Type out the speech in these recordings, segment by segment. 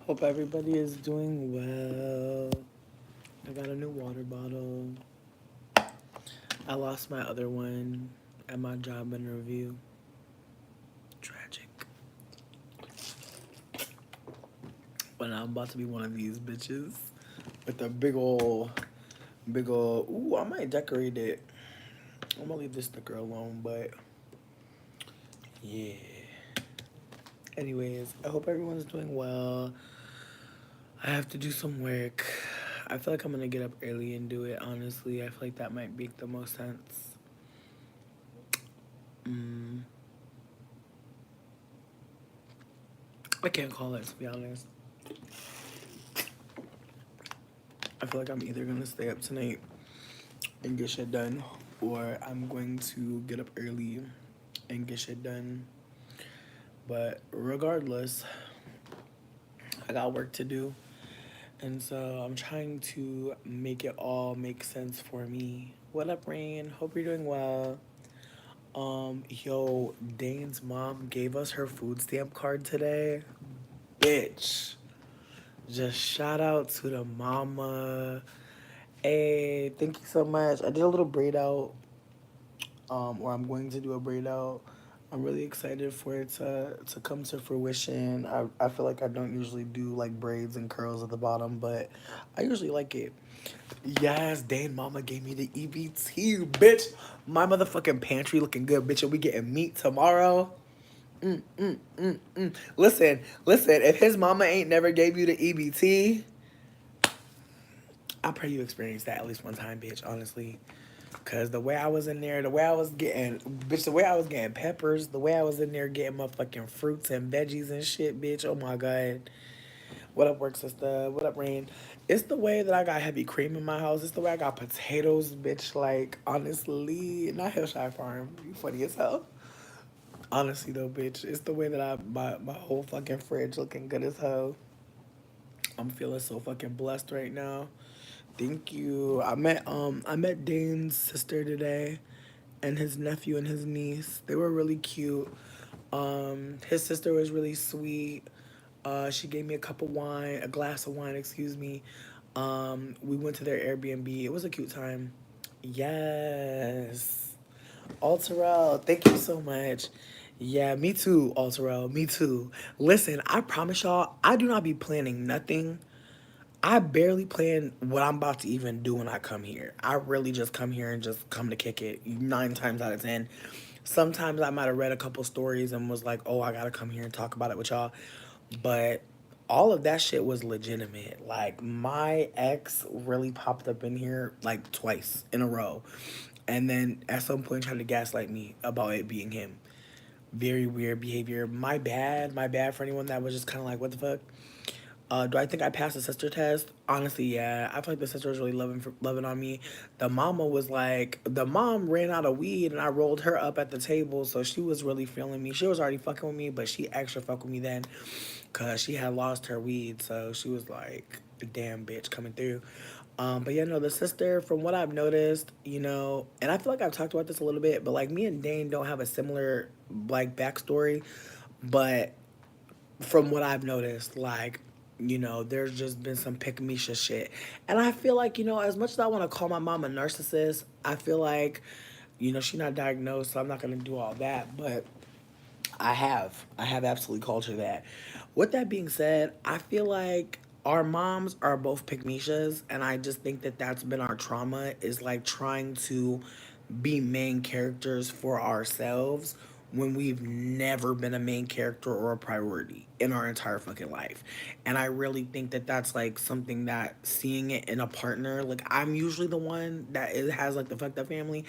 Hope everybody is doing well. I got a new water bottle. I lost my other one at my job interview. Tragic. But now I'm about to be one of these bitches with a big ol'. Ooh, I might decorate it. I'm gonna leave this sticker alone, but yeah. Anyways, I hope everyone's doing well. I have to do some work. I feel like I'm gonna get up early and do it, honestly. I feel like that might make the most sense. Mm, I can't call it, to be honest. I feel like I'm either gonna stay up tonight and get shit done, or I'm going to get up early and get shit done. But regardless, I got work to do. And so I'm trying to make it all make sense for me. What up, Rain? Hope you're doing well. Yo, Dane's mom gave us her food stamp card today. Bitch. Just shout out to the mama. Hey, thank you so much. I did a little braid out, or I'm going to do a braid out. I'm really excited for it to come to fruition. I feel like I don't usually do like braids and curls at the bottom, but I usually like it. Yes, Dane Mama gave me the EBT, bitch. My motherfucking pantry looking good, bitch. And we getting meat tomorrow. Listen. If his mama ain't never gave you the EBT, I pray you experience that at least one time, bitch. Honestly, cause the way I was in there, the way I was getting, bitch, the way I was getting peppers, the way I was in there getting motherfucking fruits and veggies and shit, bitch. Oh my god. What up, work sister? What up, Rain? It's the way that I got heavy cream in my house. It's the way I got potatoes, bitch. Like, honestly, not Hillshire Farm. You funny as hell. Honestly, though, bitch, it's the way that my whole fucking fridge looking good as hell. I'm feeling so fucking blessed right now. Thank you. I met Dane's sister today and his nephew and his niece. They were really cute. His sister was really sweet. She gave me a glass of wine, excuse me. We went to their Airbnb. It was a cute time. Yes. Alterel, thank you so much. Yeah, me too, Alterel, me too. Listen, I promise y'all, I do not be planning nothing. I barely plan what I'm about to even do when I come here. I really just come here and just come to kick it 9 times out of 10. Sometimes I might have read a couple stories and was like, oh, I gotta come here and talk about it with y'all. But all of that shit was legitimate. Like, my ex really popped up in here like twice in a row. And then at some point tried to gaslight me about it being him. Very weird behavior. My bad for anyone that was just kind of like, what the fuck? Do I think I passed the sister test? Honestly, yeah. I feel like the sister was really loving on me. The mom ran out of weed and I rolled her up at the table, so she was really feeling me. She was already fucking with me, but she extra fucked with me then, cause she had lost her weed, so she was like, "Damn bitch, coming through." But yeah, no, the sister, from what I've noticed, and I feel like I've talked about this a little bit, but like me and Dane don't have a similar like backstory, but from what I've noticed, like, there's just been some pick me shit. And I feel like, as much as I want to call my mom a narcissist, I feel like, she's not diagnosed, so I'm not going to do all that. But I have. I have absolutely called her that. With that being said, I feel like our moms are both pygmishas, and I just think that that's been our trauma, is like trying to be main characters for ourselves when we've never been a main character or a priority in our entire fucking life. And I really think that that's like something that seeing it in a partner, like I'm usually the one that has like the fucked up family.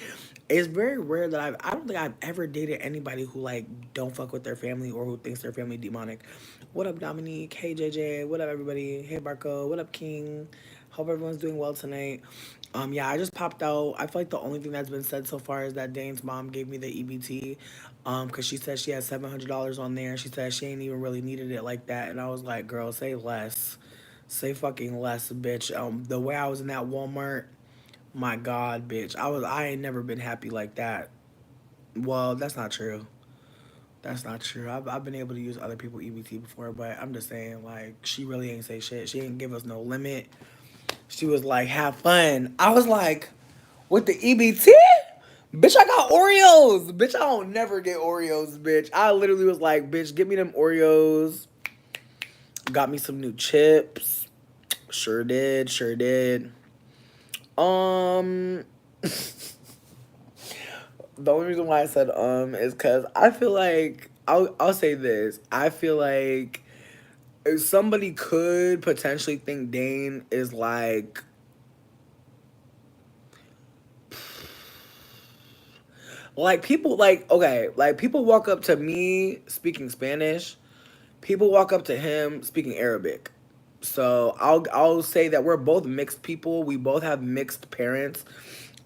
It's very rare that I don't think I've ever dated anybody who like don't fuck with their family or who thinks their family demonic. What up, Dominique? Hey, JJ. What up, everybody? Hey, Barco. What up, King? Hope everyone's doing well tonight. Yeah, I just popped out. I feel like the only thing that's been said so far is that Dane's mom gave me the EBT, because she said she had $700 on there. She said she ain't even really needed it like that, and I was like, girl, say less, say fucking less, bitch. The way I was in that Walmart, my God, bitch, I ain't never been happy like that. Well, that's not true. That's not true. I've been able to use other people EBT before, but I'm just saying, like, she really ain't say shit. She didn't give us no limit. She was like, have fun. I was like, with the EBT? Bitch, I got Oreos. Bitch, I don't never get Oreos, bitch. I literally was like, bitch, get me them Oreos. Got me some new chips. Sure did, sure did. Um, the only reason why I said is because I feel like I'll say this. I feel like if somebody could potentially think Dane is like people like okay, like people walk up to me speaking Spanish, people walk up to him speaking Arabic. So I'll say that we're both mixed people. We both have mixed parents.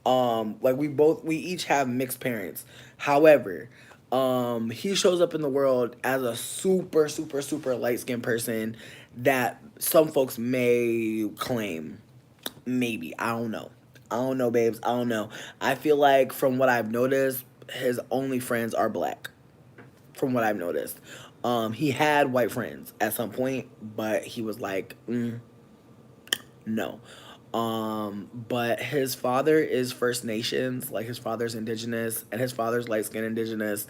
Like we each have mixed parents. However, he shows up in the world as a super super super light skinned person that some folks may claim. Maybe. I don't know. I don't know, babes. I don't know. I feel like from what I've noticed, his only friends are black. From what I've noticed. He had white friends at some point, but he was like, no. But his father is First Nations, like his father's indigenous, and his father's light skinned indigenous,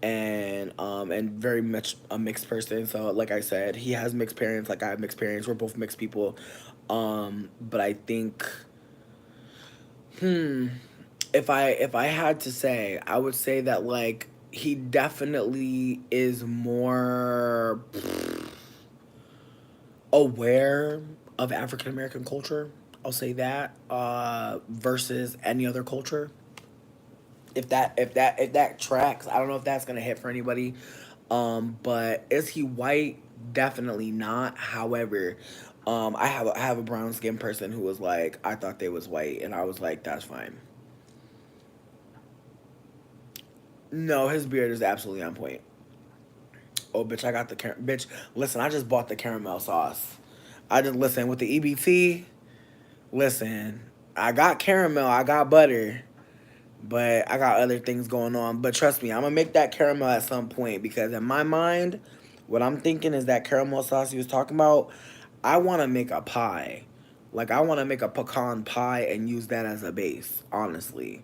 and very much a mixed person. So like I said, he has mixed parents, like I have mixed parents. We're both mixed people. But I think if I had to say, I would say that like he definitely is more aware of African American culture. I'll say that versus any other culture. If that tracks, I don't know if that's gonna hit for anybody. But is he white? Definitely not. However, I have a brown skinned person who was like, I thought they was white, and I was like, that's fine. No, his beard is absolutely on point. Oh, bitch, I got the bitch. Listen, I just bought the caramel sauce. I just listen with the EBT. Listen, I got caramel, I got butter, but I got other things going on. But trust me, I'm gonna make that caramel at some point because in my mind, what I'm thinking is that caramel sauce he was talking about. I want to make a pie, like I want to make a pecan pie and use that as a base. Honestly,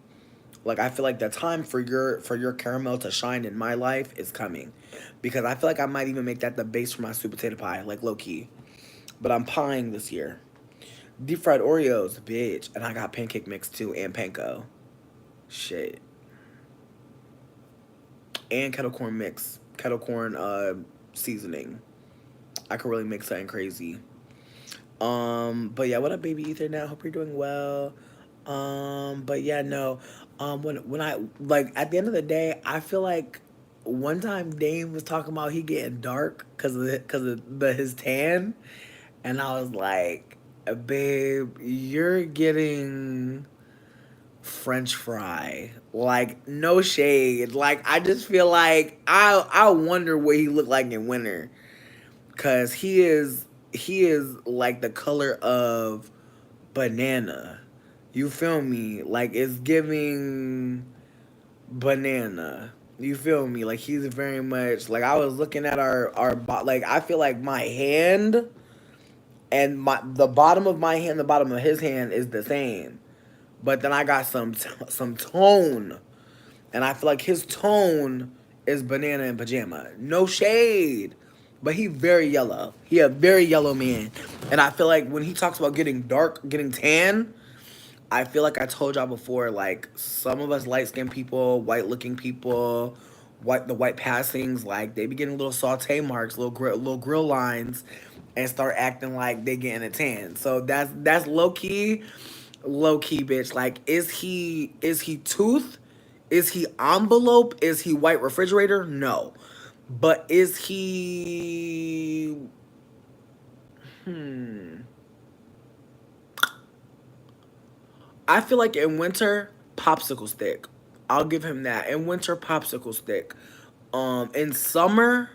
like I feel like the time for your caramel to shine in my life is coming, because I feel like I might even make that the base for my sweet potato pie, like low key. But I'm pieing this year. Deep fried Oreos, bitch, and I got pancake mix too and panko. Shit, and kettle corn mix, kettle corn seasoning. I could really make something crazy. But yeah, what up, baby Ether? Now, hope you're doing well. But yeah, no. When I like at the end of the day, I feel like one time Dame was talking about he getting dark because of his tan, and I was like, babe, you're getting French fry. Like no shade. Like I just feel like I wonder what he looked like in winter, cause he is like the color of banana. You feel me? Like it's giving banana. You feel me? Like he's very much like I was looking at like I feel like my hand and the bottom of my hand, the bottom of his hand is the same. But then I got some tone, and I feel like his tone is banana and pajama. No shade, but he very yellow. He a very yellow man, and I feel like when he talks about getting dark, getting tan, I feel like I told y'all before. Like some of us light skinned people, white looking people, white passings, like they be getting little saute marks, little grill lines, and start acting like they getting a tan. So that's low key, bitch. Like, is he tooth? Is he envelope? Is he white refrigerator? No, but is he? Hmm. I feel like in winter, popsicle stick. I'll give him that. In winter, popsicle stick. In summer,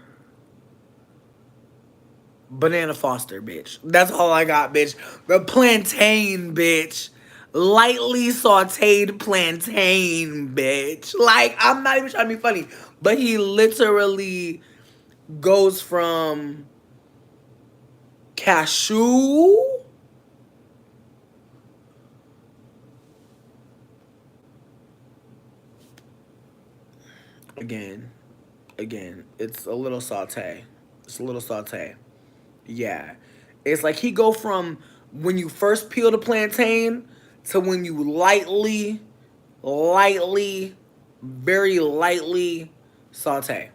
banana Foster, bitch. That's all I got, bitch. The plantain, bitch. lightly sauteed plantain, bitch. Like, I'm not even trying to be funny, but he literally goes from cashew again, it's a little saute. It's a little saute. Yeah. It's like he go from when you first peel the plantain to when you lightly, very lightly saute.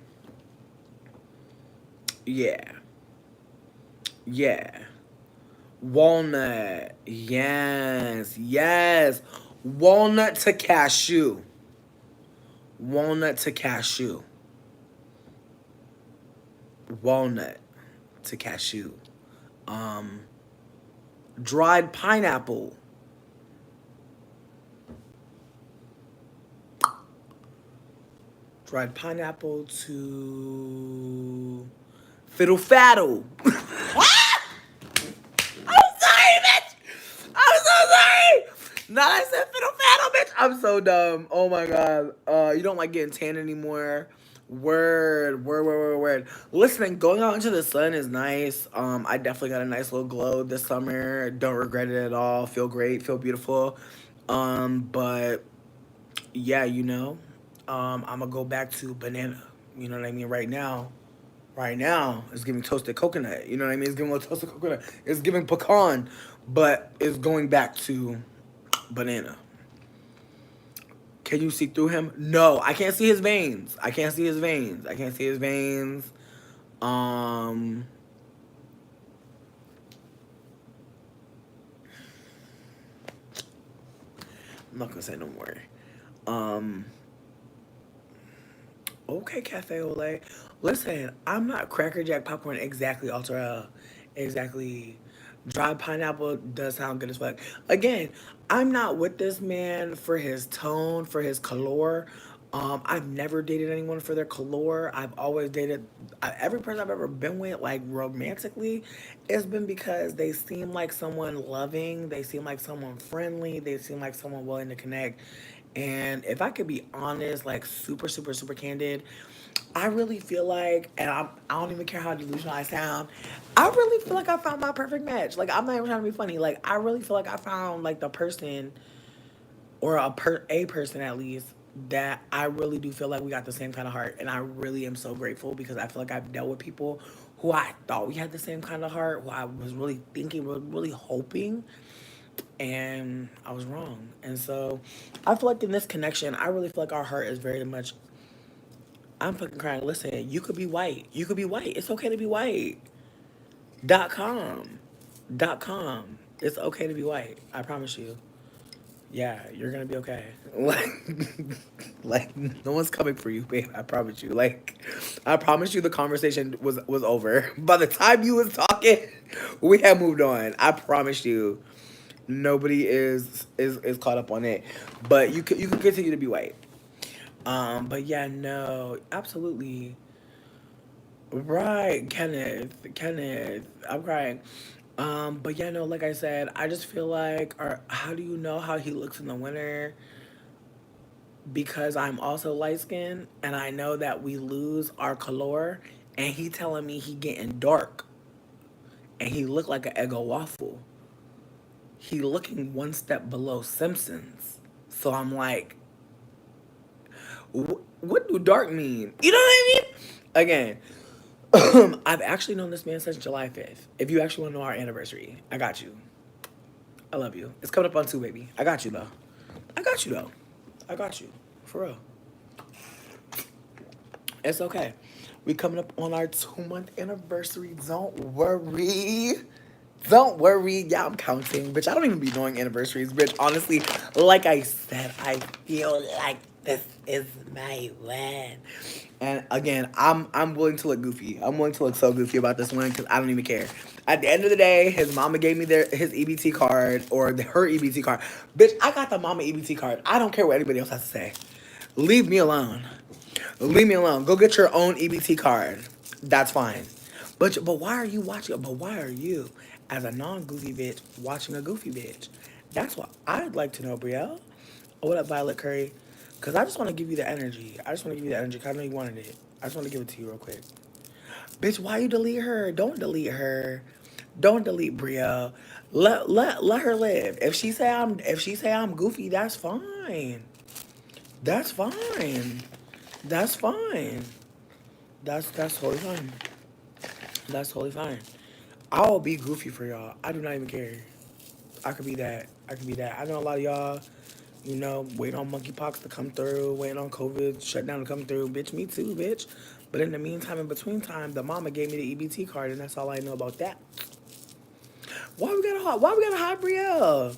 Yeah. Yeah. Walnut. Yes. Yes. Walnut to cashew. Walnut to cashew. Walnut to cashew. Um, dried pineapple. Dried pineapple to fiddle faddle. I'm sorry, bitch. I'm so sorry. Now I said fiddle faddle, bitch. I'm so dumb. Oh my god. You don't like getting tan anymore. Word. Listen, going out into the sun is nice. I definitely got a nice little glow this summer. Don't regret it at all. Feel great. Feel beautiful. But yeah, I'm gonna go back to banana. You know what I mean? Right now, it's giving toasted coconut. You know what I mean? It's giving a toasted coconut. It's giving pecan, but it's going back to banana. Can you see through him? No, I can't see his veins. I can't see his veins. I can't see his veins. Um, I'm not gonna say no more. Um, okay, Cafe Olay. Listen, I'm not Cracker Jack popcorn exactly, Ultra. Exactly. Dry pineapple does sound good as fuck. Again, I'm not with this man for his tone, for his color. I've never dated anyone for their color. I've always dated every person I've ever been with, like romantically, it's been because they seem like someone loving, they seem like someone friendly, they seem like someone willing to connect. And if I could be honest, like super candid, I really feel like, and I don't even care how delusional I sound, I really feel like I found my perfect match. Like, I'm not even trying to be funny. Like, I really feel like I found, like, the person, or a person at least, that I really do feel like we got the same kind of heart. And I really am so grateful because I feel like I've dealt with people who I thought we had the same kind of heart, who I was really thinking, really hoping, and I was wrong. And so I feel like in this connection, I really feel like our heart is very much. I'm fucking crying. Listen, you could be white. You could be white. It's okay to be white. Dot com. Dot com. It's okay to be white. I promise you. Yeah, you're gonna be okay. Like no one's coming for you, babe. I promise you. Like, I promise you, the conversation was over. By the time you was talking, we had moved on. I promise you, nobody is caught up on it. But you could continue to be white. But yeah, no, absolutely. Right, Kenneth, I'm crying. But yeah, no, like I said, I just feel like, or how do you know how he looks in the winter? Because I'm also light skinned and I know that we lose our color, and he telling me he getting dark and he look like an Eggo waffle. He looking one step below Simpsons. So I'm like, what do dark mean? You know what I mean? Again, I've actually known this man since July 5th. If you actually want to know our anniversary, I got you. I love you. It's coming up on 2, baby. I got you, though. I got you, though. I got you. For real. It's okay. We coming up on our 2-month anniversary. Don't worry. Don't worry. Yeah, I'm counting. Bitch, I don't even be knowing anniversaries. Bitch, honestly, like I said, I feel like this is my one. And again, I'm willing to look goofy. I'm willing to look so goofy about this one because I don't even care. At the end of the day, his mama gave me his EBT card, or her EBT card. Bitch, I got the mama EBT card. I don't care what anybody else has to say. Leave me alone. Leave me alone. Go get your own EBT card. That's fine. But why are you watching? But why are you, as a non-goofy bitch, watching a goofy bitch? That's what I'd like to know, Brielle. What up, Violet Curry? Because I just want to give you the energy. I just want to give you the energy because I know you wanted it. I just want to give it to you real quick. Bitch, why you delete her? Don't delete her. Don't delete Brielle. Let her live. If she say I'm goofy, that's fine. That's fine. That's fine. That's totally fine. That's totally fine. I'll be goofy for y'all. I do not even care. I could be that. I could be that. I know a lot of y'all, waiting on monkeypox to come through, waiting on COVID shutdown to come through. Bitch, me too, bitch. But in the meantime, in between time, the mama gave me the EBT card, and that's all I know about that. Why we got a hot Brielle?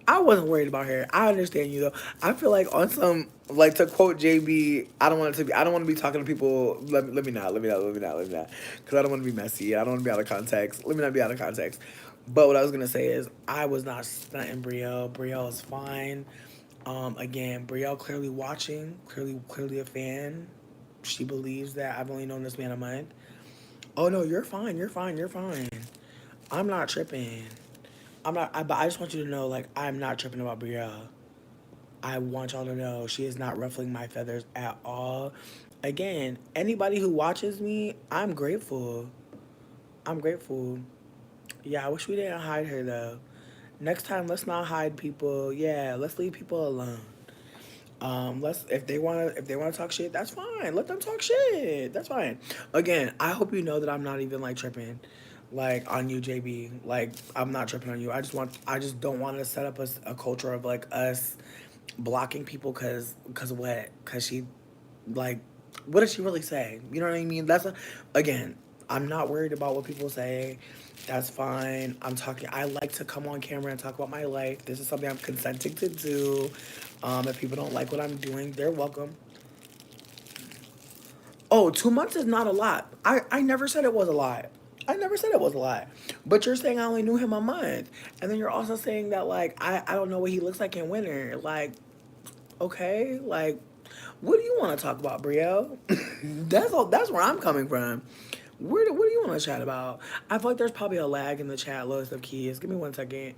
I wasn't worried about her. I understand you though. I feel like on some like to quote JB, I don't want to be talking to people. Let me not, because I don't want to be messy. I don't want to be out of context. Let me not be out of context. But what I was gonna say is I was not stunting Brielle. Brielle is fine. Again, Brielle clearly watching, clearly a fan. She believes that I've only known this man a month. Oh no, you're fine. You're fine. You're fine. I'm not tripping. But I just want you to know, like, I'm not tripping about Brielle. I want y'all to know she is not ruffling my feathers at all. Again, anybody who watches me, I'm grateful. I'm grateful. Yeah, I wish we didn't hide her though. Next time, let's not hide people. Yeah, let's leave people alone. Let's if they wanna talk shit, that's fine. Let them talk shit. That's fine. Again, I hope you know that I'm not even like tripping, like on you, JB. Like I'm not tripping on you. I just don't want to set up a culture of like us blocking people cause what? Cause she like what did she really say? You know what I mean? Again, I'm not worried about what people say. That's fine. I like to come on camera and talk about my life. This is something I'm consenting to do. If people don't like what I'm doing, they're welcome. Oh, 2 months is not a lot. I never said it was a lot. I never said it was a lot. But you're saying I only knew him a month. And then you're also saying that, like, I don't know what he looks like in winter. Like, okay, like, what do you want to talk about, Brielle? That's where I'm coming from. What do you want to chat about? I feel like there's probably a lag in the chat, lowest of keys. Give me 1 second.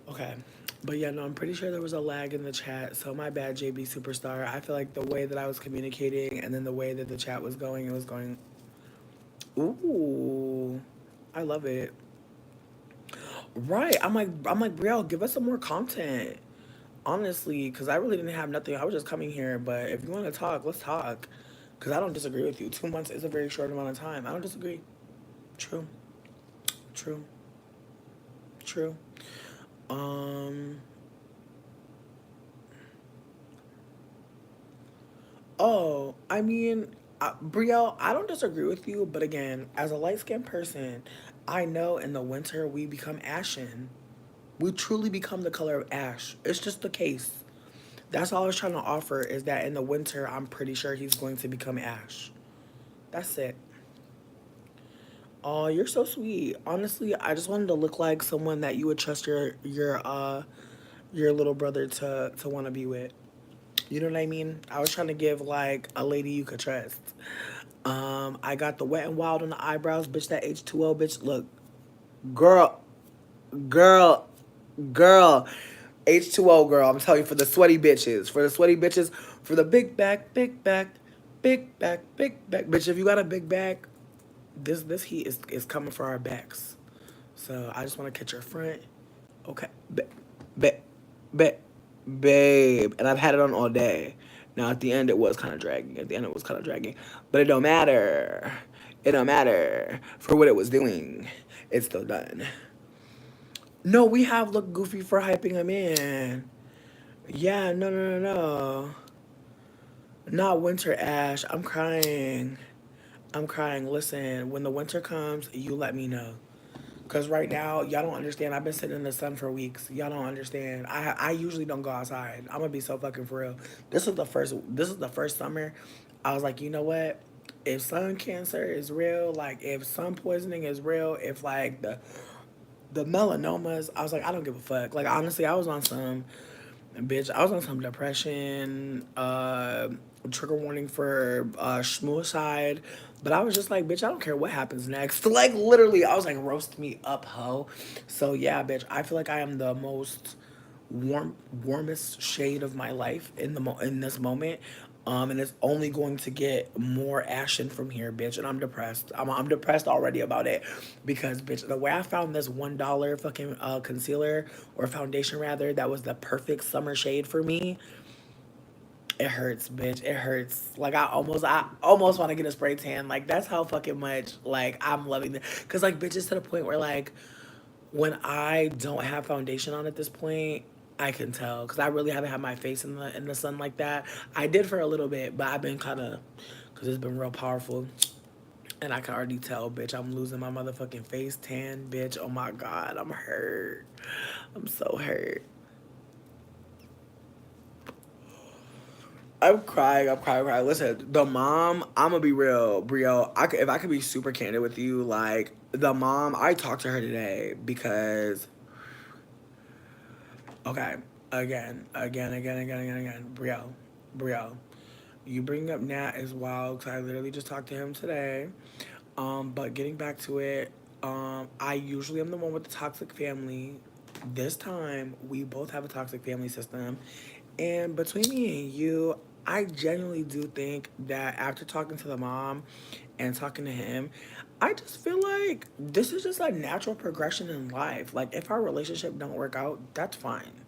Okay. But yeah, no, I'm pretty sure there was a lag in the chat. So my bad, JB Superstar. I feel like the way that I was communicating and then the way that the chat was going, it was going, ooh, I love it. Right. I'm like, Brielle, give us some more content. Honestly, because I really didn't have nothing. I was just coming here. But if you want to talk, let's talk. Because I don't disagree with you. 2 months is a very short amount of time. I don't disagree. True. True. True. Um. Oh, I mean, Brielle, I don't disagree with you, but again, as a light skinned person, I know in the winter we become ashen. We truly become the color of ash. It's just the case. That's all I was trying to offer is that in the winter, I'm pretty sure he's going to become ash. That's it. Oh, you're so sweet. Honestly, I just wanted to look like someone that you would trust your little brother to want to be with. You know what I mean? I was trying to give like a lady you could trust. I got the wet and wild on the eyebrows, bitch. That H2O, bitch. Look, girl, girl, girl. H2O, girl. I'm telling you, for the sweaty bitches, for the big back, big back, bitch. If you got a big back, this heat is coming for our backs. So I just want to catch your front. Okay, ba- ba- babe, and I've had it on all day. Now at the end it was kind of dragging. At the end it was kind of dragging, but it don't matter. It don't matter for what it was doing. It's still done. No, we have looked goofy for hyping him in. Yeah, no. Not winter ash. I'm crying. I'm crying. Listen, when the winter comes, you let me know. Cause right now, y'all don't understand. I've been sitting in the sun for weeks. Y'all don't understand. I usually don't go outside. I'm gonna be so fucking for real. This is the first summer. I was like, you know what? If sun cancer is real, like if sun poisoning is real, if like The melanomas, I was like, I don't give a fuck. Like, honestly, I was on some, bitch, I was on some depression, trigger warning for schmuicide. But I was just like, bitch, I don't care what happens next. Like, literally, I was like, roast me up, ho. So, yeah, bitch, I feel like I am the most warmest shade of my life in in this moment. And it's only going to get more ashen from here, bitch. And I'm depressed. I'm depressed already about it because, bitch, the way I found this $1 fucking concealer or foundation rather that was the perfect summer shade for me. It hurts, bitch. It hurts. Like I almost want to get a spray tan. Like that's how fucking much like I'm loving it. Cause like bitch, it's to the point where like when I don't have foundation on at this point, I can tell because I really haven't had my face in the sun like that. I did for a little bit, but I've been kind of because it's been real powerful, and I can already tell, bitch, I'm losing my motherfucking face tan, bitch. Oh my god, I'm hurt. I'm so hurt. I'm crying. I'm crying. I'm crying. Listen, the mom. I'm gonna be real, Brio. If I could be super candid with you, like the mom. I talked to her today because okay, again, Brio. You bring up Nat as well because I literally just talked to him today. But getting back to it, I usually am the one with the toxic family. This time, we both have a toxic family system, and between me and you, I genuinely do think that after talking to the mom and talking to him, I just feel like this is just a natural progression in life. Like if our relationship don't work out, that's fine.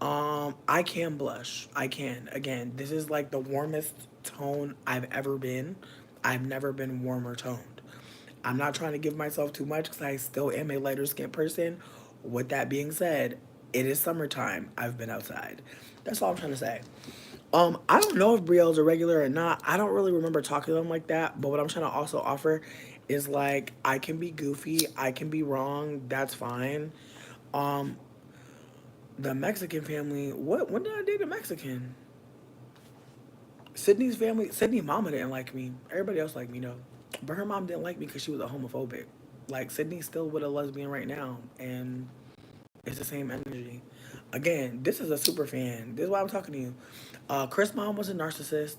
I can blush. I can. Again, this is like the warmest tone I've ever been. I've never been warmer toned. I'm not trying to give myself too much because I still am a lighter skinned person. With that being said, it is summertime. I've been outside. That's all I'm trying to say. I don't know if Brielle's a regular or not. I don't really remember talking to them like that. But what I'm trying to also offer is like I can be goofy. I can be wrong. That's fine. Um, the Mexican family. What? When did I date a Mexican? Sydney's family. Sydney mama didn't like me. Everybody else liked me though. But her mom didn't like me because she was a homophobic. Like Sydney's still with a lesbian right now, and it's the same energy. Again, this is a super fan. This is why I'm talking to you. Chris' mom was a narcissist.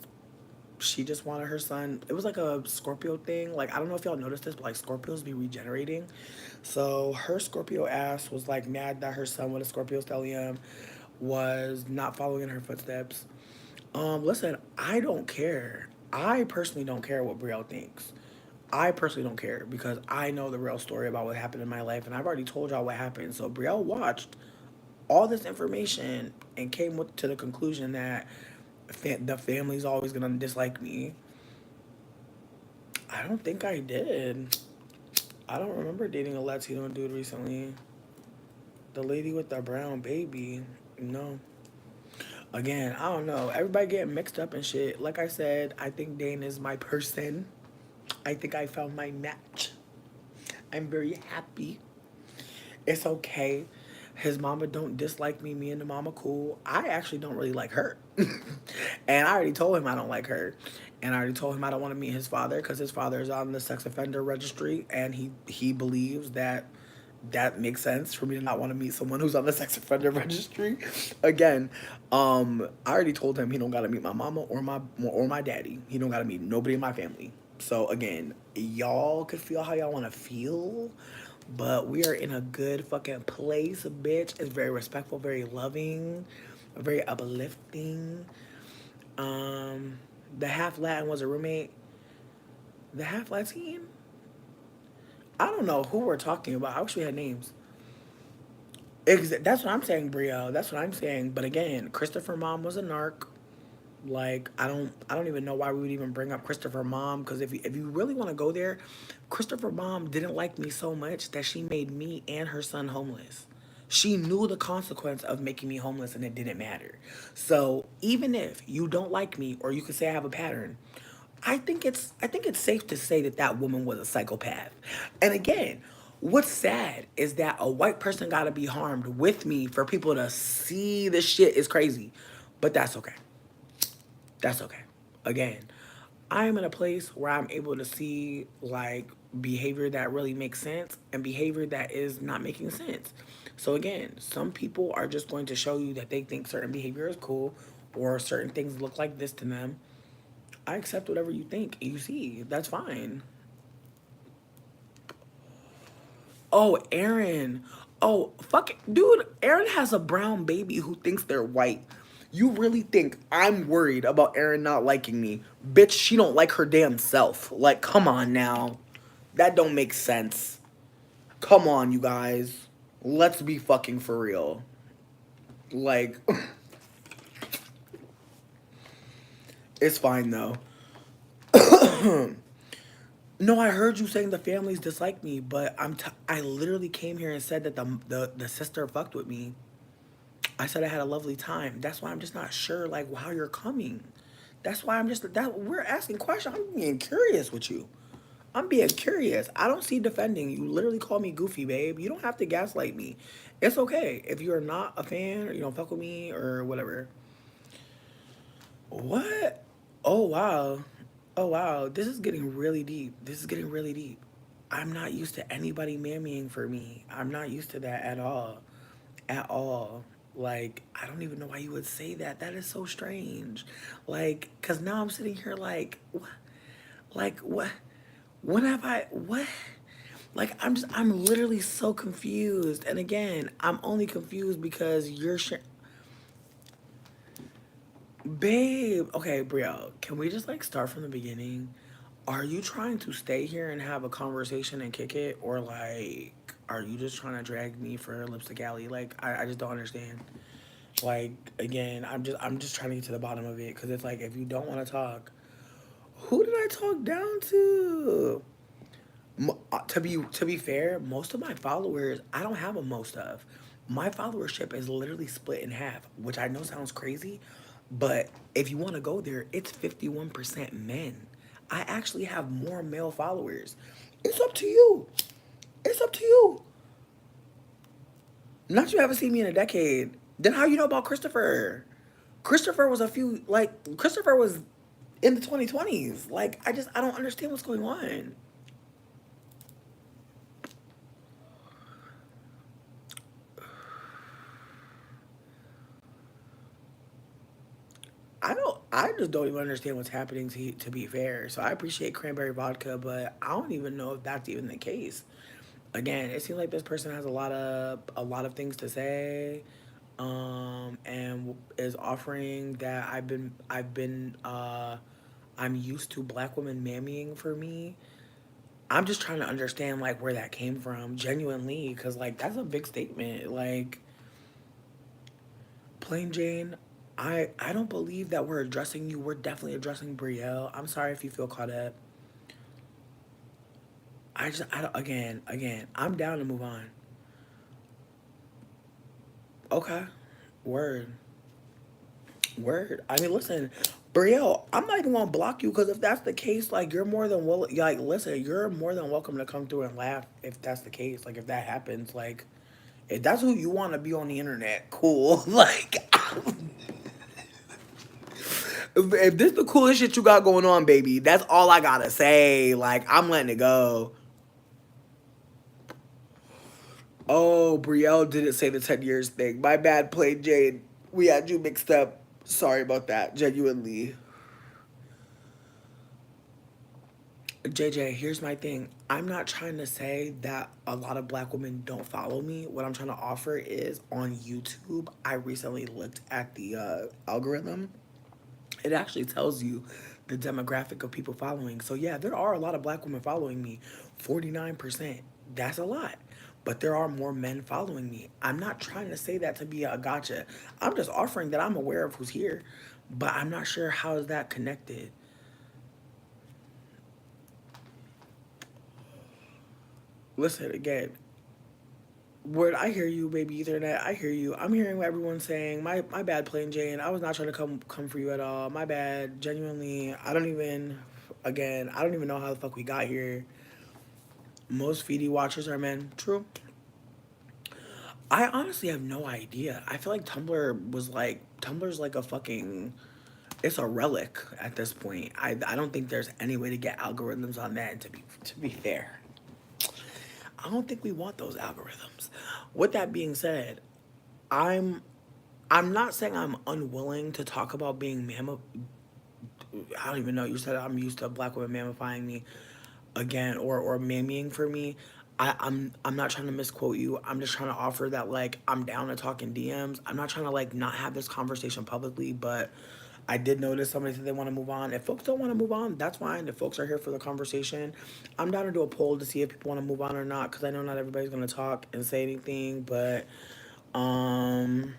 She just wanted her son. It was like a Scorpio thing. Like I don't know if y'all noticed this, but like Scorpios be regenerating. So her Scorpio ass was like mad that her son with a Scorpio stellium was not following in her footsteps. Listen, I don't care. I personally don't care what Brielle thinks. I personally don't care because I know the real story about what happened in my life, and I've already told y'all what happened. So Brielle watched all this information and came to the conclusion that the family's always gonna dislike me. I don't think I did. I don't remember dating a Latino dude recently. The lady with the brown baby, no. Again, I don't know. Everybody getting mixed up and shit. Like I said, I think Dane is my person. I think I found my match. I'm very happy. It's okay. His mama don't dislike me. Me and the mama cool. I actually don't really like her. And I already told him I don't like her. And I already told him I don't want to meet his father because his father is on the sex offender registry and he believes that that makes sense for me to not want to meet someone who's on the sex offender registry. Again, I already told him he don't gotta meet my mama or my daddy. He don't gotta meet nobody in my family. So again, y'all could feel how y'all want to feel, but we are in a good fucking place, bitch. It's very respectful, very loving, very uplifting. Um, the half Latin was a roommate. The half Latin. I don't know who we're talking about. I wish we had names. That's what I'm saying, Brio. That's what I'm saying. But again, Christopher mom was a narc. Like I don't even know why we would even bring up Christopher mom because if you really want to go there, Christopher mom didn't like me so much that she made me and her son homeless. She knew the consequence of making me homeless and it didn't matter. So even if you don't like me or you could say I have a pattern, I think it's safe to say that that woman was a psychopath. And again, what's sad is that a white person got to be harmed with me for people to see the shit is crazy. But that's okay. That's okay. Again, I'm in a place where I'm able to see like behavior that really makes sense and behavior that is not making sense. So again, some people are just going to show you that they think certain behavior is cool or certain things look like this to them. I accept whatever you think. You see, that's fine. Oh, Aaron. Oh, fuck it. Dude, Aaron has a brown baby who thinks they're white. You really think I'm worried about Aaron not liking me? Bitch, she don't like her damn self. Like, come on now. That don't make sense. Come on, you guys. Let's be fucking for real. Like, it's fine though. No, I heard you saying the families dislike me, but I literally came here and said that the sister fucked with me. I said I had a lovely time. That's why I'm just not sure like how you're coming. That's why I'm just that we're asking questions. I'm being curious with you. I'm being curious. I don't see defending. You literally call me goofy, babe. You don't have to gaslight me. It's okay if you're not a fan or you don't fuck with me or whatever. What? Oh wow. Oh wow. This is getting really deep. This is getting really deep. I'm not used to anybody mammying for me. I'm not used to that at all. At all. Like, I don't even know why you would say that. That is so strange. Like, cause now I'm sitting here like, what? Like, what? When have I, what? Like, I'm literally so confused. And again, I'm only confused because babe. Okay, Brielle, can we just like start from the beginning? Are you trying to stay here and have a conversation and kick it? Or like, are you just trying to drag me for Lipstick Alley? Like, I just don't understand. Like again, I'm just trying to get to the bottom of it because it's like if you don't want to talk, who did I talk down to? To be fair, most of my followers I don't have a most of. My followership is literally split in half, which I know sounds crazy, but if you want to go there, it's 51% men. I actually have more male followers. It's up to you. It's up to you. Not you haven't seen me in a decade. Then how you know about Christopher? Christopher was in the 2020s. Like I don't understand what's going on. I just don't even understand what's happening to be fair. So I appreciate cranberry vodka, but I don't even know if that's even the case. Again, it seems like this person has a lot of things to say, and is offering that I'm used to black women mammying for me. I'm just trying to understand like where that came from, genuinely, because like that's a big statement. Like, plain Jane, I don't believe that we're addressing you. We're definitely addressing Brielle. I'm sorry if you feel caught up. I don't, again, I'm down to move on. Okay, word, word. I mean, listen, Brielle, I'm not even gonna block you because if that's the case, like you're more than well. Like, listen, you're more than welcome to come through and laugh if that's the case. Like, if that happens, like if that's who you want to be on the internet, cool. Like, if this the coolest shit you got going on, baby, that's all I gotta say. Like, I'm letting it go. Oh, Brielle didn't say the 10 years thing. My bad, plain Jane. We had you mixed up. Sorry about that, genuinely. JJ, here's my thing. I'm not trying to say that a lot of black women don't follow me. What I'm trying to offer is on YouTube, I recently looked at the algorithm. It actually tells you the demographic of people following. So, yeah, there are a lot of black women following me. 49%. That's a lot. But there are more men following me. I'm not trying to say that to be a gotcha. I'm just offering that I'm aware of who's here. But I'm not sure how is that connected. Listen, again, word, I hear you, baby Ethernet. I hear you. I'm hearing what everyone's saying. My bad, plain Jane. I was not trying to come for you at all. My bad. Genuinely, I don't even. Again, I don't even know how the fuck we got here. Most Feedy watchers are men. True. I honestly have no idea. I feel like Tumblr's like a fucking. It's a relic at this point. I don't think there's any way to get algorithms on that. And to be fair. I don't think we want those algorithms. With that being said, I'm I'm not saying I'm unwilling to talk about being I don't even know. You said I'm used to black women mammifying me again, or mammying for me. I'm not trying to misquote you. I'm just trying to offer that like I'm down to talk in DMs. I'm not trying to like not have this conversation publicly, but I did notice somebody said they want to move on. If folks don't want to move on, that's fine. If folks are here for the conversation, I'm down to do a poll to see if people want to move on or not. Because I know not everybody's gonna talk and say anything, but um,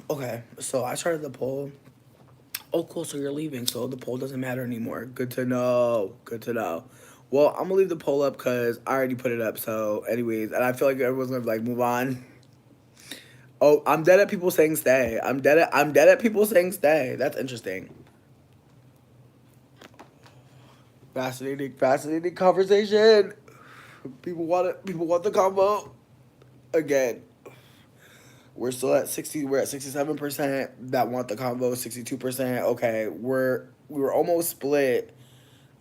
okay. So I started the poll. Oh, cool. So you're leaving. So the poll doesn't matter anymore. Good to know. Good to know. Well, I'm gonna leave the poll up because I already put it up. So, anyways, and I feel like everyone's gonna like move on. Oh, I'm dead at people saying stay. I'm dead at people saying stay. That's interesting. Fascinating conversation. People want it. People want the combo. Again, we're still at 60. We're at 67% that want the combo. 62%. Okay, we were almost split.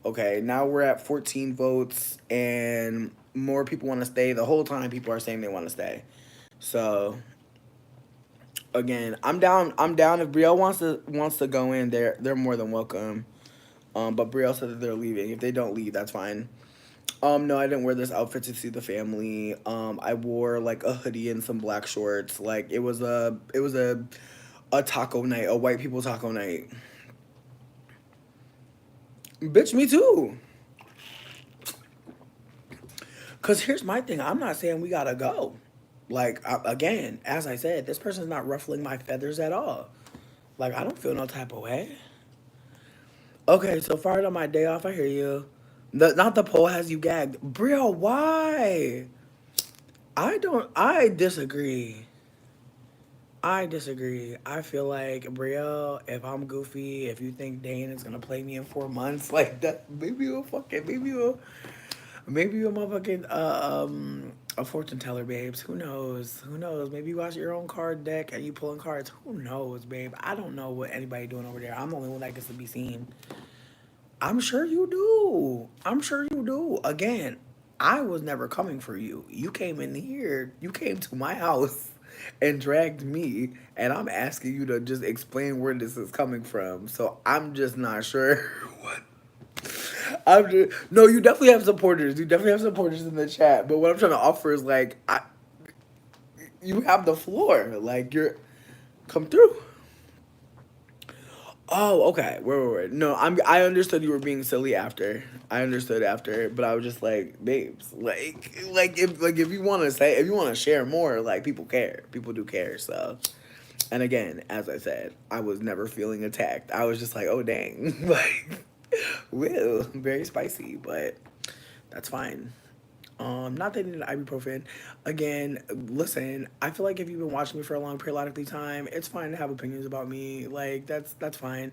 Okay, now we're at 14 votes, and more people want to stay. The whole time, people are saying they want to stay. So again, I'm down. I'm down. If Brielle wants to go in, they're more than welcome. But Brielle said that they're leaving. If they don't leave, that's fine. No, I didn't wear this outfit to see the family. I wore like a hoodie and some black shorts. Like it was a taco night, a white people taco night. Bitch, me too. Cause here's my thing. I'm not saying we gotta go. Like again, as I said, this person's not ruffling my feathers at all. Like I don't feel no type of way. Okay, so far on my day off, I hear you. Not the poll has you gagged, Brielle. Why? I don't. I disagree. I disagree. I feel like Brielle, if I'm goofy, if you think Dane is gonna play me in 4 months, like that, maybe you'll motherfucking a fortune teller, babes. Who knows? Who knows? Maybe you watch your own card deck and you pulling cards. Who knows, babe? I don't know what anybody doing over there. I'm the only one that gets to be seen. I'm sure you do. I'm sure you do. Again, I was never coming for you. You came in here, you came to my house and dragged me, and I'm asking you to just explain where this is coming from. So I'm just not sure what. I'm just, no, you definitely have supporters. You definitely have supporters in the chat. But what I'm trying to offer is like, you have the floor. Like you're come through. Oh, okay. Wait. No, I understood you were being silly after. I understood after, but I was just like, babes, like if you want to say, if you want to share more, like people care. People do care. So, and again, as I said, I was never feeling attacked. I was just like, oh dang, like, woo, very spicy, but that's fine. Not that I need ibuprofen. Again, listen, I feel like if you've been watching me for a long periodically time, it's fine to have opinions about me. Like that's fine.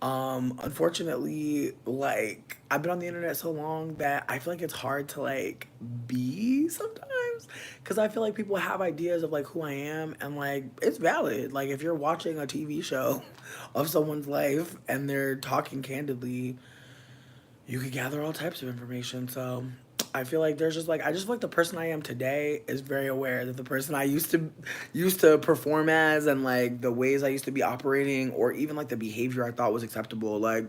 Unfortunately, like I've been on the internet so long that I feel like it's hard to like be sometimes because I feel like people have ideas of like who I am and like it's valid. Like if you're watching a TV show of someone's life and they're talking candidly, you could gather all types of information. So I feel like there's just like I just feel like the person I am today is very aware that the person I used to perform as and like the ways I used to be operating or even like the behavior I thought was acceptable. Like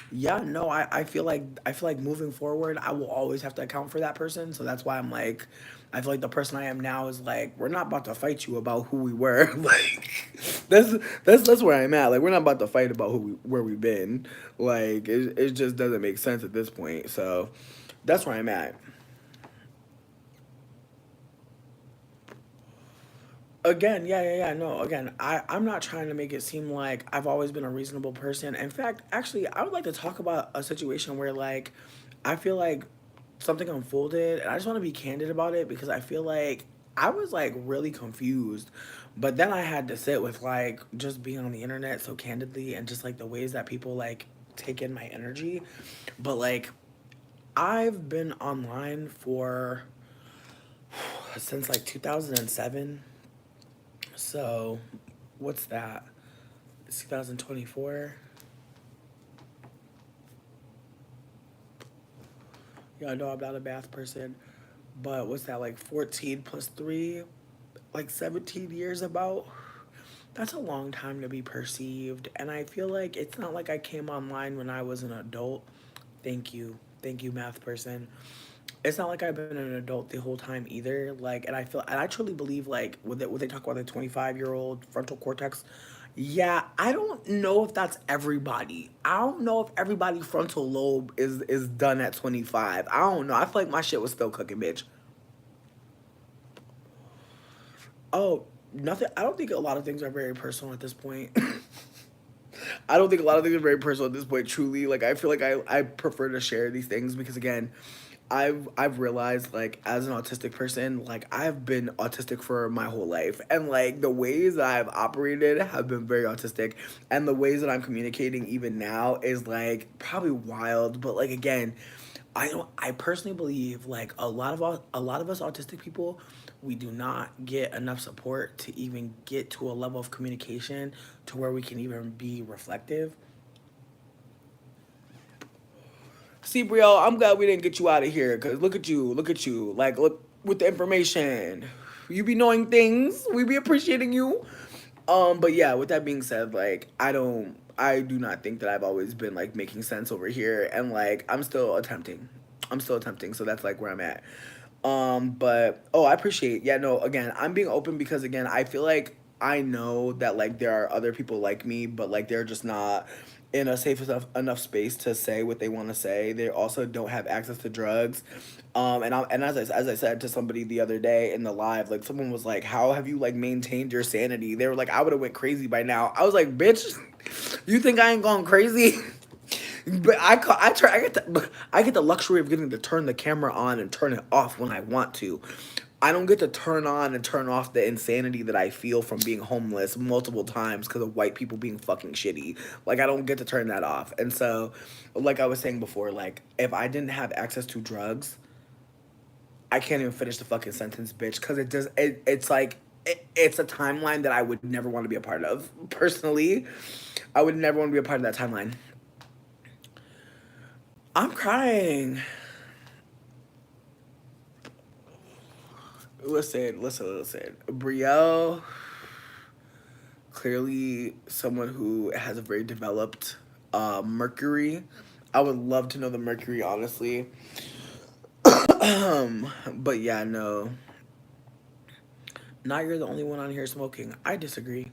yeah, no, I feel like moving forward I will always have to account for that person. So that's why I'm like I feel like the person I am now is like we're not about to fight you about who we were. Like that's that's where I'm at. Like we're not about to fight about where we've been. Like it just doesn't make sense at this point. So that's where I'm at. Again, yeah. No, again, I'm not trying to make it seem like I've always been a reasonable person. In fact, actually, I would like to talk about a situation where like I feel like something unfolded and I just want to be candid about it because I feel like I was like really confused. But then I had to sit with like just being on the internet so candidly and just like the ways that people like take in my energy. But like I've been online for since like 2007. So, what's that? It's 2024. Y'all know I'm not a math person, but what's that, like 14 plus 3? Like 17 years about? That's a long time to be perceived. And I feel like it's not like I came online when I was an adult. Thank you. Thank you, math person. It's not like I've been an adult the whole time either. Like, and I feel, and I truly believe, like, when they talk about the 25-year-old frontal cortex, yeah, I don't know if that's everybody. I don't know if everybody frontal lobe is done at 25. I don't know. I feel like my shit was still cooking, bitch. Oh, nothing. I don't think a lot of things are very personal at this point. I don't think a lot of things are very personal at this point. Truly, like I feel like I prefer to share these things because again, I've realized like as an autistic person, like I've been autistic for my whole life, and like the ways that I've operated have been very autistic, and the ways that I'm communicating even now is like probably wild, but like again, I don't. I personally believe like a lot of us autistic people, we do not get enough support to even get to a level of communication to where we can even be reflective. See, Brielle, I'm glad we didn't get you out of here because look at you, like look with the information. You be knowing things. We be appreciating you. But yeah, with that being said, like I do not think that I've always been like making sense over here, and like I'm still attempting. I'm still attempting, so that's like where I'm at. But oh, I appreciate. Yeah, no, again, I'm being open because again, I feel like I know that like there are other people like me, but like they're just not in a safe enough space to say what they want to say. They also don't have access to drugs. And as I said to somebody the other day in the live, like someone was like, "How have you like maintained your sanity?" They were like, "I would have went crazy by now." I was like, "Bitch, you think I ain't gone crazy?" But I get the luxury of getting to turn the camera on and turn it off when I want to. I don't get to turn on and turn off the insanity that I feel from being homeless multiple times because of white people being fucking shitty. Like I don't get to turn that off. And so, like I was saying before, like if I didn't have access to drugs, I can't even finish the fucking sentence, bitch, because it's like it's a timeline that I would never want to be a part of. Personally, I would never want to be a part of that timeline. I'm crying. Listen. Brielle, clearly someone who has a very developed Mercury. I would love to know the Mercury, honestly. But yeah, no. Not you're the only one on here smoking. I disagree.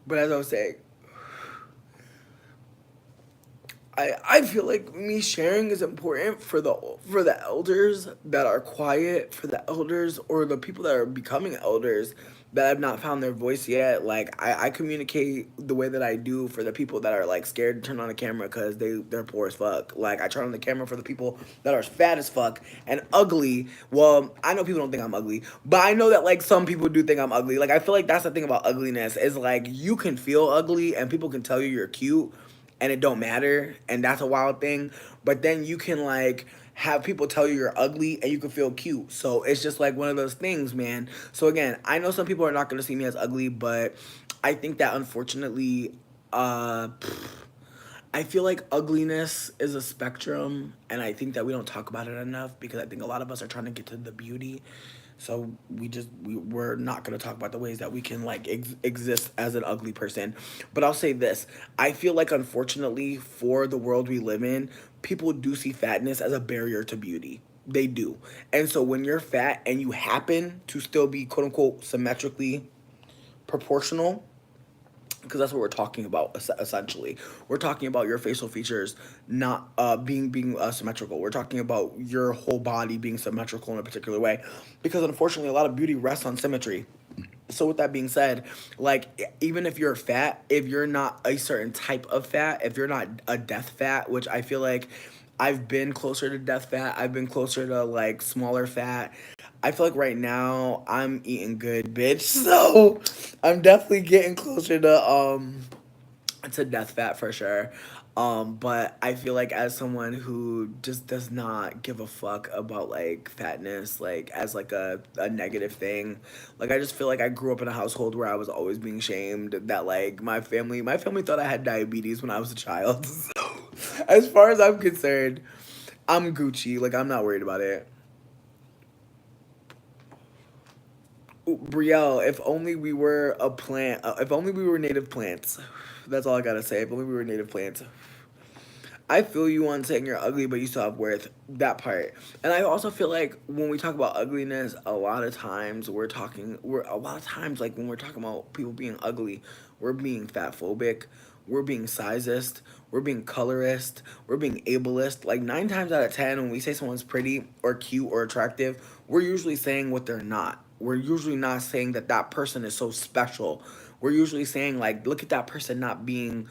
But as I was saying, I feel like me sharing is important for the elders that are quiet, for the elders or the people that are becoming elders that have not found their voice yet. Like I communicate the way that I do for the people that are like scared to turn on the camera because they're poor as fuck. Like I turn on the camera for the people that are fat as fuck and ugly. Well, I know people don't think I'm ugly, but I know that like some people do think I'm ugly. Like I feel like that's the thing about ugliness is like you can feel ugly and people can tell you you're cute and it don't matter, and that's a wild thing. But then you can like have people tell you you're ugly and you can feel cute. So it's just like one of those things, man. So again, I know some people are not going to see me as ugly, but I think that unfortunately uh I feel like ugliness is a spectrum, and I think that we don't talk about it enough because I think a lot of us are trying to get to the beauty. So we're not gonna talk about the ways that we can like exist as an ugly person. But I'll say this: I feel like unfortunately for the world we live in, people do see fatness as a barrier to beauty. They do, and so when you're fat and you happen to still be quote unquote symmetrically proportional, because that's what we're talking about essentially. We're talking about your facial features not being symmetrical. We're talking about your whole body being symmetrical in a particular way, because unfortunately a lot of beauty rests on symmetry. So with that being said, like even if you're fat, if you're not a certain type of fat, if you're not a death fat, which I feel like I've been closer to death fat, I've been closer to like smaller fat. I feel like right now I'm eating good, bitch. So I'm definitely getting closer to death fat for sure. But I feel like as someone who just does not give a fuck about like fatness, like as like a negative thing, like I just feel like I grew up in a household where I was always being shamed that like my family thought I had diabetes when I was a child. So as far as I'm concerned, I'm Gucci. Like I'm not worried about it. Ooh, Brielle, if only we were a plant, if only we were native plants. That's all I gotta say. If only we were native plants. I feel you on saying you're ugly, but you still have worth. That part. And I also feel like when we talk about ugliness, a lot of times like when we're talking about people being ugly, we're being fat phobic, we're being sizist, we're being colorist, we're being ableist. Like 9 times out of 10, when we say someone's pretty or cute or attractive, we're usually saying what they're not. We're usually not saying that that person is so special. We're usually saying like, look at that person not being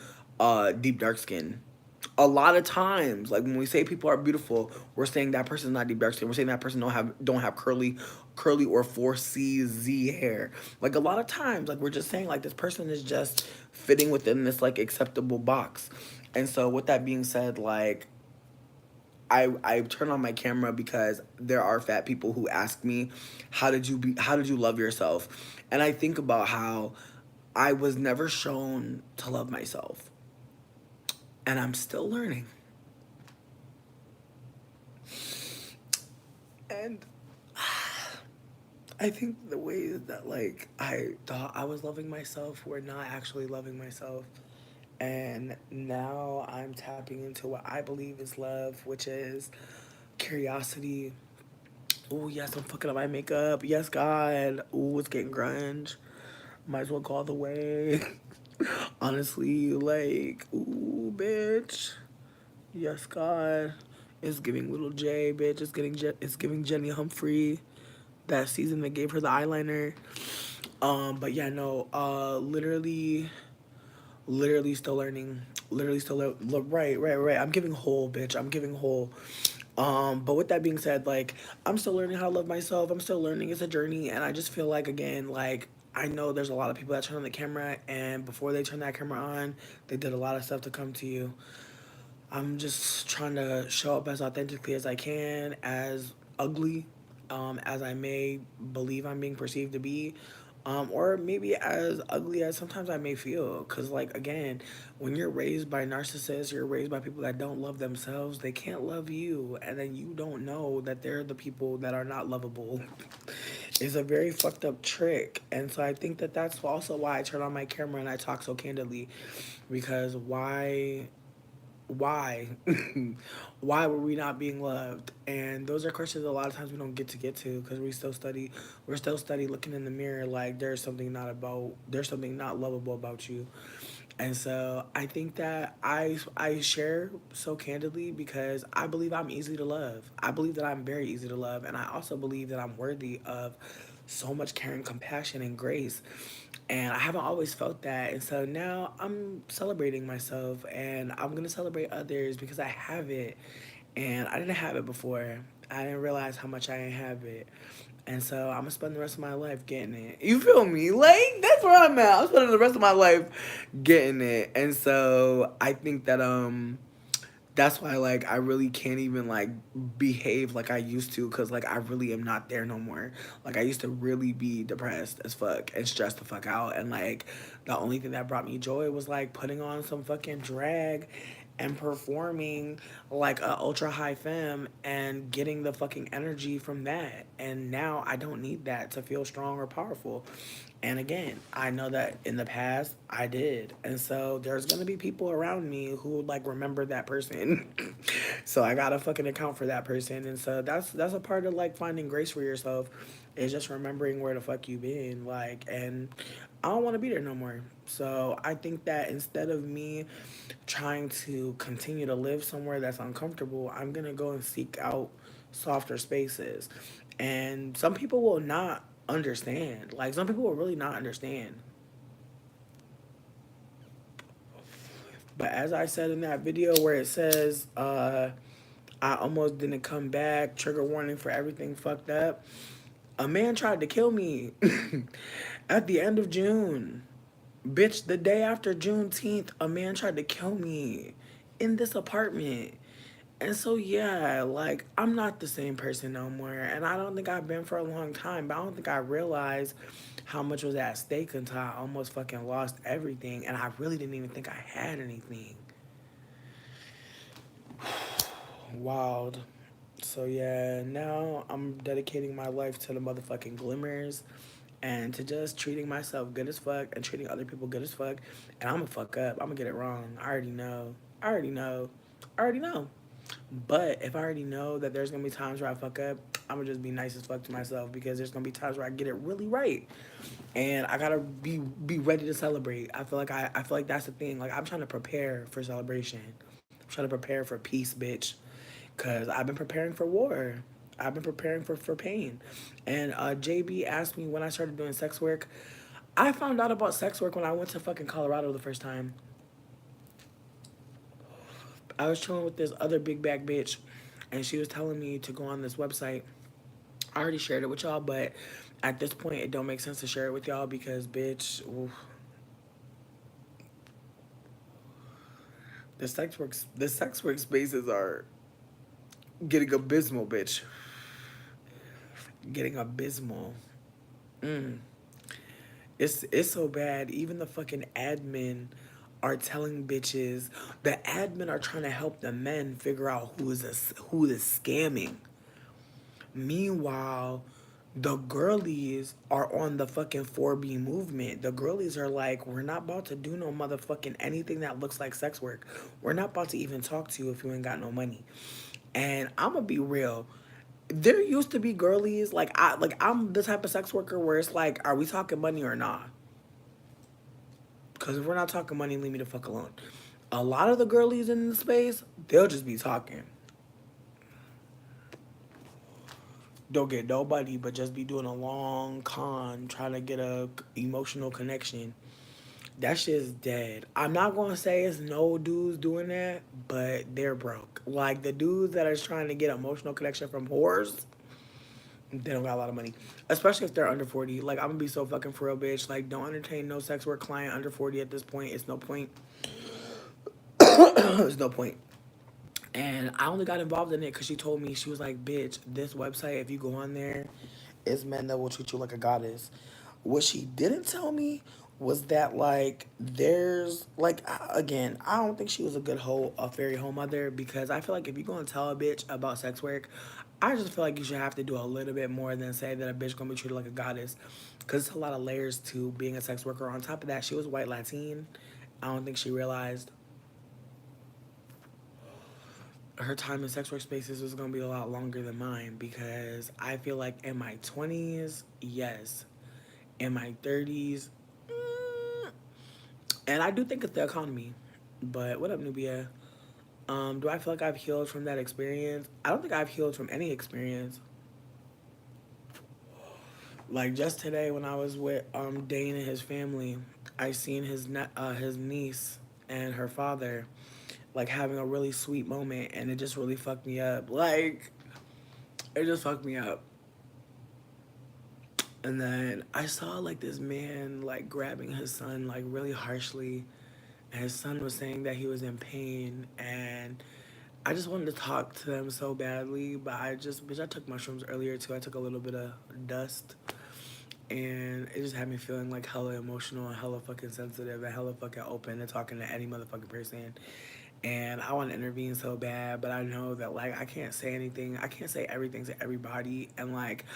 deep dark skin. A lot of times, like when we say people are beautiful, we're saying that person's not deep dark skin. We're saying that person don't have curly or 4CZ hair. Like a lot of times, like we're just saying like this person is just fitting within this like acceptable box. And so with that being said, like I turn on my camera because there are fat people who ask me, how did you love yourself? And I think about how I was never shown to love myself, and I'm still learning. And I think the ways that like I thought I was loving myself were not actually loving myself. And now I'm tapping into what I believe is love, which is curiosity. Oh yes, I'm fucking up my makeup. Yes, God. Ooh, it's getting grunge. Might as well go all the way. Honestly, like, ooh, bitch. Yes, God. It's giving little J, bitch. It's giving Jenny Humphrey. That season that gave her the eyeliner. But yeah, no, literally still learning. Literally still right. I'm giving whole, bitch. I'm giving whole. But with that being said, like I'm still learning how to love myself. I'm still learning. It's a journey, and I just feel like again, like I know there's a lot of people that turn on the camera, and before they turn that camera on, they did a lot of stuff to come to you. I'm just trying to show up as authentically as I can, as ugly as I may believe I'm being perceived to be, or maybe as ugly as sometimes I may feel. Because, like, again, when you're raised by narcissists, you're raised by people that don't love themselves, they can't love you. And then you don't know that they're the people that are not lovable. It's a very fucked up trick. And so I think that that's also why I turn on my camera and I talk so candidly. Because why why were we not being loved? And those are questions a lot of times we don't get to because we're still study looking in the mirror like there's something not lovable about you. And so I think that I share so candidly because I believe I'm easy to love. I believe that I'm very easy to love, and I also believe that I'm worthy of so much caring, compassion, and grace. And I haven't always felt that. And so now I'm celebrating myself and I'm going to celebrate others because I have it. And I didn't have it before. I didn't realize how much I didn't have it. And so I'm gonna spend the rest of my life getting it. You feel me? Like that's where I'm at. I'm spending the rest of my life getting it. And so I think that that's why like I really can't even like behave like I used to because like I really am not there no more. Like I used to really be depressed as fuck and stressed the fuck out, and like the only thing that brought me joy was like putting on some fucking drag and performing like a ultra high femme and getting the fucking energy from that. And now I don't need that to feel strong or powerful. And again, I know that in the past I did. And so there's gonna be people around me who like remember that person. So I gotta fucking account for that person. And so that's a part of like finding grace for yourself is just remembering where the fuck you been. Like and I don't wanna be there no more. So I think that instead of me trying to continue to live somewhere that's uncomfortable, I'm gonna go and seek out softer spaces. And some people will not understand. Like some people will really not understand. But as I said in that video where it says, I almost didn't come back, trigger warning for everything fucked up. A man tried to kill me at the end of June. Bitch, the day after Juneteenth, a man tried to kill me in this apartment. And so yeah, like I'm not the same person no more, and I don't think I've been for a long time. But I don't think I realized how much was at stake until I almost fucking lost everything, and I really didn't even think I had anything. Wild. So yeah, now I'm dedicating my life to the motherfucking glimmers, and to just treating myself good as fuck and treating other people good as fuck. And I'm gonna fuck up. I'm gonna get it wrong. I already know. I already know. I already know. But if I already know that there's gonna be times where I fuck up, I'm gonna just be nice as fuck to myself, because there's gonna be times where I get it really right, and I gotta be ready to celebrate. I feel like that's the thing. Like I'm trying to prepare for celebration. I'm trying to prepare for peace, bitch, because I've been preparing for war. I've been preparing for pain. And JB asked me when I started doing sex work. I found out about sex work when I went to fucking Colorado the first time. I was chilling with this other big bag bitch, and she was telling me to go on this website. I already shared it with y'all, but at this point, it don't make sense to share it with y'all because, bitch, oof, the sex work spaces are getting abysmal, bitch. Getting abysmal. Mm. It's so bad. Even the fucking admin are telling bitches. The admin are trying to help the men figure out who is scamming. Meanwhile, the girlies are on the fucking 4B movement. The girlies are like, we're not about to do no motherfucking anything that looks like sex work. We're not about to even talk to you if you ain't got no money. And I'm gonna be real. There used to be girlies I'm the type of sex worker where it's like, are we talking money or not? Because if we're not talking money, leave me the fuck alone. A lot of the girlies in the space, they'll just be talking. Don't get nobody, but just be doing a long con, trying to get a emotional connection. That shit's dead. I'm not gonna say it's no dudes doing that, but they're broke. Like the dudes that are trying to get emotional connection from whores, they don't got a lot of money. Especially if they're under 40. Like I'm gonna be so fucking for real, bitch. Like don't entertain no sex work client under 40 at this point. It's no point. There's no point. And I only got involved in it because she told me, she was like, bitch, this website, if you go on there, it's men that will treat you like a goddess. What she didn't tell me was that, like, there's, like, again, I don't think she was a fairy hoe mother, because I feel like if you're going to tell a bitch about sex work, I just feel like you should have to do a little bit more than say that a bitch gonna be treated like a goddess. Because it's a lot of layers to being a sex worker. On top of that, she was white Latin. I don't think she realized her time in sex work spaces was gonna be a lot longer than mine, because I feel like in my 20s, yes, in my 30s, and I do think it's the economy. But what up, Nubia? Do I feel like I've healed from that experience? I don't think I've healed from any experience. Like just today when I was with Dane and his family, I seen his niece and her father like having a really sweet moment, and it just really fucked me up. Like it just fucked me up. And then I saw like this man like grabbing his son like really harshly, and his son was saying that he was in pain, and I just wanted to talk to them so badly, but bitch, I took mushrooms earlier too. I took a little bit of dust, and it just had me feeling like hella emotional and hella fucking sensitive and hella fucking open to talking to any motherfucking person. And I want to intervene so bad, but I know that like I can't say anything. I can't say everything to everybody, and like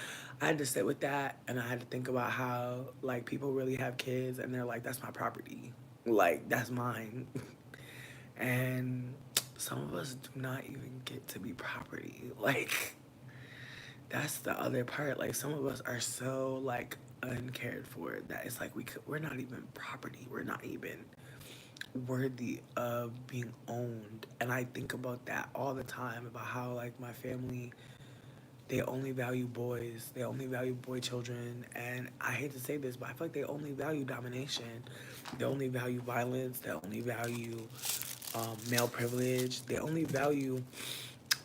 I had to sit with that, and I had to think about how like people really have kids, and they're like, that's my property, like that's mine. And some of us do not even get to be property. Like that's the other part. Like some of us are so like uncared for that it's like we're not even property. We're not even worthy of being owned. And I think about that all the time, about how like my family, they only value boys, they only value boy children. And I hate to say this, but I feel like they only value domination, they only value violence, they only value male privilege, they only value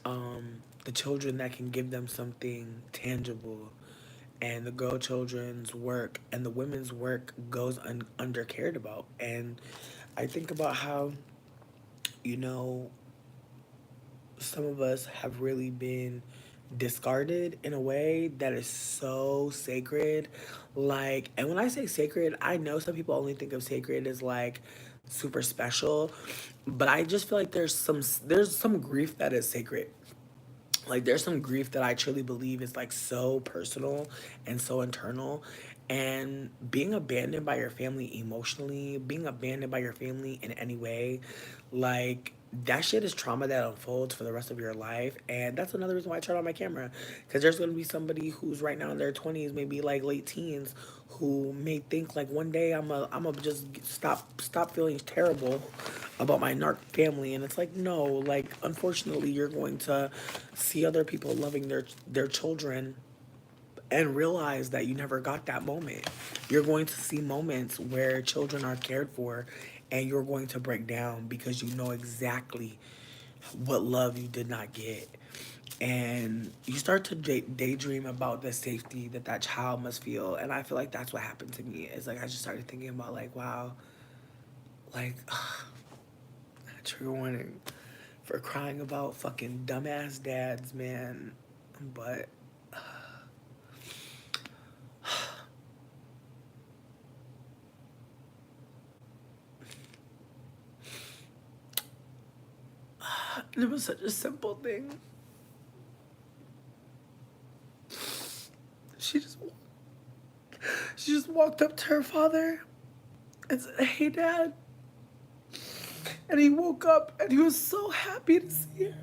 the children that can give them something tangible. And the girl children's work and the women's work goes under cared about. And I think about how, you know, some of us have really been discarded in a way that is so sacred. Like, and when I say sacred, I know some people only think of sacred as like super special, but I just feel like there's some grief that is sacred. Like, there's some grief that I truly believe is like so personal and so internal. And being abandoned by your family emotionally, being abandoned by your family in any way, like, that shit is trauma that unfolds for the rest of your life. And that's another reason why I turned on my camera. Because there's going to be somebody who's right now in their 20s, maybe like late teens, who may think like one day I'm a just stop feeling terrible about my narc family. And it's like, no, like, unfortunately, you're going to see other people loving their children and realize that you never got that moment. You're going to see moments where children are cared for, and you're going to break down because you know exactly what love you did not get. And you start to daydream about the safety that that child must feel. And I feel like that's what happened to me. It's like I just started thinking about, like, wow, like, trigger warning for crying about fucking dumbass dads, man. But it was such a simple thing. She just she just walked up to her father and said, "Hey, Dad." And he woke up and he was so happy to see her.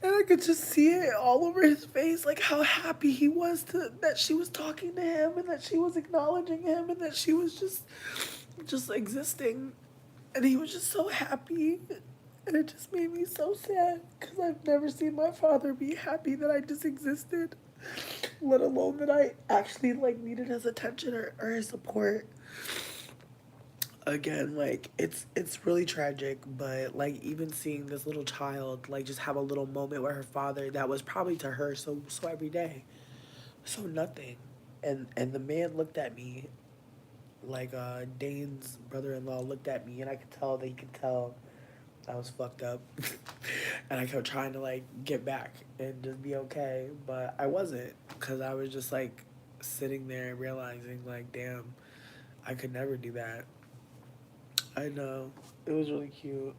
And I could just see it all over his face, like how happy he was that she was talking to him and that she was acknowledging him and that she was just existing. And he was just so happy. And it just made me so sad because I've never seen my father be happy that I just existed, let alone that I actually like needed his attention or his support. Again, like, it's really tragic, but like, even seeing this little child like just have a little moment with her father that was probably to her so every day, so nothing. And the man looked at me, like, Dane's brother-in-law looked at me, and I could tell that he could tell I was fucked up. And I kept trying to like get back and just be okay, but I wasn't, because I was just like sitting there realizing, like, damn, I could never do that. I know. It was really cute.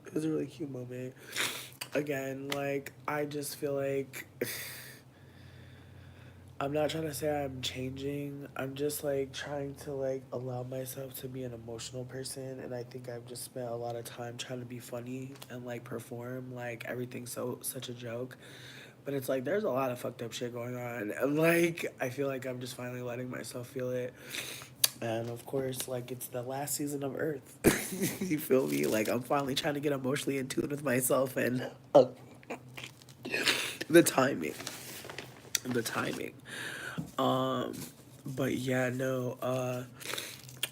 It was a really cute moment. Again, like, I just feel like I'm not trying to say I'm changing. I'm just like trying to like allow myself to be an emotional person, and I think I've just spent a lot of time trying to be funny and like perform like everything's such a joke. But it's like there's a lot of fucked up shit going on. And like I feel like I'm just finally letting myself feel it. And of course, like, it's the last season of Earth. You feel me? Like, I'm finally trying to get emotionally in tune with myself, and the timing. The timing. Um, but yeah, no,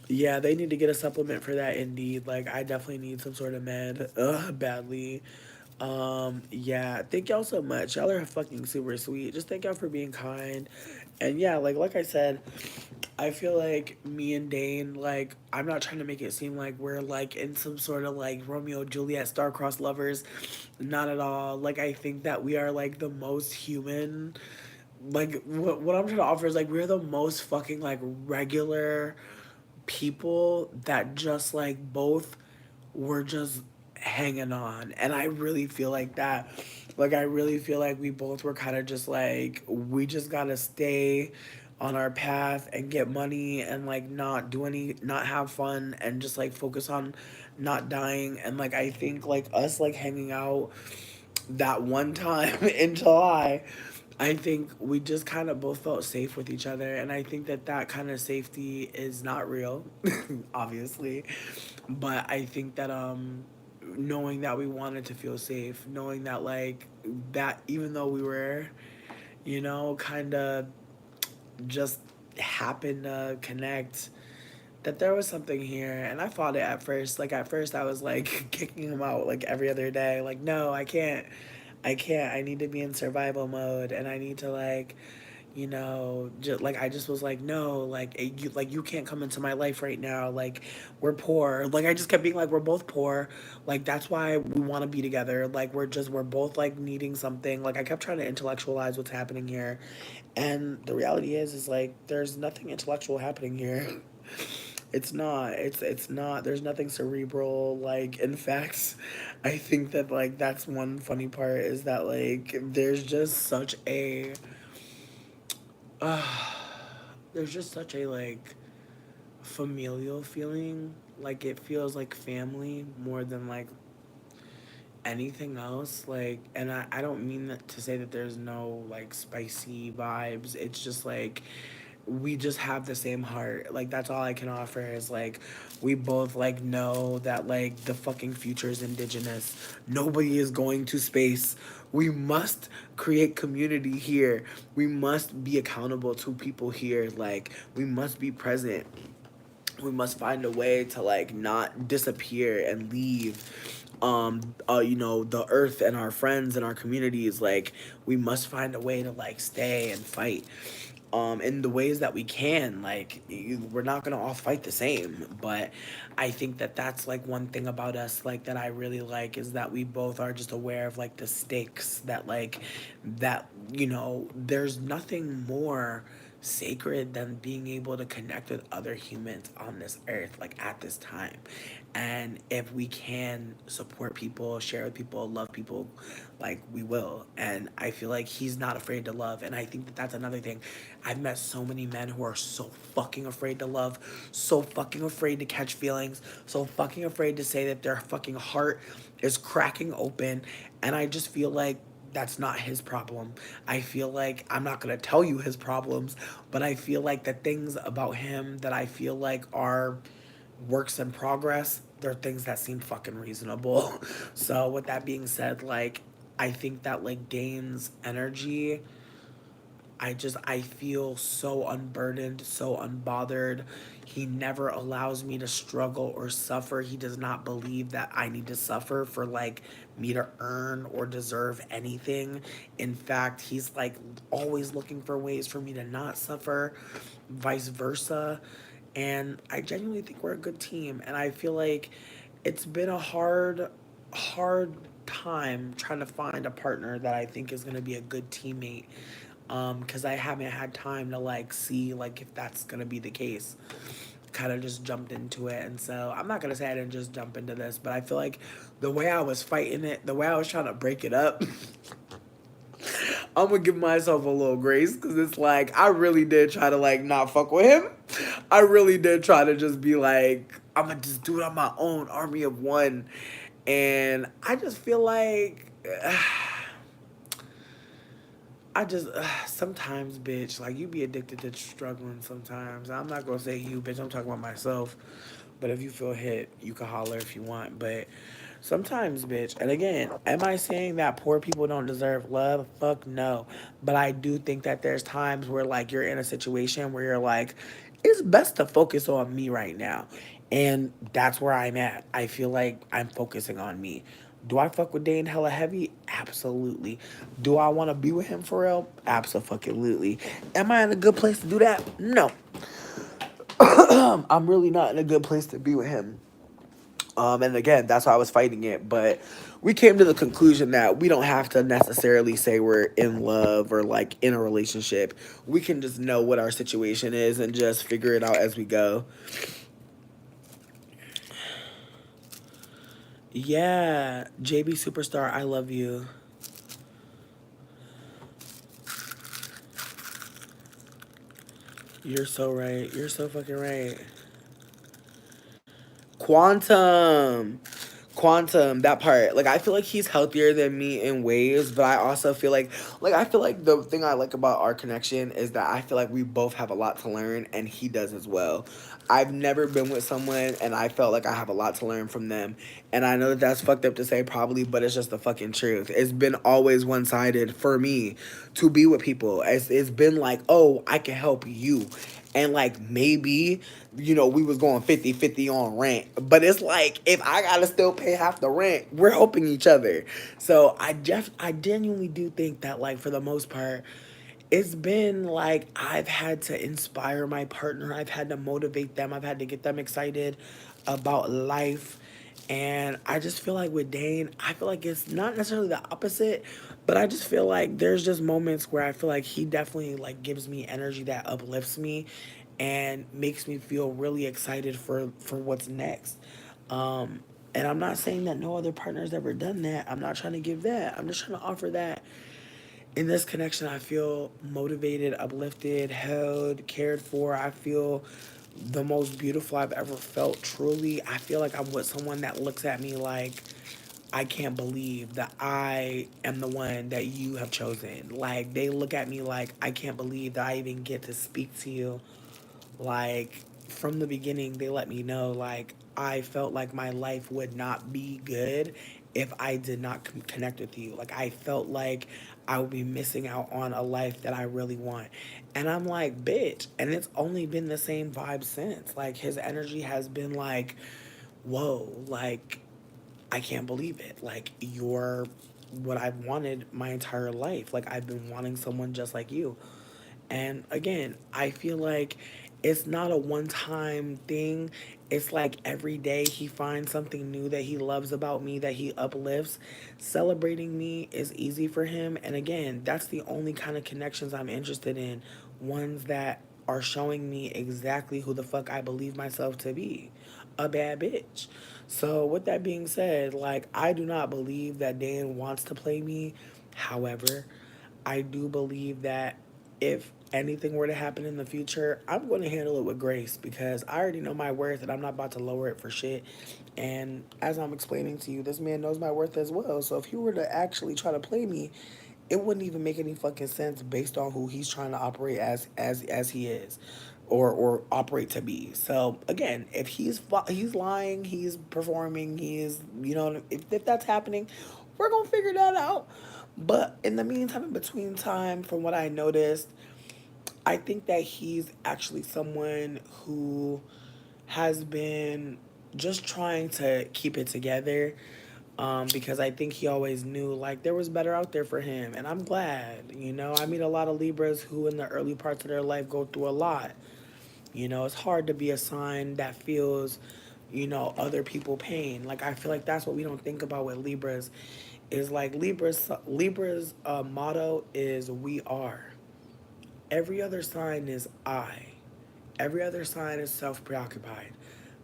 yeah, they need to get a supplement for that, indeed. Like, I definitely need some sort of med, badly. Yeah, thank y'all so much. Y'all are fucking super sweet. Just thank y'all for being kind. And yeah, like I said, I feel like me and Dane, like, I'm not trying to make it seem like we're like in some sort of like Romeo and Juliet star-crossed lovers. Not at all. Like, I think that we are like the most human. Like, what I'm trying to offer is like we're the most fucking like regular people that just like both were just hanging on. And I really feel like that. Like, I really feel like we both were kind of just like, we just gotta stay on our path and get money and like not have fun and just like focus on not dying. And like, I think like us like hanging out that one time in July, I think we just kind of both felt safe with each other. And I think that that kind of safety is not real, obviously. But I think that, knowing that we wanted to feel safe, knowing that, like, that even though we were, kind of just happened to connect, that there was something here. And I fought it at first. Like, at first I was like kicking him out like every other day. Like, no, I can't. I need to be in survival mode, and I need to, like, you know, just like I just was like, no, like you can't come into my life right now. Like we're poor. Like I just kept being like, we're both poor. Like that's why we want to be together. Like we're both like needing something. Like I kept trying to intellectualize what's happening here, and the reality is like there's nothing intellectual happening here. It's not. It's not. There's nothing cerebral. Like in fact, I think that like that's one funny part is that like uh, there's just such a like familial feeling. Like it feels like family more than like anything else. Like, and I don't mean that to say that there's no like spicy vibes. It's just like we just have the same heart. Like that's all I can offer is like we both like know that like the fucking future is indigenous. Nobody is going to space. We must create community here. We must be accountable to people here. Like we must be present. We must find a way to like not disappear and leave you know, the earth and our friends and our communities. Like we must find a way to like stay and fight in the ways that we can. Like we're not gonna all fight the same, but I think that that's like one thing about us like that I really like is that we both are just aware of like the stakes that like that, you know, there's nothing more sacred than being able to connect with other humans on this earth like at this time. And if we can support people, share with people, love people, like we will. And I feel like he's not afraid to love, and I think that that's another thing. I've met so many men who are so fucking afraid to love, so fucking afraid to catch feelings, so fucking afraid to say that their fucking heart is cracking open. And I just feel like that's not his problem. I feel like I'm not gonna tell you his problems, but I feel like the things about him that I feel like are works in progress, they're things that seem fucking reasonable. So with that being said, like I think that like Dane's energy, I feel so unburdened, so unbothered. He never allows me to struggle or suffer. He does not believe that I need to suffer for like me to earn or deserve anything. In fact, he's like always looking for ways for me to not suffer, vice versa. And I genuinely think we're a good team. And I feel like it's been a hard time trying to find a partner that I think is going to be a good teammate, because I haven't had time to like see like if that's gonna be the case. Kind of just jumped into it, and so I'm not gonna say I didn't just jump into this, but I feel like the way I was fighting it, the way I was trying to break it up, I'm gonna give myself a little grace because it's like I really did try to like not fuck with him. I really did try to just be like I'm gonna just do it on my own, army of one, and I just feel like. I just sometimes, bitch, like you be addicted to struggling. Sometimes I'm not gonna say you, bitch. I'm talking about myself. But if you feel hit, you can holler if you want. But sometimes, bitch. And again, am I saying that poor people don't deserve love? Fuck no. But I do think that there's times where like you're in a situation where you're like, it's best to focus on me right now. And that's where I'm at. I feel like I'm focusing on me. Do I fuck with Dane hella heavy? Absolutely. Do I want to be with him for real? Absolutely. Am I in a good place to do that? No. I'm really not in a good place to be with him. And again, that's why I was fighting it. But we came to the conclusion that we don't have to necessarily say we're in love or like in a relationship. We can just know what our situation is and just figure it out as we go. Yeah, JB Superstar, I love you. You're so right. You're so fucking right. Quantum. Quantum, that part. Like I feel like he's healthier than me in ways, but I also feel like I feel like the thing I like about our connection is that I feel like we both have a lot to learn and he does as well. I've never been with someone and I felt like I have a lot to learn from them. And I know that that's fucked up to say probably, but it's just the fucking truth. It's been always one-sided for me to be with people. It's been like, "Oh, I can help you." And like maybe, you know, we was going 50-50 on rent, but it's like if I gotta still pay half the rent, we're helping each other. So I genuinely do think that like for the most part, it's been like I've had to inspire my partner, I've had to motivate them, I've had to get them excited about life. And I just feel like with Dane, I feel like it's not necessarily the opposite, but I just feel like there's just moments where I feel like he definitely like gives me energy that uplifts me and makes me feel really excited for what's next. And I'm not saying that no other partner's ever done that. I'm not trying to give that. I'm just trying to offer that in this connection, I feel motivated, uplifted, held, cared for. I feel the most beautiful I've ever felt, truly. I feel like I'm with someone that looks at me like, I can't believe that I am the one that you have chosen. Like, they look at me like, I can't believe that I even get to speak to you. Like, from the beginning, they let me know, like, I felt like my life would not be good if I did not connect with you. Like, I felt like I would be missing out on a life that I really want. And I'm like, bitch. And it's only been the same vibe since. Like, his energy has been like, whoa, like, I can't believe it. Like, you're what I've wanted my entire life. Like, I've been wanting someone just like you. And again, I feel like it's not a one time thing. It's like every day he finds something new that he loves about me, that he uplifts. Celebrating me is easy for him. And again, that's the only kind of connections I'm interested in. Ones that are showing me exactly who the fuck I believe myself to be, a bad bitch. So, with that being said, like, I do not believe that Dan wants to play me. However, I do believe that if anything were to happen in the future, I'm going to handle it with grace because I already know my worth and I'm not about to lower it for shit. And as I'm explaining to you, this man knows my worth as well. So if he were to actually try to play me, it wouldn't even make any fucking sense based on who he's trying to operate as he is, or operate to be. So again, if he's lying, he's performing, he's, you know, if that's happening, we're gonna figure that out. But in the meantime, in between time, from what I noticed, I think that he's actually someone who has been just trying to keep it together, because I think he always knew like there was better out there for him. And I'm glad, you know, I meet a lot of Libras who in the early parts of their life go through a lot. You know, it's hard to be a sign that feels, you know, other people pain. Like, I feel like that's what we don't think about with Libras. Is like Libra's motto is we are. Every other sign is I. Every other sign is self preoccupied.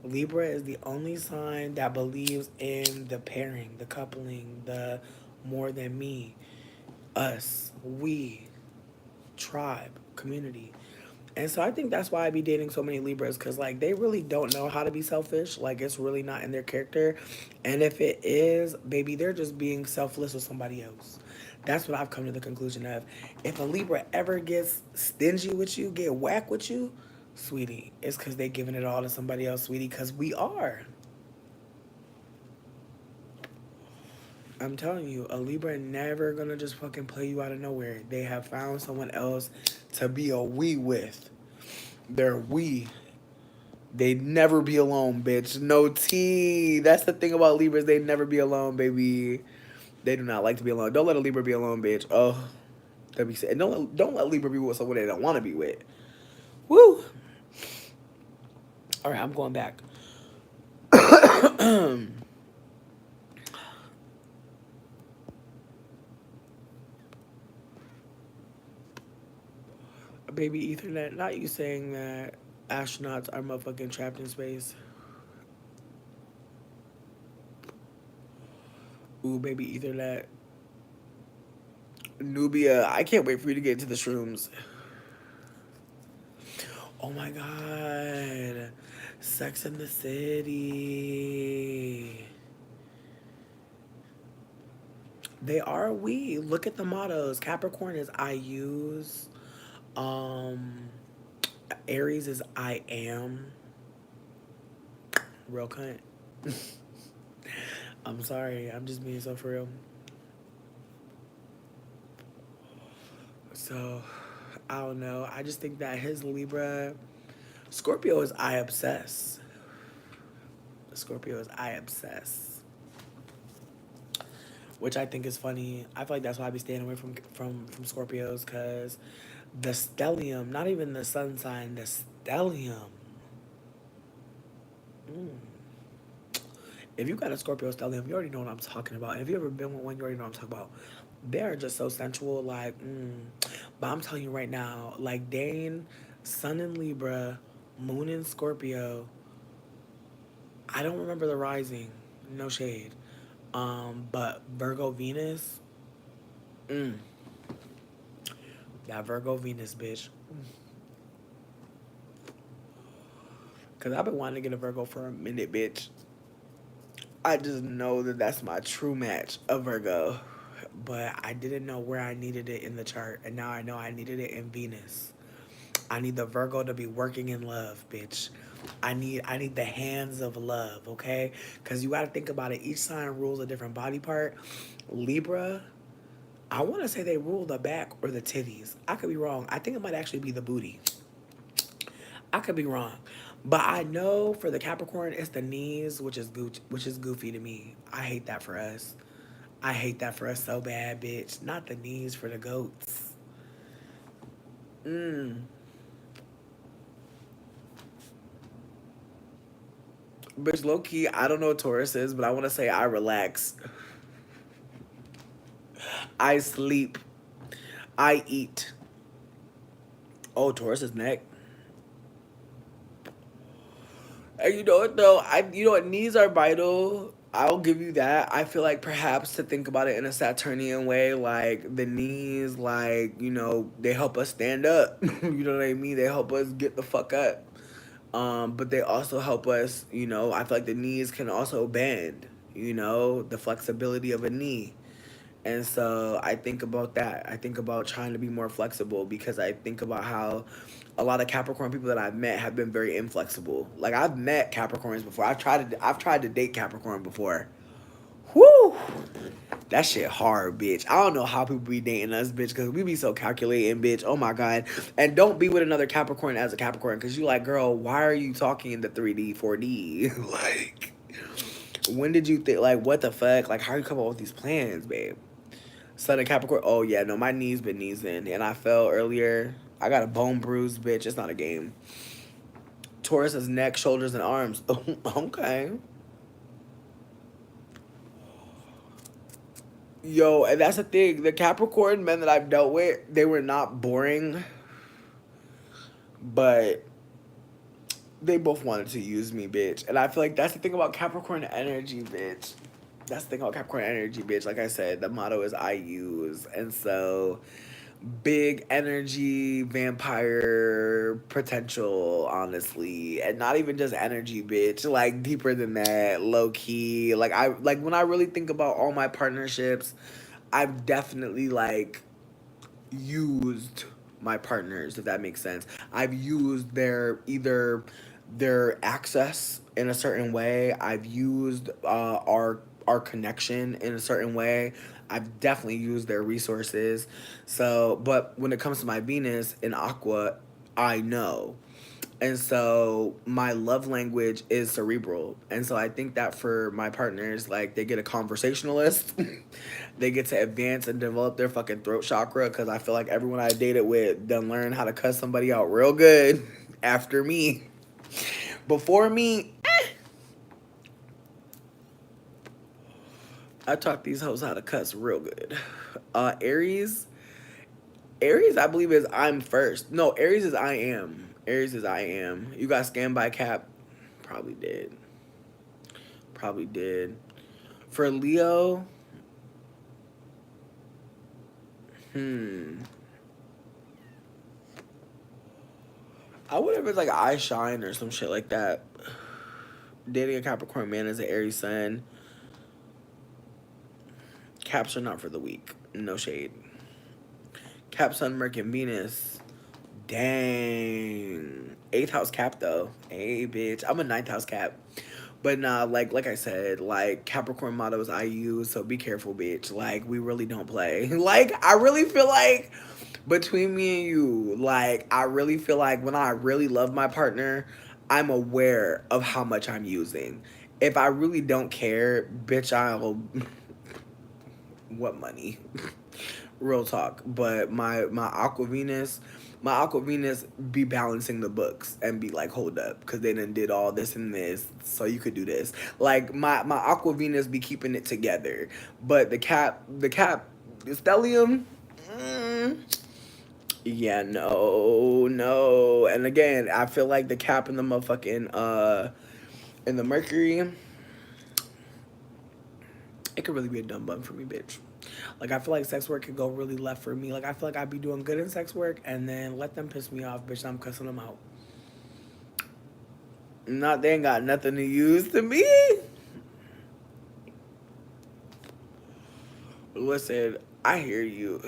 Libra is the only sign that believes in the pairing, the coupling, the more than me, us, we, tribe, community. And so I think that's why I be dating so many Libras, because like they really don't know how to be selfish. Like, it's really not in their character. And if it is, baby, they're just being selfless with somebody else. That's what I've come to the conclusion of. If a Libra ever gets stingy with you, get whack with you, sweetie, it's because they giving it all to somebody else, sweetie, because we are. I'm telling you, a Libra never gonna just fucking play you out of nowhere. They have found someone else to be a we with. They're we. They never be alone, bitch. No tea. That's the thing about Libras. They never be alone, baby. They do not like to be alone. Don't let a Libra be alone, bitch. Oh, that be sad. Don't let Libra be with someone they don't want to be with. Woo. All right, I'm going back. Baby Ethernet, not you saying that astronauts are motherfucking trapped in space. Ooh, baby Ethernet. Nubia, I can't wait for you to get into the shrooms. Oh my god. Sex in the City. They are we. Look at the mottos. Capricorn is I use. Um Aries is I am. Real cunt. I'm sorry. I'm just being so for real. So I don't know. I just think that his Libra, Scorpio is I obsess. Scorpio is I obsess. which I think is funny. I feel like that's why I be staying away from Scorpios, because the stellium, not even the sun sign, the stellium. Mm. If you got a Scorpio stellium, you already know what I'm talking about. If you ever been with one, you already know what I'm talking about. They are just so sensual, like, but I'm telling you right now, like Dane, Sun in Libra, Moon in Scorpio. I don't remember the rising, no shade. But Virgo Venus, mm, that Virgo Venus bitch. Cause I've been wanting to get a Virgo for a minute, bitch. I just know that that's my true match, a Virgo. But I didn't know where I needed it in the chart, and now I know I needed it in Venus. I need the Virgo to be working in love, bitch. I need the hands of love, okay? Cause you gotta think about it. Each sign rules a different body part. Libra, I wanna say they rule the back or the titties. I could be wrong. I think it might actually be the booty. I could be wrong. But I know for the Capricorn, it's the knees, which is goofy to me. I hate that for us. I hate that for us so bad, bitch. Not the knees for the goats. Mm. Bitch, low key, I don't know what Taurus is, but I want to say I relax. I sleep. I eat. Oh, Taurus is neck. And you know what though? You know what, knees are vital. I'll give you that. I feel like perhaps to think about it in a Saturnian way, like the knees, like, they help us stand up. You know what I mean? They help us get the fuck up. But they also help us, I feel like the knees can also bend, the flexibility of a knee. And so I think about that. I think about trying to be more flexible because I think about how a lot of Capricorn people that I've met have been very inflexible. Like I've met Capricorns before. I've tried to date Capricorn before. Whoo! That shit hard, bitch. I don't know how people be dating us, bitch, because we be so calculating, bitch. Oh my God. And don't be with another Capricorn as a Capricorn, because you like, girl, why are you talking in the 3D, 4D? Like, when did you think, like, what the fuck? Like, how you come up with these plans, babe? Southern Capricorn. Oh yeah, no, my knees been knees in, and I fell earlier. I got a bone bruise, bitch. It's not a game. Taurus is neck, shoulders, and arms. Okay. Yo, and that's the thing. The Capricorn men that I've dealt with, they were not boring, but they both wanted to use me, bitch. And I feel like that's the thing about Capricorn energy, bitch. That's the thing about Capricorn energy, bitch. Like I said, the motto is I use. And so big energy, vampire potential, honestly. And not even just energy, bitch. Like deeper than that, low key. Like when I really think about all my partnerships, I've definitely like used my partners, if that makes sense. I've used their access in a certain way. I've used our connection in a certain way. I've definitely used their resources. So, but when it comes to my Venus in Aqua, I know. And so my love language is cerebral. And so I think that for my partners, like they get a conversationalist. They get to advance and develop their fucking throat chakra because I feel like everyone I dated with done learn how to cuss somebody out real good after me. Before me, I taught these hoes how to cuss real good. Aries. Aries, I believe, is I'm first. No, Aries is I am. Aries is I am. You got scammed by Cap? Probably did. Probably did. For Leo, hmm. I would have been like I shine or some shit like that. Dating a Capricorn man is an Aries sun. Caps are not for the weak. No shade. Cap, Sun, Merc, and Venus. Dang. Eighth house Cap though. Hey bitch. I'm a ninth house Cap. But nah, like I said, like Capricorn mottos I use, so be careful, bitch. Like we really don't play. Like I really feel like between me and you, like I really feel like when I really love my partner, I'm aware of how much I'm using. If I really don't care, bitch, what money? Real talk. But my Aqua Venus, my Aqua Venus be balancing the books and be like, hold up, because they done did all this and this, so you could do this. Like my Aqua Venus be keeping it together. But the stellium, mm, yeah, no, no. And again, I feel like the Cap and the motherfucking and the Mercury, it could really be a dumb bum for me, bitch. Like I feel like sex work could go really left for me. Like I feel like I'd be doing good in sex work and then let them piss me off, bitch. I'm cussing them out. Not they ain't got nothing to use to me. Listen, I hear you.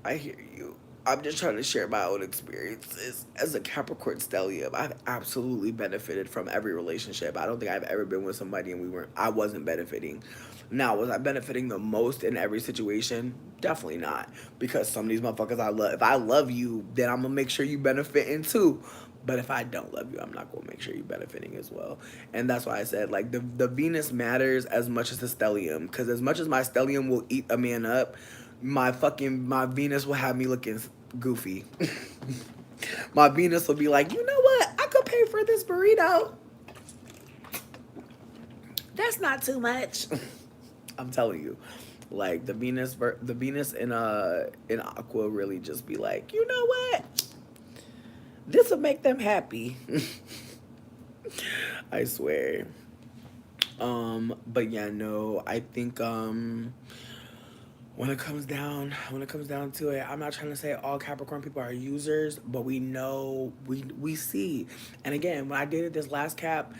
I hear you. I'm just trying to share my own experiences. As a Capricorn stellium, I've absolutely benefited from every relationship. I don't think I've ever been with somebody and I wasn't benefiting. Now, was I benefiting the most in every situation? Definitely not. Because some of these motherfuckers I love, if I love you, then I'm gonna make sure you benefiting too. But if I don't love you, I'm not gonna make sure you're benefiting as well. And that's why I said like the Venus matters as much as the stellium. Because as much as my stellium will eat a man up, my Venus will have me looking goofy. My Venus will be like, you know what? I could pay for this burrito. That's not too much. I'm telling you, like the Venus in Aqua really just be like, you know what? This will make them happy. I swear. But yeah, no, I think when it comes down to it, I'm not trying to say all Capricorn people are users, but we know we see. And again, when I dated this last Cap,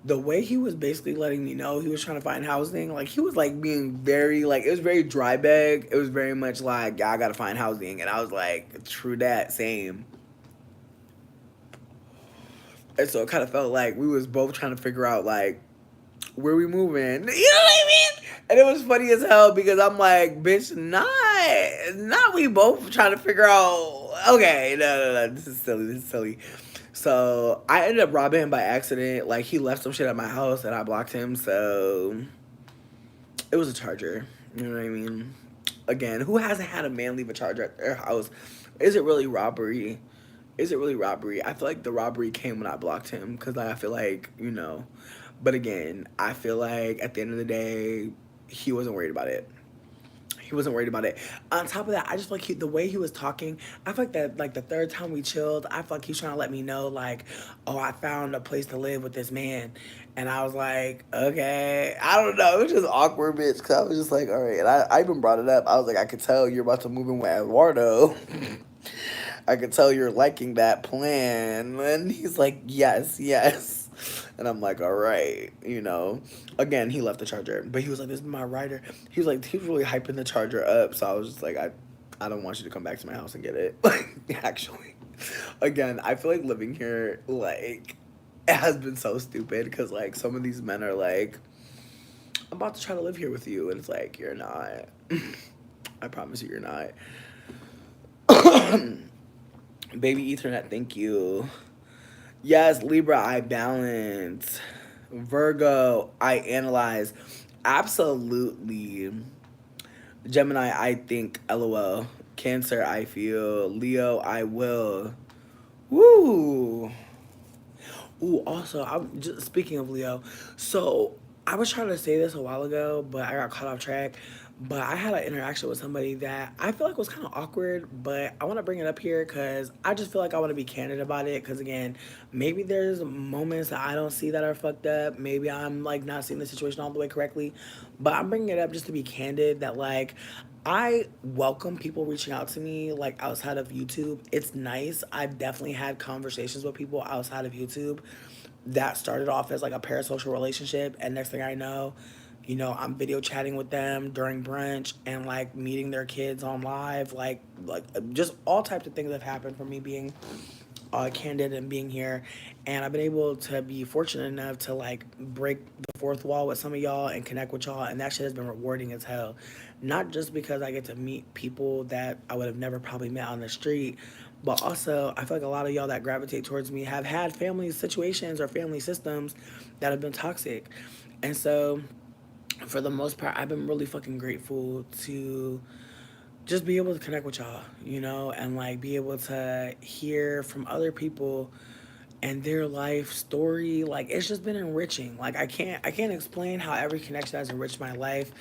the way he was basically letting me know he was trying to find housing, like he was like being very like it was very dry bag. It was very much like, yeah, I gotta find housing, and I was like, true that, same. And so it kind of felt like we was both trying to figure out like where we moving. You know what I mean? And it was funny as hell because I'm like, bitch, not we both trying to figure out. Okay, no, this is silly. So I ended up robbing him by accident. Like he left some shit at my house and I blocked him. So it was a charger. You know what I mean? Again, who hasn't had a man leave a charger at their house? Is it really robbery? I feel like the robbery came when I blocked him because like, I feel like, you know. But again, I feel like at the end of the day, he wasn't worried about it. He wasn't worried about it. On top of that, I just feel like the way he was talking, I feel like that like the third time we chilled, I feel like he's trying to let me know like, oh, I found a place to live with this man. And I was like, okay. I don't know. It was just awkward, bitch. Because I was just like, all right. And I even brought it up. I was like, I could tell you're about to move in with Eduardo. I could tell you're liking that plan. And he's like, yes. And I'm like, all right, you know. Again, he left the charger. But he was like, this is my rider. He was like, he was really hyping the charger up. So I was just like, I don't want you to come back to my house and get it. Like, actually. Again, I feel like living here, like, it has been so stupid. Because, like, some of these men are like, I'm about to try to live here with you. And it's like, you're not. I promise you, you're not. Baby Ethernet, thank you. Yes, Libra, I balance. Virgo, I analyze. Absolutely. Gemini, I think. LOL. Cancer, I feel. Leo, I will. Woo. Ooh, also, I'm just speaking of Leo. So I was trying to say this a while ago, but I got caught off track. But I had an interaction with somebody that I feel like was kind of awkward, but I want to bring it up here because I just feel like I want to be candid about it. Because again, maybe there's moments that I don't see that are fucked up. Maybe I'm like not seeing the situation all the way correctly, but I'm bringing it up just to be candid that like I welcome people reaching out to me like outside of YouTube. It's nice. I've definitely had conversations with people outside of YouTube that started off as like a parasocial relationship, and next thing I know, you know, I'm video chatting with them during brunch and like meeting their kids on live, like just all types of things have happened from me being candid and being here. And I've been able to be fortunate enough to like break the fourth wall with some of y'all and connect with y'all, and that shit has been rewarding as hell. Not just because I get to meet people that I would have never probably met on the street, but also I feel like a lot of y'all that gravitate towards me have had family situations or family systems that have been toxic. And so for the most part, I've been really fucking grateful to just be able to connect with y'all, you know, and like be able to hear from other people and their life story. Like it's just been enriching. Like I can't explain how every connection has enriched my life.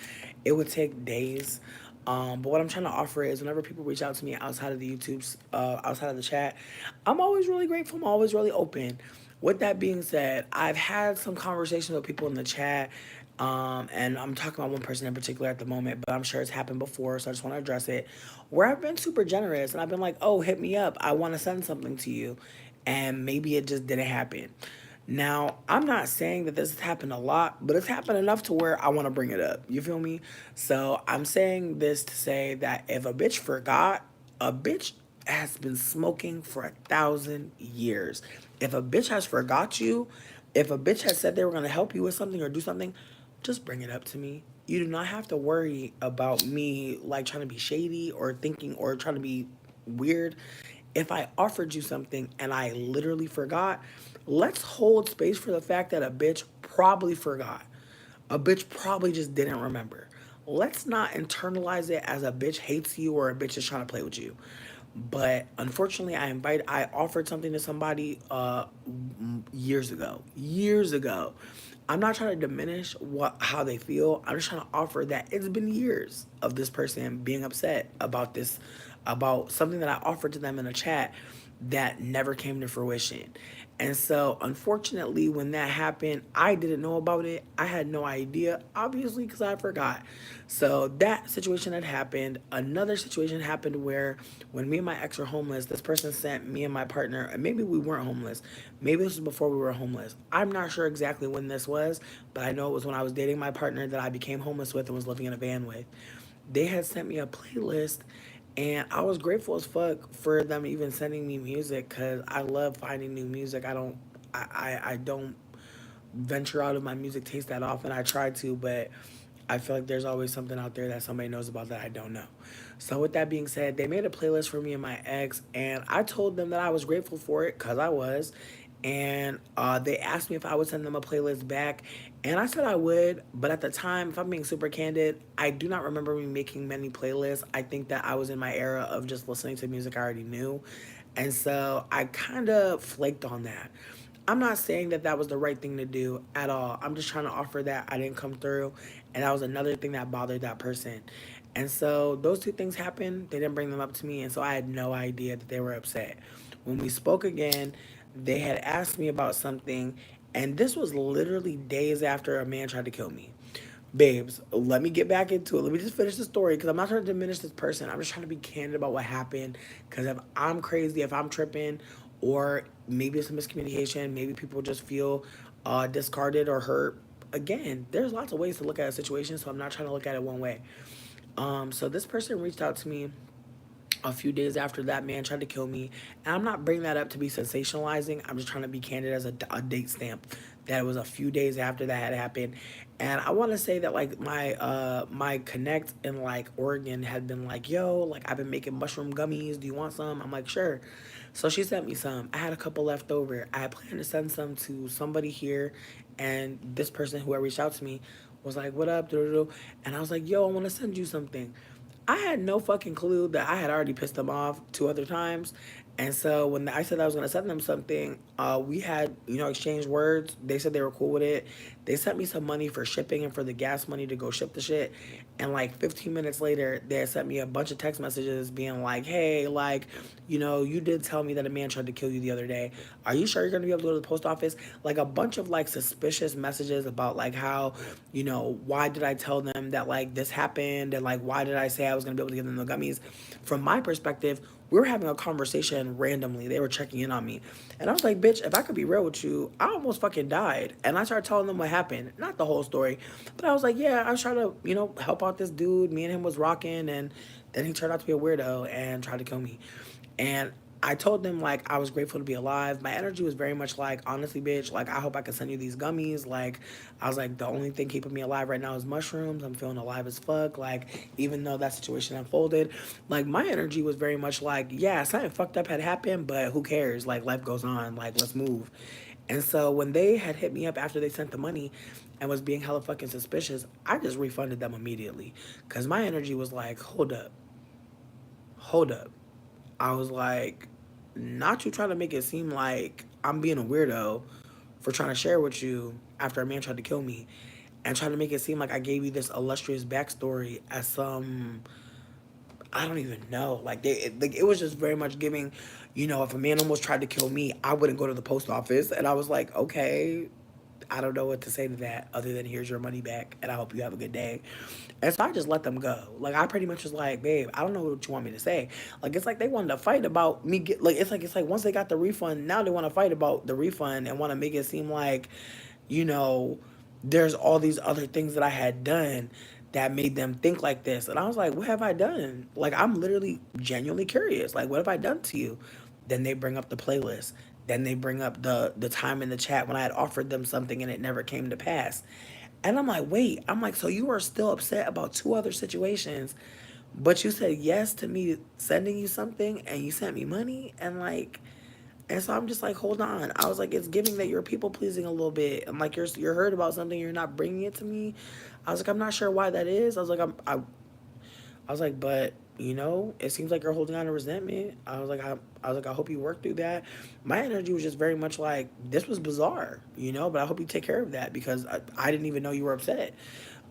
It would take days. But what I'm trying to offer is whenever people reach out to me outside of the YouTubes, outside of the chat, I'm always really grateful. I'm always really open. With that being said, I've had some conversations with people in the chat, and I'm talking about one person in particular at the moment, but I'm sure it's happened before, so I just want to address it. Where I've been super generous and I've been like, oh, hit me up. I want to send something to you. And maybe it just didn't happen. Now, I'm not saying that this has happened a lot, but it's happened enough to where I want to bring it up. You feel me? So I'm saying this to say that if a bitch forgot, a bitch has been smoking for 1,000 years. If a bitch has forgot you, if a bitch has said they were going to help you with something or do something, just bring it up to me. You do not have to worry about me like trying to be shady or thinking or trying to be weird. If I offered you something and I literally forgot, let's hold space for the fact that a bitch probably forgot. A bitch probably just didn't remember. Let's not internalize it as a bitch hates you or a bitch is trying to play with you. But unfortunately, I offered something to somebody years ago. Years ago. I'm not trying to diminish how they feel. I'm just trying to offer that it's been years of this person being upset about this, about something that I offered to them in a chat that never came to fruition. And so, unfortunately, when that happened, I didn't know about it. I had no idea, obviously, because I forgot. So, that situation had happened. Another situation happened where, when me and my ex were homeless, this person sent me and my partner, and maybe we weren't homeless. Maybe this was before we were homeless. I'm not sure exactly when this was, but I know it was when I was dating my partner that I became homeless with and was living in a van with. They had sent me a playlist, and I was grateful as fuck for them even sending me music because I love finding new music. I don't venture out of my music taste that often. I try to, but I feel like there's always something out there that somebody knows about that I don't know. So with that being said, they made a playlist for me and my ex, and I told them that I was grateful for it because I was. And they asked me if I would send them a playlist back, and I said I would. But at the time, if I'm being super candid, I do not remember me making many playlists. I think that I was in my era of just listening to music I already knew, and so I kind of flaked on that. I'm not saying that that was the right thing to do at all. I'm just trying to offer that I didn't come through, and that was another thing that bothered that person. And so those two things happened. They didn't bring them up to me, and so I had no idea that they were upset. When we spoke again, they had asked me about something, and this was literally days after a man tried to kill me. Babes, let me get back into it. Let me just finish the story because I'm not trying to diminish this person. I'm just trying to be candid about what happened. Because if I'm crazy, if I'm tripping, or maybe it's a miscommunication, maybe people just feel discarded or hurt. Again, there's lots of ways to look at a situation, so I'm not trying to look at it one way. So this person reached out to me a few days after that man tried to kill me. And I'm not bringing that up to be sensationalizing. I'm just trying to be candid as a date stamp. That it was a few days after that had happened. And I want to say that like my connect in like Oregon had been like, yo, like I've been making mushroom gummies. Do you want some? I'm like, sure. So she sent me some. I had a couple left over. I had planned to send some to somebody here, and this person who had reached out to me was like, what up? And I was like, yo, I want to send you something. I had no fucking clue that I had already pissed them off two other times. And so when I said I was going to send them something, we had, exchanged words. They said they were cool with it. They sent me some money for shipping and for the gas money to go ship the shit. And like 15 minutes later, they had sent me a bunch of text messages being like, hey, like, you did tell me that a man tried to kill you the other day. Are you sure you're going to be able to go to the post office? Like a bunch of like suspicious messages about like how, why did I tell them that like this happened? And like, why did I say I was going to be able to give them the gummies? From my perspective, we were having a conversation randomly. They were checking in on me. And I was like, bitch, if I could be real with you, I almost fucking died. And I started telling them what happened. Not the whole story. But I was like, yeah, I was trying to, help out this dude. Me and him was rocking. And then he turned out to be a weirdo and tried to kill me. And I told them like I was grateful to be alive. My energy was very much like, honestly, bitch, like I hope I can send you these gummies. Like I was like, the only thing keeping me alive right now is mushrooms. I'm feeling alive as fuck. Like even though that situation unfolded, like my energy was very much like, yeah, something fucked up had happened, but who cares? Like life goes on. Like let's move. And so when they had hit me up after they sent the money and was being hella fucking suspicious, I just refunded them immediately. Cause my energy was like, hold up, hold up. I was like, not you trying to make it seem like I'm being a weirdo for trying to share with you after a man tried to kill me and trying to make it seem like I gave you this illustrious backstory as some, I don't even know. Like it was just very much giving, if a man almost tried to kill me, I wouldn't go to the post office. And I was like, okay, I don't know what to say to that other than here's your money back and I hope you have a good day. And so I just let them go. Like I pretty much was like, babe, I don't know what you want me to say. Like it's like they wanted to fight about me get like it's like once they got the refund, now they want to fight about the refund and want to make it seem like, you know, there's all these other things that I had done that made them think like this. And I was like, what have I done? Like I'm literally genuinely curious. Like what have I done to you? Then they bring up the playlist. Then they bring up the time in the chat when I had offered them something and it never came to pass. And I'm like, wait, I'm like, so you are still upset about two other situations, but you said yes to me sending you something and you sent me money and like, and so I'm just like, hold on. I was like, it's giving that you're people pleasing a little bit. I'm like, you're hurt about something, you're not bringing it to me. I was like, I'm not sure why that is. I was like, I was like, but it seems like you're holding on to resentment. I hope you work through that. My energy was just very much like, this was bizarre, but I hope you take care of that because I didn't even know you were upset.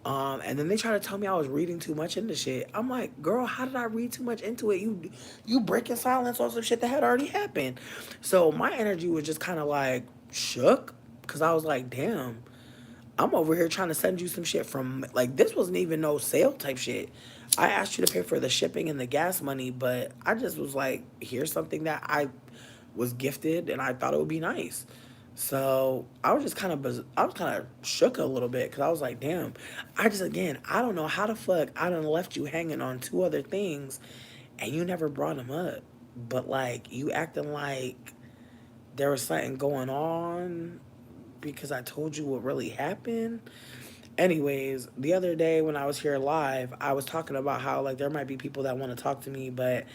And then they try to tell me I was reading too much into shit. I'm like, girl, how did I read too much into it? You breaking silence on some shit that had already happened. So my energy was just kind of like shook because I was like, damn, I'm over here trying to send you some shit from like this wasn't even no sale type shit. I asked you to pay for the shipping and the gas money, but I just was like, here's something that I was gifted and I thought it would be nice. So I was kind of shook a little bit because I was like, damn, I don't know how the fuck I done left you hanging on two other things and you never brought them up. But like, you acting like there was something going on because I told you what really happened. Anyways, the other day when I was here live, I was talking about how like there might be people that want to talk to me, but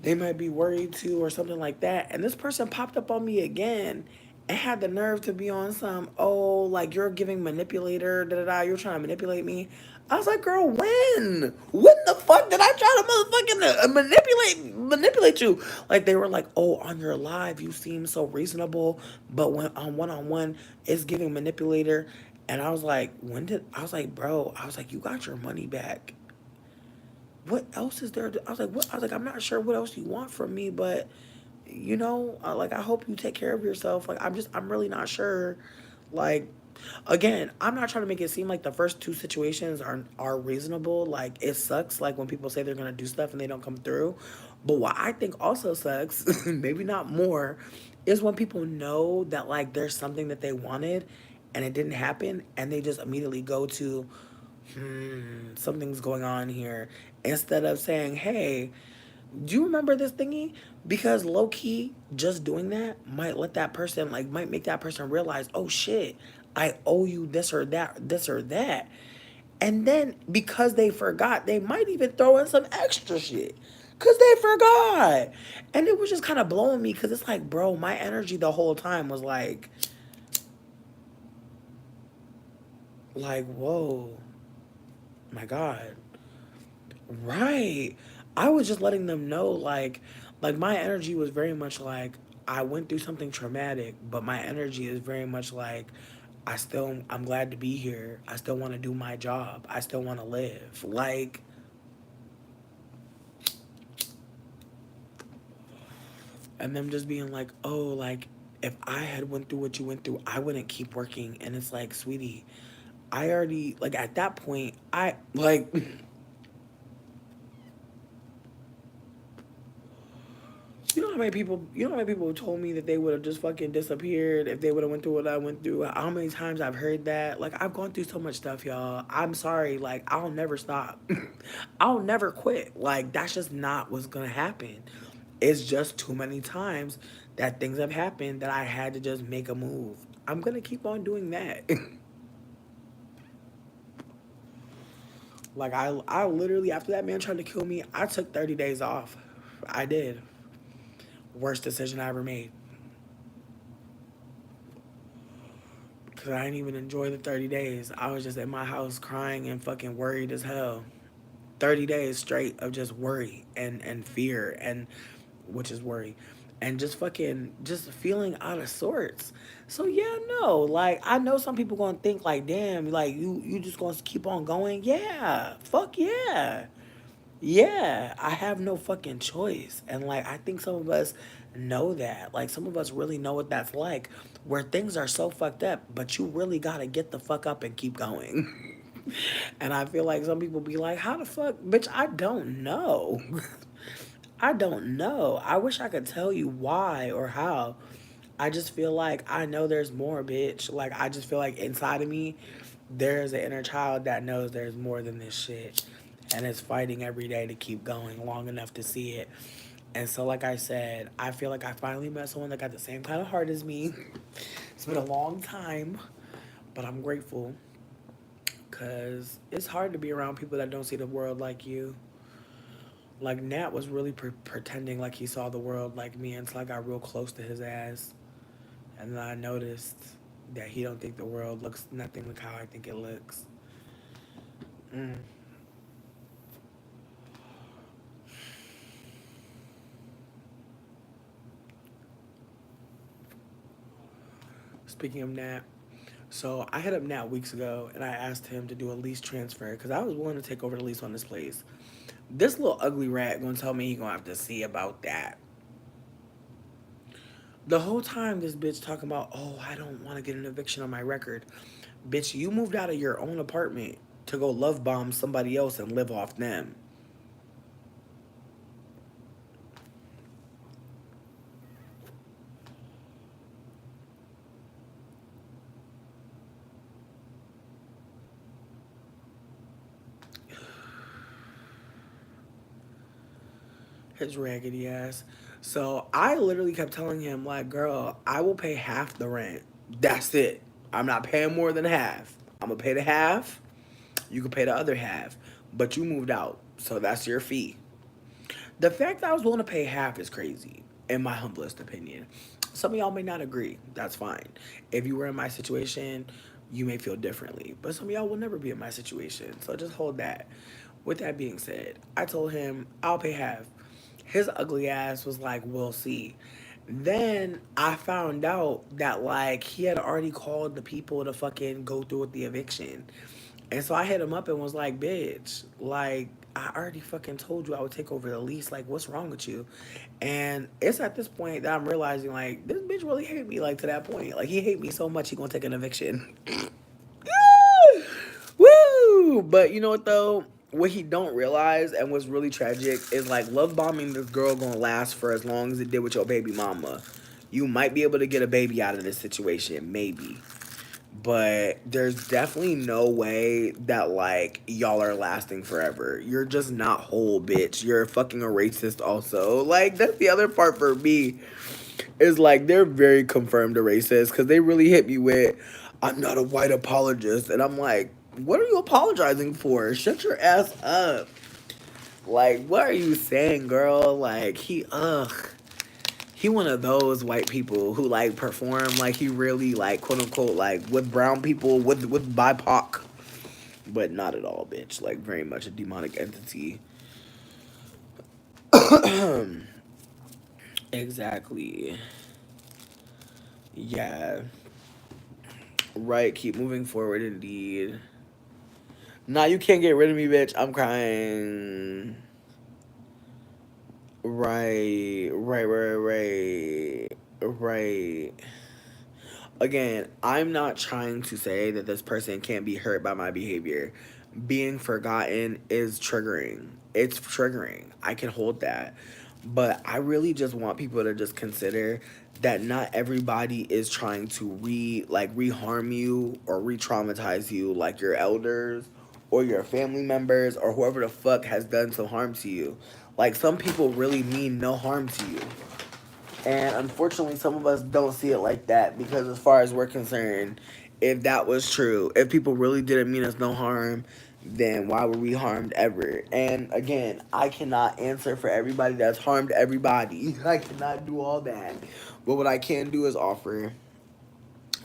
they might be worried too or something like that. And this person popped up on me again and had the nerve to be on some, oh, like you're giving manipulator, da da da, you're trying to manipulate me. I was like, girl, when? When the fuck did I try to motherfucking manipulate you? Like they were like, oh, on your live you seem so reasonable, but when on one, it's giving manipulator. And I was like, I was like, bro, I was like, you got your money back. What else is there? I was like, what? I was like, I'm not sure what else you want from me, but like I hope you take care of yourself. Like I'm really not sure. Like, again, I'm not trying to make it seem like the first two situations are reasonable. Like it sucks. Like when people say they're gonna do stuff and they don't come through. But what I think also sucks, maybe not more, is when people know that like there's something that they wanted and it didn't happen and they just immediately go to something's going on here instead of saying, hey, do you remember this thingy? Because low key, just doing that might let that person, like, might make that person realize, oh shit, I owe you this or that, this or that. And then because they forgot, they might even throw in some extra shit because they forgot. And it was just kind of blowing me because it's like, bro, my energy the whole time was like, whoa, my God. Right. I was just letting them know like my energy was very much like I went through something traumatic, but my energy is very much like I'm glad to be here. I still want to do my job. I still want to live. Like and them just being like, "Oh, like if I had went through what you went through, I wouldn't keep working." And it's like, "Sweetie, I already like at that point, I like you know how many people told me that they would have just fucking disappeared if they would have went through what I went through? How many times I've heard that? Like I've gone through so much stuff, y'all. I'm sorry, like I'll never stop. I'll never quit. Like that's just not what's gonna happen. It's just too many times that things have happened that I had to just make a move. I'm gonna keep on doing that. Like I literally after that man tried to kill me, I took 30 days off. I did. Worst decision I ever made. Cause I didn't even enjoy the 30 days. I was just in my house crying and fucking worried as hell. 30 days straight of just worry and fear and which is worry. And just fucking just feeling out of sorts. So yeah, no. Like I know some people gonna think like, damn, like you just gonna keep on going. Yeah. Fuck yeah. Yeah, I have no fucking choice. And like I think some of us know that. Like some of us really know what that's like where things are so fucked up, but you really got to get the fuck up and keep going. And I feel like some people be like, "How the fuck, bitch, I don't know." I don't know. I wish I could tell you why or how. I just feel like I know there's more, bitch. Like I just feel like inside of me there's an inner child that knows there's more than this shit and is fighting every day to keep going long enough to see it. And so, like I said, I feel like I finally met someone that got the same kind of heart as me. It's been a long time, but I'm grateful because it's hard to be around people that don't see the world like you. Like, Nat was really pretending like he saw the world like me until I got real close to his ass. And then I noticed that he don't think the world looks nothing like how I think it looks. Mm. Speaking of Nat, so I hit up Nat weeks ago and I asked him to do a lease transfer because I was willing to take over the lease on this place. This little ugly rat gonna tell me he gonna have to see about that. The whole time this bitch talking about, oh, I don't want to get an eviction on my record. Bitch, you moved out of your own apartment to go love bomb somebody else and live off them. His raggedy ass. So I literally kept telling him, like, girl, I will pay half the rent. That's it. I'm not paying more than half. I'm gonna pay the half. You can pay the other half. But you moved out. So that's your fee. The fact that I was willing to pay half is crazy, in my humblest opinion. Some of y'all may not agree. That's fine. If you were in my situation, you may feel differently. But some of y'all will never be in my situation. So just hold that. With that being said, I told him I'll pay half. His ugly ass was like, we'll see. Then I found out that like he had already called the people to fucking go through with the eviction. And so I hit him up and was like, bitch, like, I already fucking told you I would take over the lease. Like, what's wrong with you? And it's at this point that I'm realizing, like, this bitch really hate me, like, to that point. Like, he hate me so much he gonna take an eviction. Woo! But you know what, though? What he don't realize and what's really tragic is, like, love bombing this girl gonna last for as long as it did with your baby mama. You might be able to get a baby out of this situation, maybe. But there's definitely no way that like y'all are lasting forever. You're just not whole, bitch. You're fucking a racist also. Like that's the other part for me is like they're very confirmed a racist because they really hit me with I'm not a white apologist and I'm like, what are you apologizing for? Shut your ass up. Like what are you saying, girl? Like he one of those white people who like perform like he really like quote unquote like with brown people with BIPOC, but not at all, bitch. Like very much a demonic entity. Exactly. Yeah. Right. Keep moving forward. Indeed. Nah, you can't get rid of me, bitch. I'm crying. Right. Right. Right. Right. Right. Again, I'm not trying to say that this person can't be hurt by my behavior. Being forgotten is triggering. It's triggering. I can hold that. But I really just want people to just consider that not everybody is trying to reharm you or re-traumatize you like your elders or your family members or whoever the fuck has done some harm to you. Like some people really mean no harm to you. And unfortunately, some of us don't see it like that because, as far as we're concerned, if that was true, if people really didn't mean us no harm, then why were we harmed ever? And again, I cannot answer for everybody that's harmed everybody. I cannot do all that. But what I can do is offer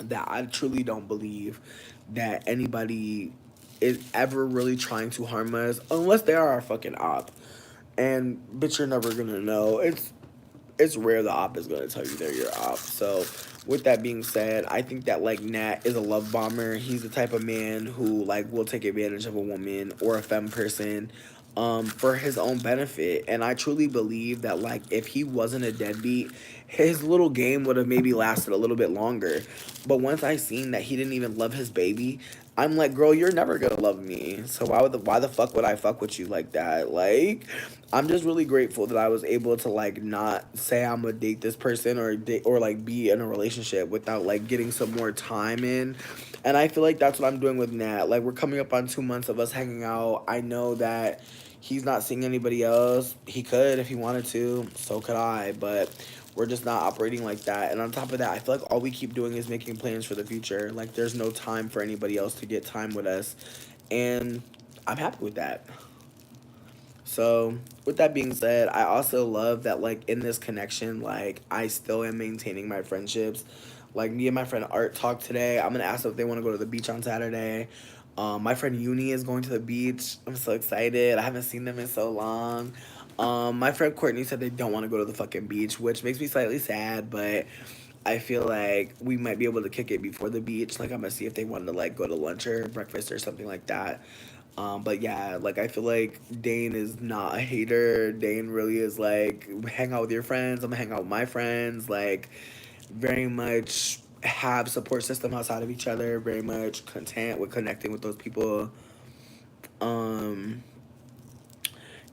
that I truly don't believe that anybody is ever really trying to harm us unless they are our fucking op. And bitch, you're never gonna know. It's rare the op is gonna tell you they're your op. So with that being said, I think that like Nat is a love bomber. He's the type of man who like will take advantage of a woman or a femme person for his own benefit. And I truly believe that like if he wasn't a deadbeat, his little game would have maybe lasted a little bit longer. But once I seen that he didn't even love his baby, I'm like, girl, you're never gonna love me. So why the fuck would I fuck with you like that? Like, I'm just really grateful that I was able to like not say I'm gonna date this person or date or like be in a relationship without like getting some more time in. And I feel like that's what I'm doing with Nat. Like we're coming up on 2 months of us hanging out. I know that he's not seeing anybody else. He could if he wanted to. So could I. But we're just not operating like that. And on top of that, I feel like all we keep doing is making plans for the future. Like there's no time for anybody else to get time with us. And I'm happy with that. So, with that being said, I also love that like in this connection, like I still am maintaining my friendships. Like me and my friend Art talked today. I'm gonna ask them if they want to go to the beach on Saturday. My friend Uni is going to the beach. I'm so excited. I haven't seen them in so long. My friend Courtney said they don't want to go to the fucking beach, which makes me slightly sad, but I feel like we might be able to kick it before the beach. Like I'm gonna see if they want to like go to lunch or breakfast or something like that. But yeah, like I feel like Dane is not a hater. Dane really is like hang out with your friends. I'm gonna hang out with my friends. Like very much have support system outside of each other. Very much content with connecting with those people. Um,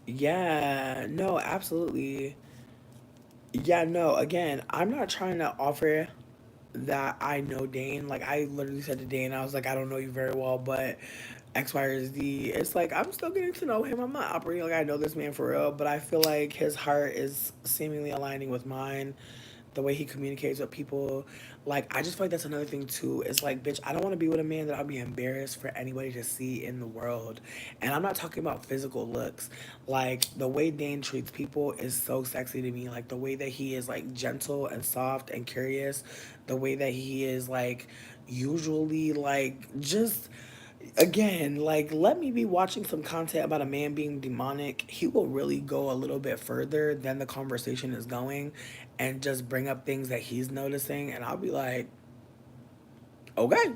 yeah, no, absolutely. Yeah, no. Again, I'm not trying to offer that I know Dane. Like I literally said to Dane, I was like, I don't know you very well, but X, Y, or Z. It's like I'm still getting to know him. I'm not operating like I know this man for real, but I feel like his heart is seemingly aligning with mine. The way he communicates with people, like I just feel like that's another thing too. It's like, bitch, I don't want to be with a man that I'll be embarrassed for anybody to see in the world. And I'm not talking about physical looks. Like the way Dane treats people is so sexy to me. Like the way that he is like gentle and soft and curious, the way that he is like usually like just again, like let me be watching some content about a man being demonic. He will really go a little bit further than the conversation is going and just bring up things that he's noticing and I'll be like, okay.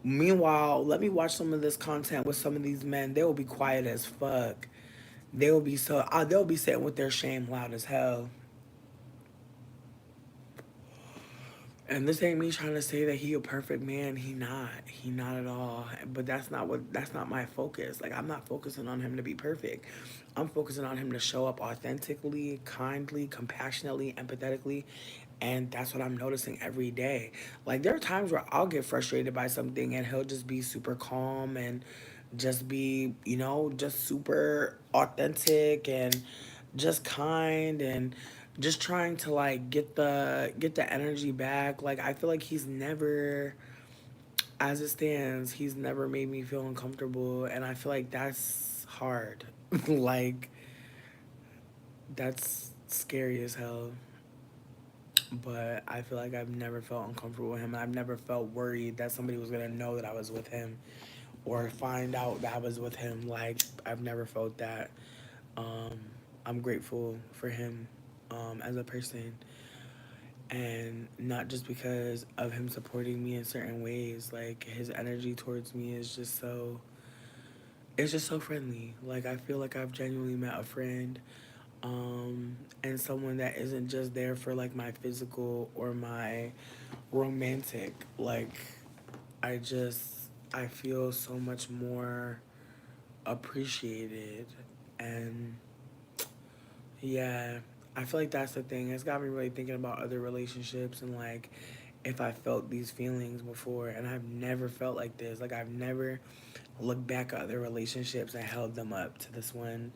Meanwhile, let me watch some of this content with some of these men. They will be quiet as fuck. They will be so they'll be sitting with their shame loud as hell. And this ain't me trying to say that he a perfect man. He not. He not at all. But that's not my focus. Like I'm not focusing on him to be perfect. I'm focusing on him to show up authentically, kindly, compassionately, empathetically. And that's what I'm noticing every day. Like there are times where I'll get frustrated by something and he'll just be super calm and just be, just super authentic and just kind and just trying to like get the energy back. Like I feel like he's never, as it stands, he's never made me feel uncomfortable and I feel like that's hard. Like that's scary as hell. But I feel like I've never felt uncomfortable with him. I've never felt worried that somebody was gonna know that I was with him or find out that I was with him. Like I've never felt that. Um, I'm grateful for him as a person, and not just because of him supporting me in certain ways. Like his energy towards me is just so. It's just so friendly. Like I feel like I've genuinely met a friend, and someone that isn't just there for like my physical or my romantic. Like I just I feel so much more appreciated and yeah, I feel like that's the thing. It's got me really thinking about other relationships and like if I felt these feelings before and I've never felt like this. Like I've never looked back at other relationships and held them up to this one.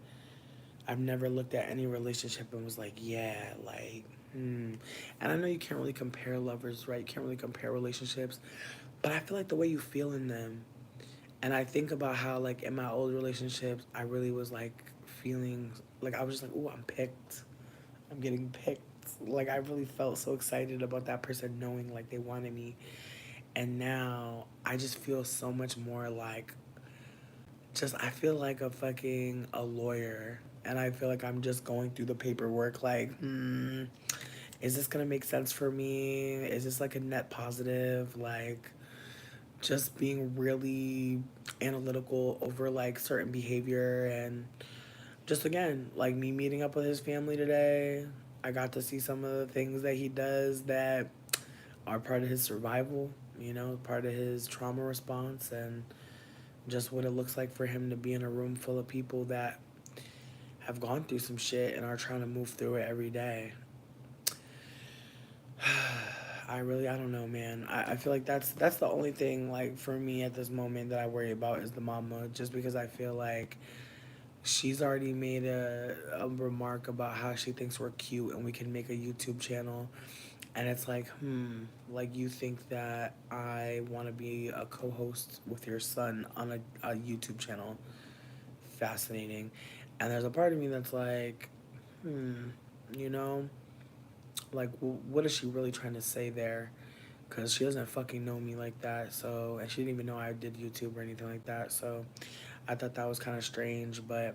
I've never looked at any relationship and was like, yeah, like, hmm. And I know you can't really compare lovers, right? You can't really compare relationships. But I feel like the way you feel in them. And I think about how, like, in my old relationships, I really was, like, feeling, like, I was just like, oh, I'm picked. I'm getting picked. Like, I really felt so excited about that person knowing, like, they wanted me. And now I just feel so much more like, just, I feel like a lawyer. And I feel like I'm just going through the paperwork like, is this gonna make sense for me? Is this like a net positive? Like, just being really analytical over like certain behavior. And just again, like me meeting up with his family today, I got to see some of the things that he does that are part of his survival, part of his trauma response, and just what it looks like for him to be in a room full of people that have gone through some shit and are trying to move through it every day. I don't know, man. I feel like that's the only thing, like, for me at this moment that I worry about is the mama, just because I feel like she's already made a remark about how she thinks we're cute and we can make a YouTube channel. And it's like, like, you think that I want to be a co host with your son on a YouTube channel? Fascinating. And there's a part of me that's like, you know, like, what is she really trying to say there? Because she doesn't fucking know me like that. So, and she didn't even know I did YouTube or anything like that. So, I thought that was kind of strange. But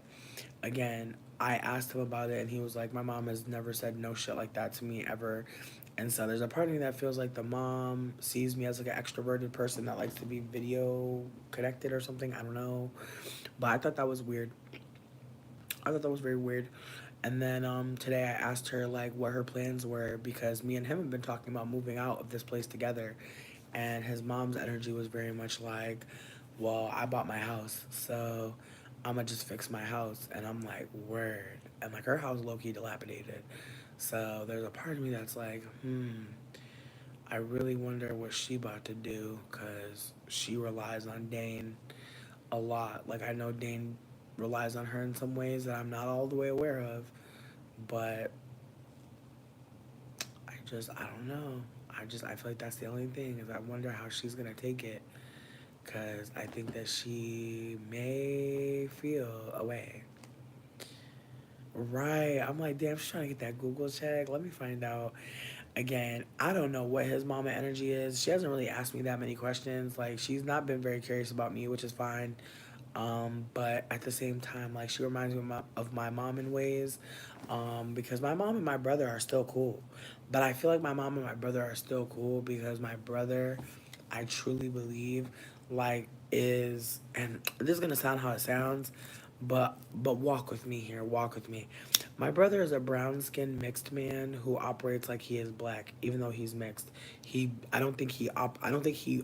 again, I asked him about it and he was like, my mom has never said no shit like that to me ever. And so there's a part of me that feels like the mom sees me as like an extroverted person that likes to be video connected or something. I don't know. But I thought that was weird. I thought that was very weird. And then today I asked her like what her plans were, because me and him have been talking about moving out of this place together. And his mom's energy was very much like, well, I bought my house, so I'm gonna just fix my house. And I'm like, word. And like her house low key dilapidated. So there's a part of me that's like, I really wonder what she about to do, because she relies on Dane a lot. Like, I know Dane relies on her in some ways that I'm not all the way aware of, but I don't know. I feel like that's the only thing, is I wonder how she's gonna take it, because I think that she may feel away. Right. I'm like, damn, she's trying to get that Google check. Let me find out. Again, I don't know what his mama energy is. She hasn't really asked me that many questions. Like, she's not been very curious about me, which is fine. But at the same time, like, she reminds me of my mom in ways, because my mom and my brother are still cool. But I feel like my mom and my brother are still cool because my brother, I truly believe, like, is, and this is gonna sound how it sounds, but walk with me here, walk with me. My brother is a brown skinned mixed man who operates like he is black, even though he's mixed. I don't think he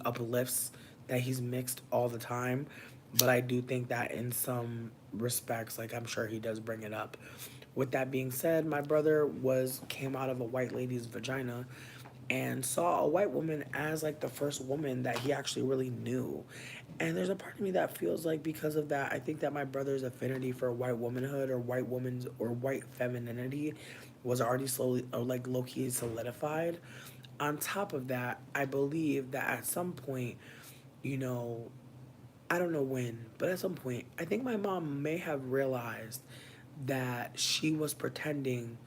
uplifts that he's mixed all the time, but I do think that in some respects, like, I'm sure he does bring it up. With that being said, my brother was came out of a white lady's vagina and saw a white woman as like the first woman that he actually really knew. And there's a part of me that feels like, because of that, I think that my brother's affinity for white womanhood or white woman's or white femininity was already slowly, or like low key, solidified. On top of that, I believe that at some point, you know, I don't know when, but at some point, I think my mom may have realized that she was pretending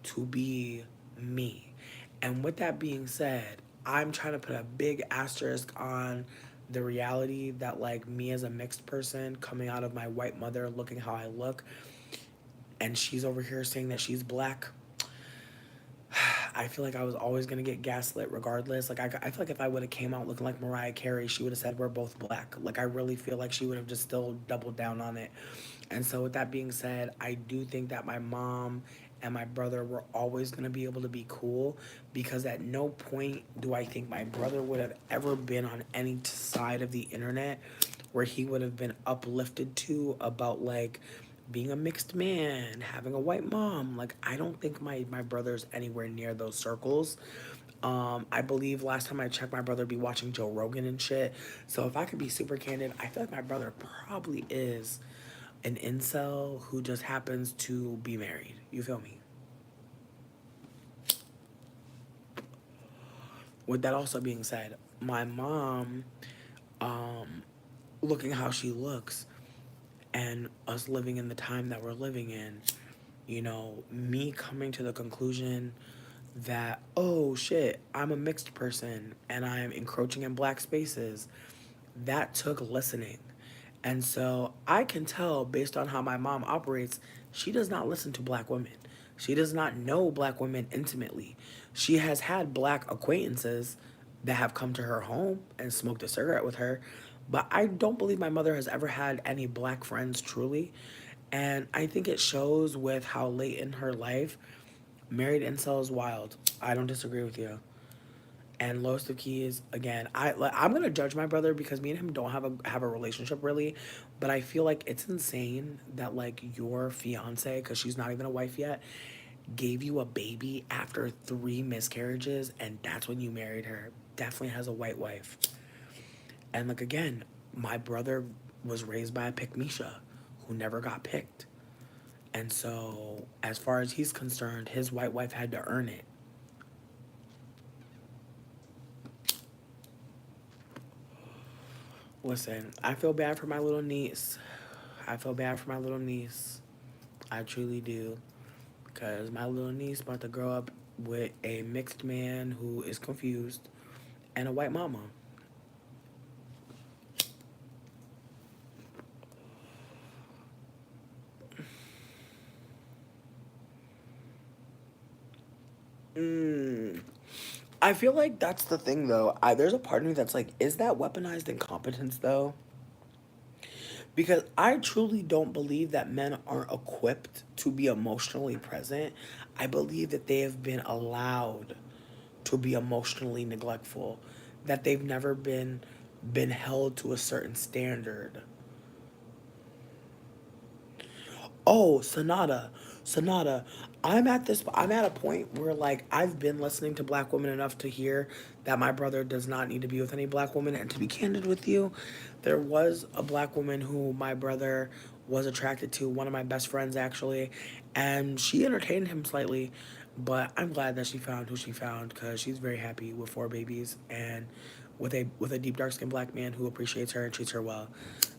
to be me. And with that being said, I'm trying to put a big asterisk on the reality that, like, me as a mixed person coming out of my white mother looking how I look, and she's over here saying that she's black. I feel like I was always gonna get gaslit regardless. Like, I feel like if I would have came out looking like Mariah Carey, she would have said we're both black. Like, I really feel like she would have just still doubled down on it. And so with that being said, I do think that my mom and my brother were always gonna be able to be cool, because at no point do I think my brother would have ever been on any side of the internet where he would have been uplifted to about like being a mixed man, having a white mom. Like, I don't think my brother's anywhere near those circles. I believe last time I checked, my brother be watching Joe Rogan and shit. So if I could be super candid, I feel like my brother probably is an incel who just happens to be married. You feel me? With that also being said, my mom, um, looking how she looks, and us living in the time that we're living in, me coming to the conclusion that, oh shit, I'm a mixed person and I'm encroaching in black spaces. That took listening. And so I can tell based on how my mom operates, she does not listen to black women. She does not know black women intimately. She has had black acquaintances that have come to her home and smoked a cigarette with her, but I don't believe my mother has ever had any black friends truly. And I think it shows with how late in her life married incel is wild. I don't disagree with you. And Los the Keys again. I'm gonna judge my brother because me and him don't have a relationship really, but I feel like it's insane that like your fiance, because she's not even a wife yet, gave you a baby after 3 miscarriages, and that's when you married her. Definitely has a white wife. And like again, my brother was raised by a pick Misha who never got picked. And so, as far as he's concerned, his white wife had to earn it. Listen, I feel bad for my little niece. I feel bad for my little niece. I truly do. Because my little niece about to grow up with a mixed man who is confused and a white mama. Mm. I feel like that's the thing though. There's a part of me that's like, is that weaponized incompetence though? Because I truly don't believe that men aren't equipped to be emotionally present. I believe that they have been allowed to be emotionally neglectful, that they've never been held to a certain standard. Oh, Sonata. I'm at a point where like I've been listening to black women enough to hear that my brother does not need to be with any black woman. And to be candid with you, there was a black woman who my brother was attracted to, one of my best friends actually, and she entertained him slightly, but I'm glad that she found who she found because she's very happy with 4 babies and with a deep dark skinned black man who appreciates her and treats her well.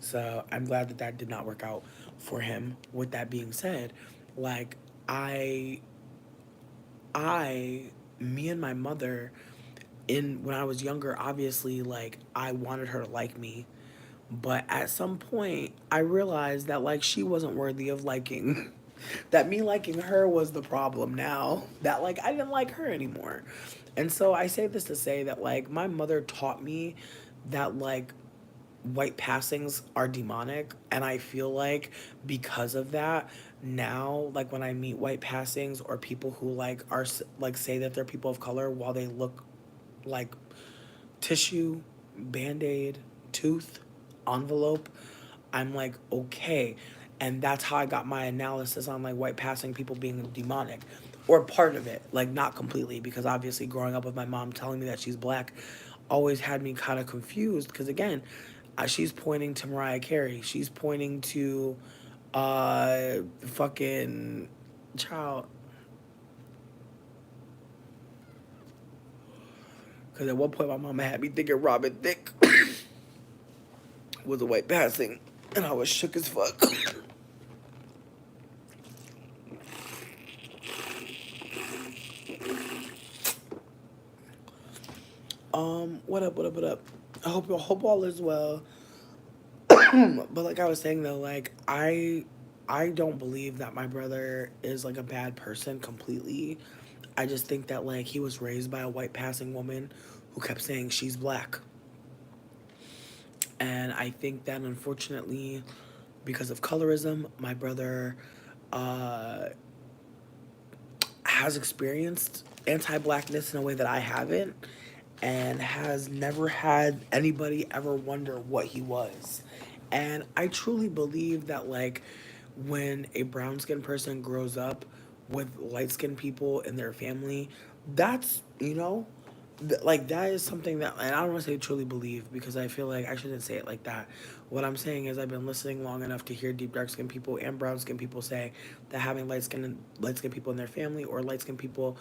So I'm glad that that did not work out for him. With that being said, like I I me and my mother in when I was younger, obviously like I wanted her to like me, but at some point I realized that like she wasn't worthy of liking. That me liking her was the problem now. That like I didn't like her anymore. And so I say this to say that like my mother taught me that like white passings are demonic, and I feel like because of that now like when I meet white passings or people who like like say that they're people of color while they look like tissue, band-aid, tooth, envelope, I'm like, okay. And that's how I got my analysis on like white passing people being demonic. Or part of it, like not completely, because obviously growing up with my mom telling me that she's black always had me kind of confused. Because again, she's pointing to Mariah Carey. She's pointing to fucking child. Because at one point my mama had me thinking Robin Thicke was a white passing, and I was shook as fuck. What up, what up, what up? I hope all is well. But like I was saying though, like I don't believe that my brother is like a bad person completely. I just think that like he was raised by a white passing woman who kept saying she's black. And I think that unfortunately, because of colorism, my brother uh, has experienced anti blackness in a way that I haven't, and has never had anybody ever wonder what he was. And I truly believe that, like, when a brown skinned person grows up with light skinned people in their family, that's, like that is something that, and I don't want to say truly believe because I feel like I shouldn't say it like that. What I'm saying is I've been listening long enough to hear deep dark skinned people and brown skinned people say that having light skinned people in their family or light skinned people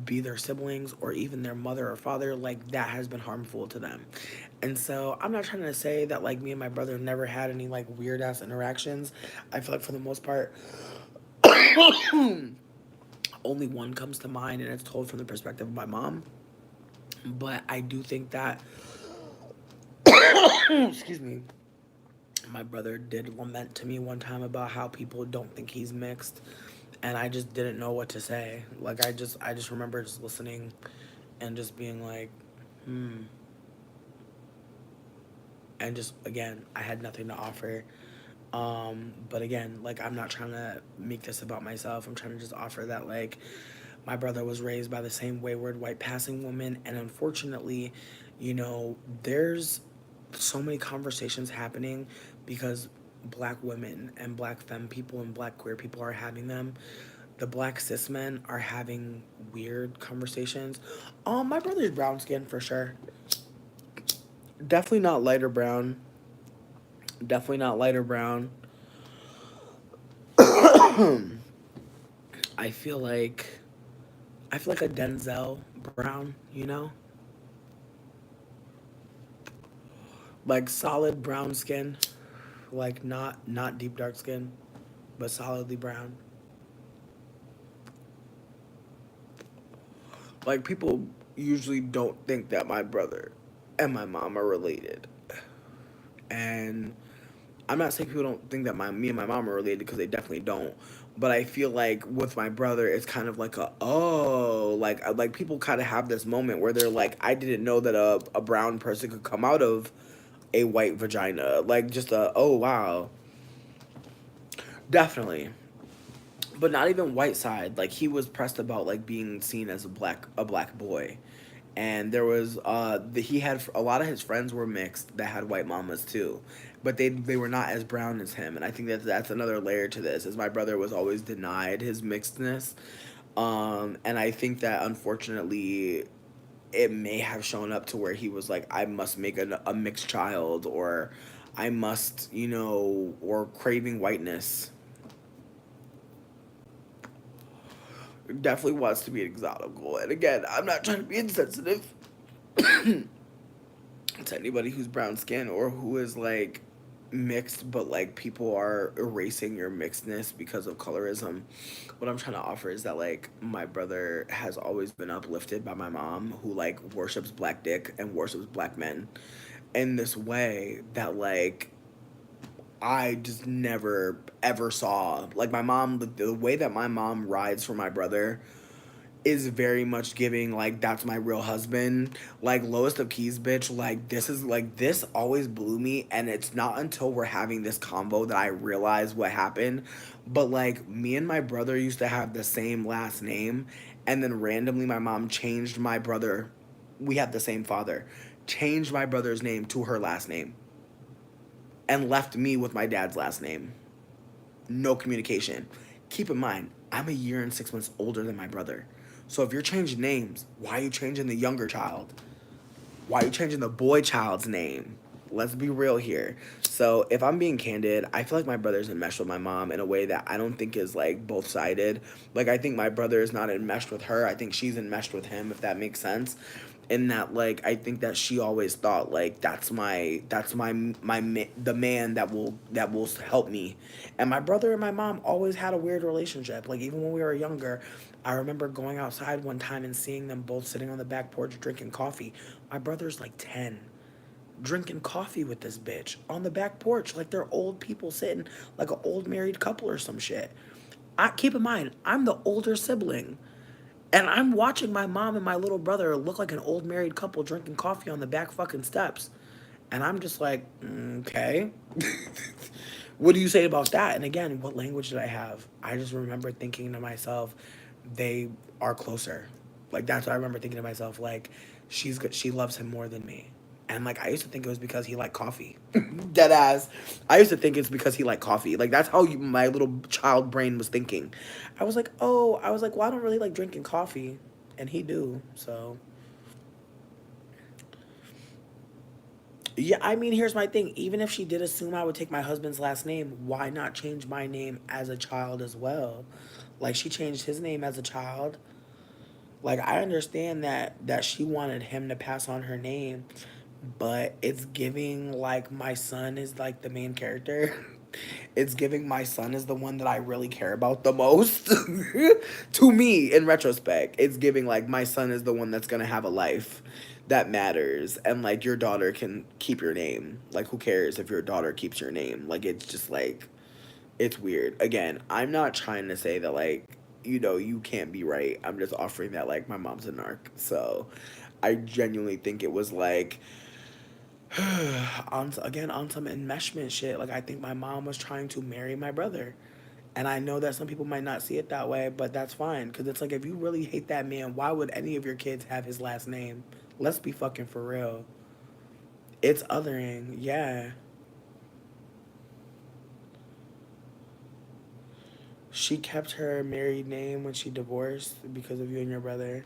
be their siblings or even their mother or father, like that has been harmful to them. And so I'm not trying to say that like me and my brother never had any like weird ass interactions. I feel like for the most part only one comes to mind, and it's told from the perspective of my mom. But I do think that, excuse me, my brother did lament to me one time about how people don't think he's mixed, and I just didn't know what to say. Like I just remember just listening and just being like, hmm. And just again, I had nothing to offer. But again, like I'm not trying to make this about myself. I'm trying to just offer that like my brother was raised by the same wayward white passing woman, and unfortunately, there's so many conversations happening because black women and black femme people and black queer people are having them. The black cis men are having weird conversations. My brother's brown skin for sure. Definitely not lighter brown. Definitely not lighter brown. I feel like I feel like a Denzel Brown, like solid brown skin, like not deep dark skin, but solidly brown. Like people usually don't think that my brother and my mom are related, and I'm not saying people don't think that my me and my mom are related because they definitely don't. But I feel like with my brother, it's kind of like like people kind of have this moment where they're like, I didn't know that a brown person could come out of a white vagina. Like just oh wow, definitely. But not even white side. Like he was pressed about like being seen as a black boy, and there was he had a lot of his friends were mixed that had white mamas too, but they were not as brown as him, and I think that that's another layer to this. Is my brother was always denied his mixedness, and I think that unfortunately it may have shown up to where he was like, I must make a mixed child, or I must, or craving whiteness. Definitely wants to be exotical. And again, I'm not trying to be insensitive to anybody who's brown skin or who is like mixed, but like people are erasing your mixedness because of colorism. What I'm trying to offer is that like my brother has always been uplifted by my mom, who like worships black dick and worships black men in this way that like I just never ever saw. Like my mom, the way that my mom rides for my brother is very much giving like that's my real husband, like lowest of keys bitch. Like this is like this always blew me, and it's not until we're having this combo that I realize what happened. But like me and my brother used to have the same last name, and then randomly my mom changed my brother, we have the same father, changed my brother's name to her last name and left me with my dad's last name. No communication. Keep in mind, I'm a year and 6 months older than my brother. So if you're changing names, why are you changing the younger child? Why are you changing the boy child's name? Let's be real here. So if I'm being candid, I feel like my brother's enmeshed with my mom in a way that I don't think is like both sided. Like I think my brother is not enmeshed with her. I think she's enmeshed with him, if that makes sense. In that like I think that she always thought like the man that will help me. And my brother and my mom always had a weird relationship. Like even when we were younger, I remember going outside one time and seeing them both sitting on the back porch drinking coffee. My brother's like 10, drinking coffee with this bitch on the back porch like they're old people sitting like an old married couple or some shit. I keep in mind, I'm the older sibling. And I'm watching my mom and my little brother look like an old married couple drinking coffee on the back fucking steps. And I'm just like, okay. What do you say about that? And again, what language did I have? I just remember thinking to myself, they are closer. Like that's what I remember thinking to myself. Like she loves him more than me. And like I used to think it was because he liked coffee. Dead ass. I used to think it's because he liked coffee. Like that's how my little child brain was thinking. I was like, well, I don't really like drinking coffee, and he do. So yeah, I mean, here's my thing. Even if she did assume I would take my husband's last name, why not change my name as a child as well? Like she changed his name as a child. Like I understand that she wanted him to pass on her name, but it's giving like my son is like the main character. It's giving my son is the one that I really care about the most. To me, in retrospect, it's giving like my son is the one that's gonna have a life that matters, and like your daughter can keep your name. Like, who cares if your daughter keeps your name? Like, it's just like, it's weird. Again, I'm not trying to say that like, you know, you can't be right. I'm just offering that like my mom's a narc. So I genuinely think it was like on some enmeshment shit. Like, I think my mom was trying to marry my brother. And I know that some people might not see it that way, but that's fine. Because it's like, if you really hate that man, why would any of your kids have his last name? Let's be fucking for real. It's othering, yeah. She kept her married name when she divorced because of you and your brother.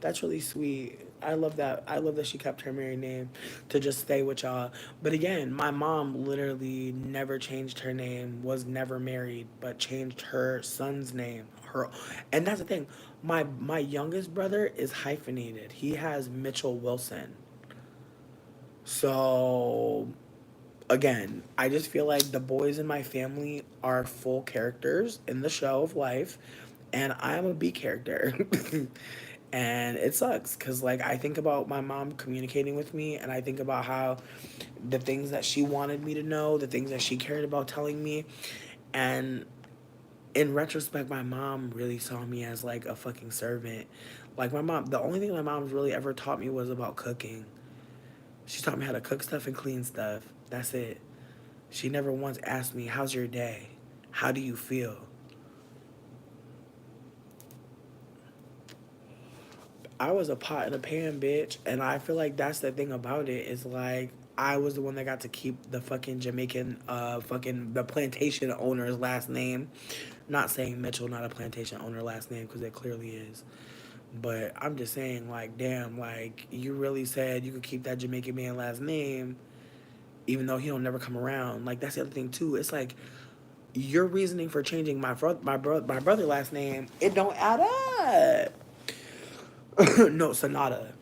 That's really sweet. I love that. I love that she kept her married name to just stay with y'all. But again, my mom literally never changed her name, was never married, but changed her son's name. Her, and that's the thing. My youngest brother is hyphenated. He has Mitchell Wilson. So again, I just feel like the boys in my family are full characters in the show of life, and I'm a B character. And it sucks because, like, I think about my mom communicating with me, and I think about how the things that she wanted me to know, the things that she cared about telling me. And in retrospect, my mom really saw me as like a fucking servant. Like, my mom, the only thing my mom's really ever taught me was about cooking. She taught me how to cook stuff and clean stuff. That's it. She never once asked me, "How's your day? How do you feel?" I was a pot in a pan, bitch. And I feel like that's the thing about it is like, I was the one that got to keep the fucking Jamaican, fucking, the plantation owner's last name. Not saying Mitchell not a plantation owner last name, because it clearly is. But I'm just saying, like, damn, like, you really said you could keep that Jamaican man last name, even though he don't never come around. Like, that's the other thing, too. It's like, your reasoning for changing my brother last name, it don't add up. No, Sonata.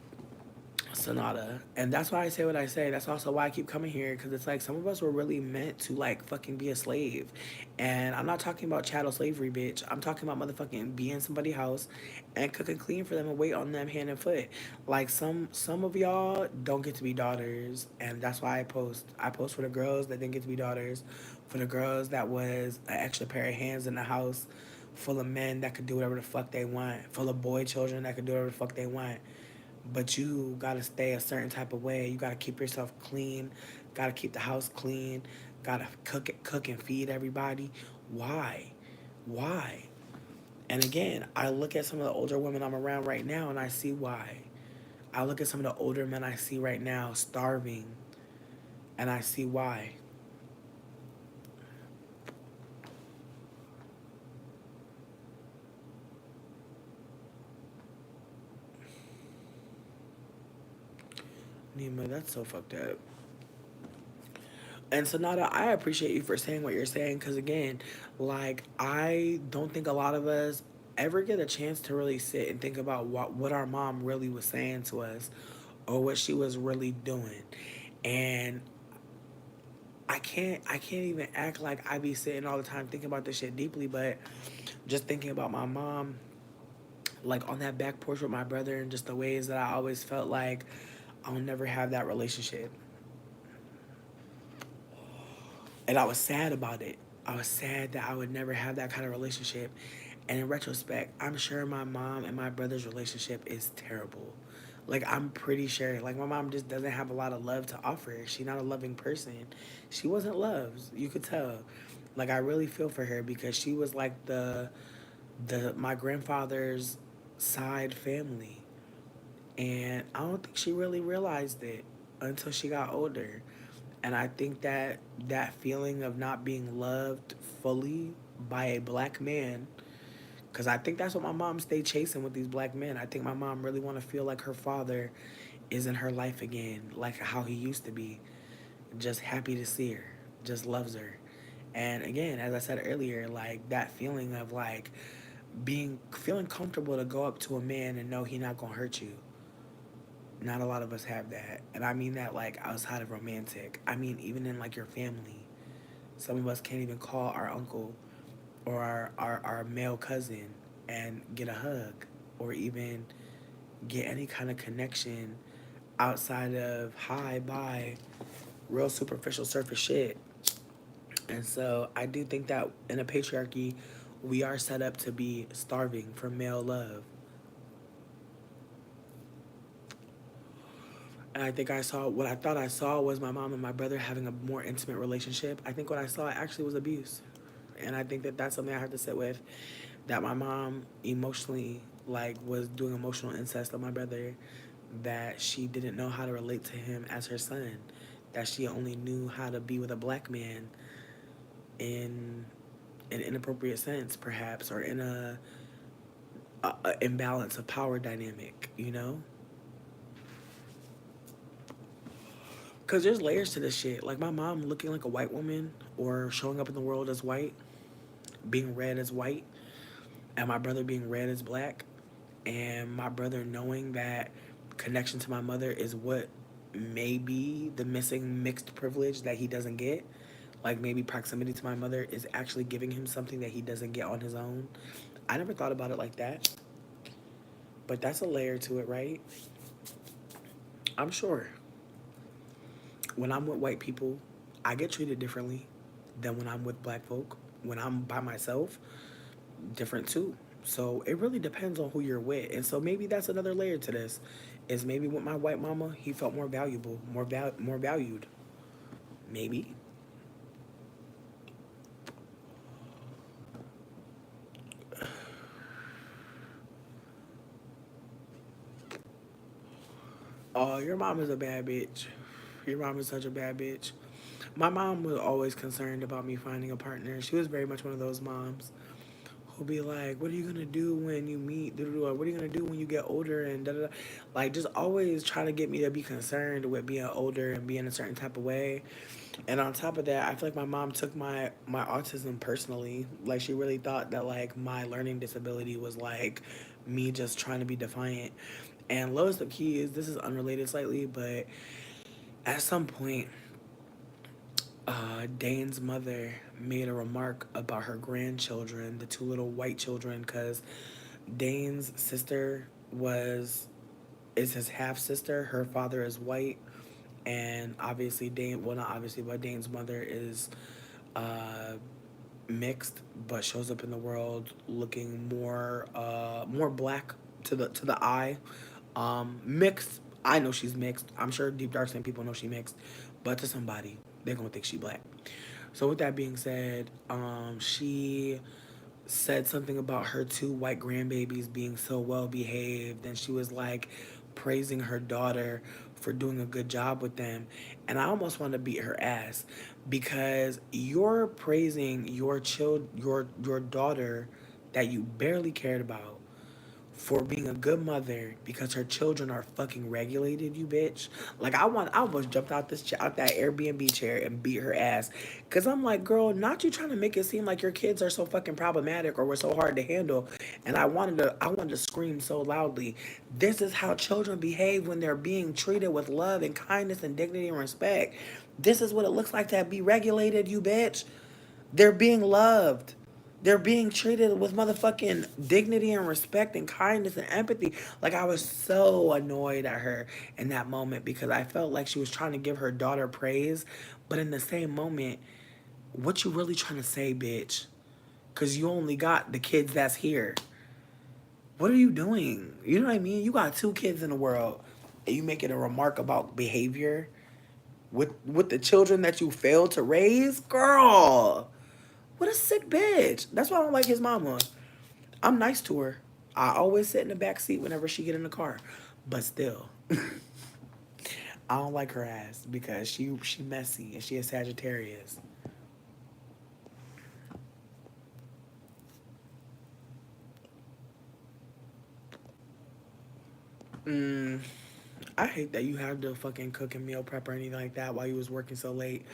And that's why I say what I say. That's also why I keep coming here, because it's like some of us were really meant to like fucking be a slave. And I'm not talking about chattel slavery, bitch. I'm talking about motherfucking being somebody's house and cook and clean for them and wait on them hand and foot. Like, some of y'all don't get to be daughters, and that's why I post. I post for the girls that didn't get to be daughters, for the girls that was an extra pair of hands in the house, full of men that could do whatever the fuck they want, full of boy children that could do whatever the fuck they want. But you gotta stay a certain type of way. You gotta keep yourself clean. Gotta keep the house clean. Gotta cook and feed everybody. Why? Why? And again, I look at some of the older women I'm around right now, and I see why. I look at some of the older men I see right now starving, and I see why. Nima, that's so fucked up. And Sonata, I appreciate you for saying what you're saying, because again, like, I don't think a lot of us ever get a chance to really sit and think about what our mom really was saying to us, or what she was really doing. And I can't even act like I be sitting all the time thinking about this shit deeply, but just thinking about my mom, like on that back porch with my brother, and just the ways that I always felt like I'll never have that relationship. And I was sad about it. I was sad that I would never have that kind of relationship. And in retrospect, I'm sure my mom and my brother's relationship is terrible. Like, I'm pretty sure. Like, my mom just doesn't have a lot of love to offer. She's not a loving person. She wasn't loved. You could tell. Like, I really feel for her, because she was like the my grandfather's side family. And I don't think she really realized it until she got older. And I think that that feeling of not being loved fully by a black man, because I think that's what my mom stayed chasing with these black men. I think my mom really want to feel like her father is in her life again, like how he used to be, just happy to see her, just loves her. And again, as I said earlier, like that feeling of like feeling comfortable to go up to a man and know he not gonna hurt you. Not a lot of us have that. And I mean that like outside of romantic. I mean even in like your family. Some of us can't even call our uncle or our male cousin and get a hug or even get any kind of connection outside of hi, bye, real superficial surface shit. And so I do think that in a patriarchy, we are set up to be starving for male love. And I think I saw what I thought I saw was my mom and my brother having a more intimate relationship. I think what I saw actually was abuse. And I think that that's something I have to sit with. That my mom emotionally, like, was doing emotional incest on my brother. That she didn't know how to relate to him as her son. That she only knew how to be with a black man in an inappropriate sense, perhaps, or in a imbalance of power dynamic, you know? Because there's layers to this shit. Like my mom looking like a white woman or showing up in the world as white, being read as white, and my brother being read as black, and my brother knowing that connection to my mother is what may be the missing mixed privilege that he doesn't get. Like maybe proximity to my mother is actually giving him something that he doesn't get on his own. I never thought about it like that, but that's a layer to it, right? I'm sure when I'm with white people, I get treated differently than when I'm with black folk. When I'm by myself, different too. So it really depends on who you're with. And so maybe that's another layer to this. Is maybe with my white mama, he felt more valuable, more valued. Maybe. Oh, your mom is a bad bitch. Your mom is such a bad bitch. My mom was always concerned about me finding a partner. She was very much one of those moms who'll be like, "What are you gonna do when you meet? What are you gonna do when you get older?" And da da da. Like, just always trying to get me to be concerned with being older and being a certain type of way. And on top of that, I feel like my mom took my autism personally. Like, she really thought that like my learning disability was like me just trying to be defiant. And lowest of keys, this is unrelated slightly, but at some point, Dane's mother made a remark about her grandchildren, the two little white children, because Dane's sister was is his half sister. Her father is white, and obviously Dane. Well, not obviously, but Dane's mother is uh, mixed, but shows up in the world looking more black to the eye. Mixed. I know she's mixed. I'm sure deep dark skin people know she mixed, but to somebody, they're gonna think she black. So with that being said, she said something about her two white grandbabies being so well behaved, and she was like praising her daughter for doing a good job with them. And I almost wanted to beat her ass because you're praising your daughter that you barely cared about for being a good mother because her children are fucking regulated, you bitch. Like I almost jumped out out that Airbnb chair and beat her ass, cause I'm like, girl, not you trying to make it seem like your kids are so fucking problematic or were so hard to handle, and I wanted to scream so loudly. This is how children behave when they're being treated with love and kindness and dignity and respect. This is what it looks like to be regulated, you bitch. They're being loved. They're being treated with motherfucking dignity and respect and kindness and empathy. Like, I was so annoyed at her in that moment because I felt like she was trying to give her daughter praise. But in the same moment, what you really trying to say, bitch? Because you only got the kids that's here. What are you doing? You know what I mean? You got two kids in the world and you making a remark about behavior with the children that you failed to raise? Girl. What a sick bitch. That's why I don't like his mama. I'm nice to her. I always sit in the back seat whenever she get in the car. But still, I don't like her ass because she messy and she a Sagittarius. Mm, I hate that you have to fucking cook and meal prep or anything like that while you was working so late.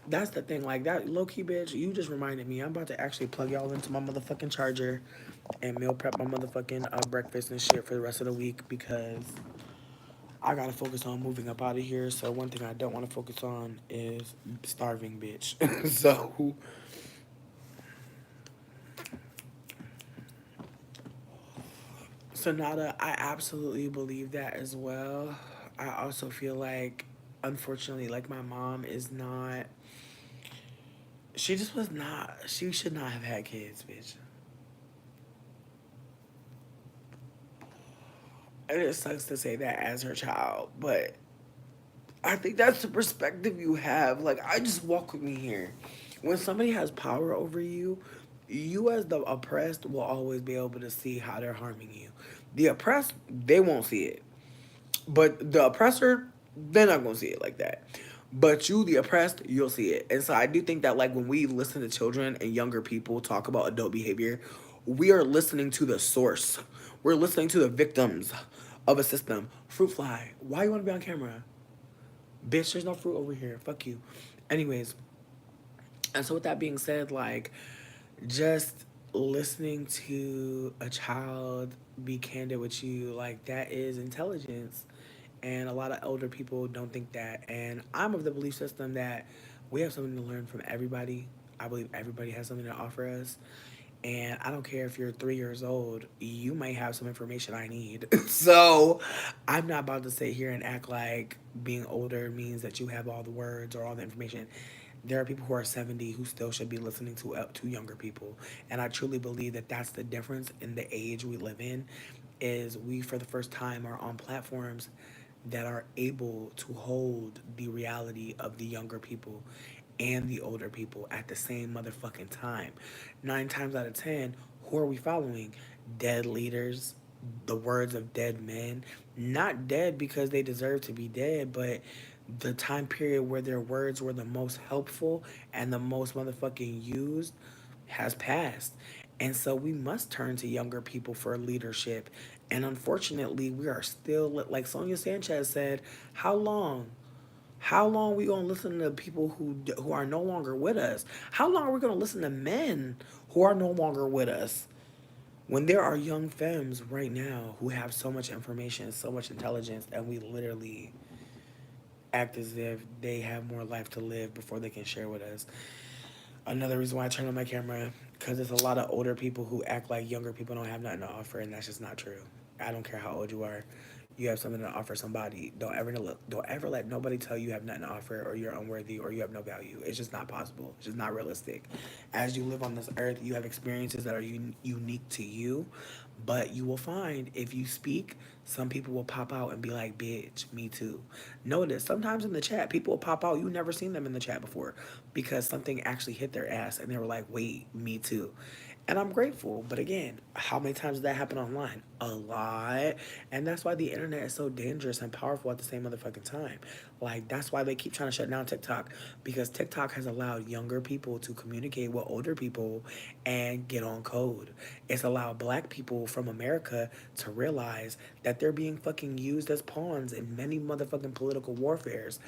That's the thing, like that low key bitch. You just reminded me. I'm about to actually plug y'all into my motherfucking charger and meal prep my motherfucking breakfast and shit for the rest of the week because I gotta focus on moving up out of here. So one thing I don't want to focus on is starving, bitch. So, Sonata, I absolutely believe that as well. I also feel like, unfortunately, like my mom is not. She just was not. She should not have had kids, bitch. And it sucks to say that as her child, but I think that's the perspective you have. Like, I just walk with me here. When somebody has power over you, you as the oppressed will always be able to see how they're harming you. The oppressed, they won't see it. But the oppressor, they're not gonna see it like that. But you, the oppressed, you'll see it. And so I do think that like when we listen to children and younger people talk about adult behavior, we are listening to the source. We're listening to the victims of a system. Fruit fly, why you wanna be on camera? Bitch, there's no fruit over here. Fuck you. Anyways, and so with that being said, like just listening to a child be candid with you, like that is intelligence. And a lot of older people don't think that. And I'm of the belief system that we have something to learn from everybody. I believe everybody has something to offer us. And I don't care if you're 3 years old, you might have some information I need. So I'm not about to sit here and act like being older means that you have all the words or all the information. There are people who are 70 who still should be listening to younger people. And I truly believe that that's the difference in the age we live in is we for the first time are on platforms that are able to hold the reality of the younger people and the older people at the same motherfucking time. 9 times out of 10, who are we following? Dead leaders, the words of dead men. Not dead because they deserve to be dead, but the time period where their words were the most helpful and the most motherfucking used has passed. And so we must turn to younger people for leadership. And unfortunately, we are still, like Sonia Sanchez said, how long? How long are we gonna listen to people who are no longer with us? How long are we gonna listen to men who are no longer with us? When there are young femmes right now who have so much information, so much intelligence, and we literally act as if they have more life to live before they can share with us. Another reason why I turn on my camera, because there's a lot of older people who act like younger people don't have nothing to offer, and that's just not true. I don't care how old you are. You have something to offer somebody. Don't ever let nobody tell you have nothing to offer or you're unworthy or you have no value. It's just not possible. It's just not realistic. As you live on this earth, you have experiences that are unique to you, but you will find if you speak, some people will pop out and be like, "Bitch, me too." Notice sometimes in the chat, people will pop out. You've never seen them in the chat before because something actually hit their ass and they were like, "Wait, me too." And I'm grateful. But again, how many times did that happen online? A lot. And that's why the internet is so dangerous and powerful at the same motherfucking time. Like, that's why they keep trying to shut down TikTok because TikTok has allowed younger people to communicate with older people and get on code. It's allowed black people from America to realize that they're being fucking used as pawns in many motherfucking political warfares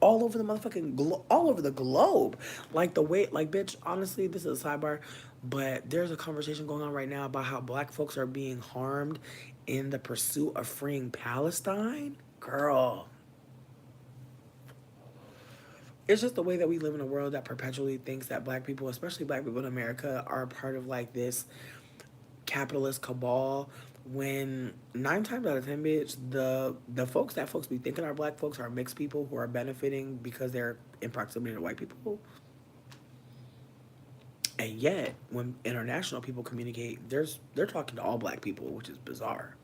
all over the motherfucking all over the globe. Like the way, like bitch. Honestly, this is a sidebar, but there's a conversation going on right now about how black folks are being harmed in the pursuit of freeing Palestine. Girl, it's just the way that we live in a world that perpetually thinks that black people, especially black people in America, are a part of like this capitalist cabal when 9 times out of 10, bitch, the folks that folks be thinking are black folks are mixed people who are benefiting because they're in proximity to white people. And yet, when international people communicate, they're talking to all black people, which is bizarre.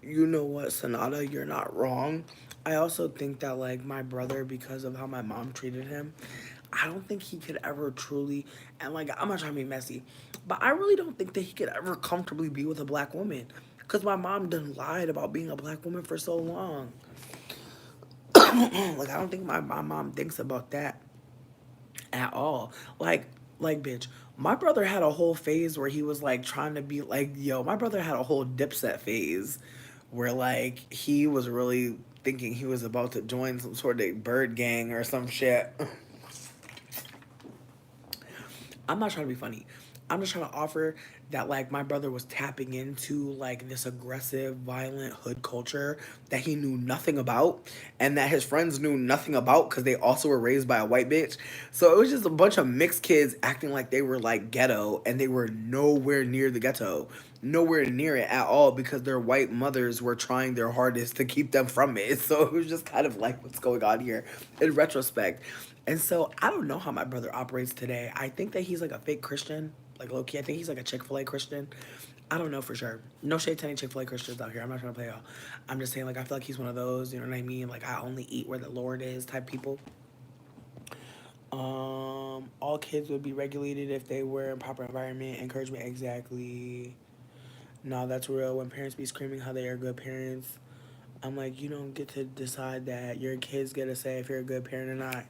You know what, Sonata, you're not wrong. I also think that like my brother, because of how my mom treated him, I don't think he could ever truly, and like I'm not trying to be messy, but I really don't think that he could ever comfortably be with a black woman. Cause my mom done lied about being a black woman for so long. Like I don't think my mom thinks about that at all. Like bitch, my brother had a whole phase where he was like trying to be like, yo, my brother had a whole dipset phase where like he was really thinking he was about to join some sort of bird gang or some shit. I'm not trying to be funny. I'm just trying to offer that like my brother was tapping into like this aggressive, violent hood culture that he knew nothing about and that his friends knew nothing about because they also were raised by a white bitch. So it was just a bunch of mixed kids acting like they were like ghetto and they were nowhere near the ghetto. Nowhere near it at all because their white mothers were trying their hardest to keep them from it. So it was just kind of like what's going on here in retrospect. And so I don't know how my brother operates today. I think that he's like a fake Christian, like low key. I think he's like a Chick-fil-A Christian. I don't know for sure. No shade to any Chick-fil-A Christians out here. I'm not trying to play y'all. I'm just saying like I feel like he's one of those, you know what I mean? Like I only eat where the Lord is type people. All kids would be regulated if they were in proper environment, encouragement exactly. No, that's real. When parents be screaming how they are good parents, I'm like, you don't get to decide that. Your kids get to say if you're a good parent or not.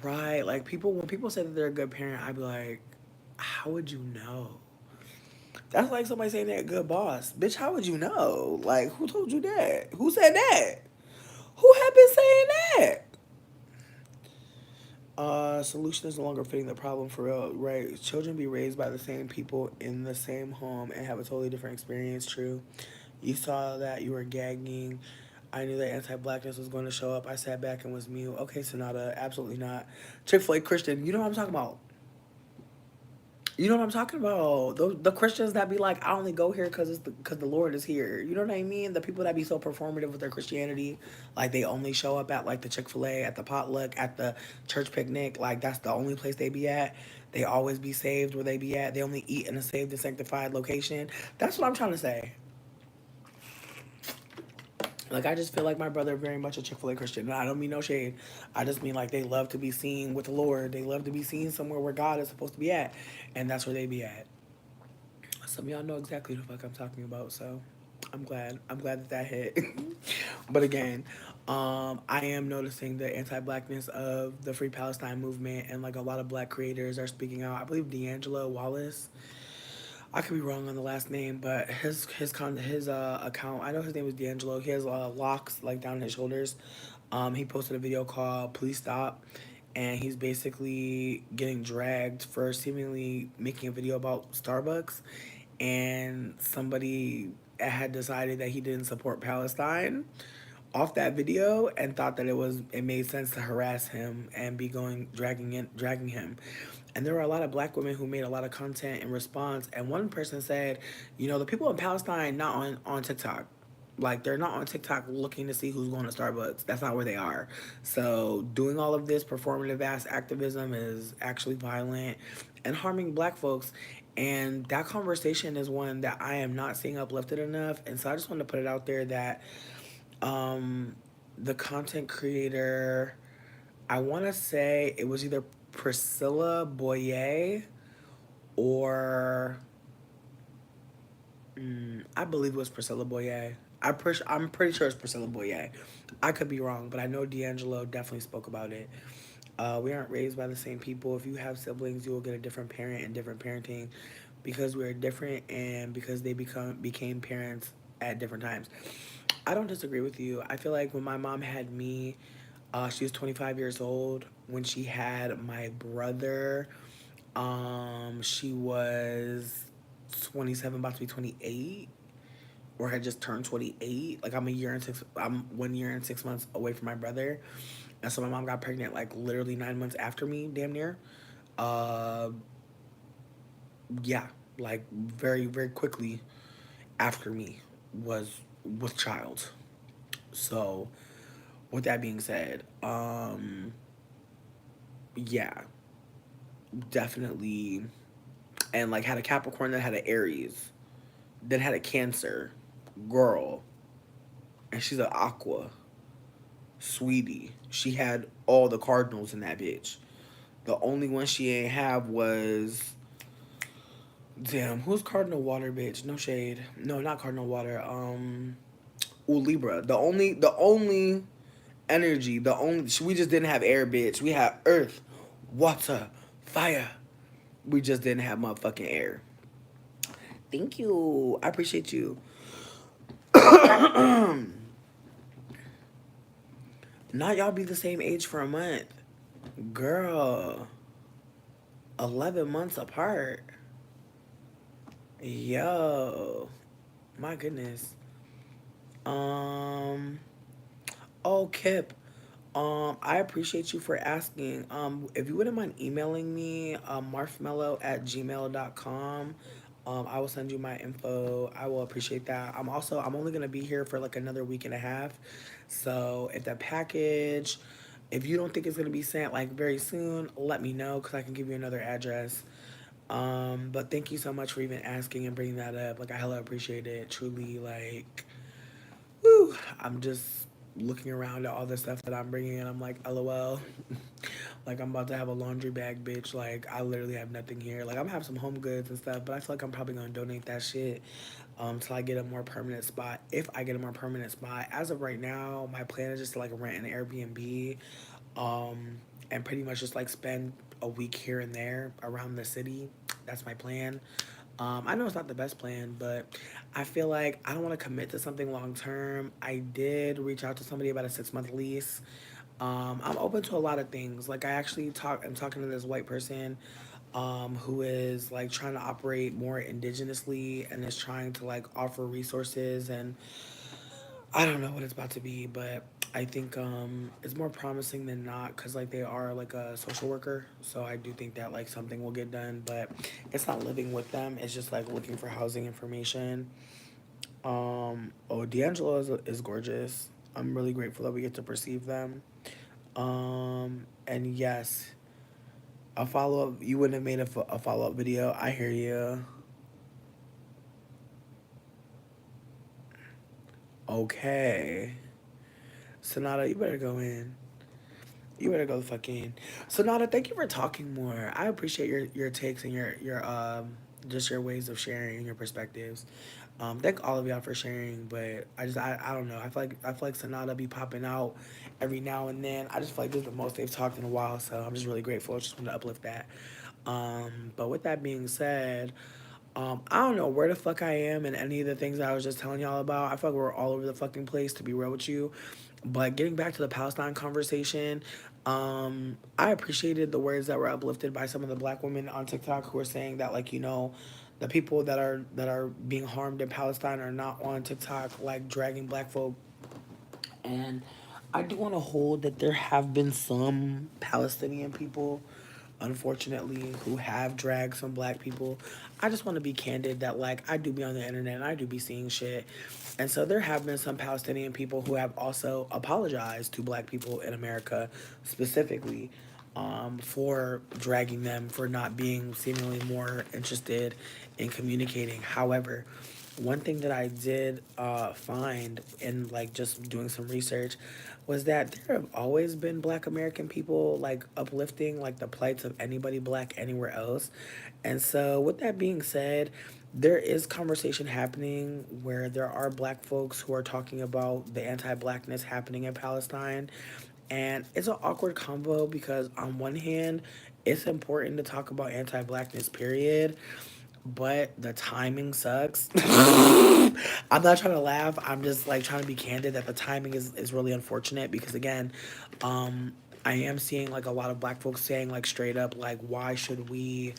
Right. Like people when people say that they're a good parent, I'd be like, how would you know? That's like somebody saying they're a good boss. Bitch, how would you know? Like, who told you that? Who said that? Who have been saying that? Solution is no longer fitting the problem for real, right? Children be raised by the same people in the same home and have a totally different experience, true. You saw that, you were gagging. I knew that anti-blackness was going to show up. I sat back and was mute. Okay, Sonata, absolutely not. Chick-fil-A Christian, you know what I'm talking about. You know what I'm talking about? The Christians that be like, I only go here because the Lord is here. You know what I mean? The people that be so performative with their Christianity, like they only show up at like the Chick-fil-A, at the potluck, at the church picnic. Like that's the only place they be at. They always be saved where they be at. They only eat in a saved and sanctified location. That's what I'm trying to say. Like I just feel like my brother very much a Chick-fil-A Christian. And I don't mean no shade. I just mean like they love to be seen with the Lord. They love to be seen somewhere where God is supposed to be at. And that's where they be at. Some of y'all know exactly the fuck I'm talking about, so I'm glad. I'm glad that that hit. But again, I am noticing the anti-blackness of the Free Palestine movement, and like a lot of black creators are speaking out. I believe D'Angelo Wallace. I could be wrong on the last name, but his account. I know his name is D'Angelo. He has locks like down his shoulders. He posted a video called "Please Stop," and he's basically getting dragged for seemingly making a video about Starbucks, and somebody had decided that he didn't support Palestine off that video and thought that it made sense to harass him and be going dragging him. And there were a lot of black women who made a lot of content in response. And one person said, you know, the people in Palestine not on TikTok. Like they're not on TikTok looking to see who's going to Starbucks. That's not where they are. So doing all of this performative ass activism is actually violent and harming black folks. And that conversation is one that I am not seeing uplifted enough. And so I just want to put it out there that um, the content creator, I want to say it was either Priscilla Boyer or I believe it was Priscilla Boyer. I'm pretty sure it's Priscilla Boyer. I could be wrong, but I know D'Angelo definitely spoke about it. We aren't raised by the same people. If you have siblings, you will get a different parent and different parenting because we're different and because they became parents at different times. I don't disagree with you. I feel like when my mom had me, she was 25 years old. When she had my brother, she was 27, about to be 28, or had just turned 28. Like I'm 1 year and 6 months away from my brother. And so my mom got pregnant like literally 9 months after me, damn near. Uh, yeah, like very, very quickly after me was with child. So with that being said, yeah, definitely. And like had a Capricorn that had an Aries, then had a Cancer girl, and she's an Aqua, sweetie. She had all the cardinals in that bitch. The only one she ain't have was damn, who's Cardinal Water bitch? No shade. No, not Cardinal Water. Ooh, Libra. The only energy, we just didn't have air bitch. We had earth, water, fire. We just didn't have motherfucking air. Thank you. I appreciate you. Not y'all be the same age for a month. Girl, 11 months apart. Yo, my goodness. Um, oh, Kip. I appreciate you for asking. If you wouldn't mind emailing me, marshmallow@gmail.com. I will send you my info. I will appreciate that. I'm only gonna be here for like another week and a half. So if that package, if you don't think it's gonna be sent like very soon, let me know because I can give you another address. But thank you so much for even asking and bringing that up. Like I hella appreciate it. Truly, like, whew, I'm just looking around at all the stuff that I'm bringing, and I'm like, LOL. Like I'm about to have a laundry bag, bitch. Like I literally have nothing here. Like I'm gonna have some home goods and stuff, but I feel like I'm probably gonna donate that shit, till I get a more permanent spot. If I get a more permanent spot, as of right now, my plan is just to like rent an Airbnb, um, and pretty much just like spend a week here and there around the city. That's my plan. I know it's not the best plan, but I feel like I don't want to commit to something long term. I did reach out to somebody about a 6 month lease. I'm open to a lot of things. Like I'm talking to this white person, who is like trying to operate more indigenously and is trying to like offer resources, and I don't know what it's about to be, but I think it's more promising than not because like they are like a social worker, so I do think that like something will get done, but it's not living with them. It's just like looking for housing information. Oh, D'Angelo is gorgeous. I'm really grateful that we get to perceive them. And yes, a follow up. You wouldn't have made a follow up video. I hear you. Okay, Sonata, you better go in. You better go the fuck in. Sonata, thank you for talking more. I appreciate your takes and your just your ways of sharing and your perspectives. Thank all of y'all for sharing, but I don't know. I feel like Sonata be popping out every now and then. I just feel like this is the most they've talked in a while, so I'm just really grateful. I just want to uplift that. But with that being said, I don't know where the fuck I am and any of the things that I was just telling y'all about. I feel like we're all over the fucking place, to be real with you. But getting back to the Palestine conversation, I appreciated the words that were uplifted by some of the black women on TikTok who are saying that, like, the people that are being harmed in Palestine are not on TikTok like dragging black folk. And I do want to hold that there have been some Palestinian people, unfortunately, who have dragged some black people. I just want to be candid that, like, I do be on the internet and I do be seeing shit. And so there have been some Palestinian people who have also apologized to black people in America specifically, for dragging them, for not being seemingly more interested in communicating. However, one thing that I did find in like just doing some research was that there have always been black American people like uplifting like the plights of anybody black anywhere else. And so with that being said, there is conversation happening where there are black folks who are talking about the anti-blackness happening in Palestine. And it's an awkward combo because on one hand, it's important to talk about anti-blackness, period, but the timing sucks. I'm not trying to laugh. I'm just like trying to be candid that the timing is really unfortunate because again, I am seeing like a lot of black folks saying like straight up like why should we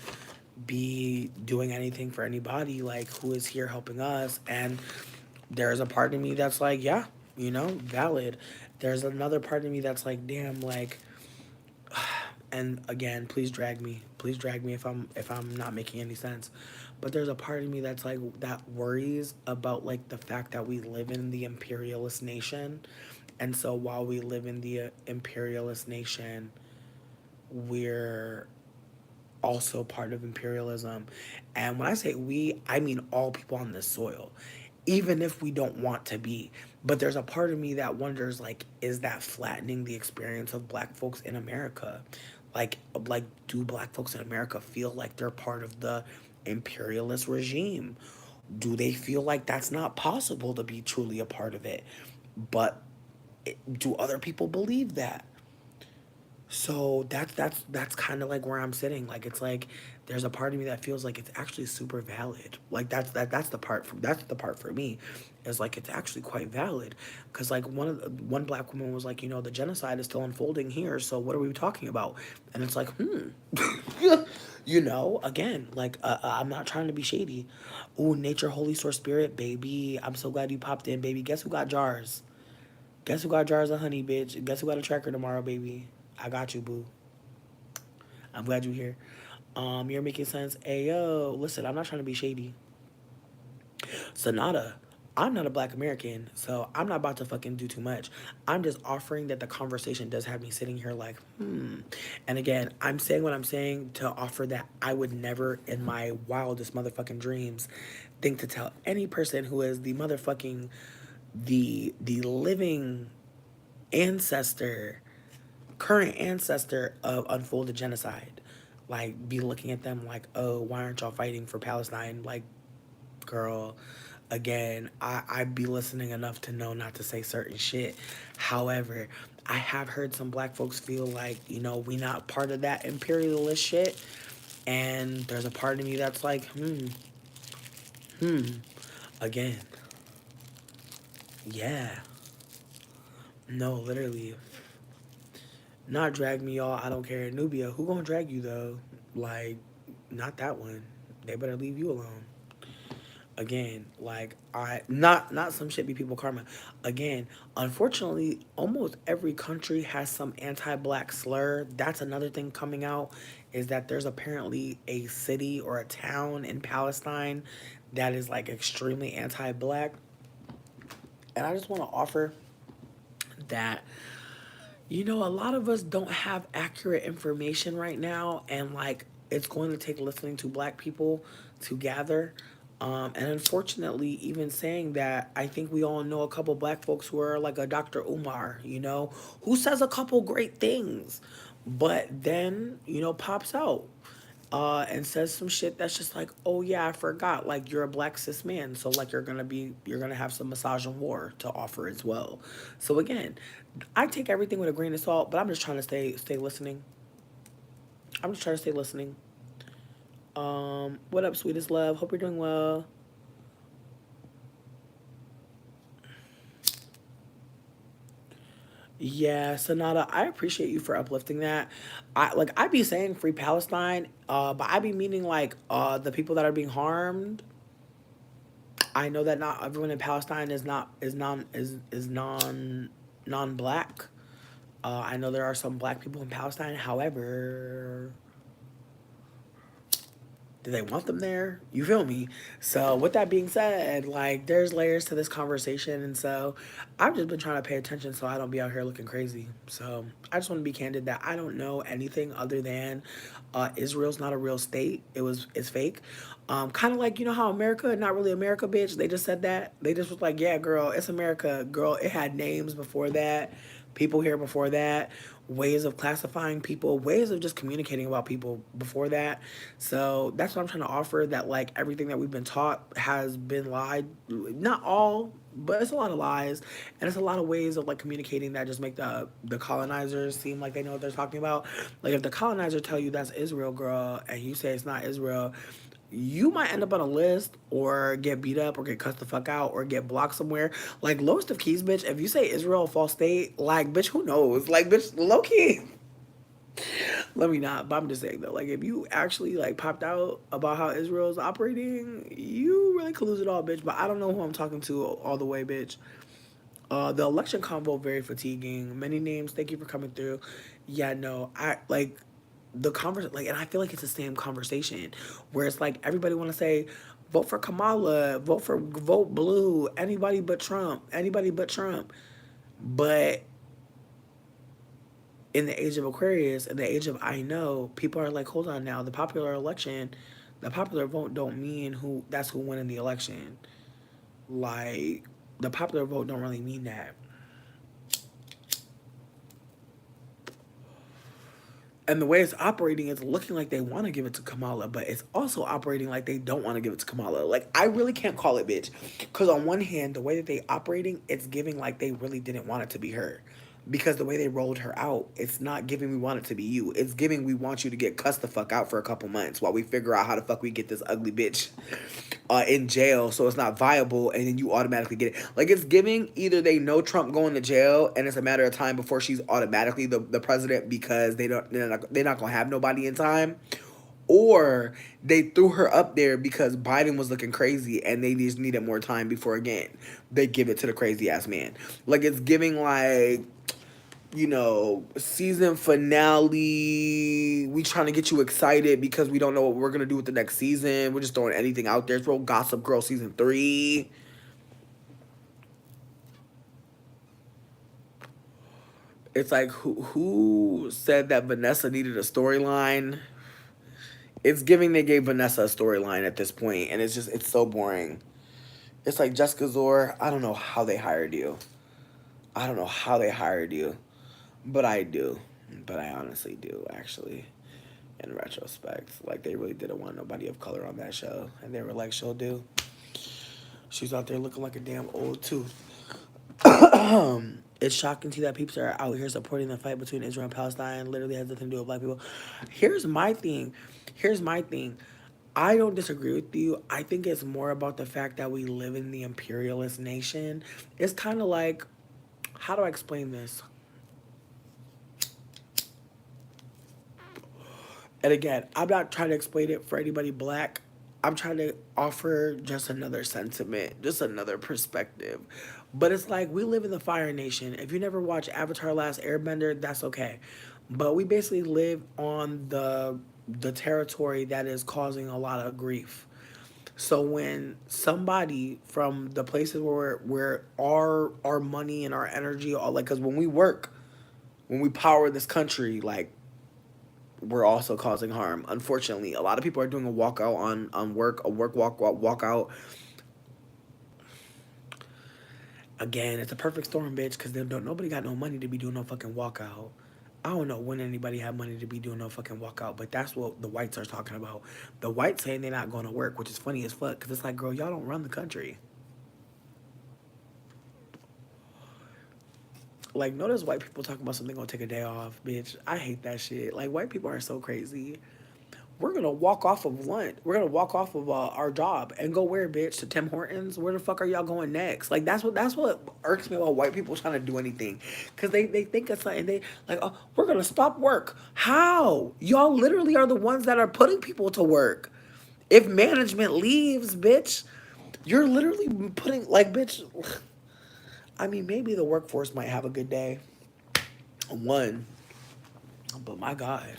be doing anything for anybody, like who is here helping us? And there's a part of me that's like, yeah, valid. There's another part of me that's like, damn, like, and again, please drag me if I'm not making any sense, but there's a part of me that's like that worries about like the fact that we live in the imperialist nation, and so while we live in the imperialist nation, we're also part of imperialism. And when I say we, I mean all people on this soil, even if we don't want to be. But there's a part of me that wonders, like, is that flattening the experience of black folks in America? Like, do black folks in America feel like they're part of the imperialist regime? Do they feel like that's not possible to be truly a part of it? But do other people believe that? So that's kind of like where I'm sitting. Like it's like there's a part of me that feels like it's actually super valid. Like that's the part for me, is like it's actually quite valid, because like one black woman was like, the genocide is still unfolding here, so what are we talking about? And it's like, again, like I'm not trying to be shady. Ooh, nature, holy source, spirit, baby, I'm so glad you popped in, baby. Guess who got jars? Guess who got jars of honey, bitch? Guess who got a tracker tomorrow, baby? I got you, boo. I'm glad you're here. You're making sense. Ayo, listen, I'm not trying to be shady. Sonata, I'm not a black American, so I'm not about to fucking do too much. I'm just offering that the conversation does have me sitting here like, And again, I'm saying what I'm saying to offer that I would never in my wildest motherfucking dreams think to tell any person who is the motherfucking the living ancestor, current ancestor of unfolded genocide. Like, be looking at them like, oh, why aren't y'all fighting for Palestine? Like, girl, again, I'd be listening enough to know not to say certain shit. However, I have heard some black folks feel like, we not part of that imperialist shit. And there's a part of me that's like, again, yeah. No, literally. Not drag me, y'all. I don't care. Nubia, who gonna drag you though? Like, not that one. They better leave you alone. Again, like I not some shit be people karma. Again, unfortunately, almost every country has some anti-black slur. That's another thing coming out, is that there's apparently a city or a town in Palestine that is like extremely anti-black. And I just want to offer that, a lot of us don't have accurate information right now, and like it's going to take listening to black people to gather. And unfortunately, even saying that, I think we all know a couple black folks who are like a Dr. Umar, who says a couple great things, but then, pops out and says some shit that's just like, oh yeah, I forgot. Like, you're a black cis man, so like you're gonna have some massage and war to offer as well. So again, I take everything with a grain of salt, but I'm just trying to stay listening. I'm just trying to stay listening. What up, sweetest love? Hope you're doing well. Yeah, Sonata, I appreciate you for uplifting that. I be saying free Palestine, but I be meaning like the people that are being harmed. I know that not everyone in Palestine is non black. I know there are some black people in Palestine. However, do they want them there? You feel me? So with that being said, like there's layers to this conversation, and so I've just been trying to pay attention so I don't be out here looking crazy. So I just want to be candid that I don't know anything other than Israel's not a real state. It's fake. Kind of like, how America, not really America, bitch. They just said that. They just was like, yeah, girl, it's America, girl. It had names before that, people here before that, ways of classifying people, ways of just communicating about people before that. So that's what I'm trying to offer, that like everything that we've been taught has been lied. Not all, but it's a lot of lies, and it's a lot of ways of like communicating that just make the colonizers seem like they know what they're talking about. Like if the colonizer tell you that's Israel, girl, and you say it's not Israel, you might end up on a list or get beat up or get cussed the fuck out or get blocked somewhere. Like lowest of keys, bitch. If you say Israel a false state, like bitch, who knows? Like bitch, low key. Let me not, but I'm just saying though, like if you actually like popped out about how Israel's operating, you really could lose it all, bitch. But I don't know who I'm talking to all the way, bitch. The election convo very fatiguing. Many names. Thank you for coming through. Yeah, no, I like the conversation, like, and I feel like it's the same conversation where it's like everybody want to say, vote for Kamala, vote blue, anybody but Trump. But in the age of Aquarius, in the age of I know, people are like, hold on now, the popular vote don't mean who won in the election. Like the popular vote don't really mean that. And the way it's operating is looking like they want to give it to Kamala, but it's also operating like they don't want to give it to Kamala. Like I really can't call it, bitch, because on one hand, the way that they operating, it's giving like they really didn't want it to be her, because the way they rolled her out, it's not giving we want it to be you. It's giving we want you to get cussed the fuck out for a couple months while we figure out how the fuck we get this ugly bitch in jail so it's not viable, and then you automatically get it. Like, it's giving either they know Trump going to jail and it's a matter of time before she's automatically the president because they're not gonna have nobody in time, or they threw her up there because Biden was looking crazy and they just needed more time before, again, they give it to the crazy ass man. Like, it's giving like, season finale. We trying to get you excited because we don't know what we're gonna do with the next season. We're just throwing anything out there. Throw Gossip Girl season 3. It's like, who said that Vanessa needed a storyline? It's giving they gave Vanessa a storyline at this point, and it's so boring. It's like, Jessica Zor, I don't know how they hired you. I don't know how they hired you, but I do. But I honestly do, actually. In retrospect, like, they really didn't want nobody of color on that show, and they were like, she'll do. She's out there looking like a damn old tooth. It's shocking to see that people are out here supporting the fight between Israel and Palestine. Literally has nothing to do with black people. Here's my thing. Here's my thing. I don't disagree with you. I think it's more about the fact that we live in the imperialist nation. It's kind of like, how do I explain this? And again, I'm not trying to explain it for anybody black. I'm trying to offer just another sentiment, just another perspective. But it's like, we live in the Fire Nation. If you never watched Avatar Last Airbender, that's okay. But we basically live on the territory that is causing a lot of grief. So when somebody from the places where our money and our energy, all, like, because when we work, when we power this country, like, we're also causing harm. Unfortunately, a lot of people are doing a walkout on work, a work walkout. Again, it's a perfect storm, bitch, because nobody got no money to be doing no fucking walkout. I don't know when anybody had money to be doing no fucking walkout, but that's what the whites are talking about. The whites saying they're not going to work, which is funny as fuck, because it's like, girl, y'all don't run the country. Like, notice white people talking about something gonna take a day off, bitch. I hate that shit. Like, white people are so crazy. We're gonna walk off of lunch. We're gonna walk off of our job and go where, bitch? To Tim Hortons? Where the fuck are y'all going next? Like, that's what irks me about white people trying to do anything, cause they think it's something. They like, oh, we're gonna stop work. How? Y'all literally are the ones that are putting people to work. If management leaves, bitch, you're literally putting, like, bitch. I mean, maybe the workforce might have a good day. One, but my God.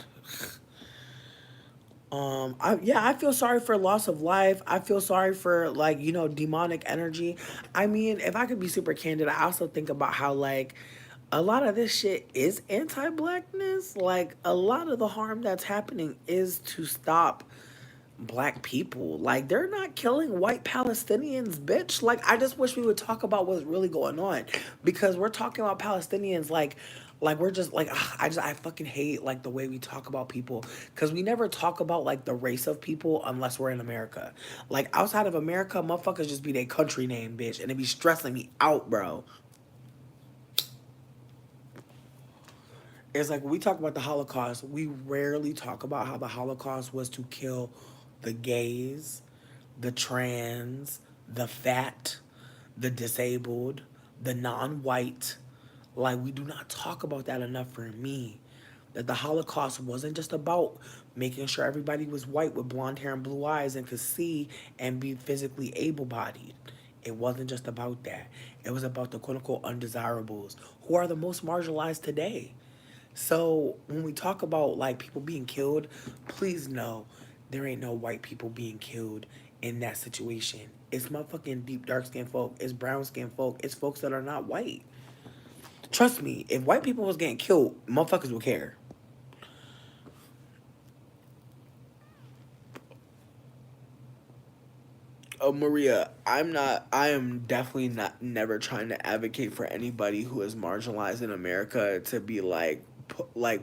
I feel sorry for loss of life. I feel sorry for, like, demonic energy. I mean, if I could be super candid, I also think about how, like, a lot of this shit is anti-blackness. Like, a lot of the harm that's happening is to stop black people. Like, they're not killing white Palestinians, bitch. Like, I just wish we would talk about what's really going on, because we're talking about Palestinians like we're just like, ugh, I fucking hate, like, the way we talk about people, because we never talk about, like, the race of people unless we're in America. Like, outside of America, motherfuckers just be their country name, bitch, and it be stressing me out, bro. It's like, when we talk about the Holocaust, we rarely talk about how the Holocaust was to kill the gays, the trans, the fat, the disabled, the non white. Like, we do not talk about that enough for me. That the Holocaust wasn't just about making sure everybody was white with blonde hair and blue eyes and could see and be physically able bodied. It wasn't just about that. It was about the quote unquote undesirables, who are the most marginalized today. So when we talk about, like, people being killed, please know there ain't no white people being killed in that situation. It's motherfucking deep dark skinned folk. It's brown skinned folk. It's folks that are not white. Trust me, if white people was getting killed, motherfuckers would care. Oh, Maria, I am definitely not, never trying to advocate for anybody who is marginalized in America to be like,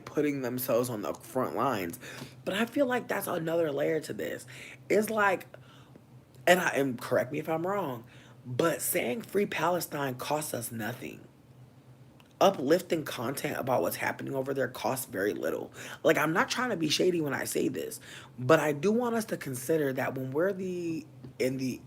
putting themselves on the front lines. But I feel like that's another layer to this. It's like, and correct me if I'm wrong, but saying free Palestine costs us nothing. uplifting content about what's happening over there costs very little. Like, I'm not trying to be shady when I say this, but I do want us to consider that when we're in the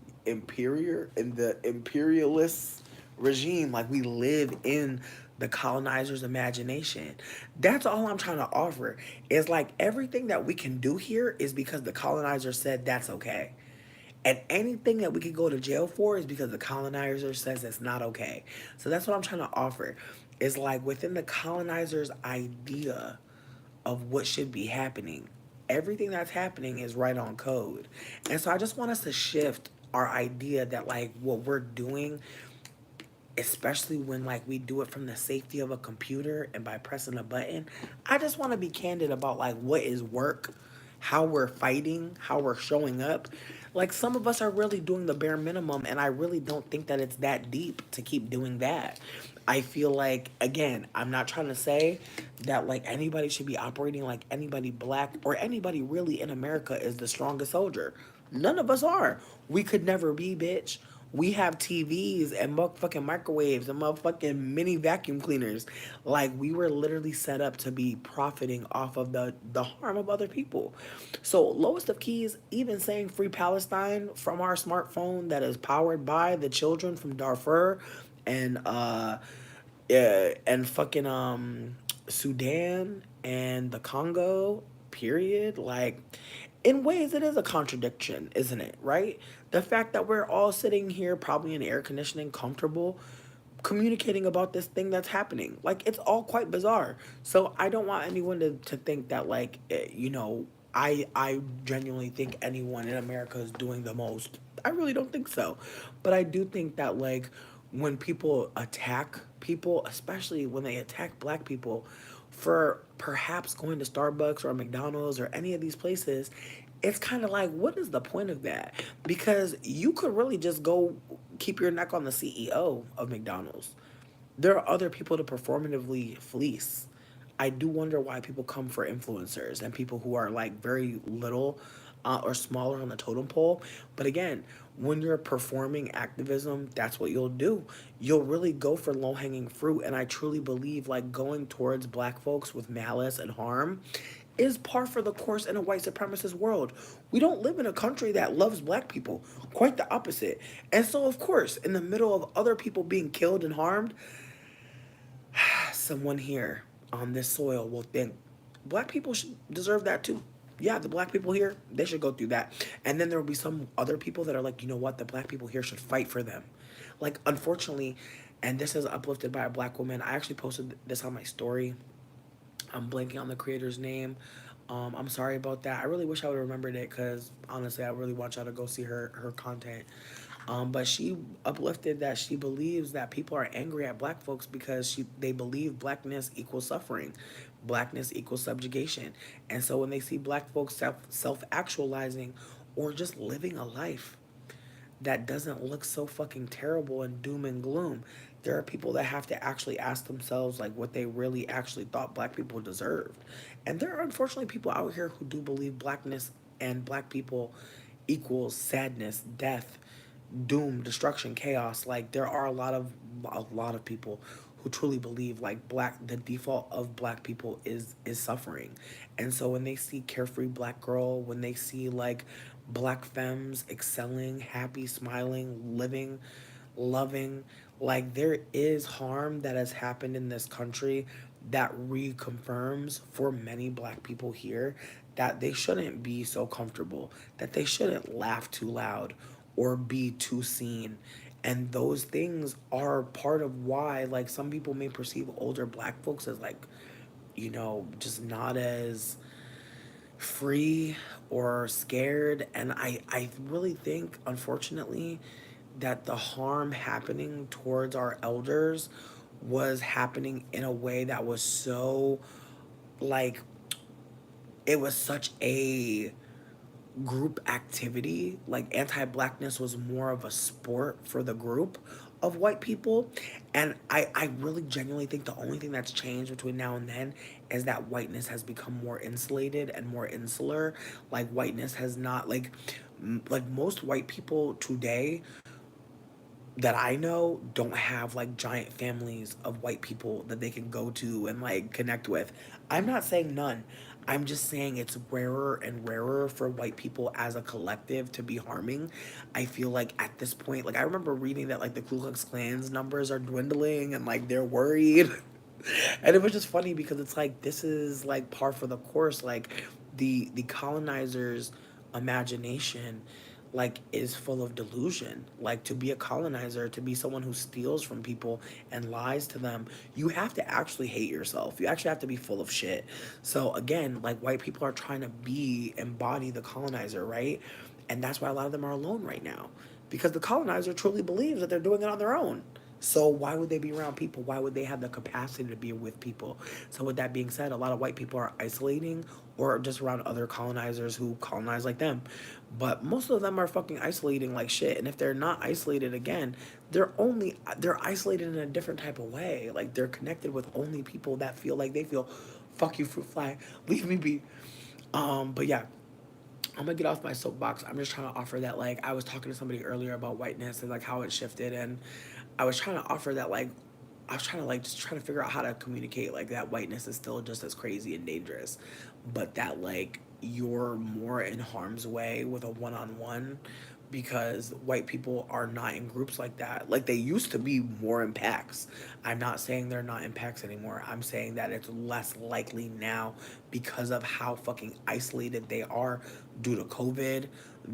imperialist regime, like we live in the colonizer's imagination. That's all I'm trying to offer. Is like everything that we can do here is because the colonizer said that's okay. And anything that we could go to jail for is because the colonizer says it's not okay. So that's what I'm trying to offer. Is like within the colonizer's idea of what should be happening, everything that's happening is right on code. And so I just want us to shift our idea that like what we're doing, especially when like we do it from the safety of a computer and by pressing a button. I just want to be candid about like what is work, how we're fighting, how we're showing up. Like some of us are really doing the bare minimum, and I really don't think that it's that deep to keep doing that. I feel like, again, I'm not trying to say that like anybody should be operating like anybody black or anybody really in America is the strongest soldier. None of us are. We could never be, bitch. We have TVs and motherfucking microwaves and motherfucking mini vacuum cleaners. Like we were literally set up to be profiting off of the harm of other people. So lowest of keys, even saying free Palestine from our smartphone that is powered by the children from Darfur and and fucking Sudan and the Congo, period. Like, in ways, it is a contradiction, isn't it? Right? The fact that we're all sitting here, probably in air conditioning, comfortable, communicating about this thing that's happening. Like, it's all quite bizarre. So I don't want anyone to think that, like, I genuinely think anyone in America is doing the most. I really don't think so. But I do think that, like, when people attack people, especially when they attack black people for perhaps going to Starbucks or McDonald's or any of these places, it's kind of like, what is the point of that? Because you could really just go keep your neck on the CEO of McDonald's. There are other people to performatively fleece. I do wonder why people come for influencers and people who are like very little or smaller on the totem pole. But again, when you're performing activism, that's what you'll do. You'll really go for low hanging fruit. And I truly believe like going towards black folks with malice and harm is par for the course in a white supremacist world. We don't live in a country that loves black people, quite the opposite. And so, of course, in the middle of other people being killed and harmed, someone here on this soil will think black people should deserve that too. Yeah, the black people here, they should go through that. And then there will be some other people that are like, you know what, the black people here should fight for them. Like, unfortunately, and this is uplifted by a black woman. I actually posted this on my story. I'm blanking on the creator's name. I'm sorry about that. I really wish I would have remembered it because honestly, I really want y'all to go see her content. But she uplifted that she believes that people are angry at black folks because they believe blackness equals suffering, blackness equals subjugation, and so when they see black folks self actualizing or just living a life that doesn't look so fucking terrible and doom and gloom. There are people that have to actually ask themselves like what they really actually thought black people deserved. And there are unfortunately people out here who do believe blackness and black people equals sadness, death, doom, destruction, chaos. Like there are a lot of people who truly believe like the default of black people is suffering. And so when they see carefree black girl, when they see like black femmes excelling, happy, smiling, living, loving, like there is harm that has happened in this country that reconfirms for many black people here that they shouldn't be so comfortable, that they shouldn't laugh too loud or be too seen. And those things are part of why like some people may perceive older black folks as like, just not as free or scared. And I really think, unfortunately, that the harm happening towards our elders was happening in a way that was so like it was such a group activity. Like anti-blackness was more of a sport for the group of white people. And I really genuinely think the only thing that's changed between now and then is that whiteness has become more insulated and more insular. Like whiteness has not like most white people today that I know don't have like giant families of white people that they can go to and like connect with. I'm not saying none. I'm just saying it's rarer and rarer for white people as a collective to be harming. I feel like at this point, like I remember reading that like the Ku Klux Klan's numbers are dwindling and like they're worried. And it was just funny because it's like this is like par for the course. Like the colonizers' imagination like is full of delusion. Like to be a colonizer, to be someone who steals from people and lies to them, you have to actually hate yourself. You actually have to be full of shit. So again, like white people are trying to be embody the colonizer, right? And that's why a lot of them are alone right now. Because the colonizer truly believes that they're doing it on their own. So why would they be around people? Why would they have the capacity to be with people? So with that being said, a lot of white people are isolating or just around other colonizers who colonize like them. But most of them are fucking isolating like shit. And if they're not isolated again, they're isolated in a different type of way. Like they're connected with only people that feel like they feel. Fuck you, fruit fly. Leave me be. But yeah, I'm gonna get off my soapbox. I'm just trying to offer that like I was talking to somebody earlier about whiteness and like how it shifted, and I was trying to offer that like I was trying to like just trying to figure out how to communicate like that whiteness is still just as crazy and dangerous, but that like you're more in harm's way with a one-on-one because white people are not in groups like that. Like they used to be more in packs. I'm not saying they're not in packs anymore. I'm saying that it's less likely now because of how fucking isolated they are due to COVID,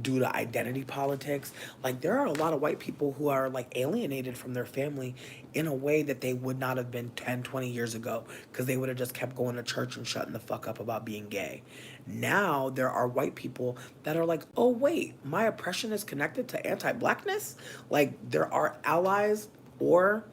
due to identity politics. Like there are a lot of white people who are like alienated from their family in a way that they would not have been 10, 20 years ago because they would have just kept going to church and shutting the fuck up about being gay. Now there are white people that are like, oh wait, my oppression is connected to anti-blackness. Like there are allies or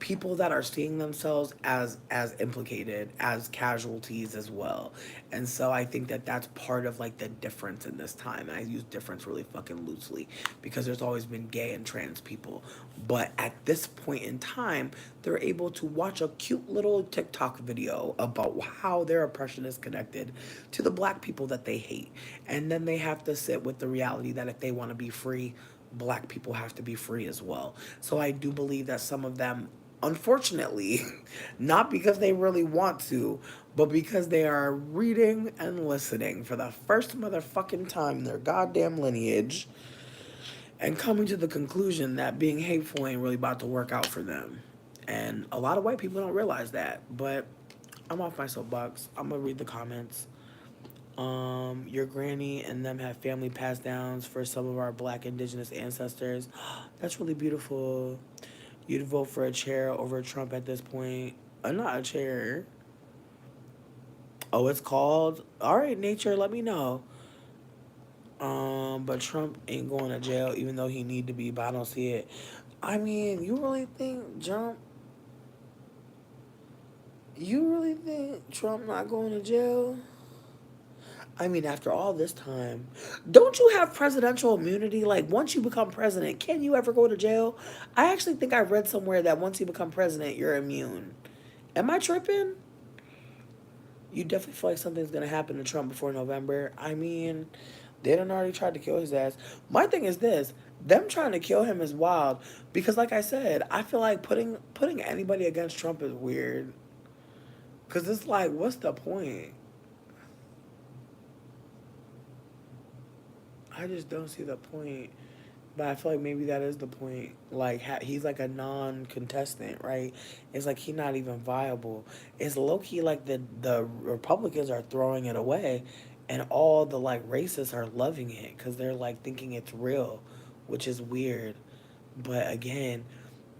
people that are seeing themselves as implicated as casualties as well. And so I think that that's part of like the difference in this time, and I use difference really fucking loosely because there's always been gay and trans people, but at this point in time they're able to watch a cute little TikTok video about how their oppression is connected to the black people that they hate, and then they have to sit with the reality that if they want to be free, black people have to be free as well. So I do believe that some of them, unfortunately, not because they really want to, but because they are reading and listening for the first motherfucking time in their goddamn lineage and coming to the conclusion that being hateful ain't really about to work out for them. And a lot of white people don't realize that, but I'm off my soapbox. I'm gonna read the comments. Your granny and them have family pass downs for some of our black indigenous ancestors. That's really beautiful. You'd vote for a chair over Trump at this point. Not a chair. Oh, it's called. All right, nature. Let me know. But Trump ain't going to jail, even though he need to be. But I don't see it. I mean, you really think Trump? You really think Trump not going to jail? I mean, after all this time, don't you have presidential immunity? Like, once you become president, can you ever go to jail? I actually think I read somewhere that once you become president, you're immune. Am I tripping? You definitely feel like something's gonna happen to Trump before November. I mean, they done already tried to kill his ass. My thing is this: them trying to kill him is wild because, like I said, I feel like putting anybody against Trump is weird. Cause it's like, what's the point? I just don't see the point. But I feel like maybe that is the point. Like he's like a non-contestant, right? It's like he's not even viable. It's low key like the Republicans are throwing it away, and all the like racists are loving it because they're like thinking it's real, which is weird. But again,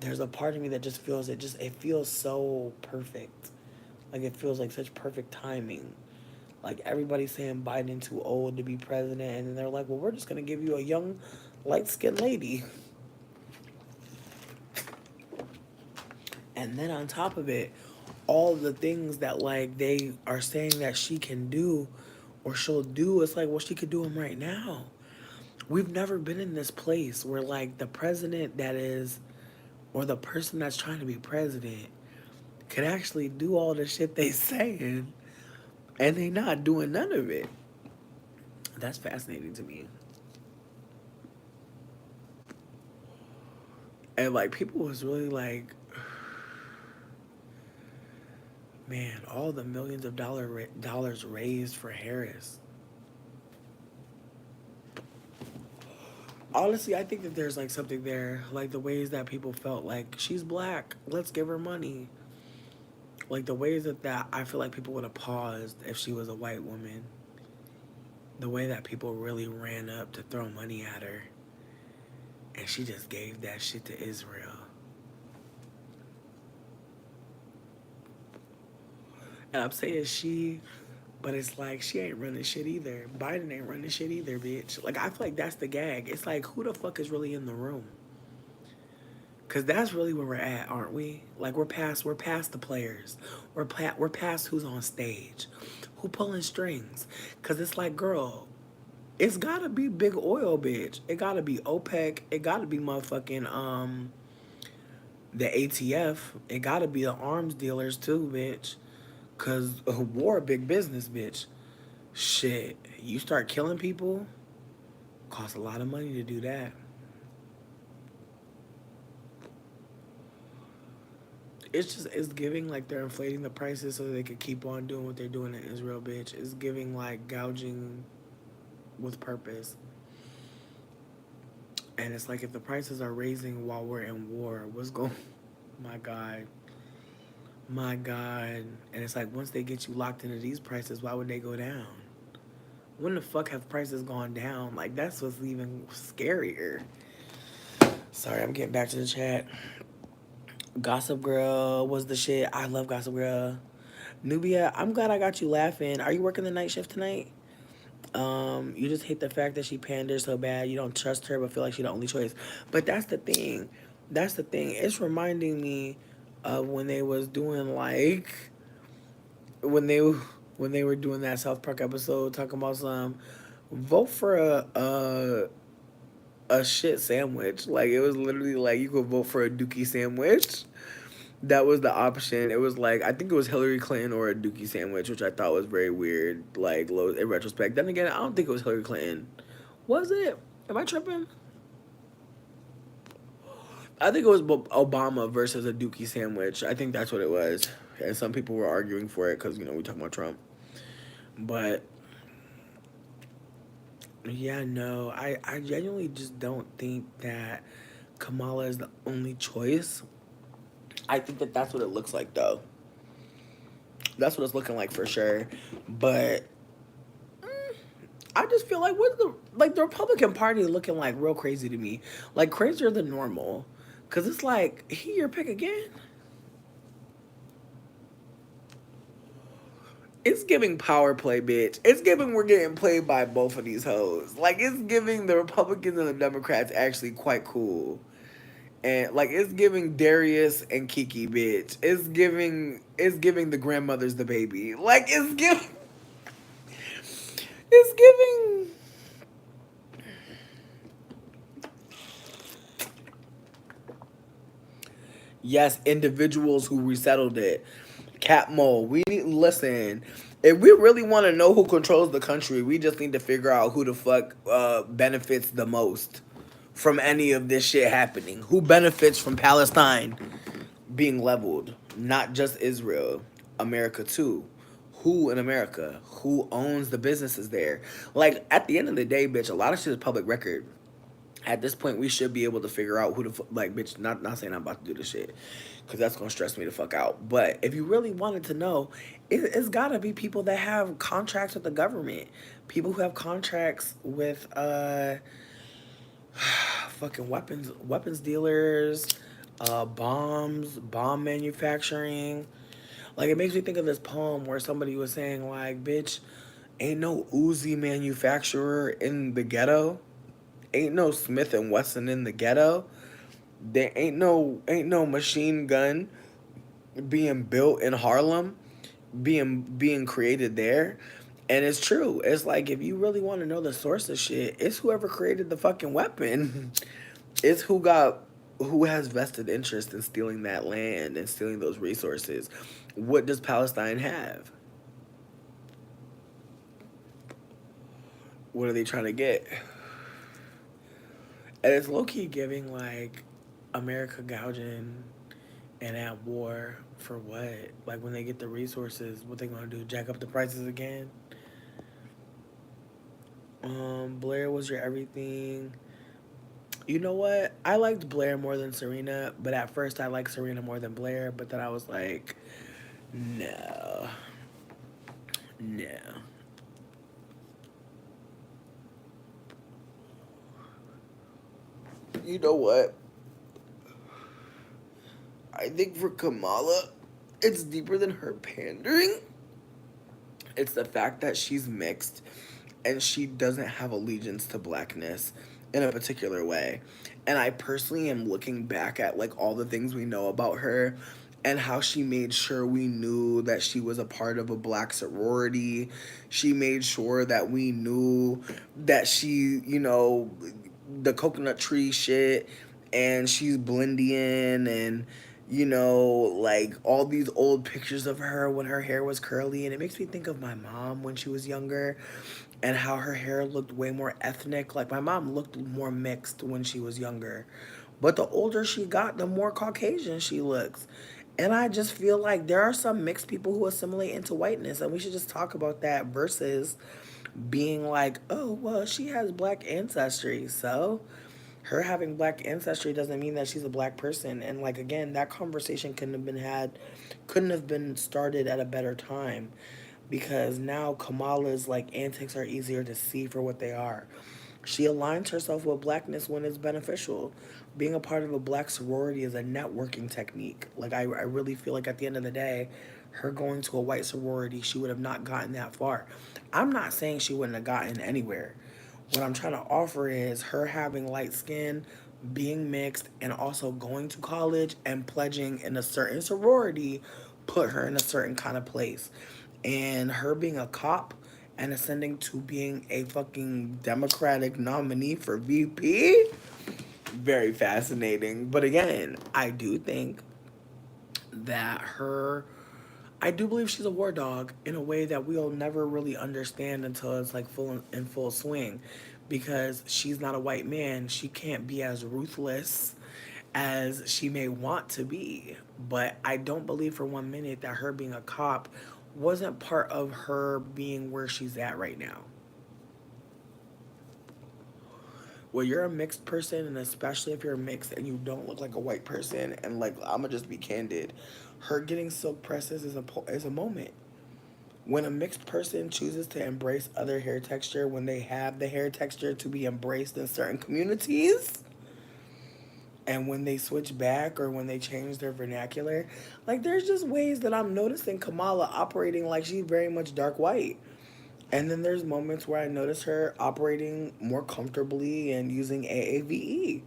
there's a part of me that just feels it feels so perfect. Like it feels like such perfect timing. Like everybody's saying Biden too old to be president, and then they're like, "Well, we're just gonna give you a young, light-skinned lady." And then on top of it, all the things that like they are saying that she can do, or she'll do, it's like, well, she could do them right now. We've never been in this place where like the president that is, or the person that's trying to be president, could actually do all the shit they saying, and they not doing none of it. That's fascinating to me. And like people was really like, man, all the millions of dollars raised for Harris. Honestly, I think that there's like something there, like the ways that people felt like she's black, let's give her money. Like the ways that I feel like people would have paused if she was a white woman. The way that people really ran up to throw money at her, and she just gave that shit to Israel. And I'm saying she, but it's like she ain't running shit either. Biden ain't running shit either, bitch. Like I feel like that's the gag. It's like who the fuck is really in the room? Cause that's really where we're at, aren't we? Like we're past the players. We're past who's on stage, who pulling strings. Cause it's like, girl, it's gotta be big oil, bitch. It gotta be OPEC. It gotta be motherfucking the ATF. It gotta be the arms dealers too, bitch. Cause war big business, bitch. Shit, you start killing people, costs a lot of money to do that. It's giving like they're inflating the prices so they could keep on doing what they're doing in Israel, bitch. It's giving like gouging with purpose. And it's like if the prices are raising while we're in war, what's going my God. My God. And it's like once they get you locked into these prices, why would they go down? When the fuck have prices gone down? Like that's what's even scarier. Sorry, I'm getting back to the chat. Gossip Girl was the shit. I love Gossip Girl. Nubia, I'm glad I got you laughing. Are you working the night shift tonight? You just hate the fact that she panders so bad. You don't trust her, but feel like she's the only choice. But that's the thing. That's the thing. It's reminding me of when they was doing like when they when they were doing that South Park episode talking about some vote for a shit sandwich. Like it was literally like you could vote for a Dookie sandwich. That was the option. It was like I think it was Hillary Clinton or a Dookie sandwich, which I thought was very weird. Like in retrospect, then again, I don't think it was Hillary Clinton. Was it? Am I tripping? I think it was Obama versus a Dookie sandwich. I think that's what it was. And some people were arguing for it because we talking about Trump. But yeah, no, I genuinely just don't think that Kamala is the only choice. I think that that's what it looks like though. That's what it's looking like for sure. But I just feel like what's the Republican Party looking like real crazy to me, like crazier than normal, cause it's like he your pick again. It's giving power play, bitch. It's giving we're getting played by both of these hoes. Like it's giving the Republicans and the Democrats actually quite cool, and like it's giving Darius and Kiki, bitch. It's giving the grandmothers the baby. Like it's giving. Yes, individuals who resettled it. Cap Mole, we need listen. If we really want to know who controls the country, we just need to figure out who the fuck benefits the most from any of this shit happening. Who benefits from Palestine being leveled? Not just Israel, America too. Who in America? Who owns the businesses there? Like at the end of the day, bitch, a lot of shit is public record. At this point, we should be able to figure out who the like, bitch. Not saying I'm about to do this shit, because that's gonna stress me the fuck out. But if you really wanted to know, it's gotta be people that have contracts with the government, people who have contracts with fucking weapons dealers, bomb manufacturing. Like it makes me think of this poem where somebody was saying like, bitch, ain't no Uzi manufacturer in the ghetto. Ain't no Smith and Wesson in the ghetto. There ain't no machine gun being built in Harlem, being created there. And it's true. It's like if you really want to know the source of shit, it's whoever created the fucking weapon. It's who has vested interest in stealing that land and stealing those resources. What does Palestine have? What are they trying to get? And it's low key giving like America gouging and at war for what? Like when they get the resources, what they gonna do? Jack up the prices again? Blair was your everything. You know what? I liked Blair more than Serena, but at first I liked Serena more than Blair, but then I was like, no, no. You know what? I think for Kamala, it's deeper than her pandering. It's the fact that she's mixed and she doesn't have allegiance to blackness in a particular way. And I personally am looking back at like all the things we know about her and how she made sure we knew that she was a part of a black sorority. She made sure that we knew that she, the coconut tree shit, and she's blendian, and like all these old pictures of her when her hair was curly, and it makes me think of my mom when she was younger and how her hair looked way more ethnic. Like my mom looked more mixed when she was younger, but the older she got, the more Caucasian she looks. And I just feel like there are some mixed people who assimilate into whiteness, and we should just talk about that versus being like, oh, well, she has black ancestry. So her having black ancestry doesn't mean that she's a black person. And like, again, that conversation couldn't have been started at a better time, because now Kamala's like antics are easier to see for what they are. She aligns herself with blackness when it's beneficial. Being a part of a black sorority is a networking technique. Like, I really feel like at the end of the day, her going to a white sorority, she would have not gotten that far. I'm not saying she wouldn't have gotten anywhere. What I'm trying to offer is her having light skin, being mixed, and also going to college and pledging in a certain sorority put her in a certain kind of place. And her being a cop and ascending to being a fucking Democratic nominee for VP, very fascinating. But again, I do think that I do believe she's a war dog in a way that we'll never really understand until it's like in full swing, because she's not a white man. She can't be as ruthless as she may want to be. But I don't believe for 1 minute that her being a cop wasn't part of her being where she's at right now. Well, you're a mixed person, and especially if you're mixed and you don't look like a white person, and like I'm gonna just be candid, her getting silk presses is a moment. When a mixed person chooses to embrace other hair texture, when they have the hair texture to be embraced in certain communities, and when they switch back or when they change their vernacular, like there's just ways that I'm noticing Kamala operating like she's very much dark white. And then there's moments where I notice her operating more comfortably and using AAVE.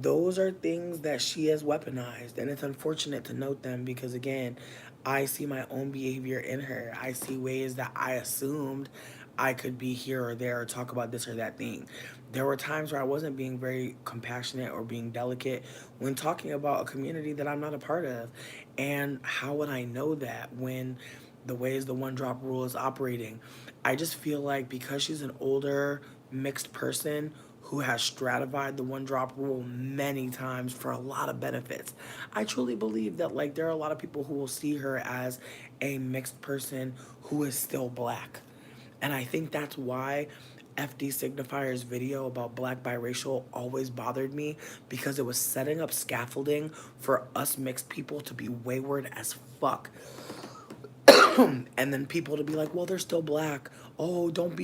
Those are things that she has weaponized, and it's unfortunate to note them because, again, I see my own behavior in her. I see ways that I assumed I could be here or there or talk about this or that thing. There were times where I wasn't being very compassionate or being delicate when talking about a community that I'm not a part of. And how would I know that when the ways the one drop rule is operating? I just feel like because she's an older, mixed person who has stratified the one drop rule many times for a lot of benefits, I truly believe that like there are a lot of people who will see her as a mixed person who is still black. And I think that's why FD Signifier's video about black biracial always bothered me, because it was setting up scaffolding for us mixed people to be wayward as fuck. And then people to be like, well, they're still black. Oh, don't,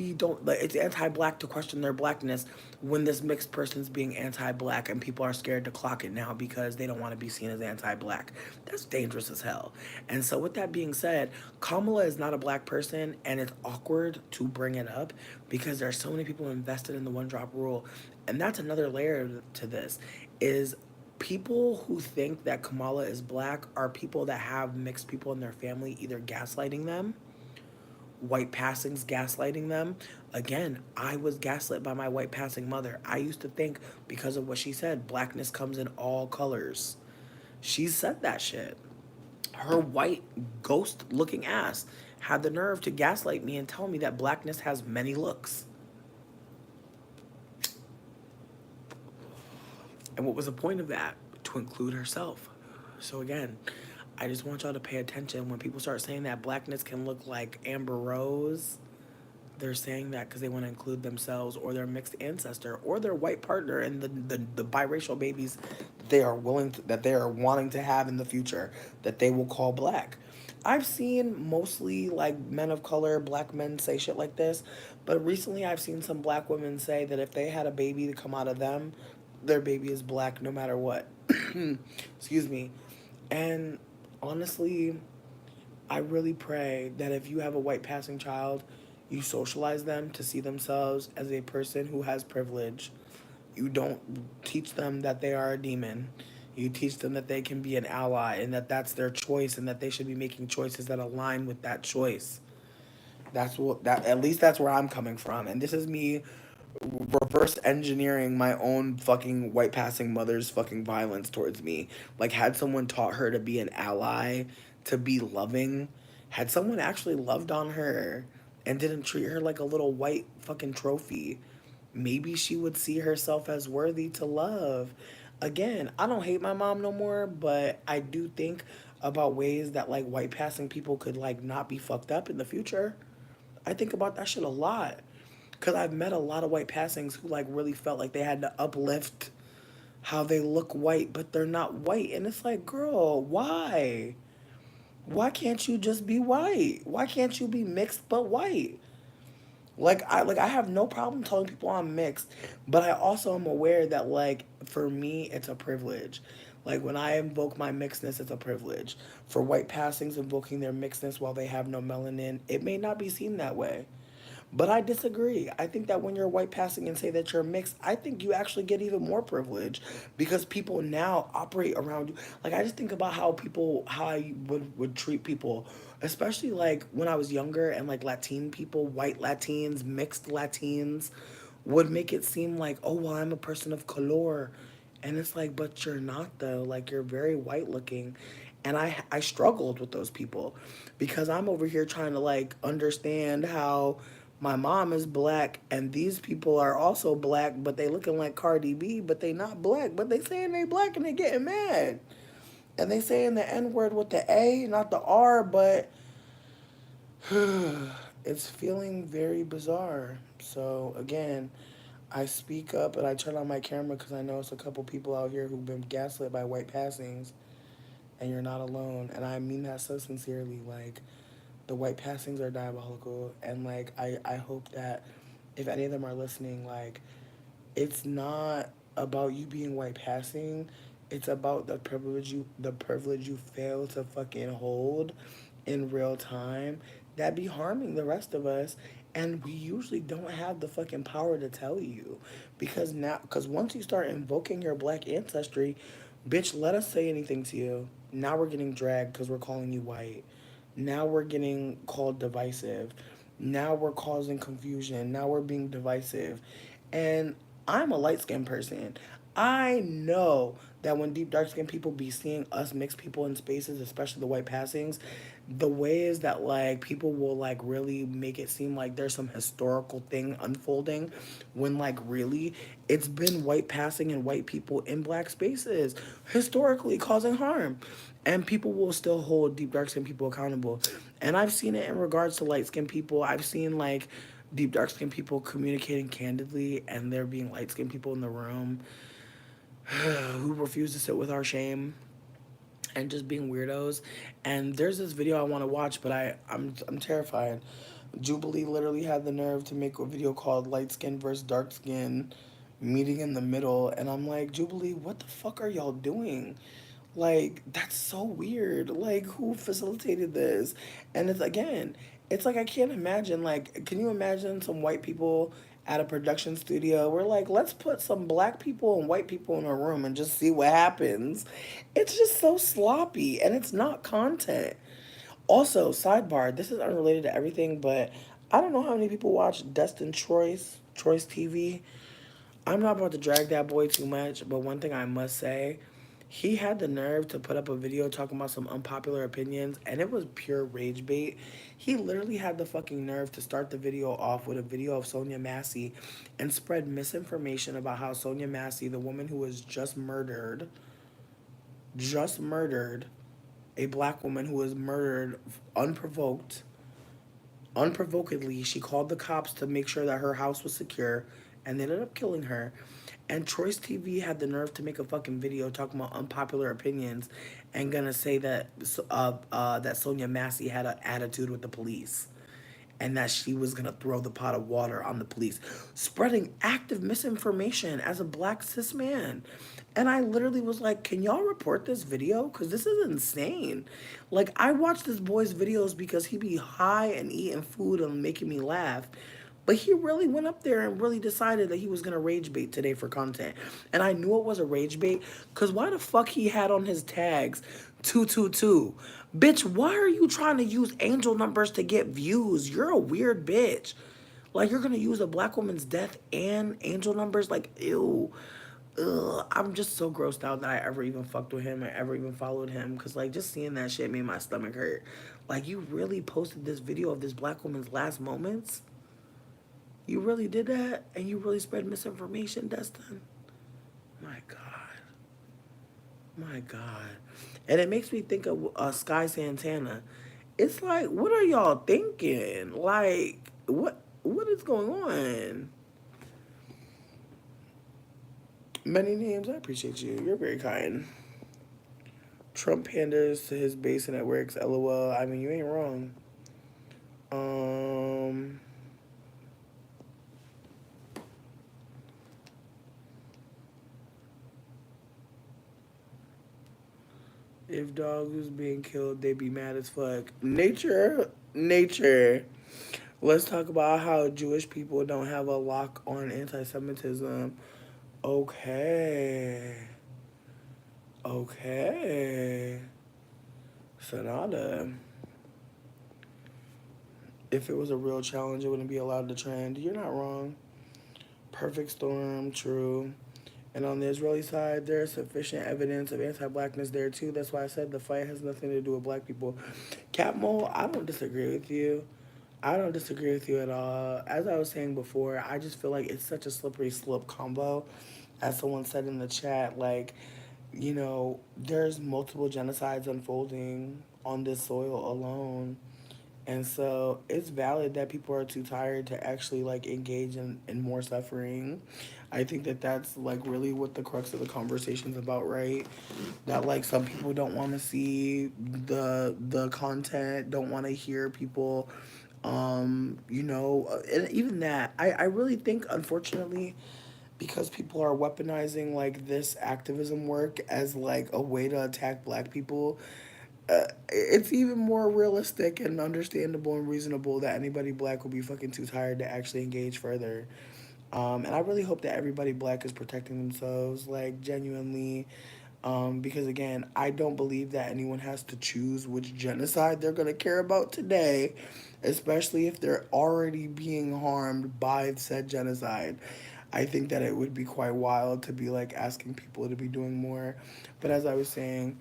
like, it's anti-black to question their blackness when this mixed person's being anti-black and people are scared to clock it now because they don't want to be seen as anti-black. That's dangerous as hell. And so with that being said, Kamala is not a black person, and it's awkward to bring it up because there are so many people invested in the one drop rule. And that's another layer to this, is people who think that Kamala is black are people that have mixed people in their family either gaslighting them, white passings gaslighting them. Again, I was gaslit by my white passing mother. I used to think, because of what she said, blackness comes in all colors. She said that shit. Her white ghost looking ass had the nerve to gaslight me and tell me that blackness has many looks. And what was the point of that? To include herself. So again, I just want y'all to pay attention when people start saying that blackness can look like Amber Rose. They're saying that because they want to include themselves or their mixed ancestor or their white partner and the biracial babies they are that they are wanting to have in the future that they will call black. I've seen mostly like men of color, black men say shit like this, but recently I've seen some black women say that if they had a baby to come out of them, their baby is black no matter what. Excuse me. And honestly, I really pray that if you have a white passing child, you socialize them to see themselves as a person who has privilege. You don't teach them that they are a demon. You teach them that they can be an ally and that that's their choice and that they should be making choices that align with that choice. That's what that at least that's where I'm coming from. And this is me reverse engineering my own fucking white passing mother's fucking violence towards me. Like, had someone taught her to be an ally, to be loving, had someone actually loved on her and didn't treat her like a little white fucking trophy, maybe she would see herself as worthy to love. Again, I don't hate my mom no more, but I do think about ways that like white passing people could like not be fucked up in the future. I think about that shit a lot. Cause I've met a lot of white passings who like really felt like they had to uplift how they look white, but they're not white. And it's like, girl, why? Why can't you just be white? Why can't you be mixed but white? Like I have no problem telling people I'm mixed, but I also am aware that like for me it's a privilege. Like when I invoke my mixedness, it's a privilege. For white passings invoking their mixedness while they have no melanin, it may not be seen that way. But I disagree. I think that when you're white passing and say that you're mixed, I think you actually get even more privilege because people now operate around you. Like I just think about how I would treat people, especially like when I was younger and like Latin people, white Latins, mixed Latins would make it seem like, oh well, I'm a person of color. And it's like, but you're not though. Like you're very white looking. And I struggled with those people because I'm over here trying to like understand how my mom is black and these people are also black, but they looking like Cardi B, but they not black, but they saying they black and they getting mad. And they saying the N word with the A, not the R, but it's feeling very bizarre. So again, I speak up and I turn on my camera because I know it's a couple people out here who've been gaslit by white passings, and you're not alone. And I mean that so sincerely. Like, the white passings are diabolical, and like I hope that if any of them are listening, like it's not about you being white passing. It's about the privilege you fail to fucking hold in real time that be harming the rest of us, and we usually don't have the fucking power to tell you because once you start invoking your black ancestry, bitch, let us say anything to you. Now we're getting dragged because we're calling you white. Now we're getting called divisive. Now we're causing confusion. Now we're being divisive. And I'm a light skinned person. I know that when deep dark skinned people be seeing us mixed people in spaces, especially the white passings, the ways that like people will like really make it seem like there's some historical thing unfolding when like really it's been white passing and white people in black spaces historically causing harm, and people will still hold deep dark skinned people accountable. And I've seen it in regards to light skinned people. I've seen like deep dark skinned people communicating candidly and there being light skinned people in the room who refuse to sit with our shame and just being weirdos. And there's this video I want to watch, but I'm terrified. Jubilee literally had the nerve to make a video called "Light Skin versus Dark Skin, Meeting in the Middle," and I'm like, Jubilee, what the fuck are y'all doing? Like, that's so weird. Like, who facilitated this? And it's again, it's like I can't imagine. Like, can you imagine some white people at a production studio? We're like, let's put some black people and white people in a room and just see what happens. It's just so sloppy and it's not content. Also, sidebar, this is unrelated to everything, but I don't know how many people watch Destin Troy's TV. I'm not about to drag that boy too much, but one thing I must say He had the nerve to put up a video talking about some unpopular opinions, and it was pure rage bait. He literally had the fucking nerve to start the video off with a video of Sonia Massey and spread misinformation about how Sonia Massey, the woman who was just murdered, a black woman who was murdered unprovoked, unprovokedly, she called the cops to make sure that her house was secure and they ended up killing her. And Choice TV had the nerve to make a fucking video talking about unpopular opinions and gonna say that Sonia Massey had an attitude with the police and that she was gonna throw the pot of water on the police, spreading active misinformation as a black cis man. And I literally was like, can y'all report this video? Because this is insane. Like, I watch this boy's videos because he be high and eating food and making me laugh. But he really went up there and really decided that he was gonna rage bait today for content. And I knew it was a rage bait, cause why the fuck he had on his tags 222? Bitch, why are you trying to use angel numbers to get views? You're a weird bitch. Like, you're gonna use a black woman's death and angel numbers? Like, ew. Ugh, I'm just so grossed out that I ever even fucked with him or ever even followed him. Cause like just seeing that shit made my stomach hurt. Like, you really posted this video of this black woman's last moments? You really did that? And you really spread misinformation, Destin? My God. My God. And it makes me think of Sky Santana. It's like, what are y'all thinking? Like, what is going on? Many names, I appreciate you. You're very kind. Trump panders to his base and networks, lol. I mean, you ain't wrong. Um, if dogs was being killed, they'd be mad as fuck. Nature. Let's talk about how Jewish people don't have a lock on anti Semitism. Okay. Okay. Sonata. If it was a real challenge, it wouldn't be allowed to trend. You're not wrong. Perfect storm, true. And on the Israeli side, there is sufficient evidence of anti-blackness there too. That's why I said the fight has nothing to do with black people. Capmo, I don't disagree with you. I don't disagree with you at all. As I was saying before, I just feel like it's such a slippery slope combo. As someone said in the chat, like, there's multiple genocides unfolding on this soil alone. And so it's valid that people are too tired to actually like engage in more suffering. I think that that's like really what the crux of the conversation's about, right? That like some people don't want to see the content, don't want to hear people and even that I really think unfortunately because people are weaponizing like this activism work as like a way to attack black people, it's even more realistic and understandable and reasonable that anybody black will be fucking too tired to actually engage further. And I really hope that everybody black is protecting themselves, like genuinely. Because again, I don't believe that anyone has to choose which genocide they're going to care about today, especially if they're already being harmed by said genocide. I think that it would be quite wild to be like asking people to be doing more. But as I was saying,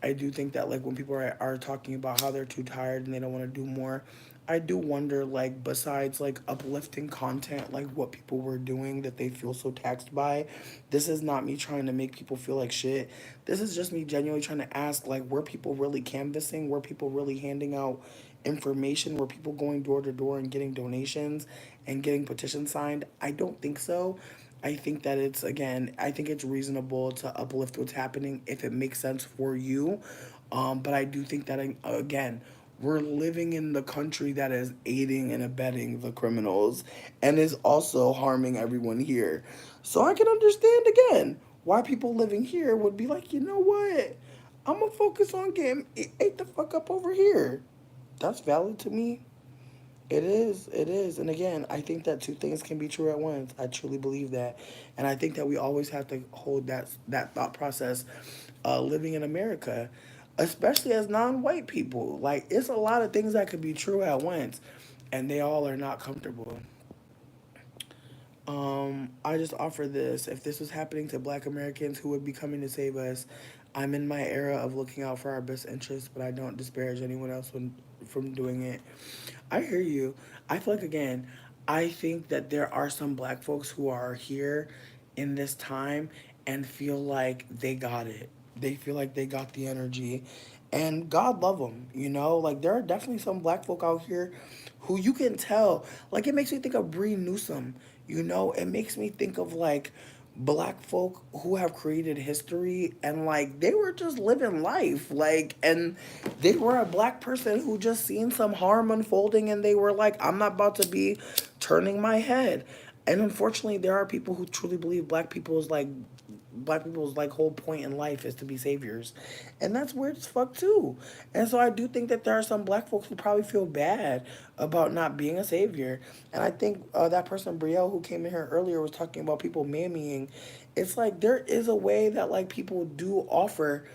I do think that like when people are talking about how they're too tired and they don't want to do more, I do wonder like besides like uplifting content like what people were doing that they feel so taxed by. This is not me trying to make people feel like shit. This is just me genuinely trying to ask like were people really canvassing, were people really handing out information, were people going door to door and getting donations and getting petitions signed? I don't think so. I think that it's again, I think it's reasonable to uplift what's happening if it makes sense for you. But I do think that again, we're living in the country that is aiding and abetting the criminals and is also harming everyone here. So I can understand again why people living here would be like, you know what? I'm gonna focus on getting ate the fuck up over here. That's valid to me. It is. It is. And again, I think that two things can be true at once. I truly believe that. And I think that we always have to hold that thought process living in America, especially as non-white people. Like it's a lot of things that could be true at once and they all are not comfortable. I just offer this. If this was happening to black Americans, who would be coming to save us? I'm in my era of looking out for our best interests, but I don't disparage anyone else from doing it. I hear you. I feel like, again, I think that there are some black folks who are here in this time and feel like they got it. They feel like they got the energy. And God love them, you know? Like, there are definitely some black folk out here who you can tell. Like, it makes me think of Bree Newsom, you know? It makes me think of, like, black folk who have created history and like they were just living life like and they were a black person who just seen some harm unfolding and they were like, I'm not about to be turning my head. And unfortunately there are people who truly believe black people's like whole point in life is to be saviors, and that's weird as fuck too. And so I do think that there are some black folks who probably feel bad about not being a savior. And I think that person Brielle who came in here earlier was talking about people mammying. It's like there is a way that like people do offer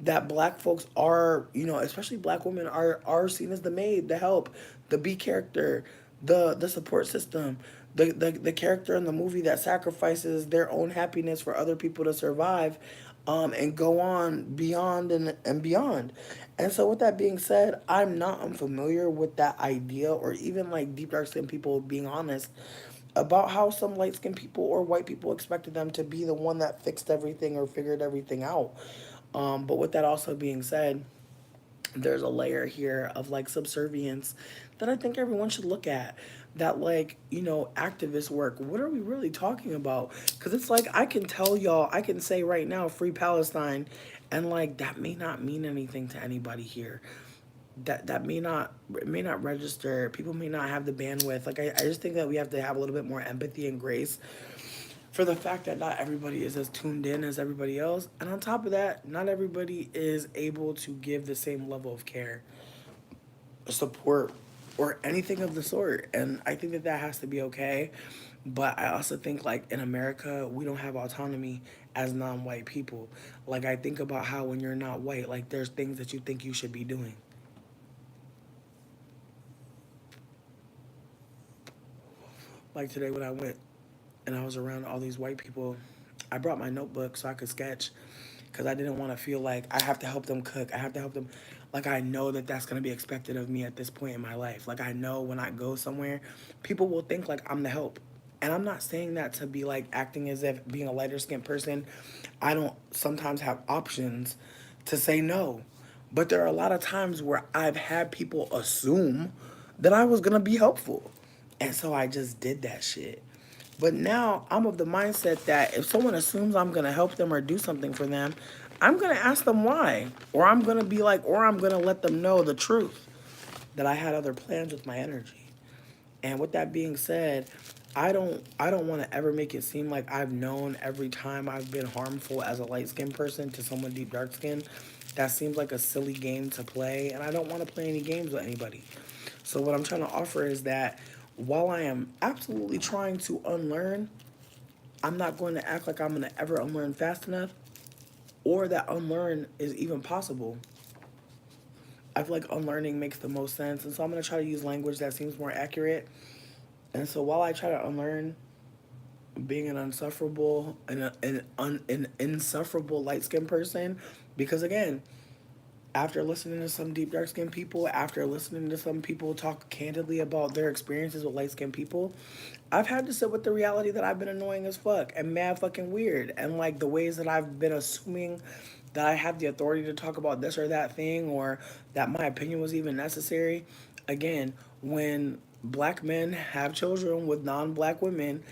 that black folks are, you know, especially black women are seen as the maid, the help, the B character, the support system, the character in the movie that sacrifices their own happiness for other people to survive, and go on beyond and beyond. And so with that being said, I'm not unfamiliar with that idea or even like deep dark skinned people being honest about how some light skinned people or white people expected them to be the one that fixed everything or figured everything out. But with that also being said, there's a layer here of like subservience that I think everyone should look at. That, like, you know, activist work. What are we really talking about? Because it's like I can tell y'all, I can say right now, free Palestine, and like that may not mean anything to anybody here. That may not, it may not register. People may not have the bandwidth. Like I just think that we have to have a little bit more empathy and grace for the fact that not everybody is as tuned in as everybody else. And on top of that, not everybody is able to give the same level of care, support, or anything of the sort. And I think that that has to be okay. But I also think, like, in America, we don't have autonomy as non white people. Like, I think about how when you're not white, like, there's things that you think you should be doing. Like today, when I went and I was around all these white people, I brought my notebook so I could sketch because I didn't want to feel like I have to help them cook. I have to help them. Like, I know that that's going to be expected of me at this point in my life. Like, I know when I go somewhere, people will think like I'm the help. And I'm not saying that to be like acting as if being a lighter skinned person, I don't sometimes have options to say no. But there are a lot of times where I've had people assume that I was going to be helpful. And so I just did that shit. But now I'm of the mindset that if someone assumes I'm gonna help them or do something for them, I'm gonna ask them why. Or I'm gonna be like, or I'm gonna let them know the truth that I had other plans with my energy. And with that being said, I don't want to ever make it seem like I've known every time I've been harmful as a light skinned person to someone deep dark skin. That seems like a silly game to play, and I don't want to play any games with anybody. So what I'm trying to offer is that while I am absolutely trying to unlearn, I'm not going to act like I'm going to ever unlearn fast enough or that unlearn is even possible. I feel like unlearning makes the most sense. And so I'm going to try to use language that seems more accurate. And so while I try to unlearn being an unsufferable and an insufferable light skinned person, because again, after listening to some deep dark skinned people, after listening to some people talk candidly about their experiences with light skinned people, I've had to sit with the reality that I've been annoying as fuck and mad fucking weird. And like the ways that I've been assuming that I have the authority to talk about this or that thing or that my opinion was even necessary. Again, when black men have children with non black women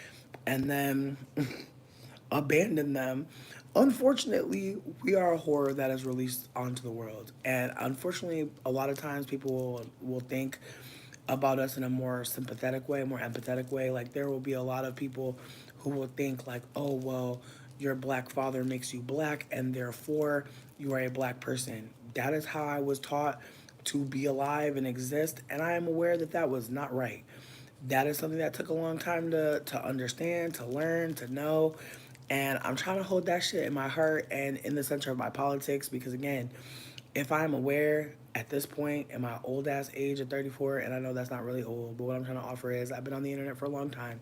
and then abandon them. Unfortunately, we are a horror that is released onto the world. And unfortunately, a lot of times people will think about us in a more sympathetic way, more empathetic way. Like there will be a lot of people who will think like, oh, well, your black father makes you black and therefore you are a black person. That is how I was taught to be alive and exist. And I am aware that that was not right. That is something that took a long time to understand, to learn, to know. And I'm trying to hold that shit in my heart and in the center of my politics because, again, if I'm aware at this point in my old ass age of 34, and I know that's not really old, but what I'm trying to offer is I've been on the internet for a long time.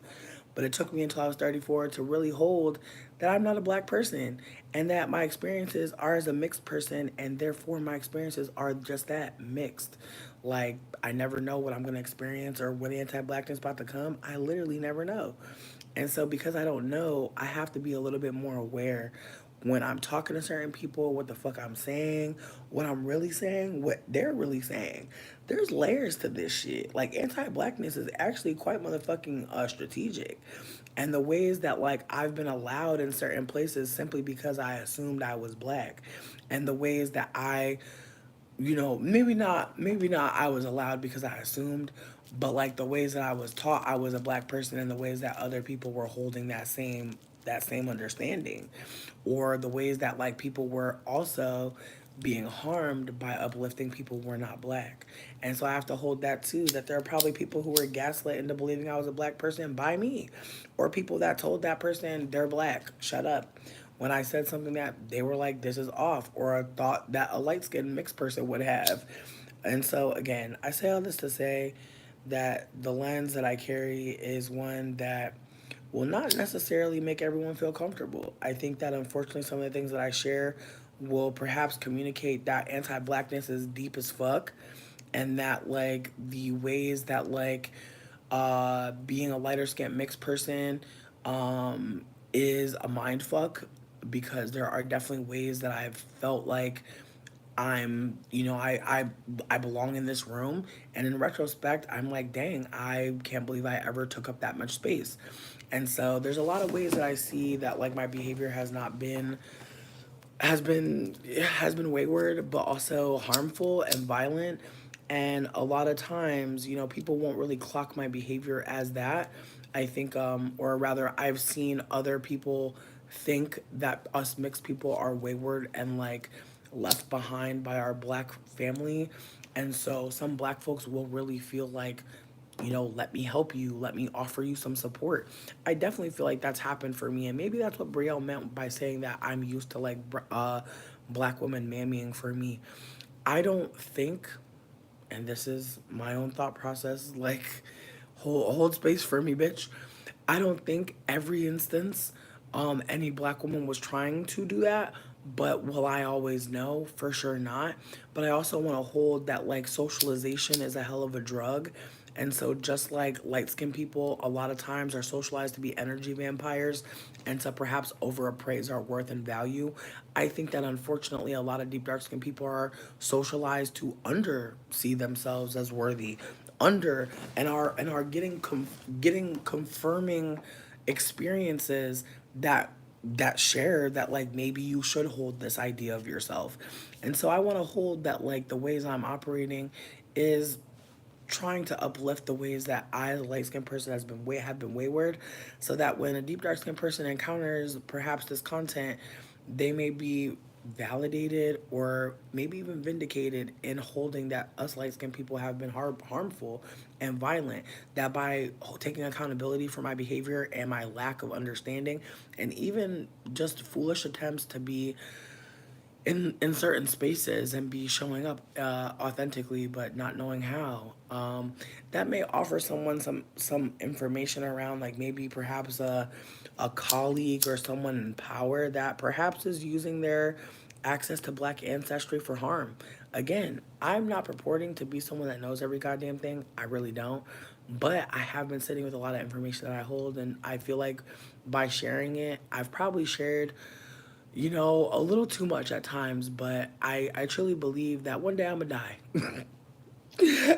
But it took me until I was 34 to really hold that I'm not a black person and that my experiences are as a mixed person, and therefore my experiences are just that, mixed. Like, I never know what I'm going to experience or when anti-blackness is about to come. I literally never know. And so because I don't know, I have to be a little bit more aware when I'm talking to certain people, what the fuck I'm saying, what I'm really saying, what they're really saying. There's layers to this shit. Like, anti-blackness is actually quite motherfucking strategic. And the ways that, like, I've been allowed in certain places simply because I assumed I was black, and the ways that I, maybe not I was allowed because I assumed, but like the ways that I was taught I was a black person, and the ways that other people were holding that same understanding, or the ways that like people were also being harmed by uplifting people who were not black. And so I have to hold that too, that there are probably people who were gaslit into believing I was a black person by me, or people that told that person they're black, shut up, when I said something that they were like, this is off, or a thought that a light skinned mixed person would have. And so, again, I say all this to say that the lens that I carry is one that will not necessarily make everyone feel comfortable. I think that unfortunately, some of the things that I share will perhaps communicate that anti blackness is deep as fuck, and that, like, the ways that, like, being a lighter skinned mixed person is a mind fuck, because there are definitely ways that I've felt like I belong in this room, and in retrospect, I'm like, dang, I can't believe I ever took up that much space. And so there's a lot of ways that I see that like my behavior has not been has been wayward, but also harmful and violent. And a lot of times, people won't really clock my behavior as that. I think, or rather, I've seen other people think that us mixed people are wayward and like left behind by our black family. And so some black folks will really feel like, let me help you, let me offer you some support. I definitely feel like that's happened for me, and maybe that's what Brielle meant by saying that I'm used to like black women mammying for me. I don't think, and this is my own thought process, like hold space for me, bitch. I don't think every instance any black woman was trying to do that, but will I always know? For sure not. But I also want to hold that like socialization is a hell of a drug. And so, just like light skinned people, a lot of times are socialized to be energy vampires and to perhaps overappraise our worth and value. I think that unfortunately, a lot of deep dark skinned people are socialized to under see themselves as worthy, under and are getting confirming experiences that share that like maybe you should hold this idea of yourself. And so I want to hold that like the ways I'm operating is trying to uplift the ways that I, as a light skinned person, have been wayward, so that when a deep dark skinned person encounters perhaps this content, they may be validated or maybe even vindicated in holding that us light skinned people have been harmful and violent. That by taking accountability for my behavior and my lack of understanding, and even just foolish attempts to be in certain spaces and be showing up authentically but not knowing how, that may offer someone some information around like maybe perhaps a colleague or someone in power that perhaps is using their access to black ancestry for harm. Again, I'm not purporting to be someone that knows every goddamn thing. I really don't. But I have been sitting with a lot of information that I hold, and I feel like by sharing it, I've probably shared a little too much at times, but I truly believe that one day I'm gonna die.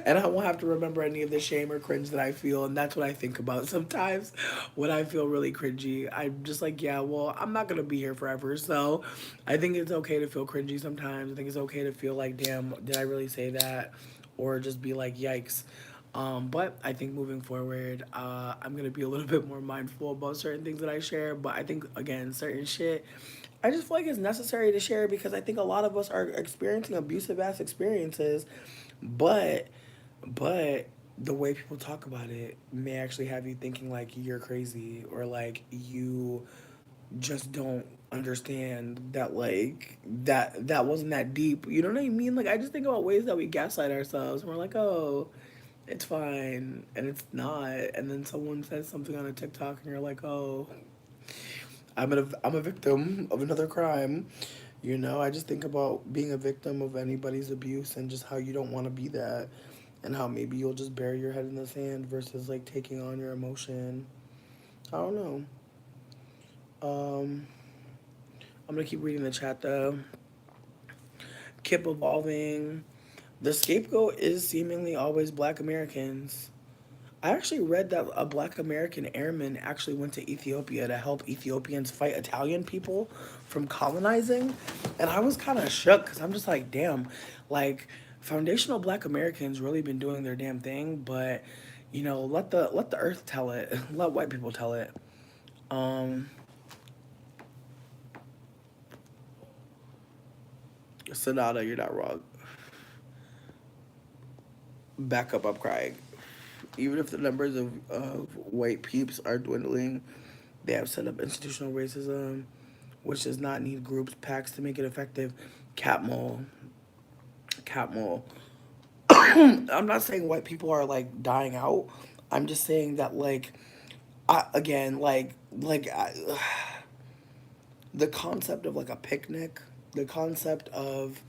And I won't have to remember any of the shame or cringe that I feel. And that's what I think about sometimes when I feel really cringy. I'm just like, yeah, well, I'm not going to be here forever. So I think it's okay to feel cringy sometimes. I think it's okay to feel like, damn, did I really say that? Or just be like, yikes. But I think moving forward, I'm going to be a little bit more mindful about certain things that I share. But I think, again, certain shit, I just feel like it's necessary to share because I think a lot of us are experiencing abusive ass experiences, but but the way people talk about it may actually have you thinking like you're crazy, or like you just don't understand that like that wasn't that deep. You know what I mean? Like I just think about ways that we gaslight ourselves and we're like, oh, It's fine, and it's not. And then someone says something on a TikTok, and you're like, oh, I'm a victim of another crime. You know, I just think about being a victim of anybody's abuse and just how you don't want to be that, and how maybe you'll just bury your head in the sand versus like taking on your emotion. I don't know. Um, I'm gonna keep reading the chat though. Keep evolving. The scapegoat is seemingly always Black Americans. I actually read that a Black American airman actually went to Ethiopia to help Ethiopians fight Italian people from colonizing. And I was kind of shook because I'm just like, damn, like foundational Black Americans really been doing their damn thing, but you know, let the earth tell it. Let white people tell it. Um, Sonata, you're not wrong. Back up, I'm crying. Even if the numbers of white peeps are dwindling, they have set up institutional racism, which does not need groups, packs to make it effective. Catmull, Catmull. I'm not saying white people are like dying out. I'm just saying that again, the concept of like a picnic, the concept of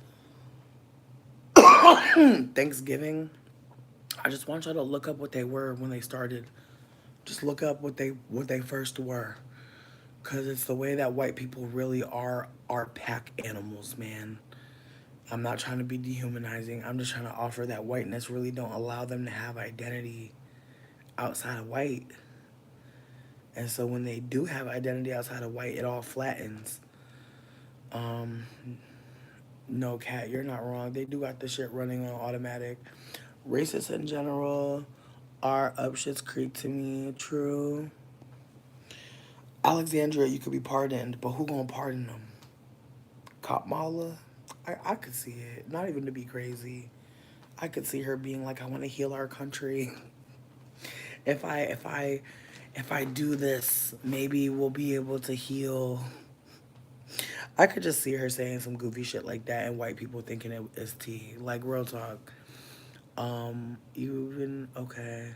Thanksgiving. I just want y'all to look up what they were when they started. Just look up what they first were. Cause it's the way that white people really are pack animals, man. I'm not trying to be dehumanizing. I'm just trying to offer that whiteness really don't allow them to have identity outside of white. And so when they do have identity outside of white, it all flattens. Um, no, Cat, you're not wrong. They do got the shit running on automatic. Racists in general are up shit's creek to me. True. Alexandria, you could be pardoned, but who gonna pardon them? Kamala? I could see it. Not even to be crazy. I could see her being like, I want to heal our country. if I if I if I do this, maybe we'll be able to heal. I could just see her saying some goofy shit like that and white people thinking it is tea. Like real talk. Even okay.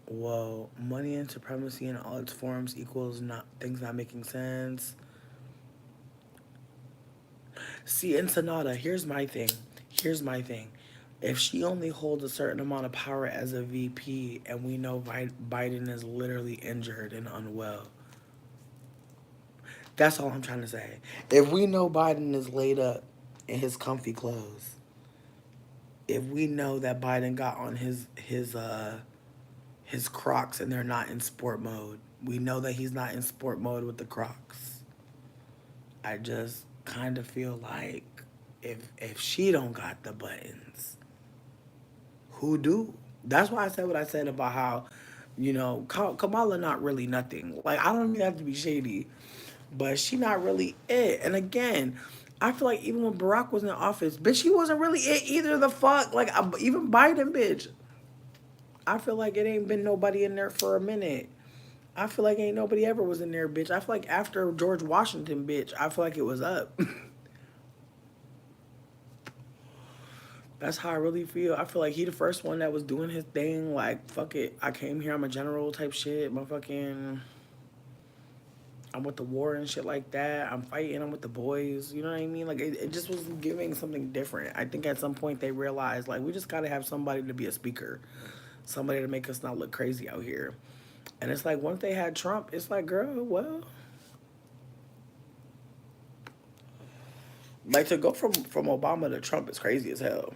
Whoa, money and supremacy in all its forms equals not things not making sense. See, in Sonata, here's my thing. Here's my thing. If she only holds a certain amount of power as a VP, and we know Biden is literally injured and unwell, that's all I'm trying to say. If we know Biden is laid up in his comfy clothes, if we know that Biden got on his Crocs and they're not in sport mode, we know that he's not in sport mode with the Crocs. I just kind of feel like if she don't got the buttons, who do? That's why I said what I said about how, Kamala not really nothing. Like I don't even have to be shady, but she not really it. And again, I feel like even when Barack was in office, bitch, he wasn't really it either. The fuck, like even Biden, bitch. I feel like it ain't been nobody in there for a minute. I feel like ain't nobody ever was in there, bitch. I feel like after George Washington, bitch, I feel like it was up. That's how I really feel. I feel like he the first one that was doing his thing. Like, fuck it. I came here, I'm a general type shit. I'm with the war and shit like that. I'm fighting, I'm with the boys. You know what I mean? Like, it just was giving something different. I think at some point they realized, like, we just gotta have somebody to be a speaker. Somebody to make us not look crazy out here. And it's like, once they had Trump, it's like, girl, well, like to go from Obama to Trump is crazy as hell.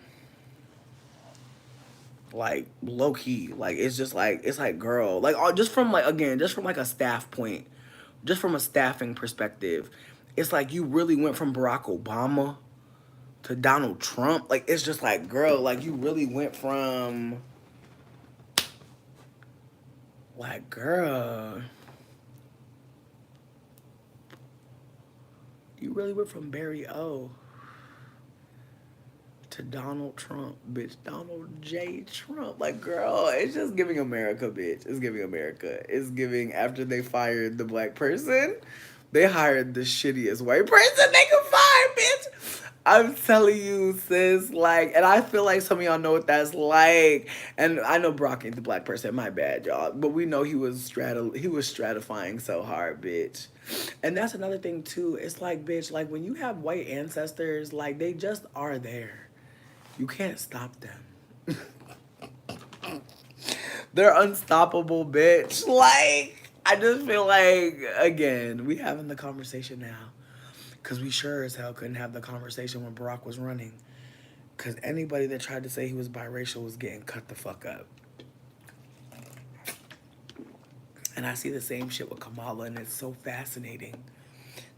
Like low key, like it's like girl, like just from like again, just from like a staff point, just from a staffing perspective, it's like you really went from Barack Obama to Donald Trump. Like it's just like girl, like you really went from like girl, you really went from Barry O to Donald Trump, bitch. Donald J. Trump. Like, girl, it's just giving America, bitch. It's giving America. It's giving after they fired the black person, they hired the shittiest white person they could find, bitch. I'm telling you, sis. Like, and I feel like some of y'all know what that's like. And I know Brock ain't the black person. My bad, y'all. But we know he was stratifying so hard, bitch. And that's another thing too. It's like, bitch, like when you have white ancestors, like they just are there. You can't stop them. They're unstoppable, bitch. Like, I just feel like, again, we having the conversation now. Because we sure as hell couldn't have the conversation when Barack was running. Because anybody that tried to say he was biracial was getting cut the fuck up. And I see the same shit with Kamala, and it's so fascinating.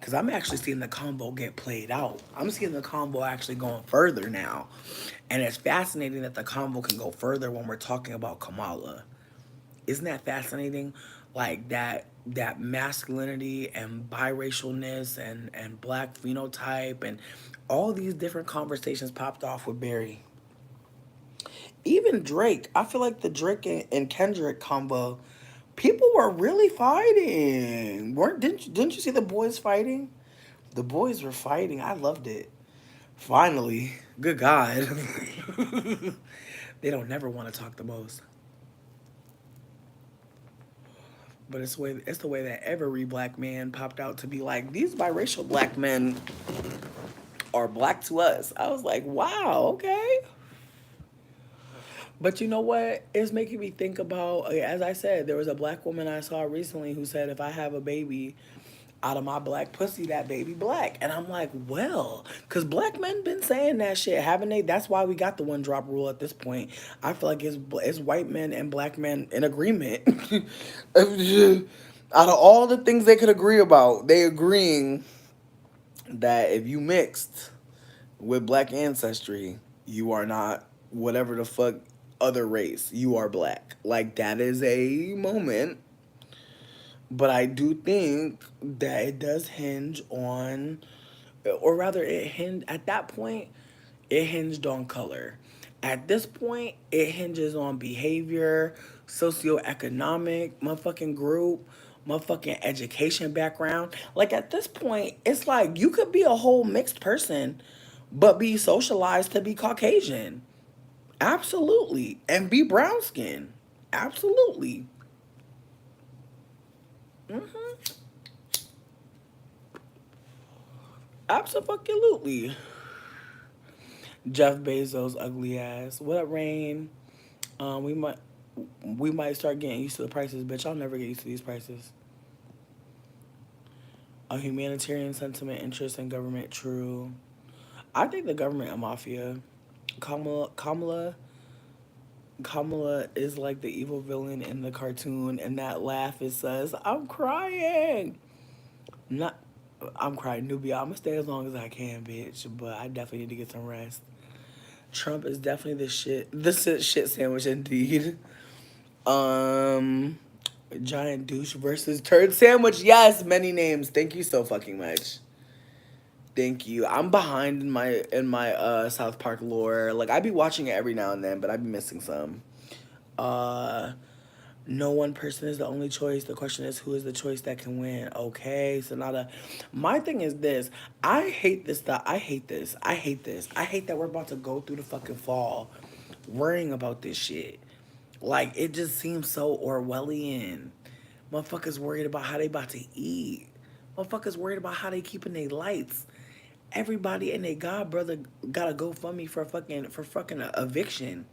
Because I'm actually seeing the combo get played out. I'm seeing the combo actually going further now. And it's fascinating that the combo can go further when we're talking about Kamala. Isn't that fascinating? Like that masculinity and biracialness and black phenotype and all these different conversations popped off with Barry. Even Drake, I feel like the Drake and Kendrick combo, people were really fighting. Weren't didn't you see the boys fighting? The boys were fighting. I loved it. Finally, good God. They don't never want to talk the most. But it's the way that every black man popped out to be like, these biracial black men are black to us. I was like, wow, okay. But you know what? It's making me think about, as I said, there was a black woman I saw recently who said, if I have a baby out of my black pussy, that baby black. And I'm like, well, because black men been saying that shit, haven't they? That's why we got the one drop rule at this point. I feel like it's white men and black men in agreement. Out of all the things they could agree about, they agreeing that if you mixed with black ancestry, you are not whatever the fuck other race. You are black. Like that is a moment. But I do think that it does hinge on, or rather, it hinged at that point. It hinged on color. At this point, it hinges on behavior, socioeconomic, motherfucking group, motherfucking education background. Like at this point, it's like you could be a whole mixed person, but be socialized to be Caucasian. Absolutely. And be brown skin. Absolutely. Mm-hmm. Absolutely. Jeff Bezos' ugly ass. What up, Rain? Um, we might we might start getting used to the prices, bitch. I'll never get used to these prices. A humanitarian sentiment, interest in government, true. I think the government a mafia. Kamala Kamala is like the evil villain in the cartoon, and that laugh is says, "I'm crying." Not, I'm crying, Nubia. I'm gonna stay as long as I can, bitch. But I definitely need to get some rest. Trump is definitely shit sandwich indeed. Um, giant douche versus turd sandwich. Yes, many names. Thank you so fucking much. Thank you. I'm behind in my South Park lore. Like I be watching it every now and then, but I be missing some. Uh, no one person is the only choice. The question is who is the choice that can win. Okay, so not a. My thing is this. I hate this stuff. I hate this. I hate this. I hate that we're about to go through the fucking fall, worrying about this shit. Like it just seems so Orwellian. Motherfuckers worried about how they about to eat. Motherfuckers worried about how they keeping their lights. Everybody and their god brother got to GoFundMe for fucking eviction.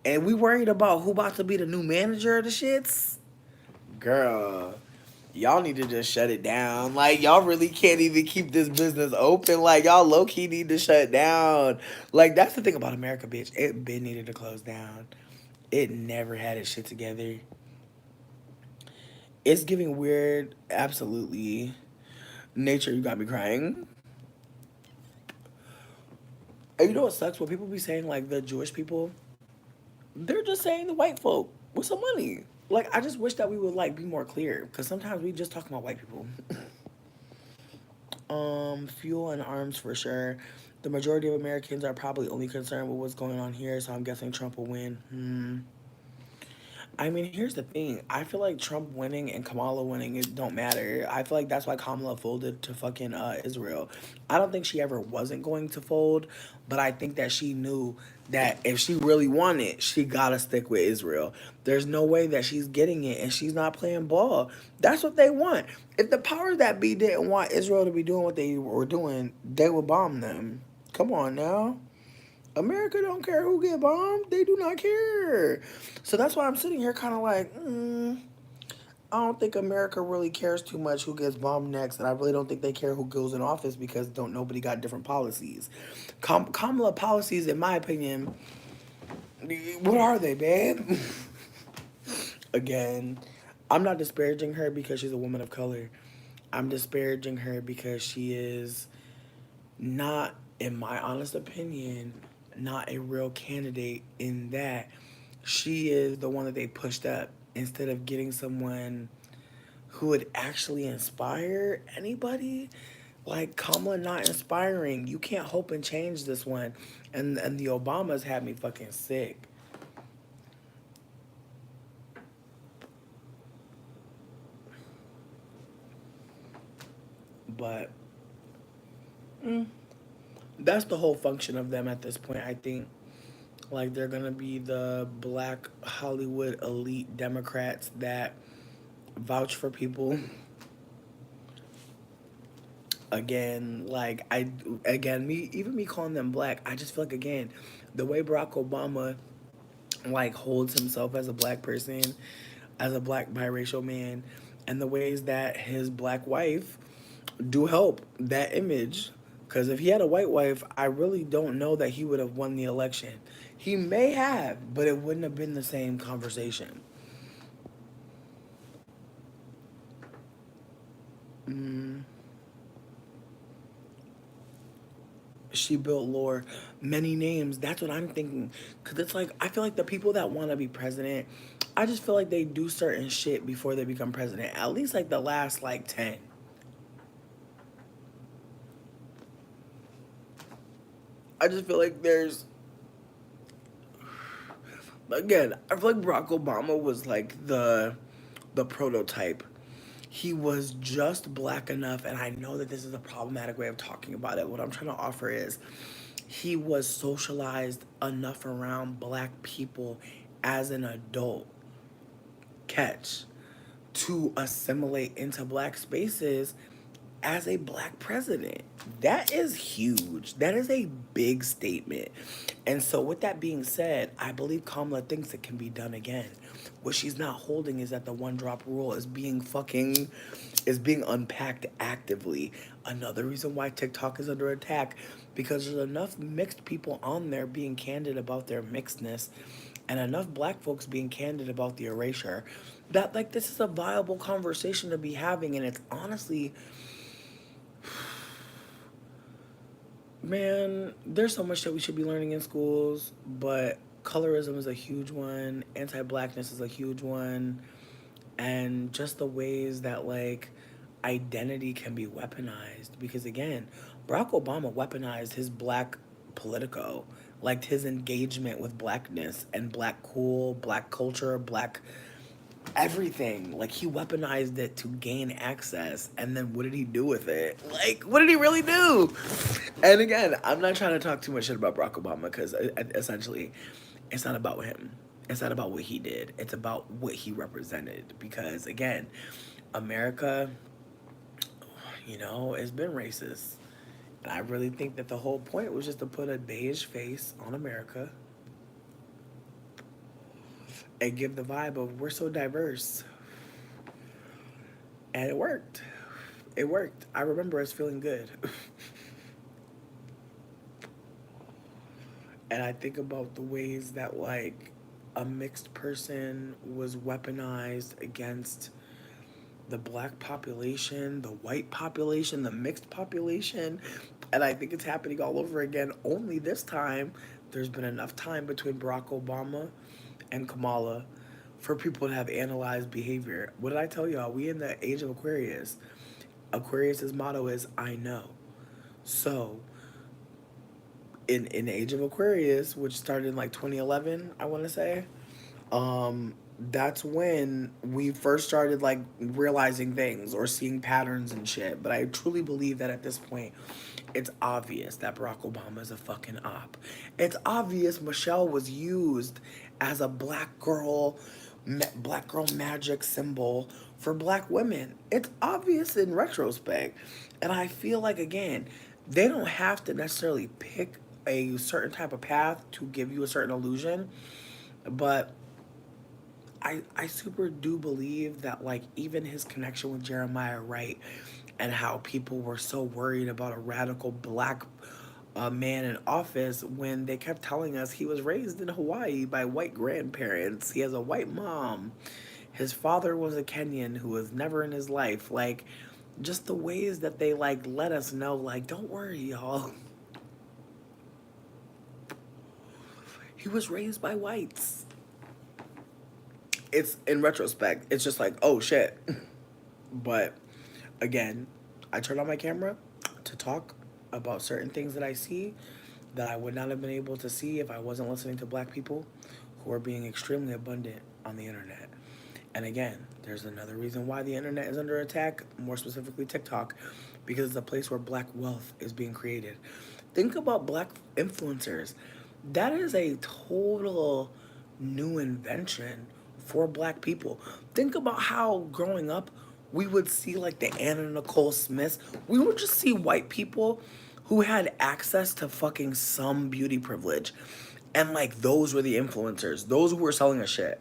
And we worried about who about to be the new manager of the shits? Girl, y'all need to just shut it down. Like, y'all really can't even keep this business open. Like, y'all low key need to shut down. Like, that's the thing about America, bitch. It been needed to close down. It never had its shit together. It's giving weird, absolutely. Nature, you got me crying. And you know what sucks? When people be saying, like, the Jewish people, they're just saying the white folk with some money. Like, I just wish that we would, like, be more clear. Because sometimes we just talk about white people. Fuel and arms for sure. The majority of Americans are probably only concerned with what's going on here, so I'm guessing Trump will win. I mean, here's the thing. I feel like Trump winning and Kamala winning it don't matter. I feel like that's why Kamala folded to fucking Israel. I don't think she ever wasn't going to fold, but I think that she knew that if she really wanted, she gotta stick with Israel. There's no way that she's getting it and she's not playing ball. That's what they want. If the powers that be didn't want Israel to be doing what they were doing, they would bomb them. Come on now. America don't care who get bombed. They do not care. So that's why I'm sitting here kind of like, I don't think America really cares too much who gets bombed next, and I really don't think they care who goes in office because don't nobody got different policies. Kamala policies, in my opinion, what are they, babe? Again, I'm not disparaging her because she's a woman of color. I'm disparaging her because she is not, in my honest opinion, not a real candidate in that she is the one that they pushed up instead of getting someone who would actually inspire anybody. Like Kamala not inspiring. You can't hope and change this one. And the Obamas had me fucking sick. But that's the whole function of them at this point, I think. Like they're gonna be the black Hollywood elite Democrats that vouch for people. Again, like I again me even me calling them black, I just feel like again, the way Barack Obama like holds himself as a black person, as a black biracial man, and the ways that his black wife do help that image. Because if he had a white wife, I really don't know that he would have won the election. He may have, but it wouldn't have been the same conversation. She built lore, many names. That's what I'm thinking. Because it's like, I feel like the people that want to be president, I just feel like they do certain shit before they become president. At least like the last like 10. I just feel like there's, again, I feel like Barack Obama was like the prototype. He was just black enough, and I know that this is a problematic way of talking about it. What I'm trying to offer is he was socialized enough around black people as an adult, catch, to assimilate into black spaces as a black president. That is huge. That is a big statement. And so, with that being said, I believe Kamala thinks it can be done again. What she's not holding is that the one drop rule is being unpacked actively. Another reason why TikTok is under attack because there's enough mixed people on there being candid about their mixedness and enough black folks being candid about the erasure that like this is a viable conversation to be having, and it's honestly, man, there's so much that we should be learning in schools, but colorism is a huge one, anti-blackness is a huge one, and just the ways that like identity can be weaponized. Because again, Barack Obama weaponized his black politico, like his engagement with blackness and black cool, black culture, black everything. Like he weaponized it to gain access, and then what did he do with it? Like, what did he really do? And again, I'm not trying to talk too much shit about Barack Obama because essentially, it's not about him. It's not about what he did. It's about what he represented. Because again, America, it's been racist. And I really think that the whole point was just to put a beige face on America and give the vibe of we're so diverse. And it worked. It worked. I remember us feeling good. And I think about the ways that, like, a mixed person was weaponized against the black population, the white population, the mixed population. And I think it's happening all over again. Only this time, there's been enough time between Barack Obama and Kamala for people to have analyzed behavior. What did I tell y'all? We in the age of Aquarius. Aquarius's motto is I know. So in the age of Aquarius, which started in like 2011, I want to say, that's when we first started like realizing things or seeing patterns and shit. But I truly believe that at this point, it's obvious that Barack Obama is a fucking op. It's obvious Michelle was used as a black girl magic symbol for black women. It's obvious in retrospect. And I feel like, again, they don't have to necessarily pick a certain type of path to give you a certain illusion, but I super do believe that like even his connection with Jeremiah Wright and how people were so worried about a radical black man in office when they kept telling us he was raised in Hawaii by white grandparents. He has a white mom. His father was a Kenyan who was never in his life. Like just the ways that they like let us know like don't worry y'all. He was raised by whites. It's in retrospect, it's just like, oh shit. But again, I turned on my camera to talk about certain things that I see that I would not have been able to see if I wasn't listening to black people who are being extremely abundant on the internet. And again, there's another reason why the internet is under attack, more specifically TikTok, because it's a place where black wealth is being created. Think about black influencers. That is a total new invention for black people. Think about how growing up we would see like the Anna Nicole Smiths. We would just see white people who had access to fucking some beauty privilege. And like those were the influencers, those who were selling a shit.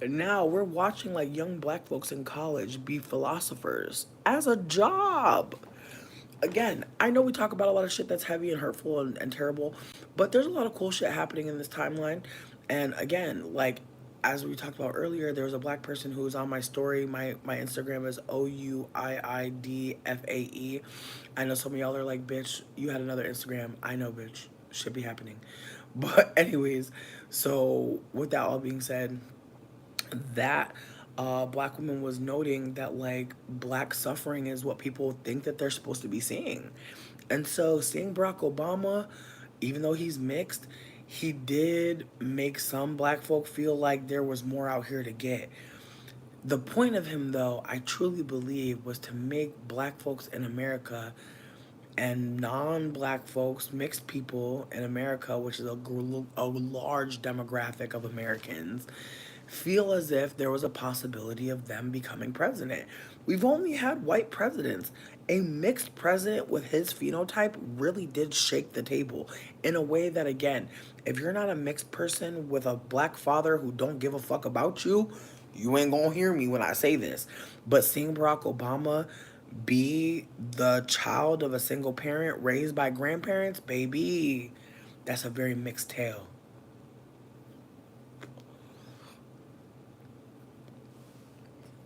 And now we're watching like young black folks in college be philosophers as a job. Again, I know we talk about a lot of shit that's heavy and hurtful and terrible, but there's a lot of cool shit happening in this timeline. And again, like as we talked about earlier, there was a black person who was on my story. My Instagram is OUIIDFAE. I know some of y'all are like, bitch, you had another Instagram. I know, bitch. Should be happening. But anyways, so with that all being said, that black woman was noting that like black suffering is what people think that they're supposed to be seeing. And so seeing Barack Obama, even though he's mixed, he did make some black folk feel like there was more out here to get. The point of him, though, I truly believe, was to make black folks in America and non-black folks, mixed people in America, which is a large demographic of Americans, feel as if there was a possibility of them becoming president. We've only had white presidents. A mixed president with his phenotype really did shake the table in a way that, again, if you're not a mixed person with a black father who don't give a fuck about you, you ain't gonna hear me when I say this. But seeing Barack Obama be the child of a single parent raised by grandparents, baby, that's a very mixed tale.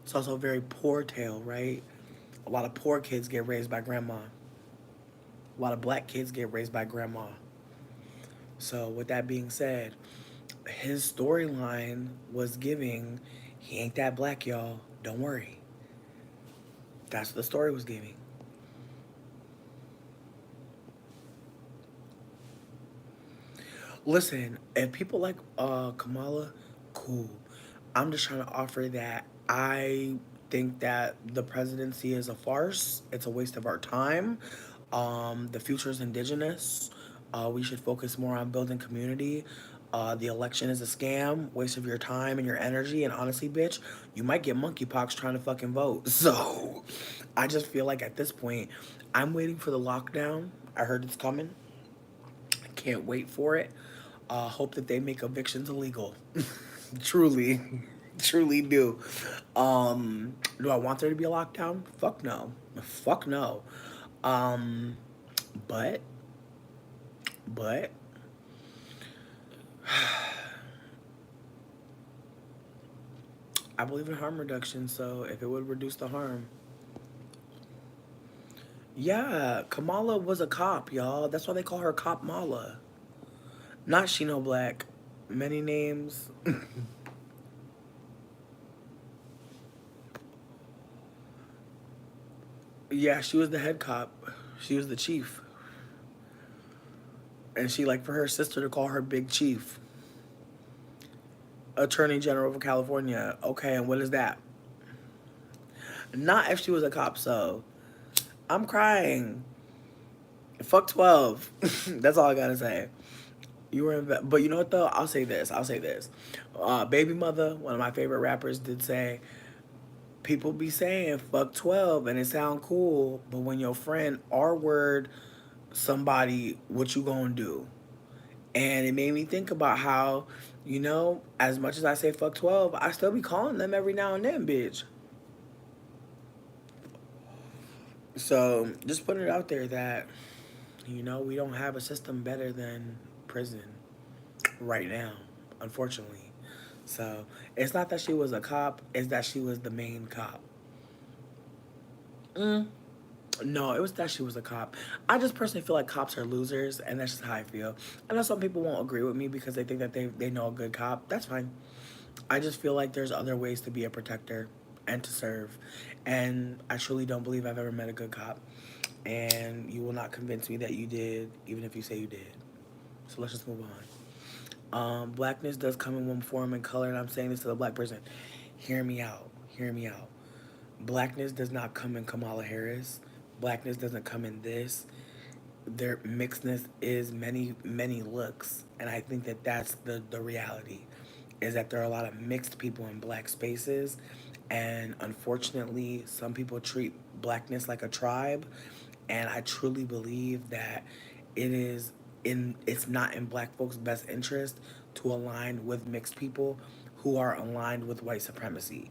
It's also a very poor tale, right? A lot of poor kids get raised by grandma. A lot of black kids get raised by grandma. So, with that being said, his storyline was giving, he ain't that black, y'all. Don't worry. That's what the story was giving. Listen, if people like Kamala, cool. I'm just trying to offer that I think that the presidency is a farce. It's a waste of our time. The future is indigenous. We should focus more on building community. The election is a scam, waste of your time and your energy. And honestly, bitch, you might get monkeypox trying to fucking vote. So I just feel like at this point, I'm waiting for the lockdown. I heard it's coming. I can't wait for it. Hope that they make evictions illegal. Truly, truly do. Do I want there to be a lockdown? Fuck no. Fuck no. Um, but, but, I believe in harm reduction, so if it would reduce the harm. Yeah, Kamala was a cop, y'all. That's why they call her Cop Mala. Not Shino Black. Many names. Yeah, she was the head cop. She was the chief. And she like for her sister to call her Big Chief. Attorney General of California. Okay, and what is that? Not if she was a cop, so I'm crying. Fuck 12. That's all I gotta say. You were but you know what though? I'll say this. Baby Mother, one of my favorite rappers, did say, people be saying fuck 12 and it sound cool, but when your friend R word somebody, what you gonna do? And it made me think about how, as much as I say fuck 12, I still be calling them every now and then, bitch. So just putting it out there that, we don't have a system better than prison right now, unfortunately. So it's not that she was a cop, it's that she was the main cop. Mm, no, it was that she was a cop. I just personally feel like cops are losers, and that's just how I feel. I know some people won't agree with me because they think that they know a good cop. That's fine. I just feel like there's other ways to be a protector and to serve. And I truly don't believe I've ever met a good cop. And you will not convince me that you did, even if you say you did. So let's just move on. Blackness does come in one form and color, and I'm saying this to the black person. Hear me out. Hear me out. Blackness does not come in Kamala Harris. Blackness doesn't come in this. Their mixedness is many, many looks. And I think that that's the reality, is that there are a lot of mixed people in black spaces. And unfortunately, some people treat blackness like a tribe. And I truly believe that it's not in black folks' best interest to align with mixed people who are aligned with white supremacy.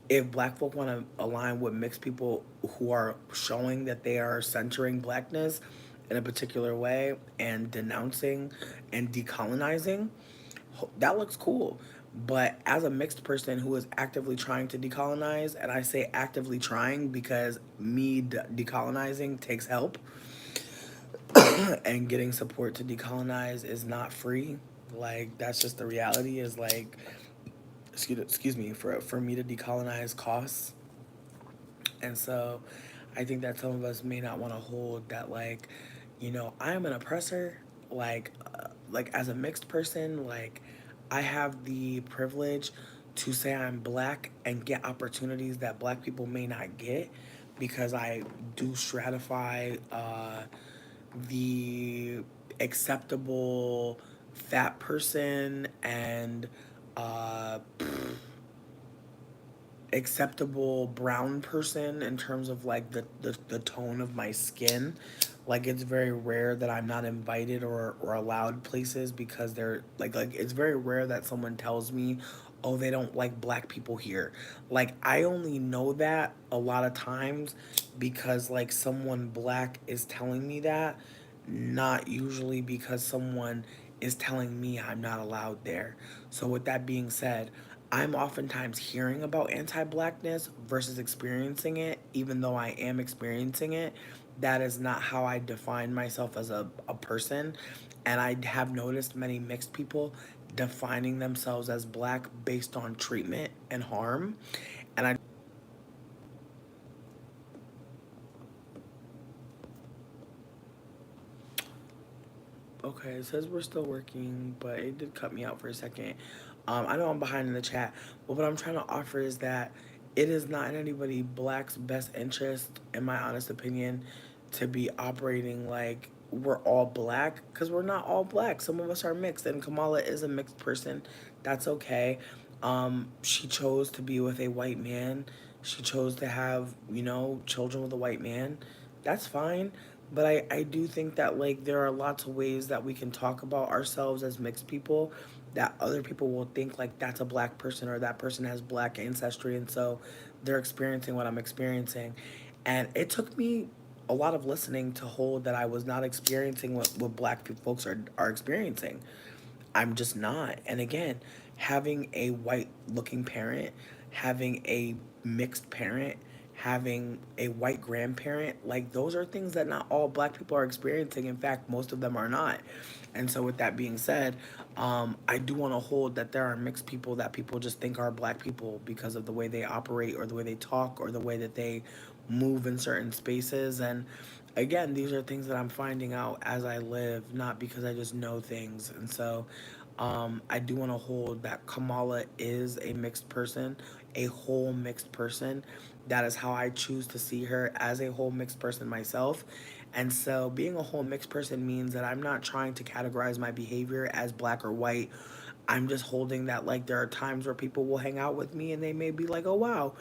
If black folk want to align with mixed people who are showing that they are centering blackness in a particular way and denouncing and decolonizing, that looks cool. But as a mixed person who is actively trying to decolonize, and I say actively trying because me decolonizing takes help, and getting support to decolonize is not free. Like, that's just the reality, is like, excuse me, for me to decolonize costs. And so I think that some of us may not want to hold that, like, I am an oppressor. Like as a mixed person, like, I have the privilege to say I'm black and get opportunities that black people may not get because I do stratify the acceptable fat person and uh, acceptable brown person in terms of like the tone of my skin. Like, it's very rare that I'm not invited or allowed places because they're like it's very rare that someone tells me, oh, they don't like black people here. Like, I only know that a lot of times because like someone black is telling me that, not usually because someone is telling me I'm not allowed there. So with that being said, I'm oftentimes hearing about anti-blackness versus experiencing it, even though I am experiencing it. That is not how I define myself as a person. And I have noticed many mixed people defining themselves as black based on treatment and harm. And I Okay, it says we're still working, but it did cut me out for a second. I know I'm behind in the chat, but what I'm trying to offer is that it is not in anybody black's best interest, in my honest opinion, to be operating like we're all black, because we're not all black. Some of us are mixed, and Kamala is a mixed person. That's okay. She chose to be with a white man. She chose to have, children with a white man. That's fine. But I do think that like there are lots of ways that we can talk about ourselves as mixed people that other people will think like that's a black person or that person has black ancestry, and so they're experiencing what I'm experiencing. And it took me a lot of listening to hold that I was not experiencing what black folks are experiencing. I'm just not. And again, having a white looking parent, having a mixed parent, having a white grandparent, like those are things that not all black people are experiencing. In fact, most of them are not. And so, with that being said, I do want to hold that there are mixed people that people just think are black people because of the way they operate or the way they talk or the way that they move in certain spaces. And again, these are things that I'm finding out as I live, not because I just know things. And so, I do want to hold that Kamala is a mixed person, a whole mixed person. That is how I choose to see her, as a whole mixed person myself. And so being a whole mixed person means that I'm not trying to categorize my behavior as black or white. I'm just holding that, like, there are times where people will hang out with me and they may be like, oh wow,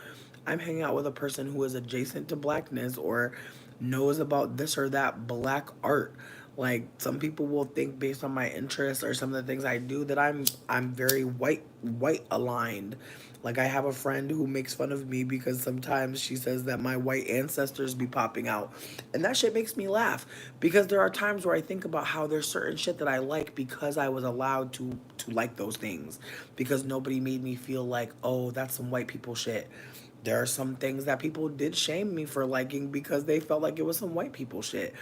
I'm hanging out with a person who is adjacent to blackness or knows about this or that black art. Like, some people will think based on my interests or some of the things I do that I'm very white aligned. Like, I have a friend who makes fun of me because sometimes she says that my white ancestors be popping out. And that shit makes me laugh because there are times where I think about how there's certain shit that I like because I was allowed to like those things. Because nobody made me feel like, "Oh, that's some white people shit." There are some things that people did shame me for liking because they felt like it was some white people shit.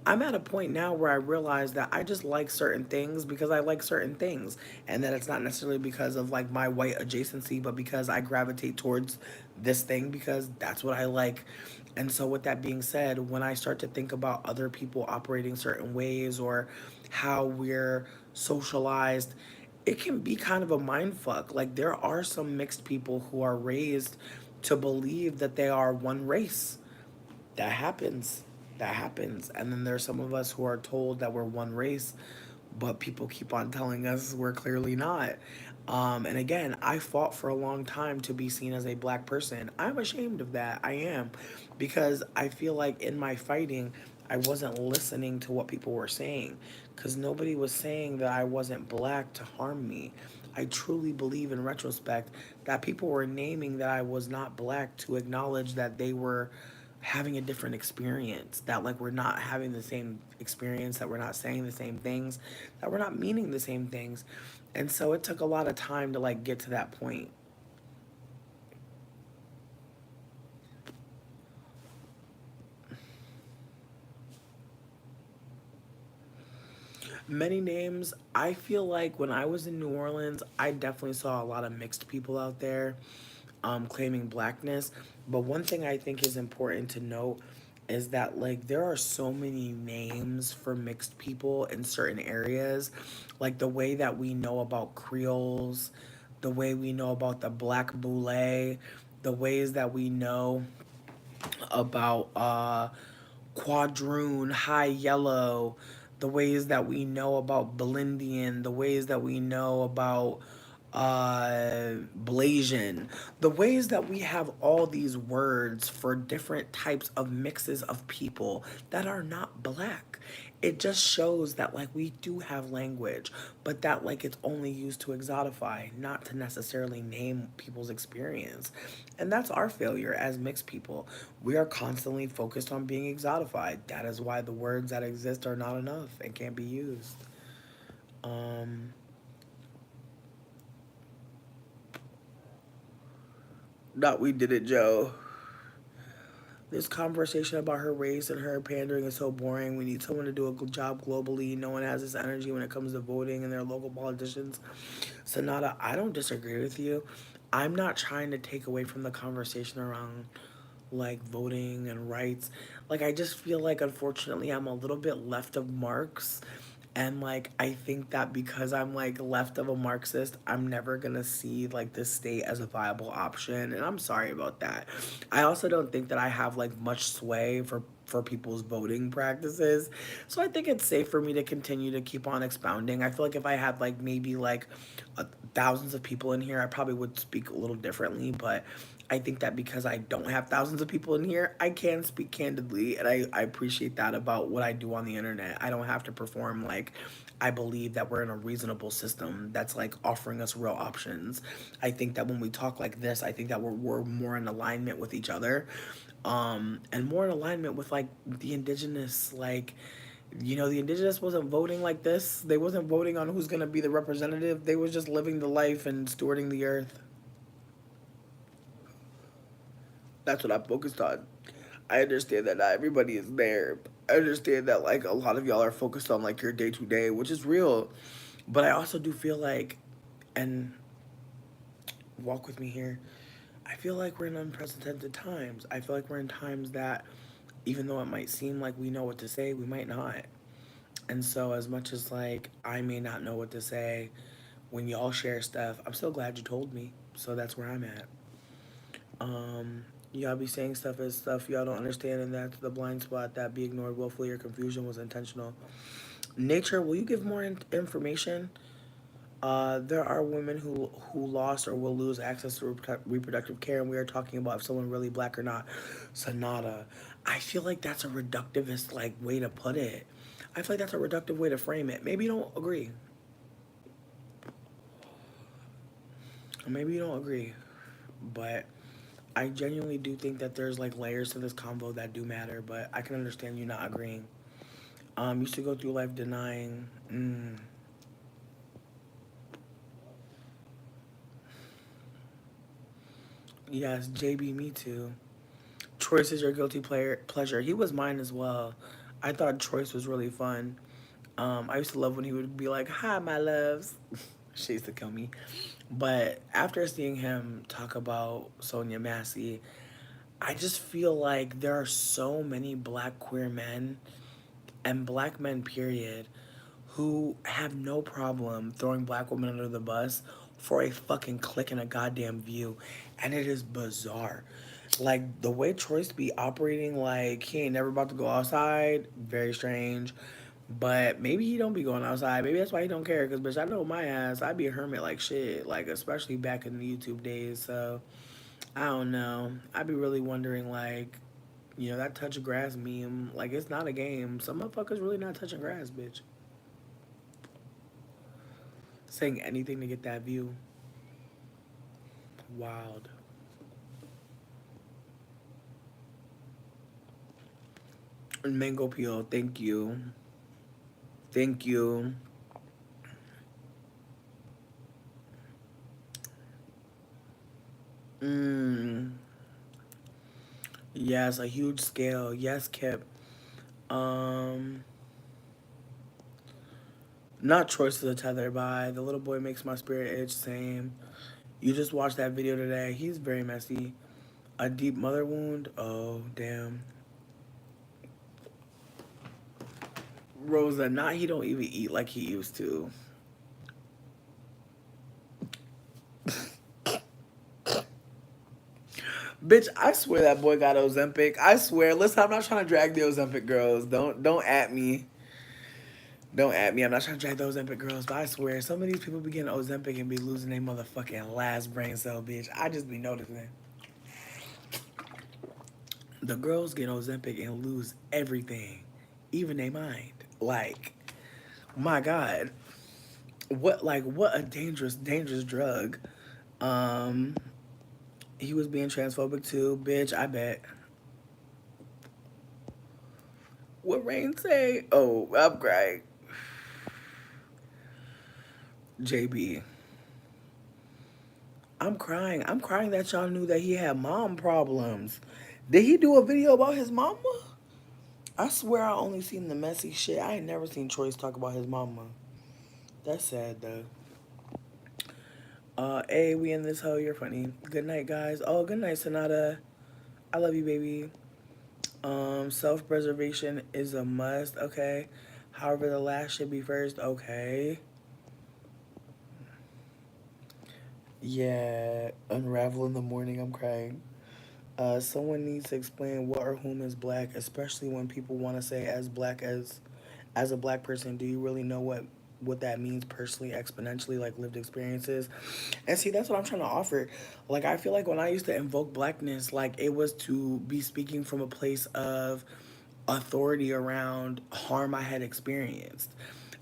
I'm at a point now where I realize that I just like certain things because I like certain things, and that it's not necessarily because of like my white adjacency, but because I gravitate towards this thing because that's what I like. And so, with that being said, when I start to think about other people operating certain ways or how we're socialized, it can be kind of a mind fuck. Like, there are some mixed people who are raised to believe that they are one race. That happens. That happens. And then there's some of us who are told that we're one race, but people keep on telling us we're clearly not. And again, I fought for a long time to be seen as a black person. I'm ashamed of that. I am. Because I feel like in my fighting, I wasn't listening to what people were saying. Because nobody was saying that I wasn't black to harm me. I truly believe in retrospect that people were naming that I was not black to acknowledge that they were having a different experience, that like we're not having the same experience, that we're not saying the same things, that we're not meaning the same things. And so it took a lot of time to like get to that point. Many names. I feel like when I was in New Orleans, I definitely saw a lot of mixed people out there claiming blackness. But one thing I think is important to note is that like there are so many names for mixed people in certain areas, like the way that we know about Creoles, the way we know about the Black Boule, the ways that we know about Quadroon, High Yellow, the ways that we know about Belindian, the ways that we know about Blasian, the ways that we have all these words for different types of mixes of people that are not black. It just shows that like we do have language, but that like it's only used to exotify, not to necessarily name people's experience. And that's our failure as mixed people. We are constantly focused on being exotified. That is why the words that exist are not enough and can't be used. Um, Not we did it, Joe. This conversation about her race and her pandering is so boring. We need someone to do a good job globally. No one has this energy when it comes to voting and their local politicians. Sonata, I don't disagree with you. I'm not trying to take away from the conversation around like voting and rights. Like, I just feel like unfortunately I'm a little bit left of Marx, and like I think that because I'm like left of a Marxist, I'm never gonna see like the state as a viable option, and I'm sorry about that. I also don't think that I have like much sway for people's voting practices, so I think it's safe for me to continue to keep on expounding. I feel like if I had like maybe like thousands of people in here, I probably would speak a little differently, but I think that because I don't have thousands of people in here, I can speak candidly, and I appreciate that about what I do on the internet. I don't have to perform like I believe that we're in a reasonable system that's like offering us real options. I think that when we talk like this, I think that we're more in alignment with each other, and more in alignment with like the indigenous, like, you know, the indigenous wasn't voting like this. They wasn't voting on who's gonna be the representative. They was just living the life and stewarding the earth. That's what I'm focused on. I understand that not everybody is there. I understand that like a lot of y'all are focused on like your day to day, which is real. But I also do feel like, and walk with me here, I feel like we're in unprecedented times. I feel like we're in times that even though it might seem like we know what to say, we might not. And so as much as like I may not know what to say, when y'all share stuff, I'm so glad you told me. So that's where I'm at. Y'all be saying stuff as stuff y'all don't understand, and that's the blind spot that be ignored willfully or confusion was intentional. Nature, will you give more information? There are women who lost or will lose access to reproductive care, and we are talking about if someone really black or not. Sonata, I feel like that's a reductivist like way to put it. I feel like that's a reductive way to frame it. Maybe you don't agree. Maybe you don't agree, but I genuinely do think that there's like layers to this convo that do matter. But I can understand you not agreeing. Used to go through life denying. Yes, JB, me too. Choice is your guilty pleasure. He was mine as well. I thought Choice was really fun. I used to love when he would be like, "Hi, my loves." She used to kill me. But after seeing him talk about Sonia Massey, I just feel like there are so many black queer men and black men, period, who have no problem throwing black women under the bus for a fucking click and a goddamn view. And it is bizarre. Like the way Troy's be operating, like he ain't never about to go outside, very strange. But maybe he don't be going outside. Maybe that's why he don't care. Cause bitch, I know my ass. I be a hermit like shit. Like especially back in the YouTube days. So I don't know. I be really wondering like, that touch grass meme. Like it's not a game. Some motherfuckers really not touching grass, bitch. Saying anything to get that view. Wild. Mango peel. Thank you. Thank you. Mmm. Yes, a huge scale. Yes, Kip. Um, Not choices to tether by. The little boy makes my spirit itch. Same. You just watched that video today. He's very messy. A deep mother wound. Oh damn. Rosa, not he don't even eat like he used to. Bitch, I swear that boy got Ozempic. I swear. Listen, I'm not trying to drag the Ozempic girls. Don't at me. Don't at me. I'm not trying to drag those Ozempic girls, but I swear some of these people be getting Ozempic and be losing their motherfucking last brain cell, bitch. I just be noticing. The girls get Ozempic and lose everything, even their mind. Like, my God, what a dangerous drug. Um, he was being transphobic too, bitch. I bet. What Rain say? Oh, I'm crying. JB, I'm crying. I'm crying that y'all knew that he had mom problems. Did he do a video about his mama? I swear I only seen the messy shit. I ain't never seen Choice talk about his mama. That's sad though. Hey, we in this hole. You're funny. Good night, guys. Oh, good night, Sonata. I love you, baby. Self-preservation is a must. Okay. However, the last should be first. Okay. Yeah. Unravel in the morning. I'm crying. Someone needs to explain what or whom is black, especially when people want to say as a black person, do you really know what that means personally, exponentially, like lived experiences? And see, that's what I'm trying to offer. Like, I feel like when I used to invoke blackness, like it was to be speaking from a place of authority around harm I had experienced.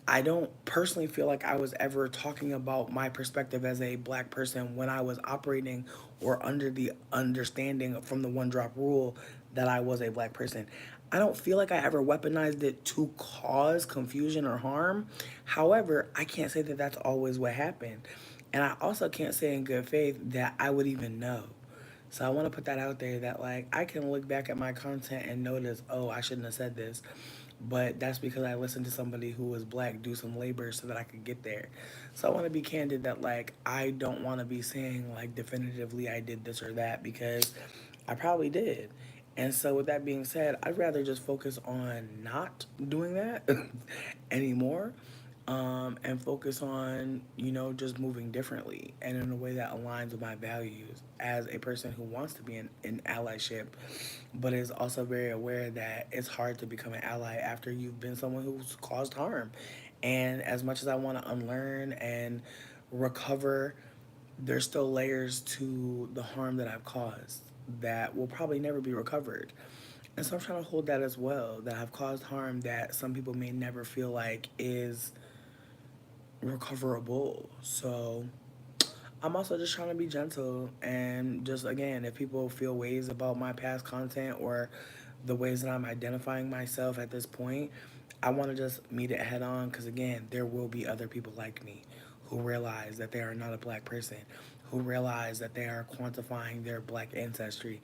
I don't personally feel like I was ever talking about my perspective as a black person when I was operating or under the understanding from the one drop rule that I was a black person. I don't feel like I ever weaponized it to cause confusion or harm. However, I can't say that that's always what happened. And I also can't say in good faith that I would even know. So I want to put that out there that like I can look back at my content and notice, oh, I shouldn't have said this. But that's because I listened to somebody who was black do some labor so that I could get there. So I want to be candid that like I don't want to be saying like definitively I did this or that because I probably did. And so with that being said, I'd rather just focus on not doing that anymore and focus on, just moving differently and in a way that aligns with my values as a person who wants to be in allyship, but is also very aware that it's hard to become an ally after you've been someone who's caused harm. And as much as I want to unlearn and recover, there's still layers to the harm that I've caused that will probably never be recovered. And so I'm trying to hold that as well, that I've caused harm that some people may never feel like is recoverable. So I'm also just trying to be gentle and just, again, if people feel ways about my past content or the ways that I'm identifying myself at this point, I want to just meet it head on because, again, there will be other people like me who realize that they are not a black person, who realize that they are quantifying their black ancestry,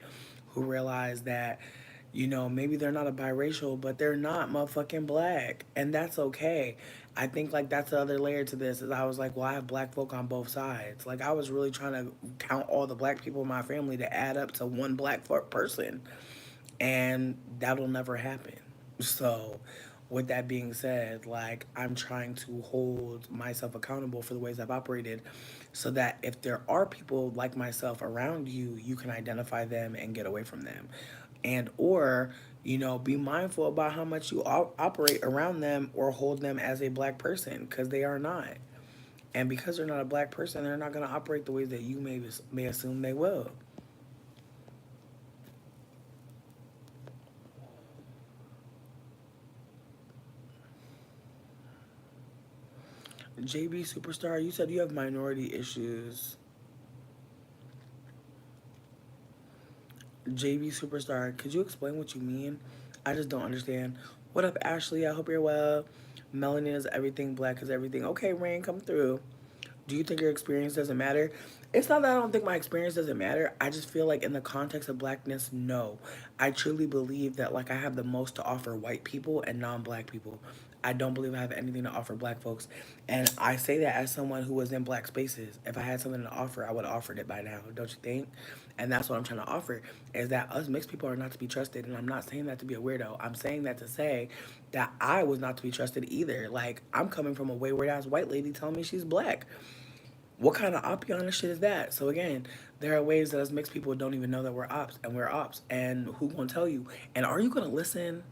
who realize that, maybe they're not a biracial, but they're not motherfucking black. And that's okay. I think like that's the other layer to this is I was like, well, I have black folk on both sides. Like I was really trying to count all the black people in my family to add up to one black person. And that'll never happen. So with that being said, like I'm trying to hold myself accountable for the ways I've operated so that if there are people like myself around you, you can identify them and get away from them. And or, be mindful about how much you operate around them or hold them as a black person because they are not. And because they're not a black person, they're not going to operate the ways that you may assume they will. JB Superstar, you said you have minority issues. JB Superstar, could you explain what you mean? I just don't understand. What up, Ashley? I hope you're well. Melanin is everything, black is everything. Okay, Rain, come through. Do you think your experience doesn't matter? It's not that I don't think my experience doesn't matter. I just feel like in the context of blackness, no. I truly believe that like I have the most to offer white people and non-black people. I don't believe I have anything to offer black folks. And I say that as someone who was in black spaces. If I had something to offer, I would have offered it by now, don't you think? And that's what I'm trying to offer is that us mixed people are not to be trusted. And I'm not saying that to be a weirdo. I'm saying that to say that I was not to be trusted either. Like I'm coming from a wayward ass white lady telling me she's black. What kind of oppiana shit is that? So again, there are ways that us mixed people don't even know that we're ops and we're ops. And who gonna tell you? And are you gonna listen?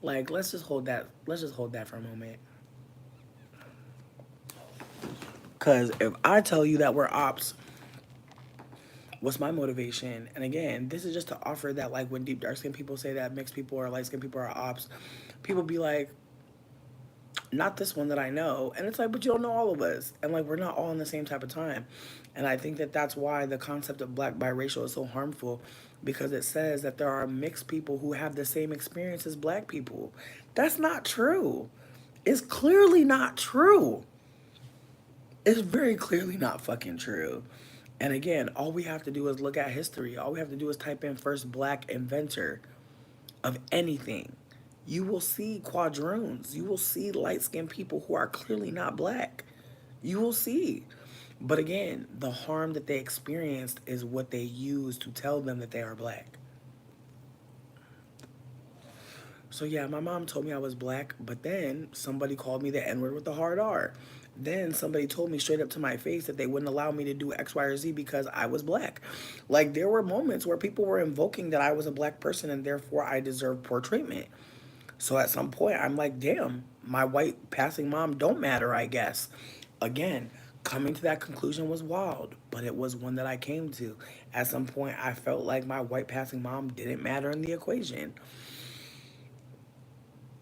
Like let's just hold that. Let's just hold that for a moment. Cause if I tell you that we're ops, what's my motivation? And again, this is just to offer that like when deep dark skinned people say that mixed people or light skinned people are ops, people be like, not this one that I know. And it's like, but you don't know all of us. And like, we're not all in the same type of time. And I think that that's why the concept of black biracial is so harmful because it says that there are mixed people who have the same experience as black people. That's not true. It's clearly not true. It's very clearly not fucking true. And again, all we have to do is look at history. All we have to do is type in first black inventor of anything. You will see quadroons. You will see light skinned people who are clearly not black. You will see. But again, the harm that they experienced is what they use to tell them that they are black. So yeah, my mom told me I was black, but then somebody called me the N-word with the hard R. Then somebody told me straight up to my face that they wouldn't allow me to do X, Y, or Z because I was black. Like there were moments where people were invoking that I was a black person and therefore I deserve poor treatment. So at some point, I'm like, damn, my white passing mom don't matter, I guess. Again, coming to that conclusion was wild, but it was one that I came to. At some point, I felt like my white passing mom didn't matter in the equation.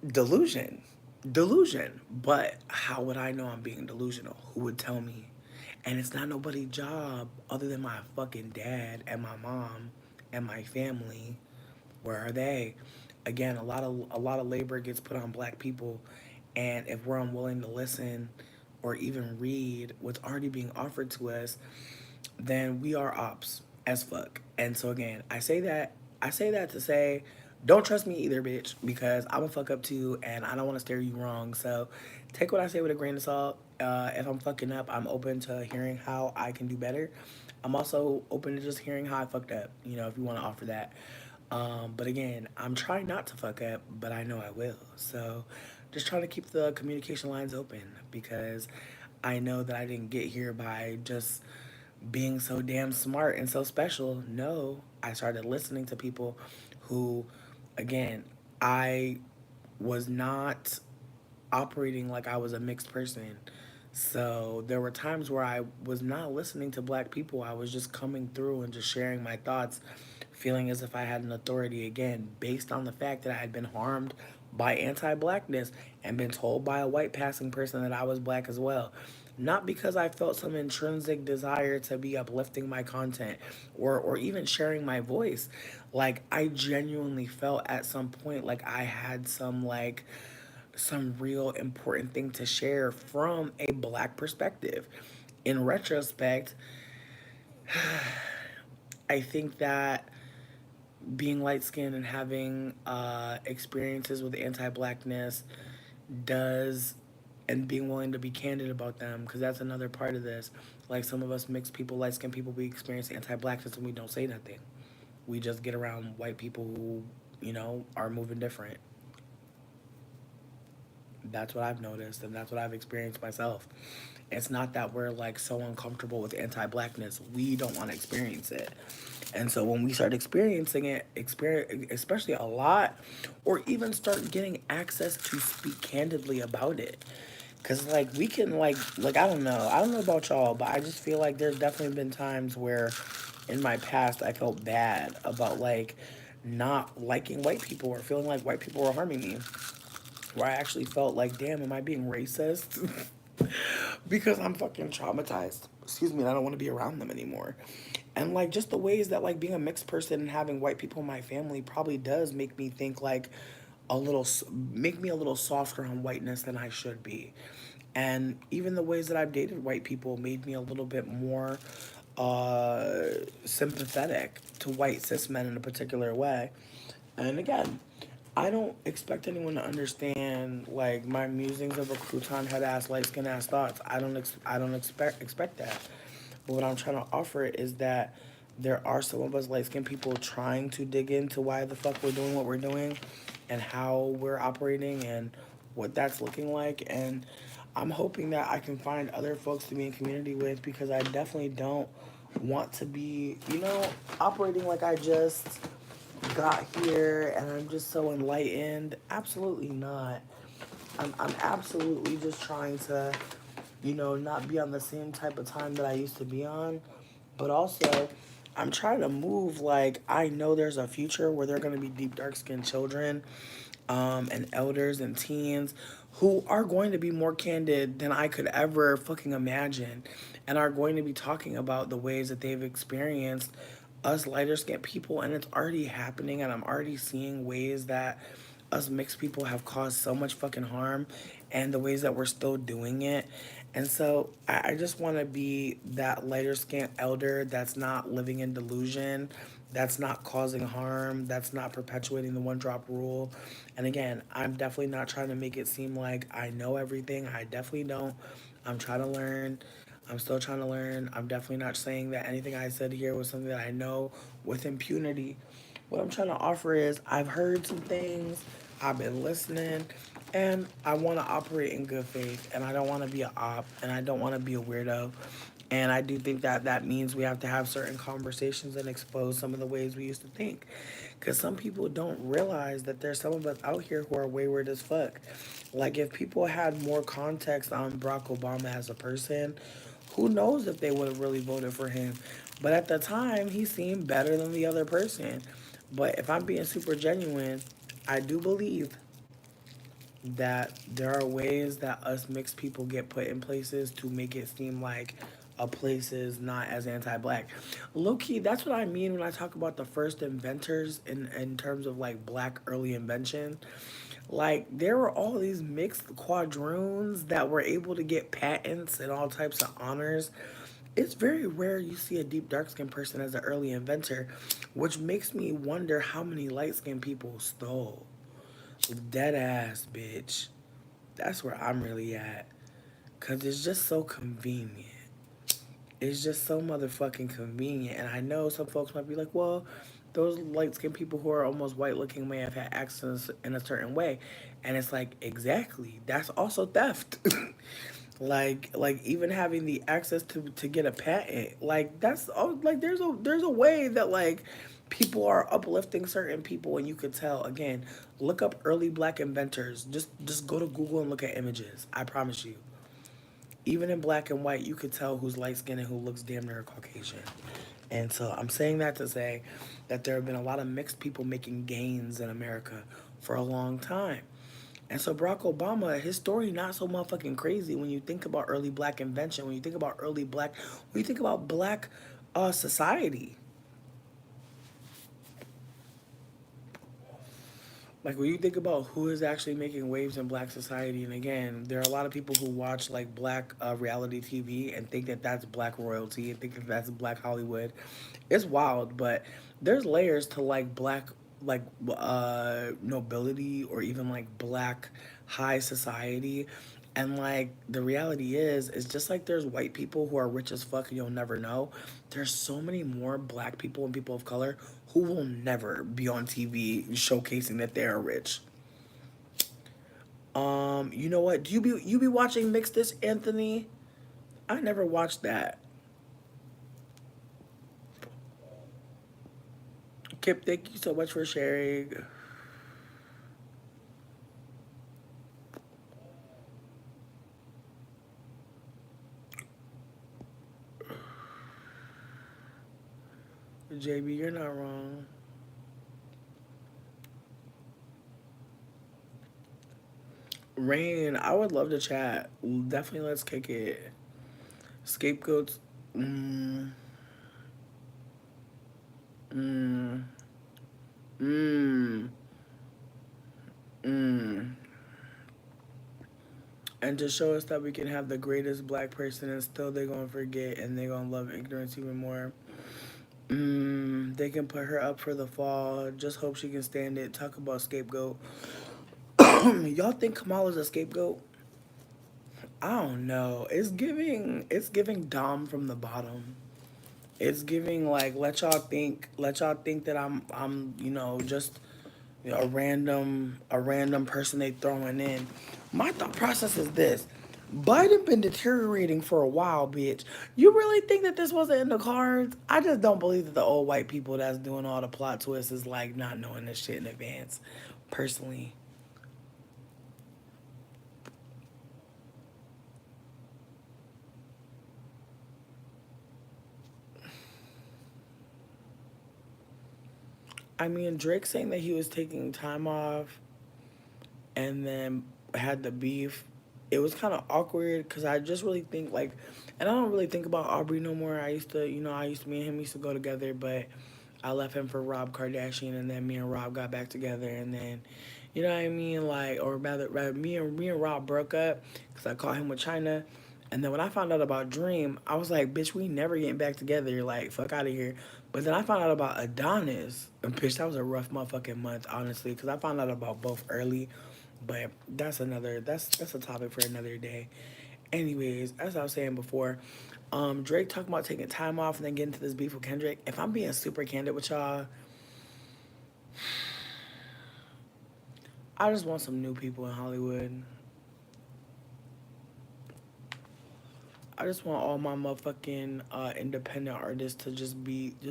Delusion. Delusion. But how would I know I'm being delusional? Who would tell me? And it's not nobody's job other than my fucking dad and my mom and my family. Where are they? Again, a lot of labor gets put on black people, and if we're unwilling to listen or even read what's already being offered to us, then we are ops as fuck. And so again, I say that to say, don't trust me either, bitch, because I'm a fuck up too, and I don't want to steer you wrong. So take what I say with a grain of salt. If I'm fucking up, I'm open to hearing how I can do better. I'm also open to just hearing how I fucked up. If you want to offer that. But again, I'm trying not to fuck up, but I know I will. So just trying to keep the communication lines open because I know that I didn't get here by just being so damn smart and so special. No, I started listening to people who, again, I was not operating like I was a mixed person. So there were times where I was not listening to black people. I was just coming through and just sharing my thoughts, feeling as if I had an authority again, based on the fact that I had been harmed by anti blackness and been told by a white passing person that I was black as well. Not because I felt some intrinsic desire to be uplifting my content or even sharing my voice. Like I genuinely felt at some point like I had some real important thing to share from a black perspective. In retrospect, I think that being light skinned and having experiences with anti blackness does, and being willing to be candid about them, because that's another part of this. Like some of us mixed people, light skinned people, we experience anti blackness and we don't say nothing. We just get around white people who, are moving different. That's what I've noticed and that's what I've experienced myself. It's not that we're like so uncomfortable with anti-blackness. We don't want to experience it. And so when we start experiencing it, especially a lot, or even start getting access to speak candidly about it. Cause like we can like I don't know about y'all, but I just feel like there's definitely been times where in my past I felt bad about like not liking white people or feeling like white people were harming me, where I actually felt like, damn, am I being racist? Because I'm fucking traumatized. Excuse me, and I don't want to be around them anymore. And like just the ways that like being a mixed person and having white people in my family probably does make me think like make me a little softer on whiteness than I should be. And even the ways that I've dated white people made me a little bit more uh, sympathetic to white cis men in a particular way. And again, I don't expect anyone to understand like my musings of a crouton head ass light skin ass thoughts. I don't expect that. But what I'm trying to offer is that there are some of us light skinned people trying to dig into why the fuck we're doing what we're doing and how we're operating and what that's looking like. And I'm hoping that I can find other folks to be in community with because I definitely don't want to be, operating like I just got here and I'm just so enlightened. Absolutely not. I'm absolutely just trying to, not be on the same type of time that I used to be on. But also, I'm trying to move like I know there's a future where there are going to be deep, dark skinned children and elders and teens who are going to be more candid than I could ever fucking imagine and are going to be talking about the ways that they've experienced us lighter skinned people, and it's already happening, and I'm already seeing ways that us mixed people have caused so much fucking harm and the ways that we're still doing it. And so I just want to be that lighter skinned elder that's not living in delusion, that's not causing harm, that's not perpetuating the one drop rule. And again, I'm definitely not trying to make it seem like I know everything. I definitely don't. I'm trying to learn. I'm still trying to learn. I'm definitely not saying that anything I said here was something that I know with impunity. What I'm trying to offer is I've heard some things, I've been listening, and I want to operate in good faith. And I don't want to be a op, and I don't want to be a weirdo. And I do think that that means we have to have certain conversations and expose some of the ways we used to think. Because some people don't realize that there's some of us out here who are wayward as fuck. Like, if people had more context on Barack Obama as a person, who knows if they would have really voted for him. But at the time, he seemed better than the other person. But if I'm being super genuine, I do believe that there are ways that us mixed people get put in places to make it seem like a place is not as anti-black. Low key, that's what I mean when I talk about the first inventors in terms of like black early invention. Like there were all these mixed quadroons that were able to get patents and all types of honors. It's very rare you see a deep dark skinned person as an early inventor, which makes me wonder how many light skinned people stole. Dead ass, bitch. That's where I'm really at. Cause it's just so convenient. It's just so motherfucking convenient. And I know some folks might be like, well, those light skinned people who are almost white looking may have had accents in a certain way. And it's like, exactly, that's also theft. Like even having the access to get a patent, like that's oh, like there's a way that like people are uplifting certain people, and you could tell. Again, look up early black inventors. Just go to Google and look at images. I promise you, even in black and white, you could tell who's light skinned and who looks damn near Caucasian. And so I'm saying that to say that there have been a lot of mixed people making gains in America for a long time. And so Barack Obama, his story not so motherfucking crazy when you think about early black invention, when you think about when you think about black society. Like when you think about who is actually making waves in black society, and again, there are a lot of people who watch like black reality TV and think that that's black royalty and think that that's black Hollywood. It's wild, but there's layers to like black like nobility or even like black high society. And like the reality is just like there's white people who are rich as fuck and you'll never know. There's so many more black people and people of color who will never be on TV showcasing that they are rich. You know what? Do you be watching Mix This, Anthony? I never watched that. Kip, thank you so much for sharing. JB, you're not wrong. Rain, I would love to chat. Definitely, let's kick it. Scapegoats. Mm, mm, mm, mm. And to show us that we can have the greatest black person and still they're gonna forget and they're gonna love ignorance even more. They can put her up for the fall. Just hope she can stand it. Talk about scapegoat. Y'all think Kamala's a scapegoat? I don't know. It's giving Dom from the bottom. It's giving like let y'all think that I'm just a random person they throwing in. My thought process is this. Biden been deteriorating for a while, bitch. You really think that this wasn't in the cards? I just don't believe that the old white people that's doing all the plot twists is like not knowing this shit in advance. Personally. I mean, Drake saying that he was taking time off and then had the beef. It was kind of awkward because I just really think like, and I don't really think about Aubrey no more. Me and him used to go together, but I left him for Rob Kardashian, and then me and Rob got back together, and then, you know what I mean, like, or rather, me and Rob broke up because I caught him with China, and then when I found out about Dream, I was like, bitch, we never getting back together. Like, fuck out of here. But then I found out about Adonis, and bitch, that was a rough motherfucking month, honestly, because I found out about both early. But that's a topic for another day. Anyways, as I was saying before, Drake talking about taking time off and then getting to this beef with Kendrick. If I'm being super candid with y'all, I just want some new people in Hollywood. I just want all my motherfucking independent artists to just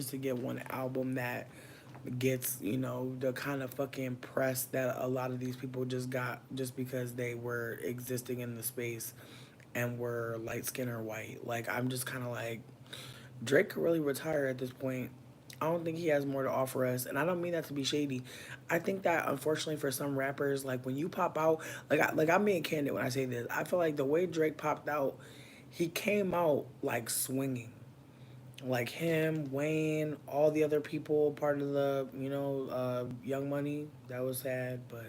to get one album that gets, the kind of fucking press that a lot of these people just got just because they were existing in the space and were light skinned or white. Like I'm just kind of like Drake could really retire at this point. I don't think he has more to offer us, and I don't mean that to be shady. I think that unfortunately for some rappers, like when you pop out, I'm being candid when I say this. I feel like the way Drake popped out, he came out like swinging, like him, Wayne, all the other people part of the Young Money. That was sad, but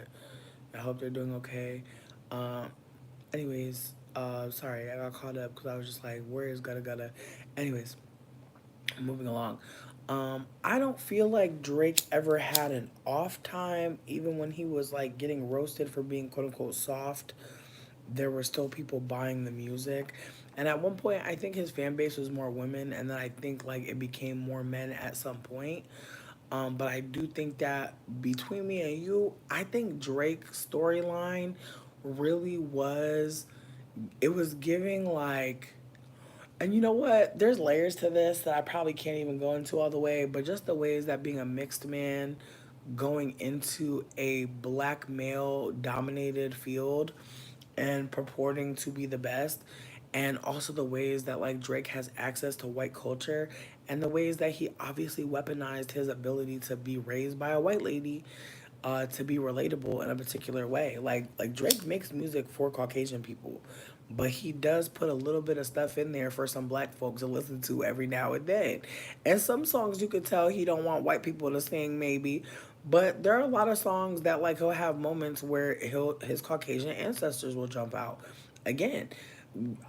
I hope they're doing okay. Um, anyways, sorry, I got caught up because I was just like, where is Gutta Gutta? Anyways, moving along. I don't feel like Drake ever had an off time, even when he was like getting roasted for being quote unquote soft. There were still people buying the music, and at one point, I think his fan base was more women, and then I think like it became more men at some point. But I do think that between me and you, I think Drake's storyline really was, it was giving like, and you know what? There's layers to this that I probably can't even go into all the way, but just the ways that being a mixed man going into a black male dominated field and purporting to be the best, and also the ways that like Drake has access to white culture, and the ways that he obviously weaponized his ability to be raised by a white lady, to be relatable in a particular way. Like Drake makes music for Caucasian people, but he does put a little bit of stuff in there for some black folks to listen to every now and then. And some songs you could tell he don't want white people to sing maybe, but there are a lot of songs that like he'll have moments where his Caucasian ancestors will jump out. Again,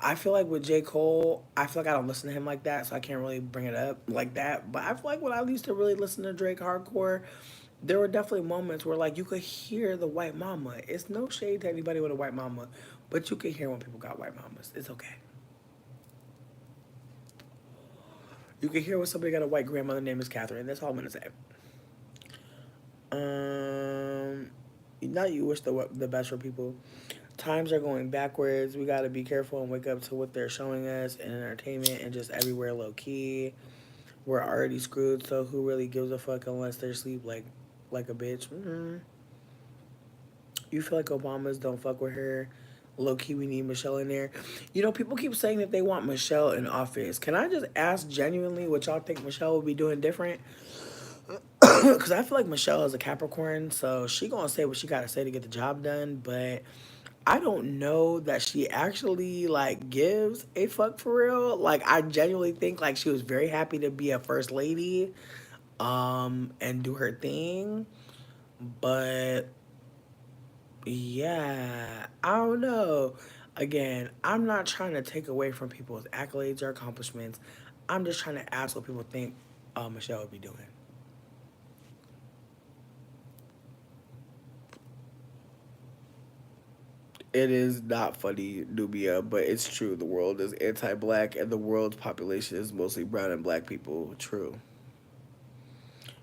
I feel like with J. Cole, I feel like I don't listen to him like that, so I can't really bring it up like that. But I feel like when I used to really listen to Drake hardcore, there were definitely moments where like you could hear the white mama. It's no shade to anybody with a white mama, but you could hear when people got white mamas. It's okay. You can hear when somebody got a white grandmother named is Catherine. That's all I'm gonna say. Um, Not you wish the best for people. Times are going backwards. We gotta be careful and wake up to what they're showing us in entertainment and just everywhere low key. We're already screwed, so who really gives a fuck unless they're asleep like a bitch? You feel like Obamas don't fuck with her. Low key, we need Michelle in there. You know, people keep saying that they want Michelle in office. Can I just ask genuinely what y'all think Michelle would be doing different? Because I feel like Michelle is a Capricorn, so she gonna say what she gotta say to get the job done. But I don't know that she actually like gives a fuck for real. Like I genuinely think like she was very happy to be a first lady, and do her thing. But yeah, I don't know. Again, I'm not trying to take away from people's accolades or accomplishments. I'm just trying to ask what people think Michelle would be doing. It is not funny, Nubia, but it's true. The world is anti-black, and the world's population is mostly brown and black people. True.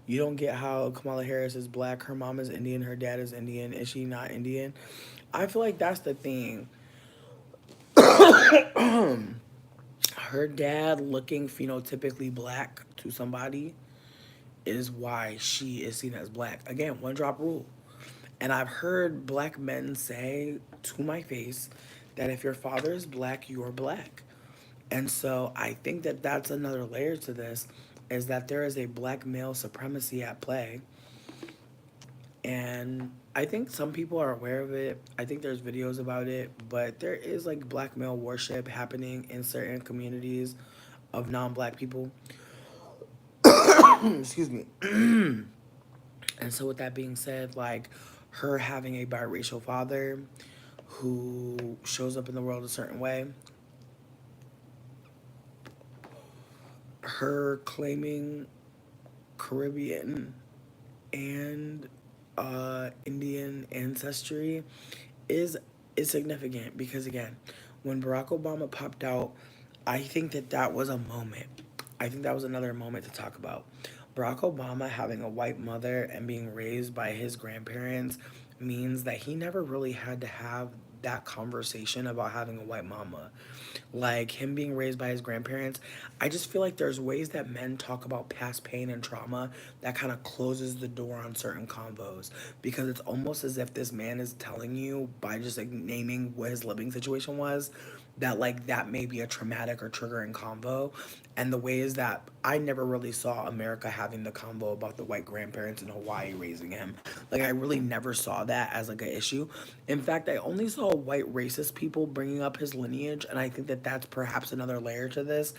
You don't get how Kamala Harris is black. Her mom is Indian. Her dad is Indian. Is she not Indian? I feel like that's the thing. Her dad looking phenotypically black to somebody is why she is seen as black. Again, one drop rule. And I've heard black men say to my face that if your father is black, you're black. And so I think that that's another layer to this, is that there is a black male supremacy at play. And I think some people are aware of it. I think there's videos about it, but there is like black male worship happening in certain communities of non-black people. Excuse me. And so with that being said, like her having a biracial father who shows up in the world a certain way, her claiming Caribbean and Indian ancestry is is significant because again, when Barack Obama popped out, I think that that was a moment. I think that was another moment to talk about. Barack Obama having a white mother and being raised by his grandparents means that he never really had to have that conversation about having a white mama. Like him being raised by his grandparents, I just feel like there's ways that men talk about past pain and trauma that kind of closes the door on certain convos because it's almost as if this man is telling you by just like naming what his living situation was that like that may be a traumatic or triggering convo, and the ways that I never really saw America having the convo about the white grandparents in Hawaii raising him. Like I really never saw that as like an issue. In fact, I only saw white racist people bringing up his lineage, and I think that that's perhaps another layer to this,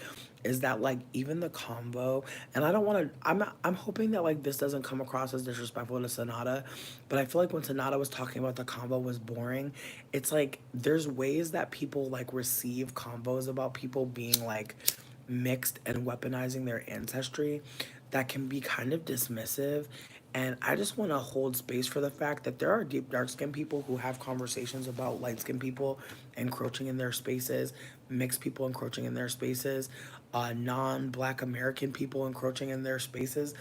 is that like even the convo, and I don't want to. I'm hoping that like this doesn't come across as disrespectful to Sonata, but I feel like when Sonata was talking about the convo was boring, it's like there's ways that people like receive convos about people being like mixed and weaponizing their ancestry that can be kind of dismissive. And I just want to hold space for the fact that there are deep dark skinned people who have conversations about light skinned people encroaching in their spaces, mixed people encroaching in their spaces, non black American people encroaching in their spaces.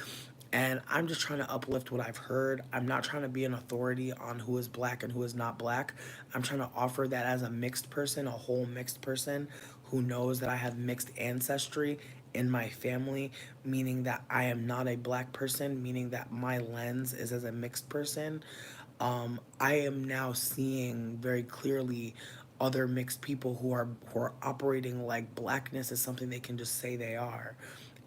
And I'm just trying to uplift what I've heard. I'm not trying to be an authority on who is black and who is not black. I'm trying to offer that as a mixed person, a whole mixed person who knows that I have mixed ancestry in my family, meaning that I am not a black person, meaning that my lens is as a mixed person. I am now seeing very clearly other mixed people who are operating like blackness is something they can just say they are.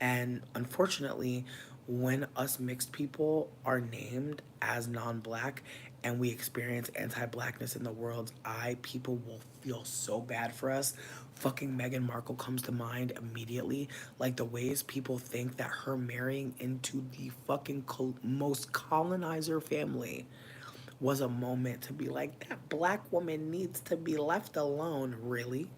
And unfortunately, when us mixed people are named as non-black and we experience anti-blackness in the world's eye, people will feel so bad for us. Fucking Meghan Markle comes to mind immediately. Like the ways people think that her marrying into the fucking most colonizer family was a moment to be like, that black woman needs to be left alone, really.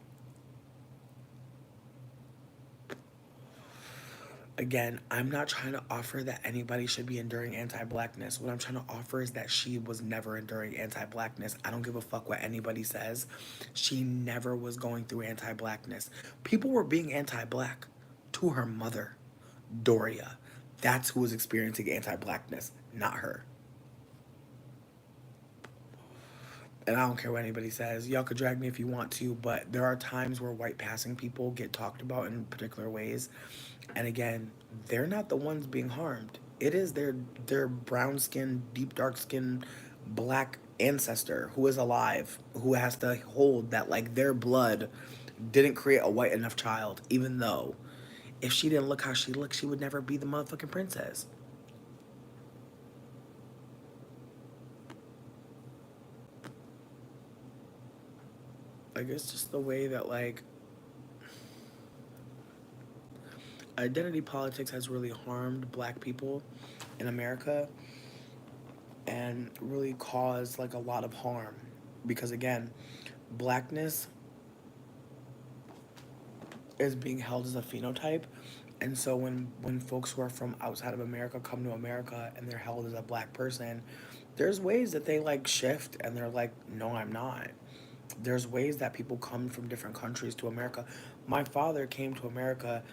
Again, I'm not trying to offer that anybody should be enduring anti blackness. What I'm trying to offer is that she was never enduring anti blackness. I don't give a fuck what anybody says. She never was going through anti blackness. People were being anti black to her mother, Doria. That's who was experiencing anti blackness, not her. And I don't care what anybody says. Y'all could drag me if you want to, but there are times where white passing people get talked about in particular ways. And again, they're not the ones being harmed. It is their brown skinned, deep dark skinned black ancestor who is alive, who has to hold that like their blood didn't create a white enough child, even though if she didn't look how she looked, she would never be the motherfucking princess. Like it's just the way that like identity politics has really harmed black people in America and really caused like a lot of harm because again, blackness is being held as a phenotype. And so when folks who are from outside of America come to America and they're held as a black person, there's ways that they like shift and they're like, no, I'm not. There's ways that people come from different countries to America. My father came to America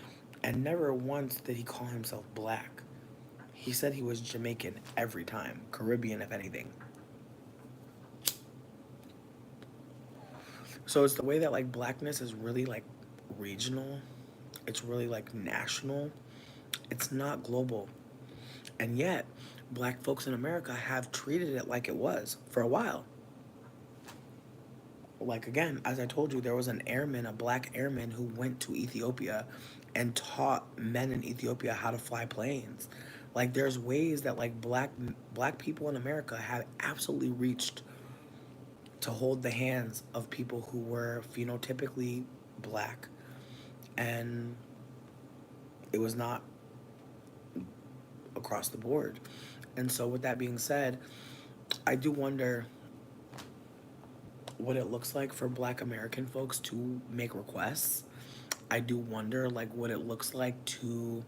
and never once did he call himself black. He said he was Jamaican every time, Caribbean if anything. So it's the way that like blackness is really like regional. It's really like national. It's not global. And yet, black folks in America have treated it like it was for a while. Like again, as I told you, there was an airman, a black airman who went to Ethiopia and taught men in Ethiopia how to fly planes. Like there's ways that like black people in America have absolutely reached to hold the hands of people who were phenotypically black, and it was not across the board. And so with that being said, I do wonder what it looks like for black American folks to make requests. I do wonder like what it looks like to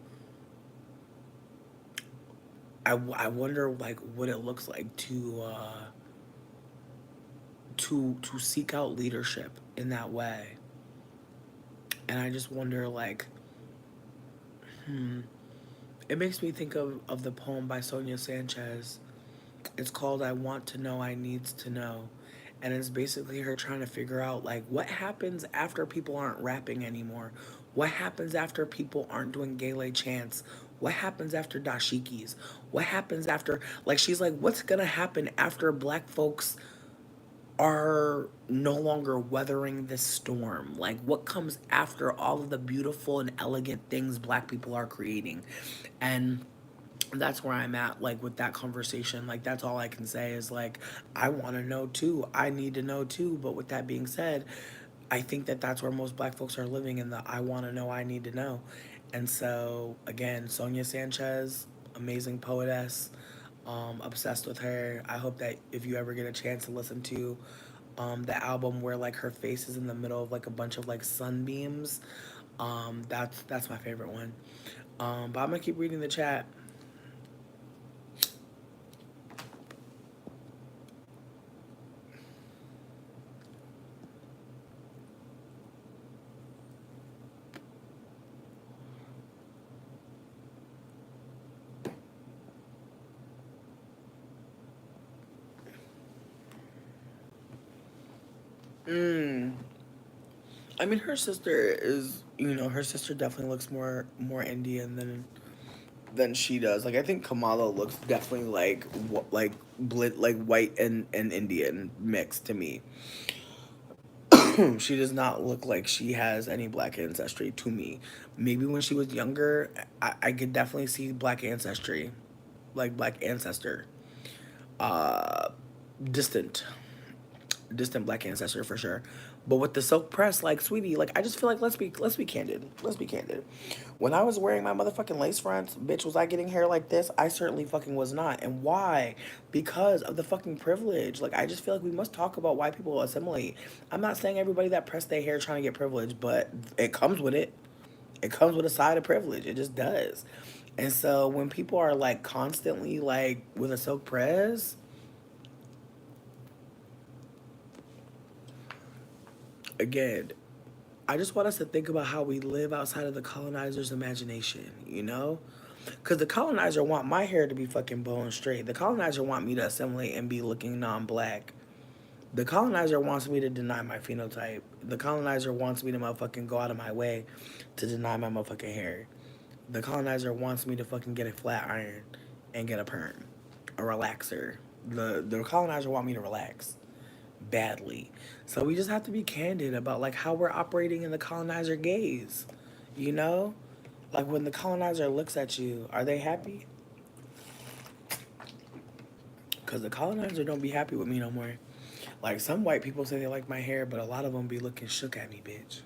I wonder like what it looks like to seek out leadership in that way. And I just wonder like it makes me think of the poem by Sonia Sanchez. It's called I Want to Know I Needs to Know. And it's basically her trying to figure out like what happens after people aren't rapping anymore? What happens after people aren't doing gele chants? What happens after dashikis? What happens after like she's like what's gonna happen after black folks are no longer weathering this storm? Like what comes after all of the beautiful and elegant things black people are creating? And that's where I'm at like with that conversation. Like that's all I can say is like I want to know too. I need to know too. But with that being said, I think that that's where most black folks are living in the I want to know, I need to know. And so again, Sonia Sanchez, amazing poetess, obsessed with her. I hope that if you ever get a chance to listen to the album where like her face is in the middle of like a bunch of like sunbeams, that's my favorite one. But I'm gonna keep reading the chat. Mm. I mean, her sister is, her sister definitely looks more Indian than she does. Like, I think Kamala looks definitely like like white and Indian mixed to me. She does not look like she has any black ancestry to me. Maybe when she was younger, I could definitely see black ancestry, like black ancestor, uh, distant distant black ancestor for sure. But with the silk press, like sweetie, like I just feel like let's be candid. Let's be candid. When I was wearing my motherfucking lace fronts, bitch, was I getting hair like this? I certainly fucking was not. And why? Because of the fucking privilege. Like I just feel like we must talk about why people assimilate. I'm not saying everybody that press their hair trying to get privilege, but it comes with it. It comes with a side of privilege. It just does. And so when people are like constantly like with a silk press, again, I just want us to think about how we live outside of the colonizer's imagination, you know? Because the colonizer want my hair to be fucking bone straight. The colonizer want me to assimilate and be looking non-black. The colonizer wants me to deny my phenotype. The colonizer wants me to motherfucking go out of my way to deny my motherfucking hair. The colonizer wants me to fucking get a flat iron and get a perm, a relaxer. The colonizer want me to relax badly. So we just have to be candid about like how we're operating in the colonizer gaze. You know? Like when the colonizer looks at you, are they happy? Cause the colonizer don't be happy with me no more. Like some white people say they like my hair, but a lot of them be looking shook at me, bitch.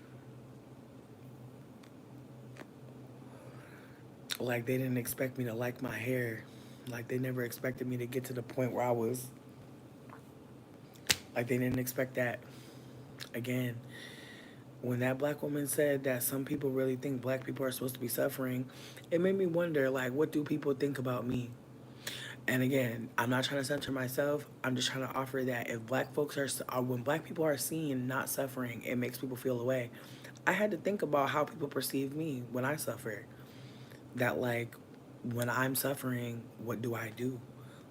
Like they didn't expect me to like my hair. Like they never expected me to get to the point where I was. Like they didn't expect that. Again, when that black woman said that some people really think black people are supposed to be suffering, it made me wonder, like, what do people think about me? And again, I'm not trying to center myself. I'm just trying to offer that if black folks when black people are seen not suffering, it makes people feel away. I had to think about how people perceive me when I suffer. That, like, when I'm suffering, what do I do?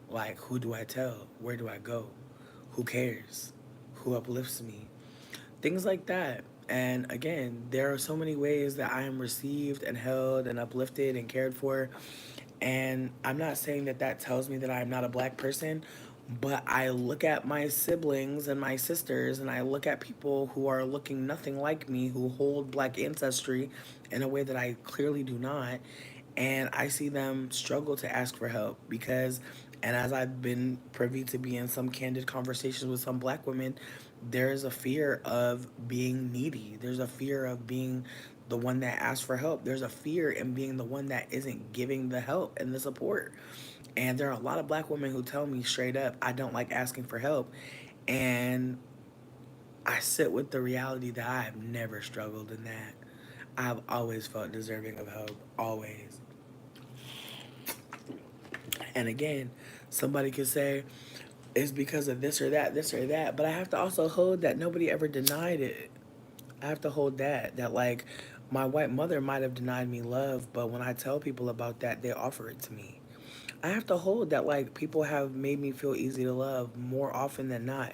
Like, who do I tell? Where do I go? Who cares? Who uplifts me? Things like that. And again, there are so many ways that I am received and held and uplifted and cared for. And I'm not saying that that tells me that I'm not a black person, but I look at my siblings and my sisters, and I look at people who are looking nothing like me, who hold black ancestry in a way that I clearly do not. And I see them struggle to ask for help because, and as I've been privy to be in some candid conversations with some black women, there's a fear of being needy. There's a fear of being the one that asks for help. There's a fear in being the one that isn't giving the help and the support. And there are a lot of black women who tell me straight up, I don't like asking for help. And I sit with the reality that I have never struggled in that. I've always felt deserving of help, always. And again, somebody could say it's because of this or that, but I have to also hold that nobody ever denied it. I have to hold that like my white mother might have denied me love, but when I tell people about that, they offer it to me. I have to hold that like people have made me feel easy to love more often than not.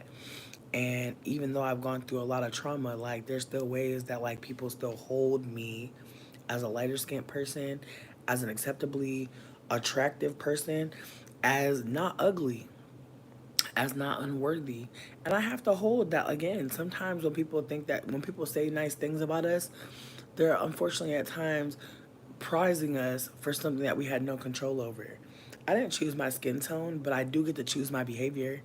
And even though I've gone through a lot of trauma, like there's still ways that like people still hold me as a lighter skinned person, as an acceptably attractive person, as not ugly, as not unworthy. And I have to hold that again. Sometimes when people think that when people say nice things about us, they're unfortunately at times prizing us for something that we had no control over. I didn't choose my skin tone, but I do get to choose my behavior.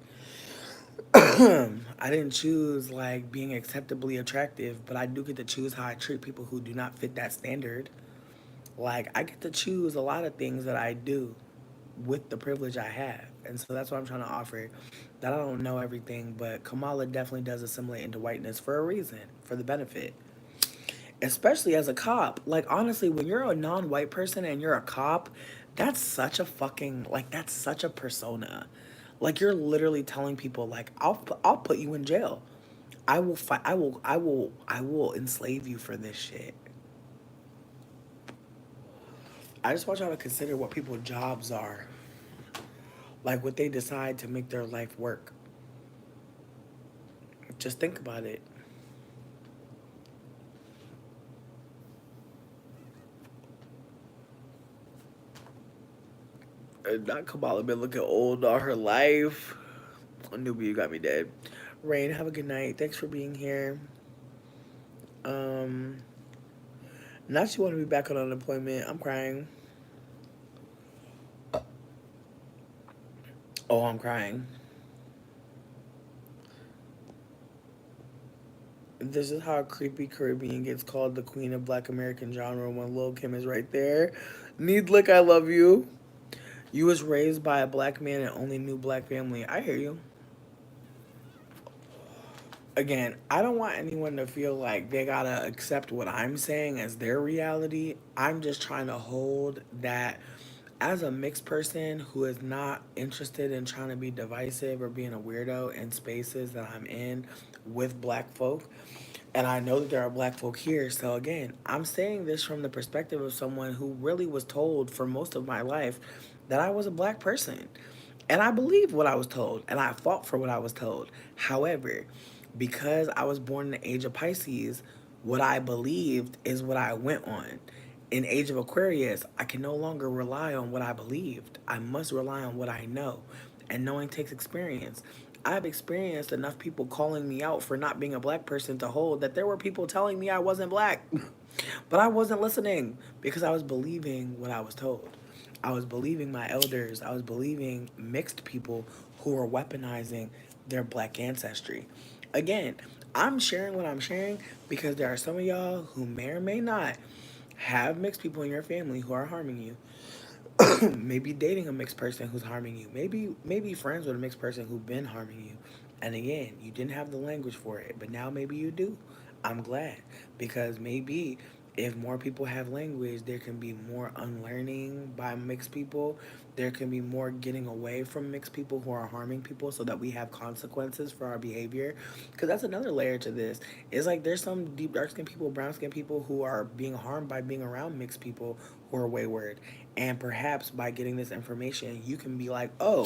I didn't choose like being acceptably attractive, but I do get to choose how I treat people who do not fit that standard. Like I get to choose a lot of things that I do with the privilege I have. And so that's what I'm trying to offer. That I don't know everything, but Kamala definitely does assimilate into whiteness for a reason, for the benefit. Especially as a cop. Like honestly, when you're a non-white person and you're a cop, that's such a fucking like that's such a persona. Like you're literally telling people like I'll put you in jail. I will fight I will enslave you for this shit. I just want y'all to consider what people's jobs are. Like what they decide to make their life work. Just think about it. Not Kamala been looking old all her life. Newbie, you got me dead. Rain, have a good night. Thanks for being here. Um, Not you want to be back on unemployment. I'm crying. Oh, I'm crying. This is how a creepy Caribbean gets called the queen of Black American genre when Lil Kim is right there. Need lick, I love you. You was raised by a black man and only knew black family. I hear you. Again, I don't want anyone to feel like they gotta accept what I'm saying as their reality. I'm just trying to hold that as a mixed person who is not interested in trying to be divisive or being a weirdo in spaces that I'm in with black folk. And I know that there are black folk here. So again, I'm saying this from the perspective of someone who really was told for most of my life that I was a black person. And I believed what I was told, and I fought for what I was told. However, because I was born in the age of Pisces, what I believed is what I went on. In age of Aquarius, I can no longer rely on what I believed. I must rely on what I know. And knowing takes experience. I've experienced enough people calling me out for not being a black person to hold that there were people telling me I wasn't black. But I wasn't listening because I was believing what I was told. I was believing my elders. I was believing mixed people who were weaponizing their black ancestry. Again, I'm sharing what I'm sharing because there are some of y'all who may or may not have mixed people in your family who are harming you. Maybe dating a mixed person who's harming you. Maybe friends with a mixed person who've been harming you. And again, you didn't have the language for it, but now maybe you do. I'm glad because maybe if more people have language, there can be more unlearning by mixed people. There can be more getting away from mixed people who are harming people so that we have consequences for our behavior. Because that's another layer to this. It's like there's some deep dark skinned people, brown skinned people who are being harmed by being around mixed people who are wayward. And perhaps by getting this information, you can be like, oh,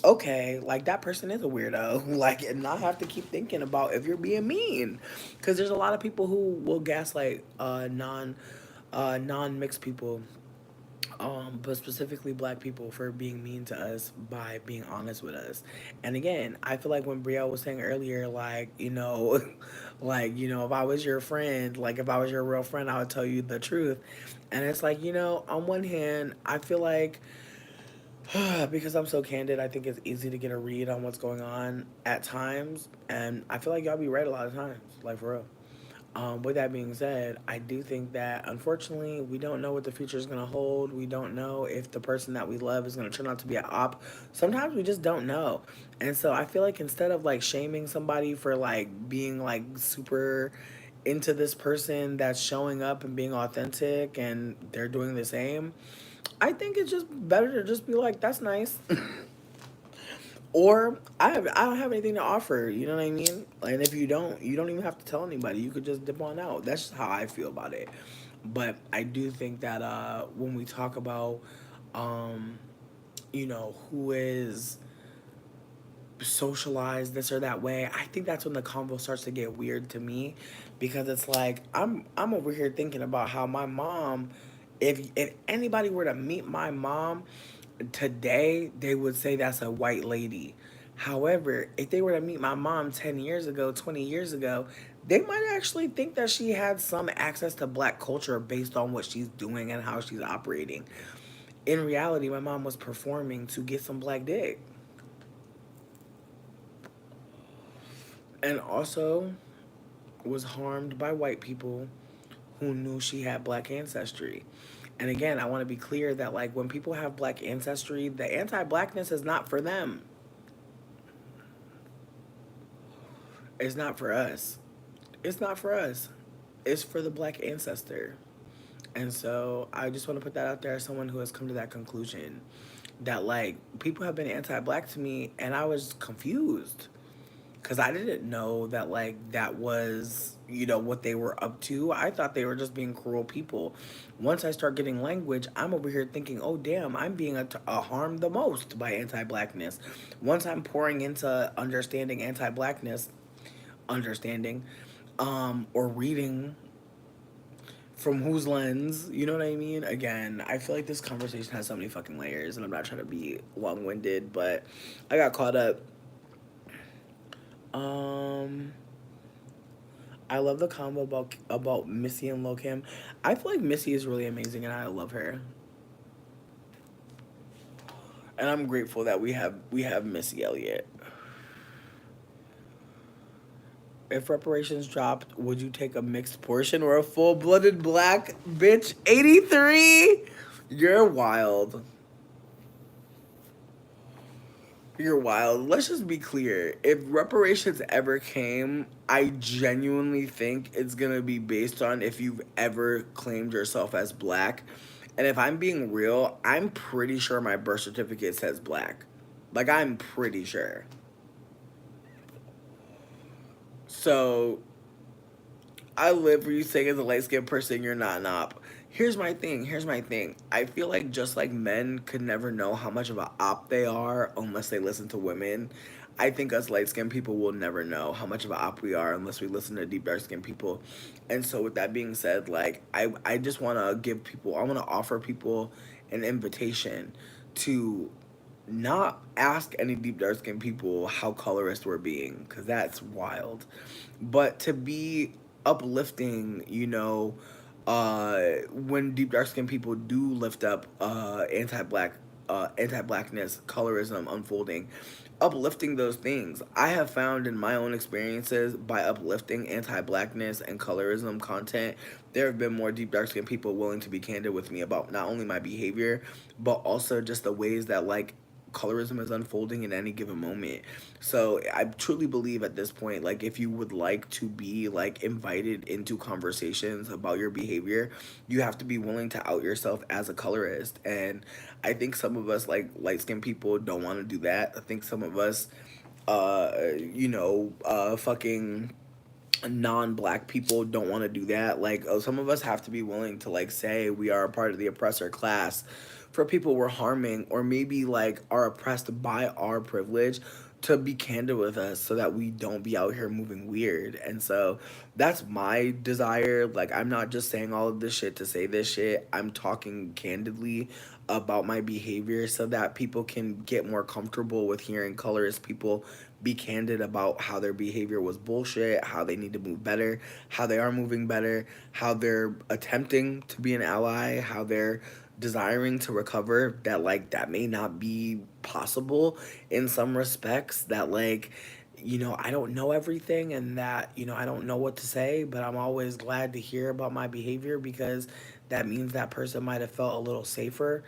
okay, like that person is a weirdo. Like, and not have to keep thinking about if you're being mean. Because there's a lot of people who will gaslight non mixed people, but specifically black people for being mean to us by being honest with us. And again, I feel like when Brielle was saying earlier, like, like, if I was your friend, like if I was your real friend, I would tell you the truth. And it's like, on one hand, I feel like because I'm so candid, I think it's easy to get a read on what's going on at times. And I feel like y'all be right a lot of times, like for real. With that being said, I do think that unfortunately we don't know what the future is going to hold. We don't know if the person that we love is going to turn out to be an op. Sometimes we just don't know. And so I feel like instead of like shaming somebody for like being like super into this person that's showing up and being authentic and they're doing the same, I think it's just better to just be like, that's nice. Or I don't have anything to offer. You know what I mean? And if you don't even have to tell anybody. You could just dip on out. That's just how I feel about it. But I do think that when we talk about, um, who is socialized this or that way, I think that's when the convo starts to get weird to me, because it's like I'm over here thinking about how my mom, if anybody were to meet my mom today, they would say that's a white lady. However, if they were to meet my mom 10 years ago, 20 years ago, they might actually think that she had some access to black culture based on what she's doing and how she's operating. In reality, my mom was performing to get some black dick. And also was harmed by white people who knew she had black ancestry. And again, I want to be clear that like when people have black ancestry, the anti-blackness is not for them. It's not for us. It's not for us. It's for the black ancestor. And so I just want to put that out there as someone who has come to that conclusion that like people have been anti-black to me and I was confused because I didn't know that like that was what they were up to. I thought they were just being cruel people. Once I start getting language, I'm over here thinking, oh damn, I'm being harmed the most by anti-blackness. Once I'm pouring into understanding anti-blackness, understanding, or reading from whose lens, you know what I mean? Again, I feel like this conversation has so many fucking layers, and I'm not trying to be long winded, but I got caught up. Um, I love the combo about Missy and Lil Kim. I feel like Missy is really amazing, and I love her, and I'm grateful that we have Missy Elliott. If reparations dropped, would you take a mixed portion or a full blooded black bitch? 83. You're wild. You're wild. Let's just be clear. If reparations ever came, I genuinely think it's gonna be based on if you've ever claimed yourself as black. And if I'm being real, I'm pretty sure my birth certificate says black. Like, I'm pretty sure. So, I live where you say as a light skinned person, you're not an op. Here's my thing. I feel like just like men could never know how much of a op they are unless they listen to women. I think us light skinned people will never know how much of a op we are unless we listen to deep dark skinned people. And so with that being said, like I just wanna give people I wanna offer people an invitation to not ask any deep dark skinned people how colorist we're being, because that's wild, but to be uplifting, when deep dark skinned people do lift up anti-blackness, colorism unfolding, uplifting those things. I have found in my own experiences, by uplifting anti-blackness and colorism content, there have been more deep dark skinned people willing to be candid with me about not only my behavior, but also just the ways that like colorism is unfolding in any given moment. So I truly believe at this point, like if you would like to be like invited into conversations about your behavior, you have to be willing to out yourself as a colorist. And I think some of us like light skinned people don't want to do that. I think some of us fucking non-black people don't want to do that. Like, some of us have to be willing to like say we are a part of the oppressor class for people we're harming, or maybe like are oppressed by our privilege, to be candid with us so that we don't be out here moving weird. And so that's my desire. Like, I'm not just saying all of this shit to say this shit. I'm talking candidly about my behavior so that people can get more comfortable with hearing colorist people be candid about how their behavior was bullshit, how they need to move better, how they are moving better, how they're attempting to be an ally, how they're desiring to recover, that like that may not be possible in some respects, that like I don't know everything, and that I don't know what to say, but I'm always glad to hear about my behavior, because that means that person might have felt a little safer,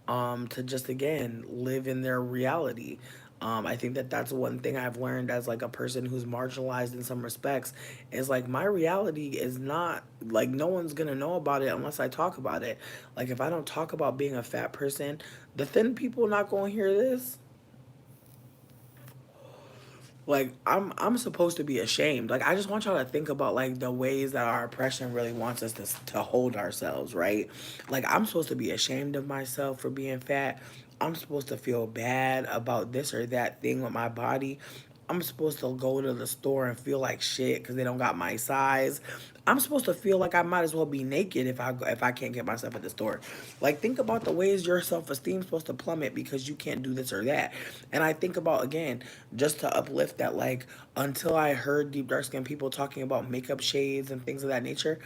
to just again live in their reality. I think that that's one thing I've learned as like a person who's marginalized in some respects, is like my reality is not like, no one's gonna know about it unless I talk about it. Like, if I don't talk about being a fat person, the thin people not gonna hear this. Like, I'm supposed to be ashamed. Like, I just want y'all to think about like the ways that our oppression really wants us to hold ourselves, right? Like, I'm supposed to be ashamed of myself for being fat. I'm supposed to feel bad about this or that thing with my body. I'm supposed to go to the store and feel like shit because they don't got my size. I'm supposed to feel like I might as well be naked if I can't get myself at the store. Like, think about the ways your self esteem is supposed to plummet because you can't do this or that. And I think about, again, just to uplift that, like, until I heard deep dark skinned people talking about makeup shades and things of that nature,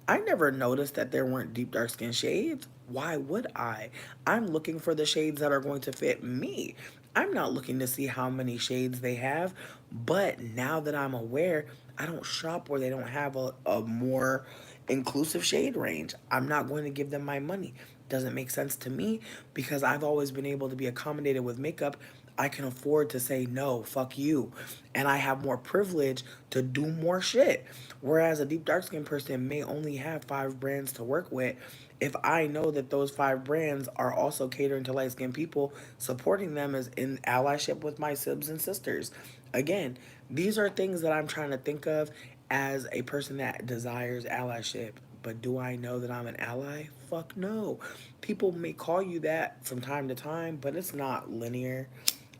I never noticed that there weren't deep dark skin shades. Why would I? I'm looking for the shades that are going to fit me. I'm not looking to see how many shades they have. But now that I'm aware, I don't shop where they don't have a more inclusive shade range. I'm not going to give them my money. Doesn't make sense to me, because I've always been able to be accommodated with makeup. I can afford to say no, fuck you. And I have more privilege to do more shit. Whereas a deep dark skinned person may only have 5 brands to work with. If I know that those 5 brands are also catering to light skinned people, supporting them is in allyship with my sibs and sisters. Again, these are things that I'm trying to think of as a person that desires allyship. But do I know that I'm an ally? Fuck no. People may call you that from time to time, but it's not linear.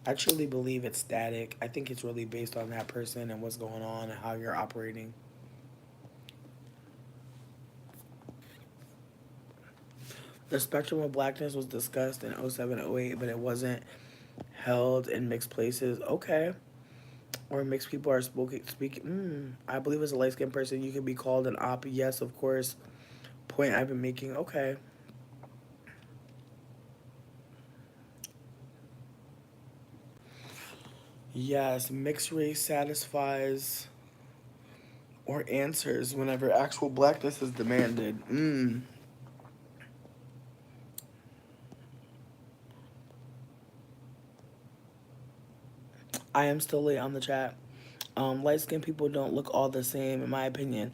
I truly believe it's static. I think it's really based on that person and what's going on and how you're operating. The spectrum of blackness was discussed in '07, '08, but it wasn't held in mixed places. Okay. Or mixed people are speaking. I believe as a light skinned person, you can be called an op. Yes, of course. Point I've been making. Okay. Yes, mixed race satisfies or answers whenever actual blackness is demanded. I am still late on the chat. Light skinned people don't look all the same, in my opinion.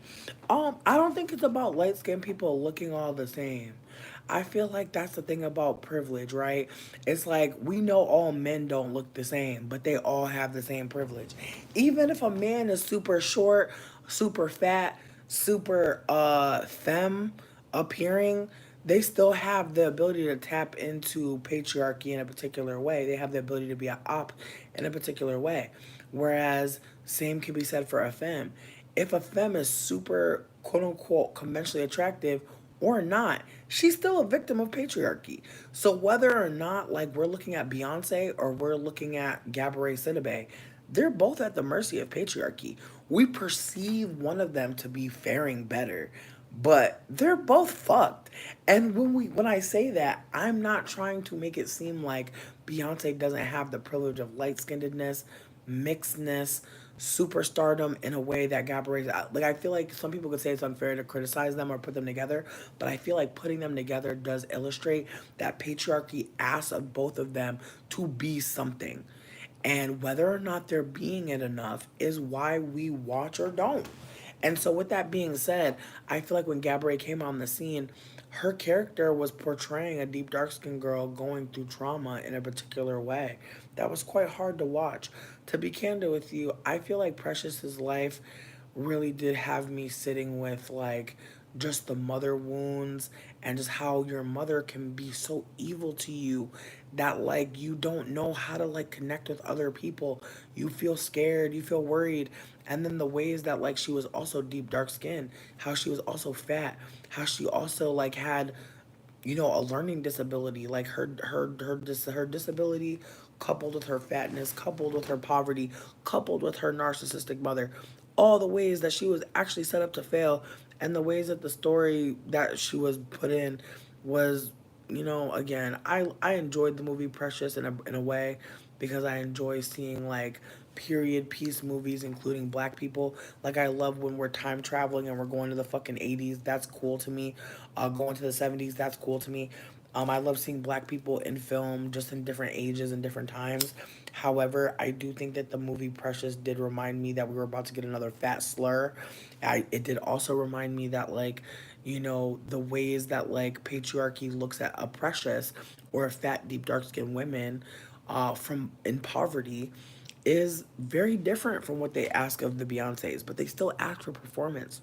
I don't think it's about light skinned people looking all the same. I feel like that's the thing about privilege, right? It's like we know all men don't look the same, but they all have the same privilege. Even if a man is super short, super fat, super femme appearing, they still have the ability to tap into patriarchy in a particular way. They have the ability to be an op in a particular way. Whereas same can be said for a femme. If a femme is super quote unquote conventionally attractive or not, she's still a victim of patriarchy. So whether or not like we're looking at Beyonce or we're looking at Gabourey Sidibe, they're both at the mercy of patriarchy. We perceive one of them to be faring better, but they're both fucked. And when I say that, I'm not trying to make it seem like Beyonce doesn't have the privilege of light skinnedness, mixedness, superstardom in a way that Gabourey's like. I feel like some people could say it's unfair to criticize them or put them together, but I feel like putting them together does illustrate that patriarchy asks of both of them to be something. And whether or not they're being it enough is why we watch or don't. And so, with that being said, I feel like when Gabourey came on the scene, her character was portraying a deep dark skinned girl going through trauma in a particular way. That was quite hard to watch. To be candid with you, I feel like Precious's life really did have me sitting with like just the mother wounds and just how your mother can be so evil to you that like you don't know how to like connect with other people. You feel scared, you feel worried. And then the ways that like she was also deep dark skin, how she was also fat, how she also like had a learning disability, like her disability coupled with her fatness, coupled with her poverty, coupled with her narcissistic mother, all the ways that she was actually set up to fail, and the ways that the story that she was put in was, again, I enjoyed the movie Precious in a way because I enjoy seeing like period piece movies including black people. Like I love when we're time traveling and we're going to the fucking 80s. That's cool to me. Going to the 70s, that's cool to me. I love seeing black people in film just in different ages and different times. However, I do think that the movie Precious did remind me that we were about to get another fat slur. It did also remind me that like, the ways that like patriarchy looks at a Precious or a fat, deep, dark skinned women from in poverty is very different from what they ask of the Beyoncés, but they still ask for performance.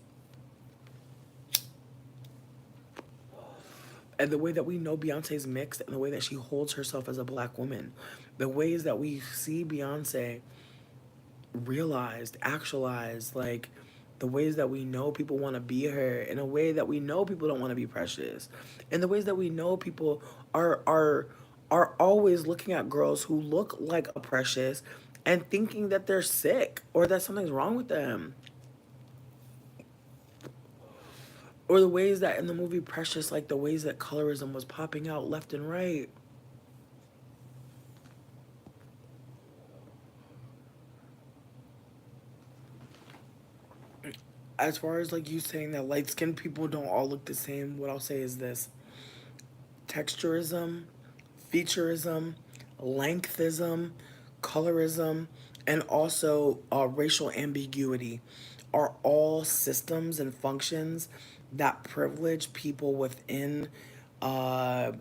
And the way that we know Beyonce's mixed and the way that she holds herself as a black woman, the ways that we see Beyonce realized, actualized, like the ways that we know people want to be her, in a way that we know people don't want to be Precious, in the ways that we know people are always looking at girls who look like a Precious and thinking that they're sick or that something's wrong with them. Or the ways that in the movie Precious, like the ways that colorism was popping out left and right. As far as like you saying that light skinned people don't all look the same, what I'll say is this: texturism, featureism, lengthism, colorism, and also racial ambiguity are all systems and functions that privilege people within uh,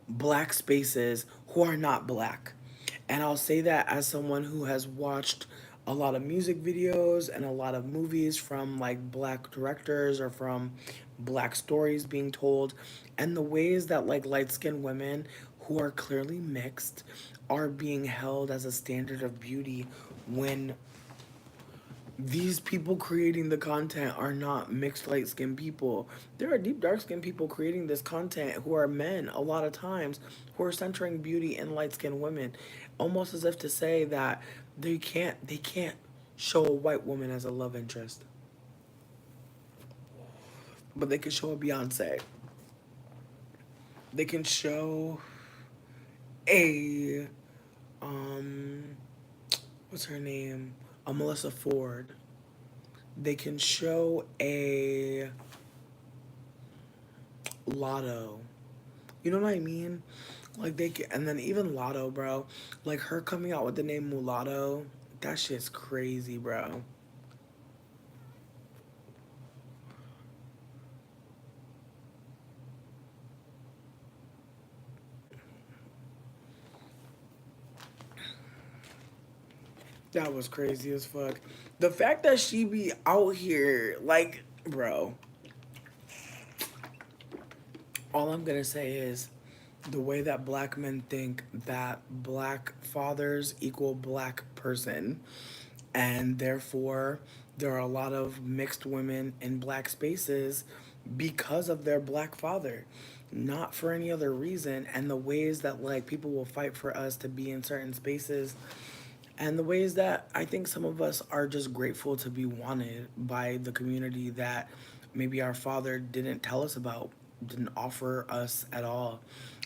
black spaces who are not black. And I'll say that as someone who has watched a lot of music videos and a lot of movies from like black directors or from black stories being told, and the ways that like light skinned women who are clearly mixed are being held as a standard of beauty when these people creating the content are not mixed light skinned people. There are deep dark skinned people creating this content who are men a lot of times who are centering beauty in light skinned women. Almost as if to say that they can't show a white woman as a love interest. But they can show a Beyonce. They can show a um what's her name? A Melissa Ford. They can show a Lotto. You know what I mean? Like they can, and then even Lotto, bro. Like her coming out with the name Mulatto, that shit's crazy, bro. That was crazy as fuck. The fact that she be out here, like, bro. All I'm gonna say is the way that black men think that black fathers equal black person, and therefore there are a lot of mixed women in black spaces because of their black father, not for any other reason. And the ways that like people will fight for us to be in certain spaces, and the ways that I think some of us are just grateful to be wanted by the community that maybe our father didn't tell us about, didn't offer us at all.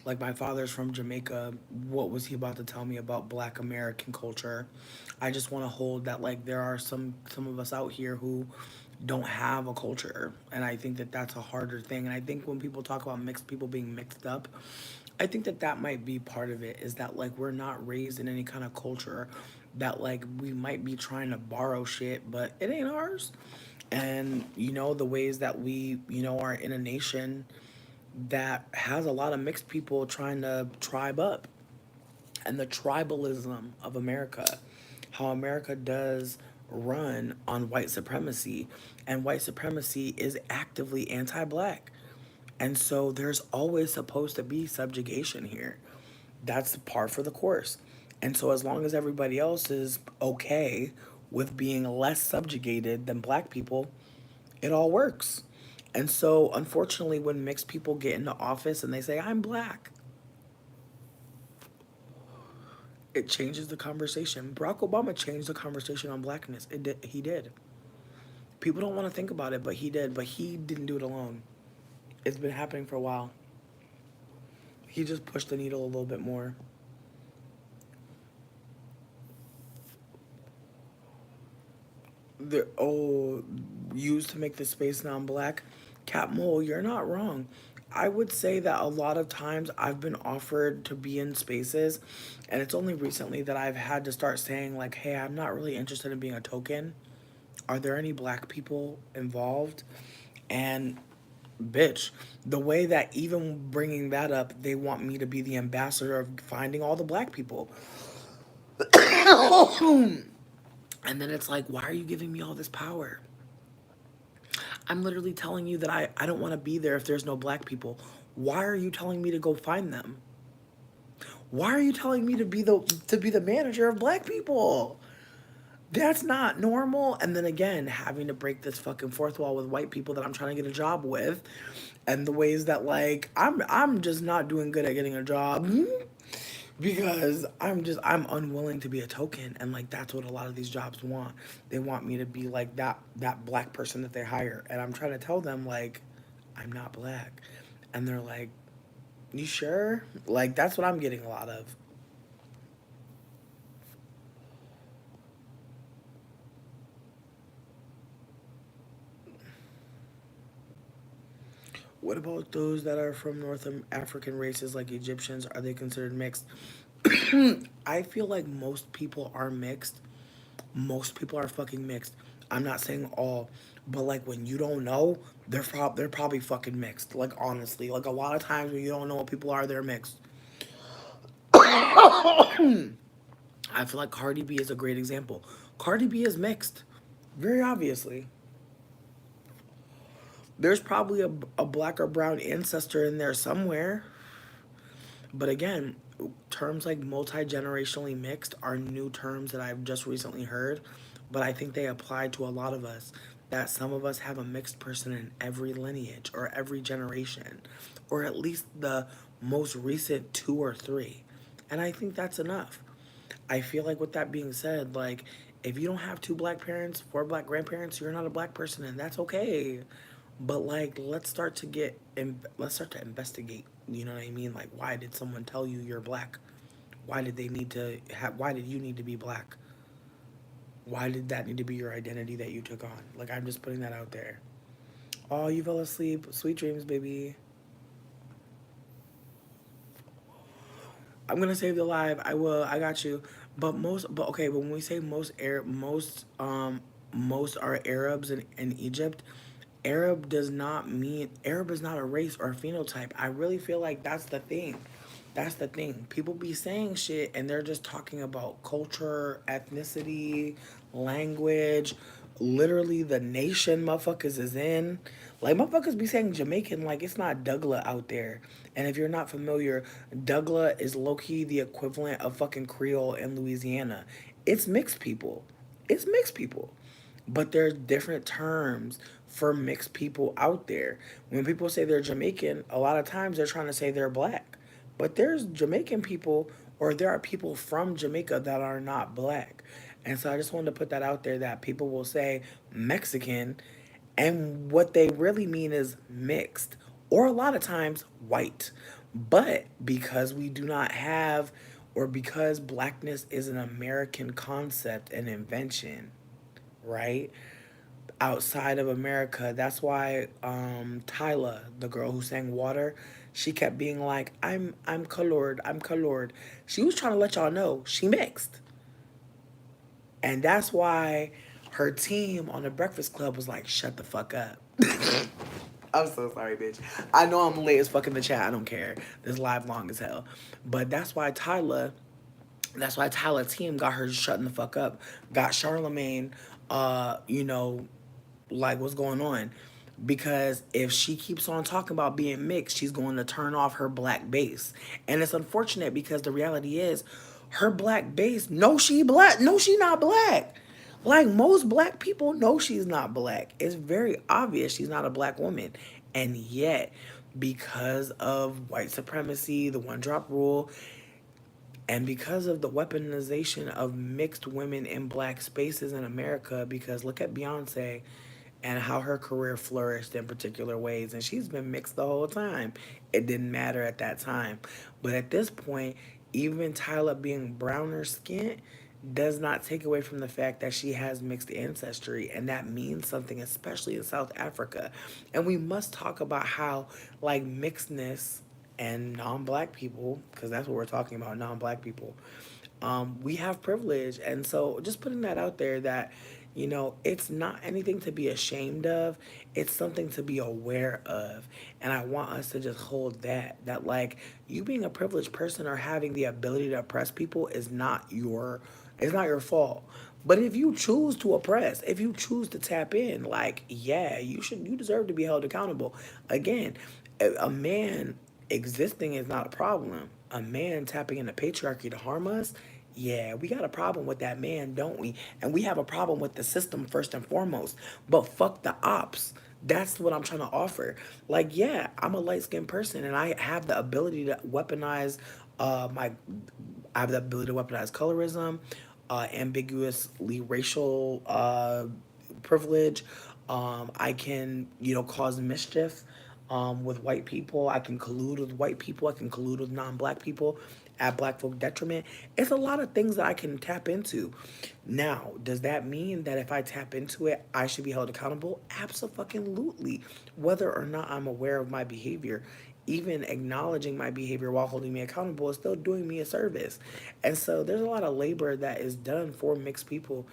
Like my father's from Jamaica. What was he about to tell me about black American culture? I just want to hold that like there are some of us out here who don't have a culture, and I think that that's a harder thing. And I think when people talk about mixed people being mixed up, I think that that might be part of it, is that like we're not raised in any kind of culture, that like we might be trying to borrow shit but it ain't ours. And you know the ways that we, you know, are in a nation that has a lot of mixed people trying to tribe up, and the tribalism of America, how America does run on white supremacy, and white supremacy is actively anti-black. And so there's always supposed to be subjugation here. That's par for the course. And so as long as everybody else is okay with being less subjugated than black people, it all works. And so unfortunately when mixed people get into office and they say I'm black, it changes the conversation. Barack Obama changed the conversation on blackness. It did, he did. People don't want to think about it, but he did. But he didn't do it alone. It's been happening for a while. He just pushed the needle a little bit more. The used to make the space non-black. Cat Mole, you're not wrong. I would say that a lot of times I've been offered to be in spaces, and it's only recently that I've had to start saying like, "Hey, I'm not really interested in being a token. Are there any black people involved?" And bitch, the way that even bringing that up, they want me to be the ambassador of finding all the black people. And then it's like, why are you giving me all this power? I'm literally telling you that I don't want to be there if there's no black people. Why are you telling me to go find them? Why are you telling me to be the manager of black people? That's not normal. And then again, having to break this fucking fourth wall with white people that I'm trying to get a job with, and the ways that like I'm just not doing good at getting a job because I'm unwilling to be a token, and like that's what a lot of these jobs want. They want me to be like that black person that they hire, and I'm trying to tell them like I'm not black, and they're like, "You sure?" Like that's what I'm getting a lot of. What about those that are from African races like Egyptians? Are they considered mixed? I feel like most people are mixed. Most people are fucking mixed. I'm not saying all, but like when you don't know, they're probably fucking mixed. Like honestly, like a lot of times when you don't know what people are, they're mixed. I feel like Cardi B is a great example. Cardi B is mixed, very obviously. There's probably a black or brown ancestor in there somewhere. But again, terms like multi-generationally mixed are new terms that I've just recently heard, but I think they apply to a lot of us. That some of us have a mixed person in every lineage or every generation, or at least the most recent two or three. And I think that's enough. I feel like with that being said, like if you don't have two black parents, four black grandparents, you're not a black person, and that's okay. But like, let's start to investigate. You know what I mean? Like, why did someone tell you you're black? Why did they need to have? Why did you need to be black? Why did that need to be your identity that you took on? Like, I'm just putting that out there. Oh, you fell asleep. Sweet dreams, baby. I'm gonna save the live. I will. I got you. But okay. But when we say most are Arabs in Egypt. Arab is not a race or a phenotype. I really feel like that's the thing. That's the thing. People be saying shit and they're just talking about culture, ethnicity, language, literally the nation motherfuckers is in. Like motherfuckers be saying Jamaican like it's not Douglas out there. And if you're not familiar, Douglas is low key the equivalent of fucking Creole in Louisiana. It's mixed people. It's mixed people. But there's different terms for mixed people out there. When people say they're Jamaican, a lot of times they're trying to say they're black. But there's Jamaican people, or there are people from Jamaica that are not black. And so I just wanted to put that out there that people will say Mexican, and what they really mean is mixed, or a lot of times white. But because we do not have, or because blackness is an American concept and invention, right? Outside of America. That's why Tyla, the girl who sang Water, she kept being like, I'm colored, I'm colored. She was trying to let y'all know she mixed. And that's why her team on the Breakfast Club was like, shut the fuck up. I'm so sorry, bitch. I know I'm late as fuck in the chat. I don't care. This live long as hell. But that's why Tyler team got her shutting the fuck up. Got Charlemagne, you know, like what's going on, because if she keeps on talking about being mixed, she's going to turn off her black base. And it's unfortunate because the reality is her black base, no, she black, no, she not black. Like most black people know she's not black. It's very obvious she's not a black woman. And yet, because of white supremacy, the one drop rule, and because of the weaponization of mixed women in black spaces in America, because look at Beyonce and how her career flourished in particular ways. And she's been mixed the whole time. It didn't matter at that time. But at this point, even Tyler being browner skinned does not take away from the fact that she has mixed ancestry. And that means something, especially in South Africa. And we must talk about how, like, mixedness and non-black people, because that's what we're talking about, non-black people, we have privilege. And so just putting that out there that, it's not anything to be ashamed of. It's something to be aware of. And I want us to just hold that like you being a privileged person or having the ability to oppress people is not your fault. But if you choose to oppress, if you choose to tap in, like, yeah, you deserve to be held accountable. Again, a man existing is not a problem. A man tapping into patriarchy to harm us, yeah, we got a problem with that man, don't we? And we have a problem with the system first and foremost. But fuck the ops. That's what I'm trying to offer. Like, yeah, I'm a light skinned person and I have the ability to weaponize my I have the ability to weaponize colorism, ambiguously racial privilege. I can, cause mischief with white people. I can collude with white people. I can collude with non-black people at black folk detriment. It's a lot of things that I can tap into. Now, does that mean that if I tap into it, I should be held accountable? Absolutely. Whether or not I'm aware of my behavior, even acknowledging my behavior while holding me accountable is still doing me a service. And so there's a lot of labor that is done for mixed people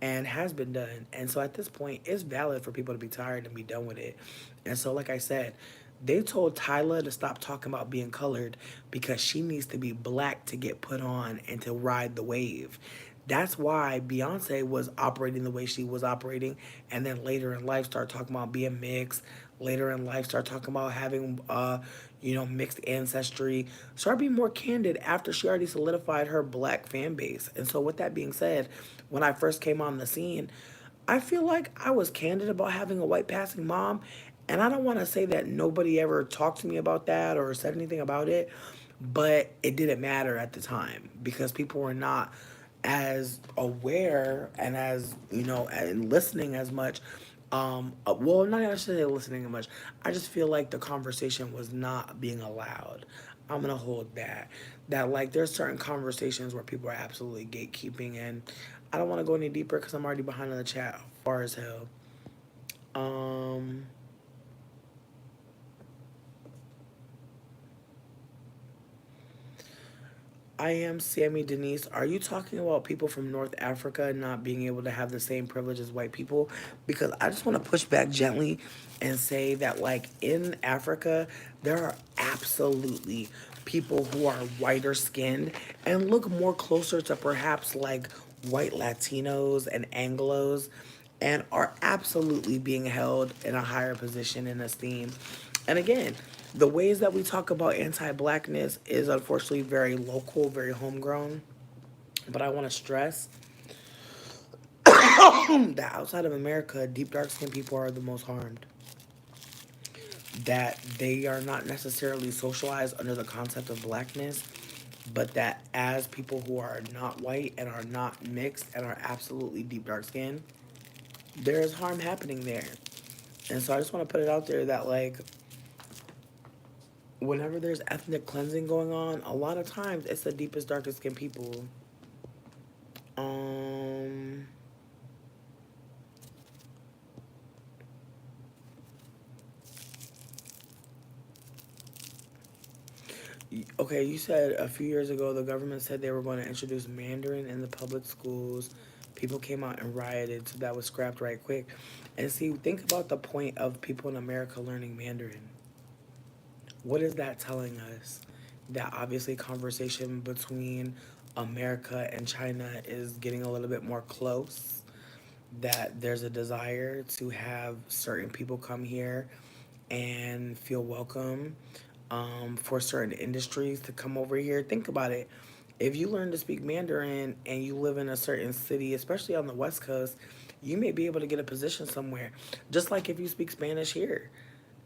and has been done. And so at this point, it's valid for people to be tired and be done with it. And so, like I said, they told Tyla to stop talking about being colored because she needs to be black to get put on and to ride the wave. That's why Beyonce was operating the way she was operating, and then later in life started talking about being mixed, later in life, start talking about having, mixed ancestry, start being more candid after she already solidified her black fan base. And so, with that being said, when I first came on the scene, I feel like I was candid about having a white passing mom. And I don't want to say that nobody ever talked to me about that or said anything about it, but it didn't matter at the time because people were not as aware and as, and listening as much. Well, not necessarily listening as much. I just feel like the conversation was not being allowed. I'm gonna hold that. That like there's certain conversations where people are absolutely gatekeeping, and I don't want to go any deeper because I'm already behind on the chat, far as hell. Um, I am Sammy Denise. Are you talking about people from North Africa not being able to have the same privilege as white people? Because I just want to push back gently and say that, like, in Africa, there are absolutely people who are whiter skinned and look more closer to perhaps like white Latinos and Anglos and are absolutely being held in a higher position in esteem. And again, the ways that we talk about anti-blackness is unfortunately very local, very homegrown. But I want to stress that outside of America, deep dark skinned people are the most harmed. That they are not necessarily socialized under the concept of blackness, but that as people who are not white and are not mixed and are absolutely deep dark skinned, there is harm happening there. And so I just want to put it out there that, like, whenever there's ethnic cleansing going on, a lot of times it's the deepest, darkest skinned people. Um, okay, you said a few years ago the government said they were going to introduce Mandarin in the public schools. People came out and rioted, so that was scrapped right quick. And see, think about the point of people in America learning Mandarin. What is that telling us? That obviously conversation between America and China is getting a little bit more close, that there's a desire to have certain people come here and feel welcome, for certain industries to come over here. Think about it. If you learn to speak Mandarin and you live in a certain city, especially on the West Coast, you may be able to get a position somewhere. Just like if you speak Spanish here.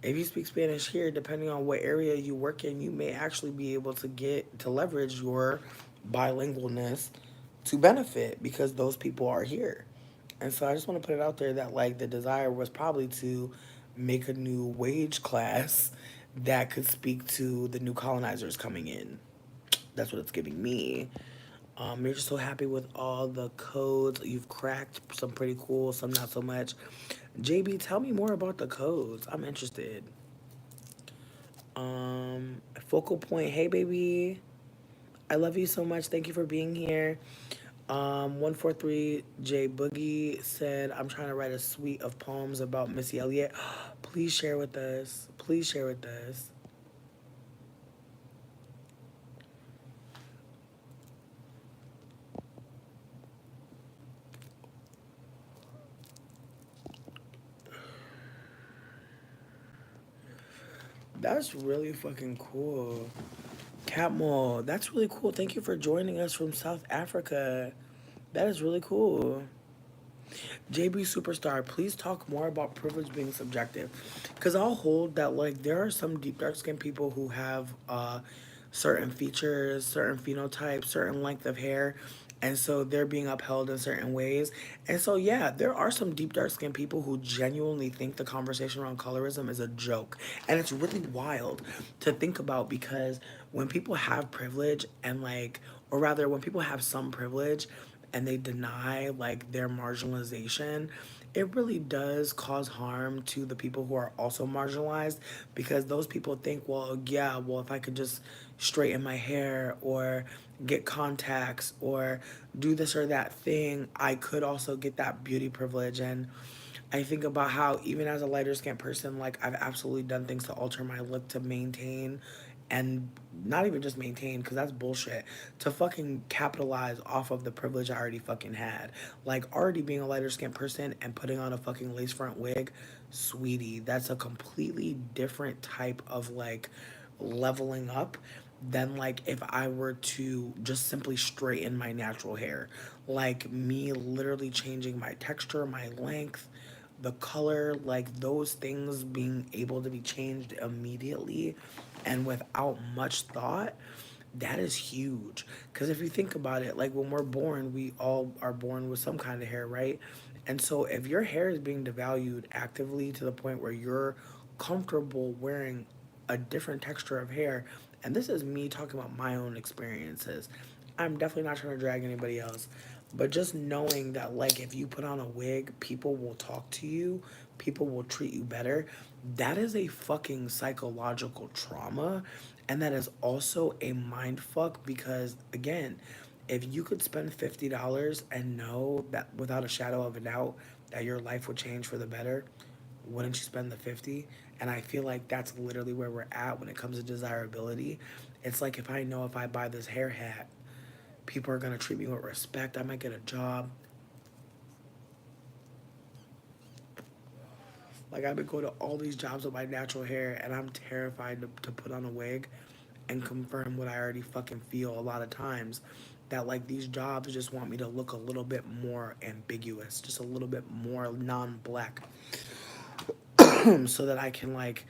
If you speak Spanish here, depending on what area you work in, you may actually be able to get to leverage your bilingualness to benefit because those people are here. And so I just want to put it out there that like the desire was probably to make a new wage class that could speak to the new colonizers coming in. That's what it's giving me. You're just so happy with all the codes you've cracked. Some pretty cool, some not so much. JB, tell me more about the codes. I'm interested. Focal point. Hey, baby. I love you so much. Thank you for being here. 143 J Boogie said, I'm trying to write a suite of poems about Missy Elliott. Please share with us. Please share with us. That's really fucking cool. Catmull, that's really cool. Thank you for joining us from South Africa. That is really cool. JB Superstar, please talk more about privilege being subjective. Because I'll hold that, like, there are some deep dark skinned people who have certain features, certain phenotypes, certain length of hair. And so they're being upheld in certain ways. And so, yeah, there are some deep dark skinned people who genuinely think the conversation around colorism is a joke. And it's really wild to think about because when people have privilege and, like, or rather, when people have some privilege, and they deny like their marginalization, it really does cause harm to the people who are also marginalized because those people think, well, yeah, well, if I could just straighten my hair or get contacts or do this or that thing, I could also get that beauty privilege. And I think about how even as a lighter skinned person, like I've absolutely done things to alter my look to maintain and not even just maintain, because that's bullshit, to fucking capitalize off of the privilege I already fucking had. Like, already being a lighter skinned person and putting on a fucking lace front wig, sweetie, that's a completely different type of like leveling up than like if I were to just simply straighten my natural hair. Like, me literally changing my texture, my length, the color, like those things being able to be changed immediately and without much thought, that is huge. Because if you think about it, like when we're born, we all are born with some kind of hair, right? And so if your hair is being devalued actively to the point where you're comfortable wearing a different texture of hair, and this is me talking about my own experiences, I'm definitely not trying to drag anybody else, but just knowing that like if you put on a wig, people will talk to you, people will treat you better, that is a fucking psychological trauma. And that is also a mind fuck because again, if you could spend $50 and know that without a shadow of a doubt that your life would change for the better, wouldn't you spend the 50? And I feel like that's literally where we're at when it comes to desirability. It's like if I know if I buy this hair hat, people are gonna treat me with respect. I might get a job. Like I've been going to all these jobs with my natural hair, and I'm terrified to put on a wig and confirm what I already fucking feel a lot of times. That like these jobs just want me to look a little bit more ambiguous, just a little bit more non-black, so that I can like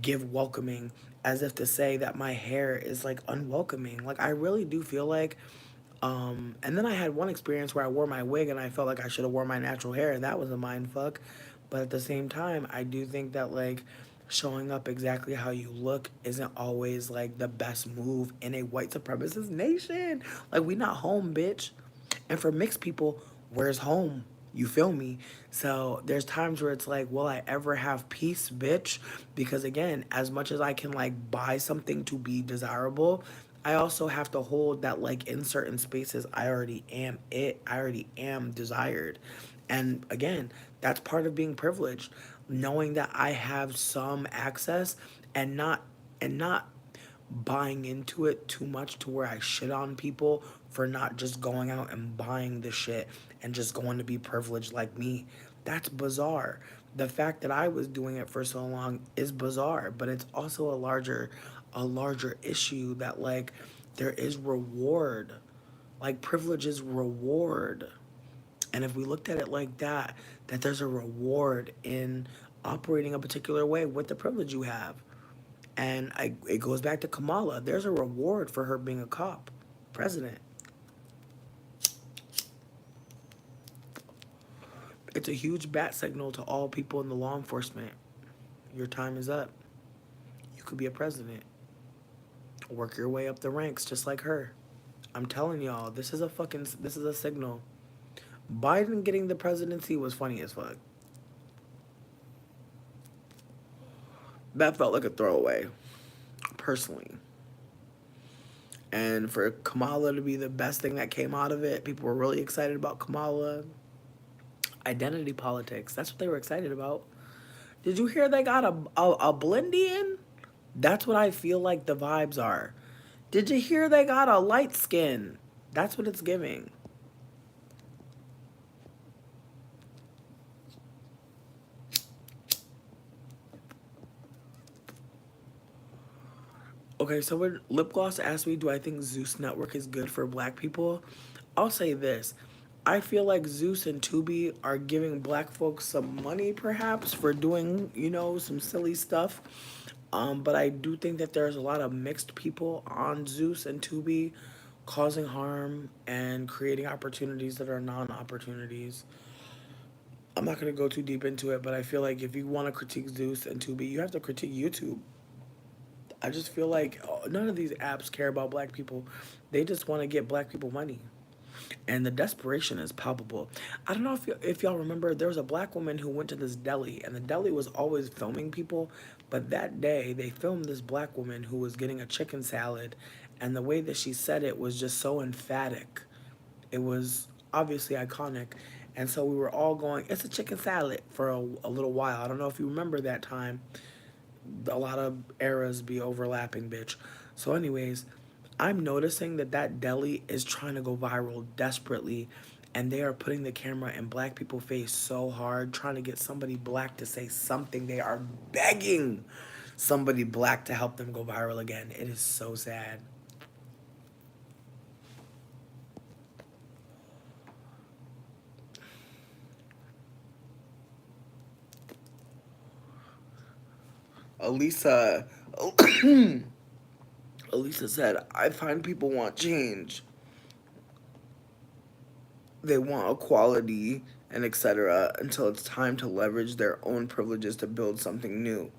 give welcoming, as if to say that my hair is like unwelcoming. Like I really do feel like and then I had one experience where I wore my wig and I felt like I should have worn my natural hair, and that was a mind fuck. But at the same time, I do think that like showing up exactly how you look isn't always like the best move in a white supremacist nation. Like we not home, bitch. And for mixed people, where's home? You feel me? So there's times where it's like, will I ever have peace, bitch? Because again, as much as I can like buy something to be desirable, I also have to hold that like in certain spaces I already am it. I already am desired. And again, that's part of being privileged, knowing that I have some access and not buying into it too much to where I shit on people for not just going out and buying the shit and just going to be privileged like me. That's bizarre. The fact that I was doing it for so long is bizarre, but it's also a larger issue that like there is reward. Like privilege is reward. And if we looked at it like that, that there's a reward in operating a particular way with the privilege you have. And it goes back to Kamala. There's a reward for her being a cop, president. It's a huge bat signal to all people in the law enforcement. Your time is up. You could be a president. Work your way up the ranks just like her. I'm telling y'all, this is a signal. Biden getting the presidency was funny as fuck. That felt like a throwaway, personally. And for Kamala to be the best thing that came out of it, people were really excited about Kamala. Identity politics, that's what they were excited about. Did you hear they got a blendian? That's what I feel like the vibes are. Did you hear they got a light skin? That's what it's giving. Okay, so when Lip Gloss asked me, do I think Zeus Network is good for black people? I'll say this. I feel like Zeus and Tubi are giving black folks some money, perhaps, for doing, some silly stuff. But I do think that there's a lot of mixed people on Zeus and Tubi causing harm and creating opportunities that are non opportunities. I'm not going to go too deep into it, but I feel like if you want to critique Zeus and Tubi, you have to critique YouTube. I just feel like none of these apps care about black people. They just want to get black people money. And the desperation is palpable. I don't know if y'all remember, there was a black woman who went to this deli, and the deli was always filming people. But that day, they filmed this black woman who was getting a chicken salad, and the way that she said it was just so emphatic. It was obviously iconic. And so we were all going, it's a chicken salad for a little while. I don't know if you remember that time. A lot of eras be overlapping, bitch. So, anyways, I'm noticing that that deli is trying to go viral desperately, and they are putting the camera in black people's face so hard, trying to get somebody black to say something. They are begging somebody black to help them go viral again. It is so sad. Elisa, Elisa said, I find people want change. They want equality and etc. until it's time to leverage their own privileges to build something new.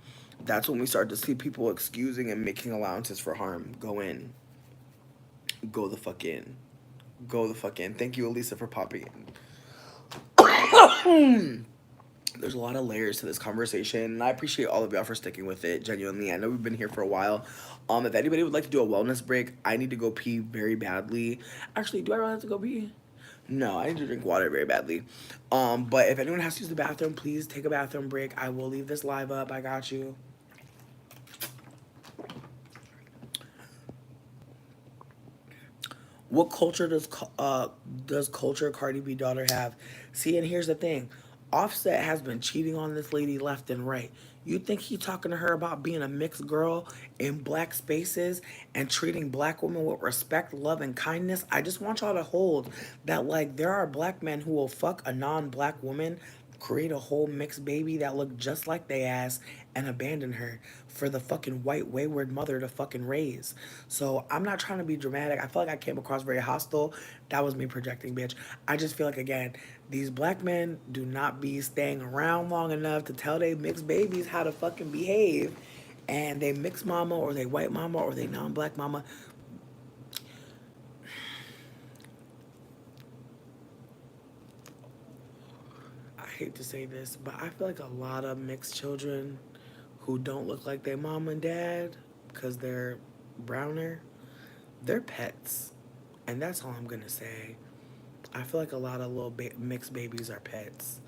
That's when we start to see people excusing and making allowances for harm. Go in. Go the fuck in. Go the fuck in. Thank you, Elisa, for popping in. There's a lot of layers to this conversation, and I appreciate all of y'all for sticking with it. Genuinely, I know we've been here for a while. If anybody would like to do a wellness break, I need to go pee very badly. Actually, do I really have to go pee? No, I need to drink water very badly. But if anyone has to use the bathroom, please take a bathroom break. I will leave this live up. I got you. What culture does culture Cardi B daughter have? See, and here's the thing. Offset has been cheating on this lady left and right. You think he talking to her about being a mixed girl in black spaces and treating black women with respect, love, and kindness? I just want y'all to hold that, like, there are black men who will fuck a non-black woman, create a whole mixed baby that look just like they ass, and abandon her for the fucking white wayward mother to fucking raise. So I'm not trying to be dramatic. I feel like I came across very hostile. That was me projecting, bitch. I just feel like, again, these black men do not be staying around long enough to tell they mixed babies how to fucking behave. And they mixed mama or they white mama or they non-black mama. I hate to say this, but I feel like a lot of mixed children who don't look like their mom and dad because they're browner, they're pets. And that's all I'm gonna say. I feel like a lot of little mixed babies are pets.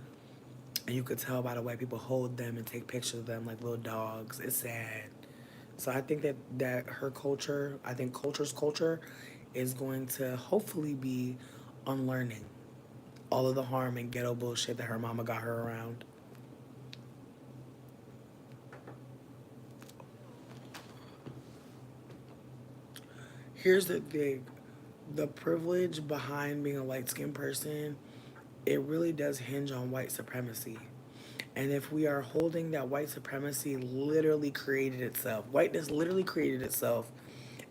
And you could tell by the way people hold them and take pictures of them like little dogs. It's sad. So I think that her culture, I think culture's culture is going to hopefully be unlearning all of the harm and ghetto bullshit that her mama got her around. Here's the thing. The privilege behind being a light skinned person, it really does hinge on white supremacy. And if we are holding that white supremacy literally created itself, whiteness literally created itself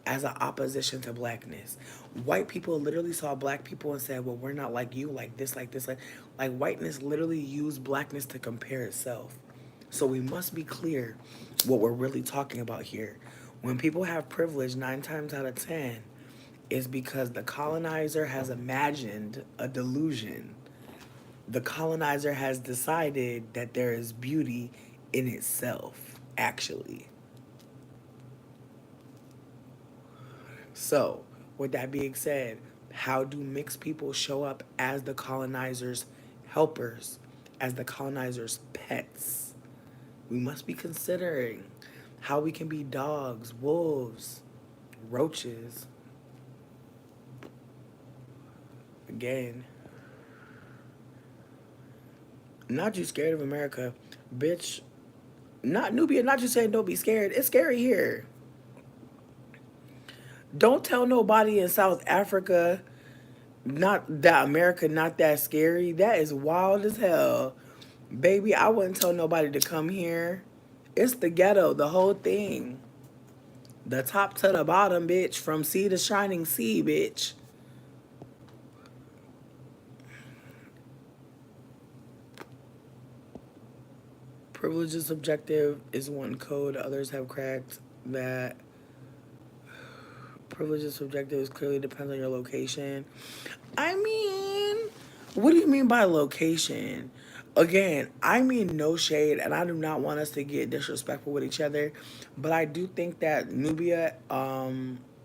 as an opposition to blackness. White people literally saw black people and said, well, we're not like you, like this, like this, like whiteness literally used blackness to compare itself. So we must be clear what we're really talking about here. When people have privilege, 9 times out of 10, is because the colonizer has imagined a delusion. The colonizer has decided that there is beauty in itself, actually. So, with that being said, how do mixed people show up as the colonizer's helpers, as the colonizer's pets? We must be considering how we can be dogs, wolves, roaches. Again, not you scared of America, bitch. Not Nubia, not just saying don't be scared. It's scary here. Don't tell nobody in South Africa not that America not that scary. That is wild as hell. Baby, I wouldn't tell nobody to come here. It's the ghetto, the whole thing. The top to the bottom, bitch. From sea to shining sea, bitch. Privilege is subjective is one code. Others have cracked that privilege is subjective. It clearly depends on your location. I mean, what do you mean by location? Again, I mean no shade, and I do not want us to get disrespectful with each other, but I do think that Nubia, or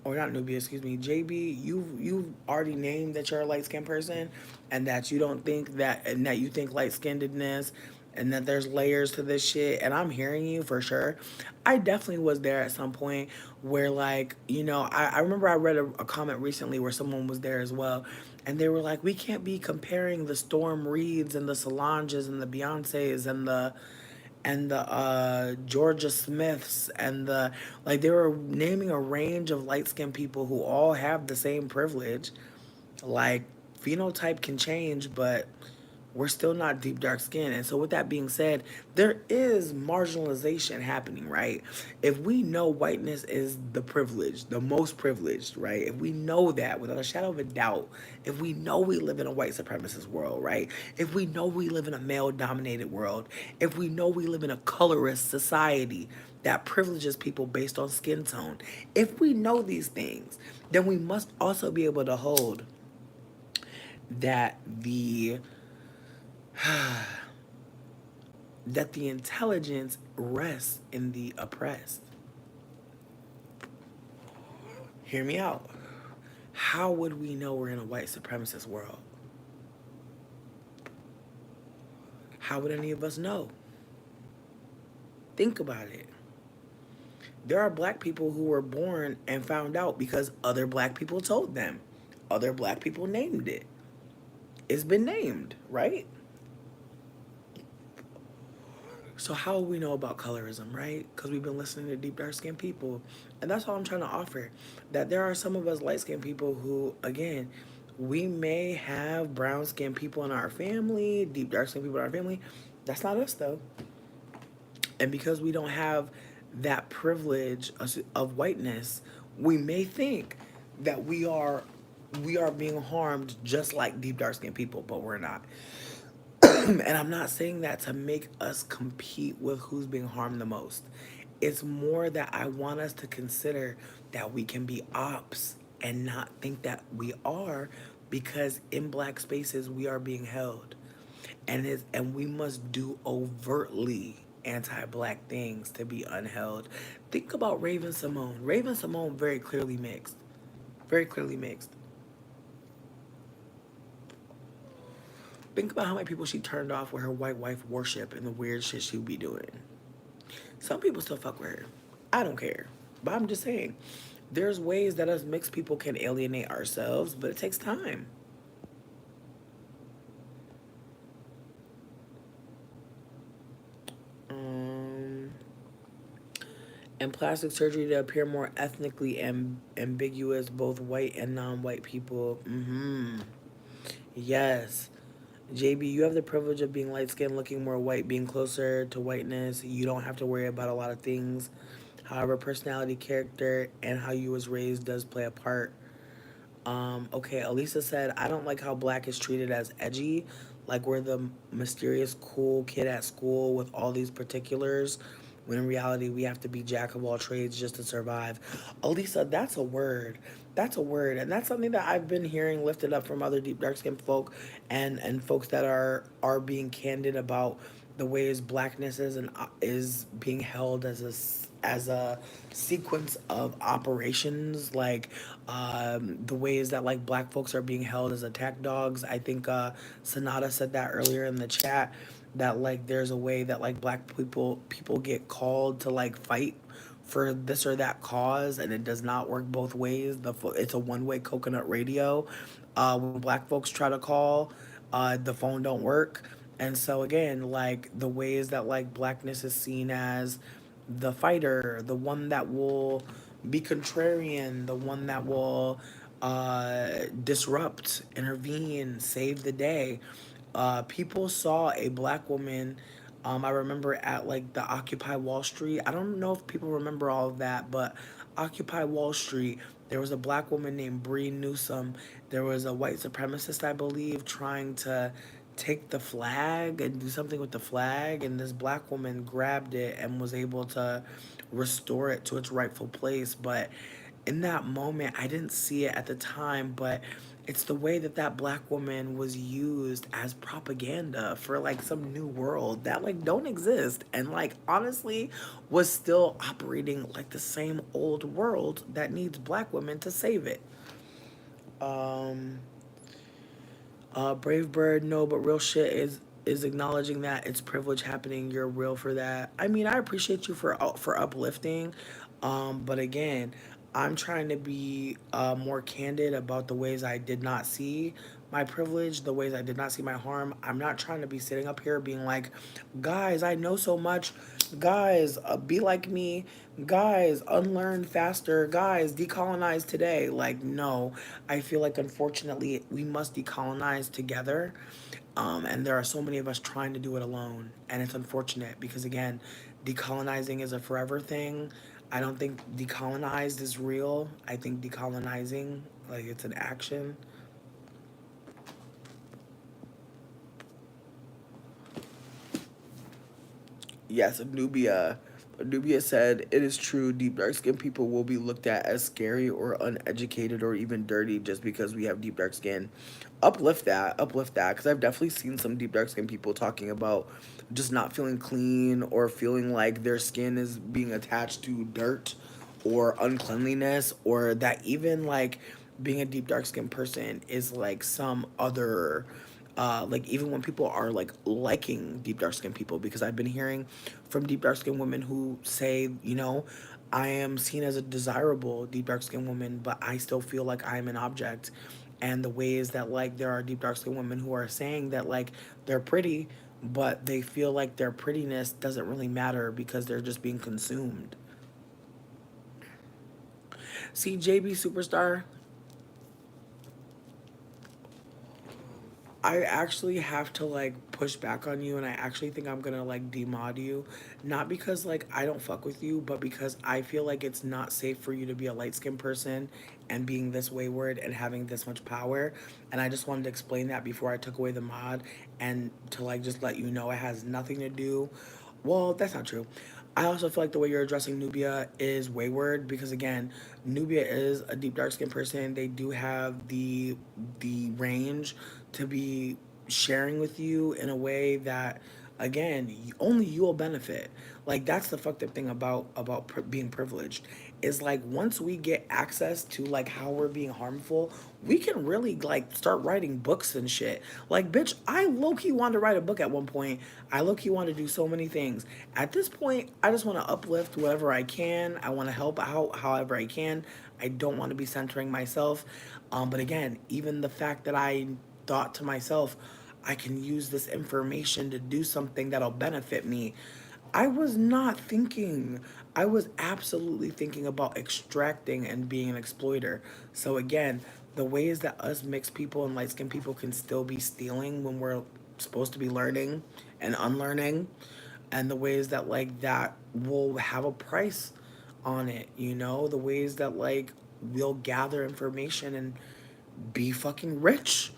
not Nubia, excuse me, JB, you've already named that you're a light skinned person, and that you don't think that, and that you think light skinnedness and that there's layers to this shit. And I'm hearing you for sure. I definitely was there at some point where, like, I remember I read a comment recently where someone was there as well. And they were like, we can't be comparing the Storm Reeds and the Solanges and the Beyoncés and the Georgia Smiths and the, like, they were naming a range of light skinned people who all have the same privilege. Like, phenotype can change, but we're still not deep dark skin. And so with that being said, there is marginalization happening, right? If we know whiteness is the privileged, the most privileged, right? If we know that without a shadow of a doubt, if we know we live in a white supremacist world, right? If we know we live in a male dominated world, if we know we live in a colorist society that privileges people based on skin tone, if we know these things, then we must also be able to hold that the intelligence rests in the oppressed. Hear me out. How would we know we're in a white supremacist world? How would any of us know? Think about it. There are black people who were born and found out because other black people told them. Other black people named it. It's been named, right? So how will we know about colorism, right? Because we've been listening to deep dark skinned people. And that's all I'm trying to offer. That there are some of us light skinned people who, again, we may have brown skinned people in our family, deep dark skinned people in our family. That's not us though. And because we don't have that privilege of whiteness, we may think that we are being harmed just like deep dark skinned people, but we're not. And I'm not saying that to make us compete with who's being harmed the most. It's more that I want us to consider that we can be ops and not think that we are, because in black spaces we are being held. And we must do overtly anti-black things to be unheld. Think about Raven Simone. Raven Simone very clearly mixed. Very clearly mixed. Think about how many people she turned off with her white wife worship and the weird shit she would be doing. Some people still fuck with her. I don't care. But I'm just saying, there's ways that us mixed people can alienate ourselves, but it takes time. Um, and plastic surgery to appear more ethnically ambiguous, both white and non-white people. Yes. JB, you have the privilege of being light skinned, looking more white, being closer to whiteness. You don't have to worry about a lot of things. However, personality, character, and how you was raised does play a part. Okay, Elisa said, I don't like how black is treated as edgy. Like we're the mysterious cool kid at school with all these particulars. When in reality, we have to be jack of all trades just to survive. Elisa, that's a word. That's a word. And that's something that I've been hearing lifted up from other deep dark skinned folk and folks that are being candid about the ways blackness is being held as a sequence of operations, like the ways that like black folks are being held as attack dogs. I think Sonata said that earlier in the chat, that like there's a way that like black people get called to like fight for this or that cause, and it does not work both ways. It's a one-way coconut radio. When black folks try to call, the phone don't work. And so again, like the ways that like blackness is seen as the fighter, the one that will be contrarian, the one that will disrupt, intervene, save the day. People saw a black woman. I remember at like the Occupy Wall Street. I don't know if people remember all of that, but Occupy Wall Street, there was a black woman named Bree Newsom. There was a white supremacist, I believe, trying to take the flag and do something with the flag, and this black woman grabbed it and was able to restore it to its rightful place. But in that moment, I didn't see it at the time, but it's the way that that black woman was used as propaganda for like some new world that like don't exist, and like honestly was still operating like the same old world that needs black women to save it. um Brave Bird, no, but real shit is is acknowledging that it's privilege happening. You're real for that. I mean, I appreciate you for uplifting, but again, I'm trying to be more candid about the ways I did not see my privilege, the ways I did not see my harm. I'm not trying to be sitting up here being like, guys, I know so much. Guys, be like me. Guys, unlearn faster. Guys, decolonize today. Like, no, I feel like unfortunately we must decolonize together. And there are so many of us trying to do it alone. And it's unfortunate because, again, decolonizing is a forever thing. I don't think decolonized is real. I think decolonizing, like, it's an action. Yes, Anubia. Anubia said, it is true, deep dark skinned people will be looked at as scary or uneducated or even dirty just because we have deep dark skin. Uplift that, because I've definitely seen some deep dark skinned people talking about just not feeling clean or feeling like their skin is being attached to dirt or uncleanliness, or that even like being a deep dark skinned person is like some other like even when people are like liking deep dark skinned people, because I've been hearing from deep dark skinned women who say, you know, I am seen as a desirable deep dark skinned woman, but I still feel like I am an object. And the ways that like there are deep dark skinned women who are saying that like they're pretty, but they feel like their prettiness doesn't really matter because they're just being consumed. See, JB Superstar, I actually have to like push back on you, and I actually think I'm gonna like demod you. Not because like I don't fuck with you, but because I feel like it's not safe for you to be a light skinned person and being this wayward and having this much power. And I just wanted to explain that before I took away the mod, and to like just let you know it has nothing to do. Well, that's not true. I also feel like the way you're addressing Nubia is wayward because again, Nubia is a deep dark skinned person. They do have the range to be sharing with you in a way that again only you'll benefit. Like that's the fucked up thing about being privileged is like once we get access to like how we're being harmful, we can really like start writing books and shit. Like bitch, I low-key wanted to write a book at one point. I low-key want to do so many things. At this point, I just want to uplift whatever I can. I want to help out however I can. I don't want to be centering myself. But again, even the fact that I thought to myself, I can use this information to do something that'll benefit me. I was not thinking. I was absolutely thinking about extracting and being an exploiter. So again, the ways that us mixed people and light skinned people can still be stealing when we're supposed to be learning and unlearning, and the ways that like that will have a price on it, you know, the ways that like we'll gather information and be fucking rich.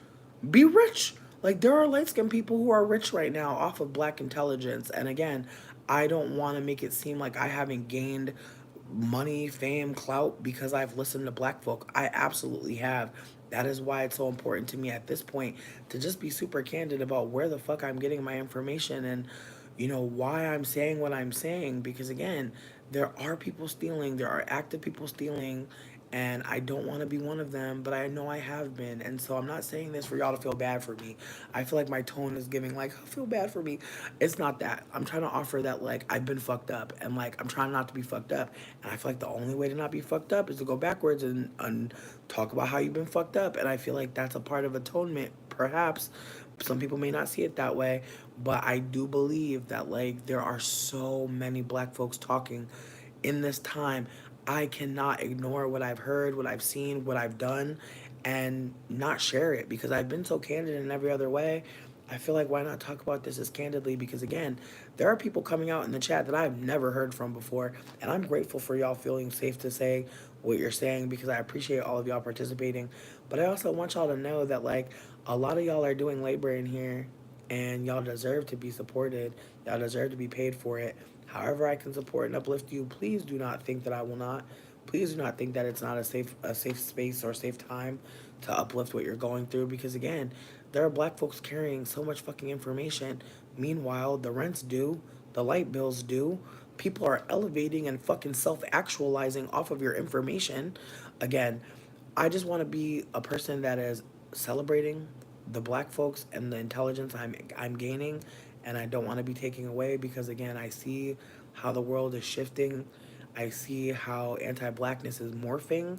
Be rich. Like there are light skinned people who are rich right now off of black intelligence. And again, I don't want to make it seem like I haven't gained money, fame, clout because I've listened to black folk. I absolutely have. That is why it's so important to me at this point to just be super candid about where the fuck I'm getting my information, and you know why I'm saying what I'm saying, because again, there are people stealing, there are active people stealing, and I don't want to be one of them, but I know I have been. And so I'm not saying this for y'all to feel bad for me. I feel like my tone is giving like feel bad for me. It's not that. I'm trying to offer that like I've been fucked up and like I'm trying not to be fucked up. And I feel like the only way to not be fucked up is to go backwards and talk about how you've been fucked up. And I feel like that's a part of atonement, perhaps. Some people may not see it that way, but I do believe that like there are so many black folks talking in this time. I cannot ignore what I've heard, what I've seen, what I've done, and not share it because I've been so candid in every other way. I feel like why not talk about this as candidly, because again, there are people coming out in the chat that I've never heard from before, and I'm grateful for y'all feeling safe to say what you're saying because I appreciate all of y'all participating. But I also want y'all to know that like a lot of y'all are doing labor in here, and y'all deserve to be supported. Y'all deserve to be paid for it. However I can support and uplift you, please do not think that I will not. Please do not think that it's not a safe space or safe time to uplift what you're going through, because again, there are black folks carrying so much fucking information. Meanwhile, the rents due, the light bills due. People are elevating and fucking self-actualizing off of your information. Again, I just want to be a person that is celebrating, the black folks and the intelligence I'm gaining, and I don't want to be taking away, because again, I see how the world is shifting. I see how anti-blackness is morphing,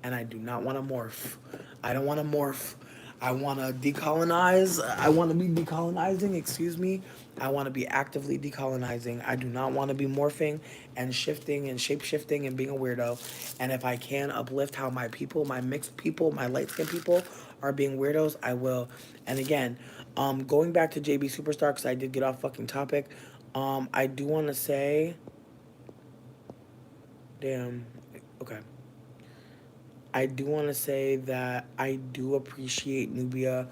and I do not want to morph. I don't want to morph. I want to decolonize. I want to be decolonizing, excuse me. I want to be actively decolonizing. I do not want to be morphing and shifting and shape shifting and being a weirdo. And if I can uplift how my people, my mixed people, my light skinned people are being weirdos, I will. And again, going back to JB Superstar, because I did get off fucking topic, I do want to say, damn, okay. I do want to say that I do appreciate Nubia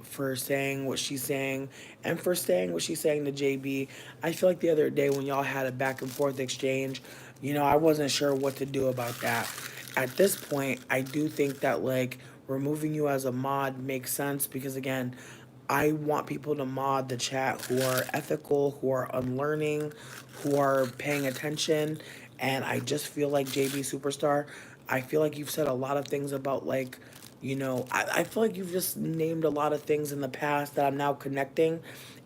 for saying what she's saying and for saying what she's saying to JB. I feel like the other day when y'all had a back and forth exchange, I wasn't sure what to do about that. At this point, I do think that like removing you as a mod makes sense, because again, I want people to mod the chat who are ethical, who are unlearning, who are paying attention. And I just feel like JB Superstar, I feel like you've said a lot of things about like, I feel like you've just named a lot of things in the past that I'm now connecting.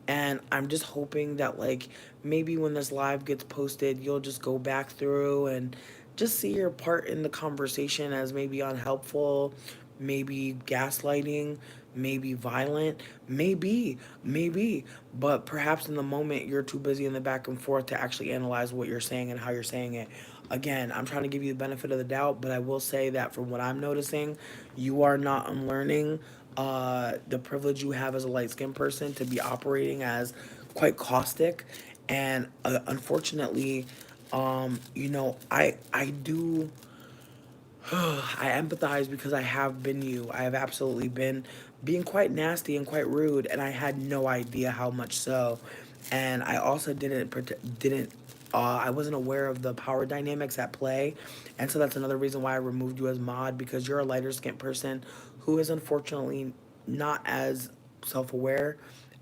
And I'm just hoping that like maybe when this live gets posted, you'll just go back through and just see your part in the conversation as maybe unhelpful, maybe gaslighting, maybe violent, maybe, but perhaps in the moment you're too busy in the back and forth to actually analyze what you're saying and how you're saying it. Again, I'm trying to give you the benefit of the doubt, but I will say that from what I'm noticing, you are not unlearning the privilege you have as a light skinned person to be operating as quite caustic. And unfortunately, I do I empathize, because I have been you. I have absolutely been being quite nasty and quite rude, and I had no idea how much so. And I also didn't I wasn't aware of the power dynamics at play, and so that's another reason why I removed you as mod, because you're a lighter skinned person who is unfortunately not as self aware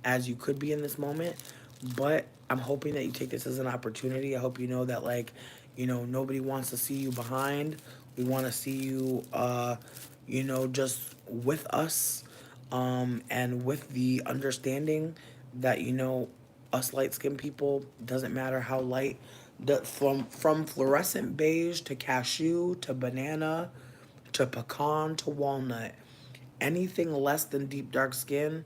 as you could be in this moment. But I'm hoping that you take this as an opportunity. I hope you know that like, nobody wants to see you behind. We want to see you, just with us, and with the understanding that us light skinned people, doesn't matter how light, from fluorescent beige to cashew to banana to pecan to walnut, anything less than deep dark skin,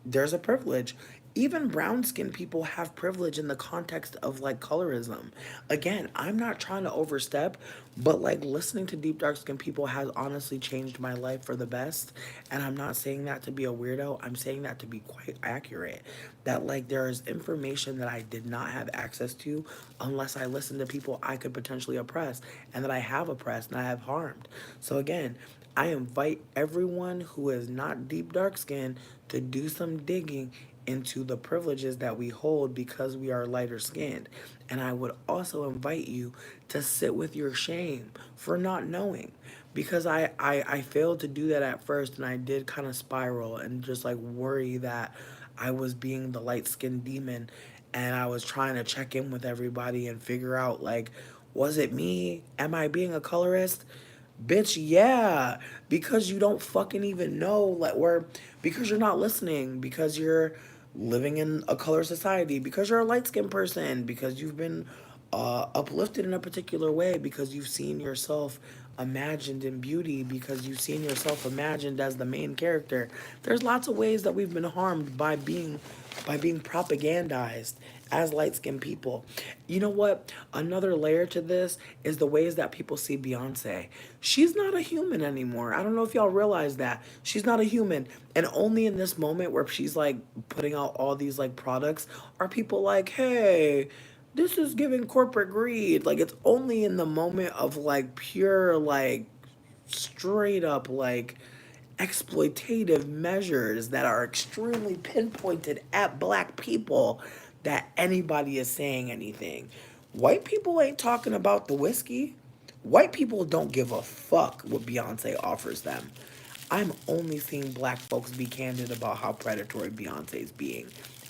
there's a privilege. Even brown skinned people have privilege in the context of like colorism. Again, I'm not trying to overstep, but like listening to deep dark skinned people has honestly changed my life for the best. And I'm not saying that to be a weirdo, I'm saying that to be quite accurate. That like there is information that I did not have access to unless I listened to people I could potentially oppress, and that I have oppressed and I have harmed. So again, I invite everyone who is not deep dark skin to do some digging into the privileges that we hold because we are lighter skinned. And I would also invite you to sit with your shame for not knowing. Because I failed to do that at first, and I did kind of spiral and just like worry that I was being the light skinned demon, and I was trying to check in with everybody and figure out like, was it me? Am I being a colorist? Bitch, yeah, because you don't fucking even know, like, where, because you're not listening, because you're living in a color society, because you're a light skinned person, because you've been uplifted in a particular way, because you've seen yourself imagined in beauty, because you've seen yourself imagined as the main character. There's lots of ways that we've been harmed by being propagandized as light skinned people. You know what? Another layer to this is the ways that people see Beyonce. She's not a human anymore. I don't know if y'all realize that. She's not a human. And only in this moment where she's like putting out all these like products are people like, hey, this is giving corporate greed. Like it's only in the moment of like pure like straight up like exploitative measures that are extremely pinpointed at black people that anybody is saying anything. White people ain't talking about the whiskey. White people don't give a fuck what Beyonce offers them. I'm only seeing black folks be candid about how predatory Beyonce's being.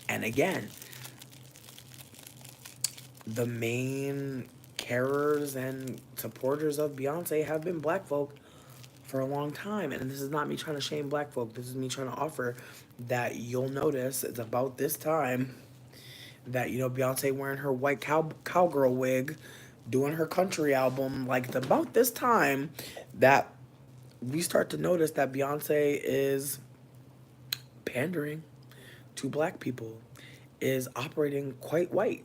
And again, the main carers and supporters of Beyonce have been black folk for a long time. And this is not me trying to shame black folk. This is me trying to offer that you'll notice it's about this time that, you know, Beyonce wearing her white cowgirl wig, doing her country album. Like, it's about this time that we start to notice that Beyonce is pandering to black people, is operating quite white.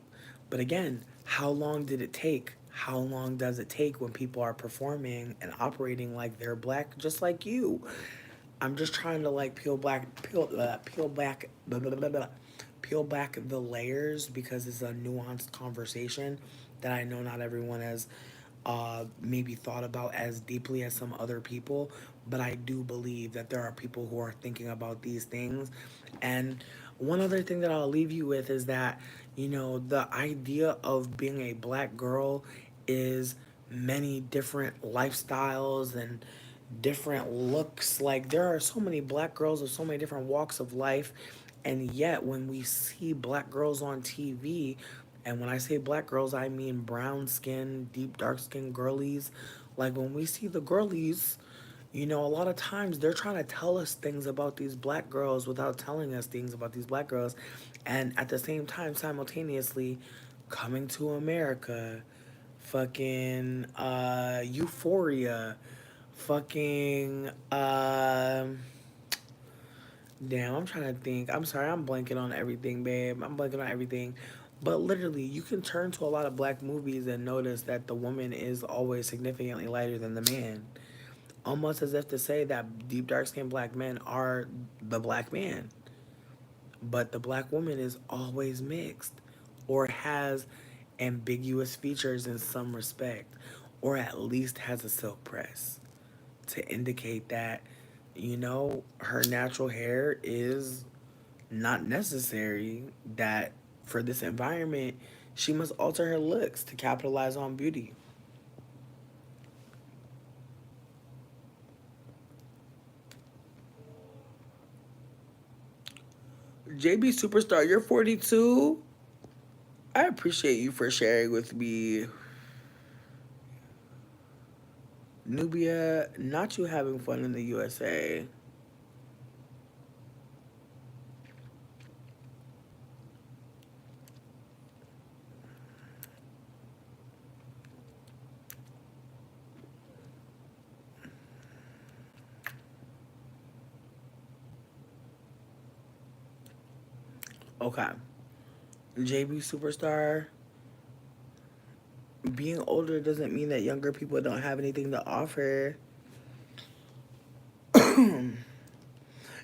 But again, how long did it take? How long does it take when people are performing and operating like they're black, just like you? I'm just trying to like peel back the layers because it's a nuanced conversation that I know not everyone has maybe thought about as deeply as some other people, but I do believe that there are people who are thinking about these things. And one other thing that I'll leave you with is that, you know, the idea of being a black girl is many different lifestyles and different looks. Like, there are so many black girls of so many different walks of life. And yet, when we see black girls on TV, and when I say black girls, I mean brown skin, deep dark skin girlies. Like, when we see the girlies, you know, a lot of times they're trying to tell us things about these black girls without telling us things about these black girls. And at the same time, simultaneously, Coming to America, fucking Euphoria, fucking damn, I'm trying to think. I'm sorry, I'm blanking on everything, babe. I'm blanking on everything. But literally, you can turn to a lot of black movies and notice that the woman is always significantly lighter than the man. Almost as if to say that deep dark skinned black men are the black man. But the black woman is always mixed or has ambiguous features in some respect, or at least has a silk press to indicate that, you know, her natural hair is not necessary, that for this environment, she must alter her looks to capitalize on beauty. JB Superstar, you're 42. I appreciate you for sharing with me. Nubia, not you having fun in the USA. Okay. JB Superstar, being older doesn't mean that younger people don't have anything to offer.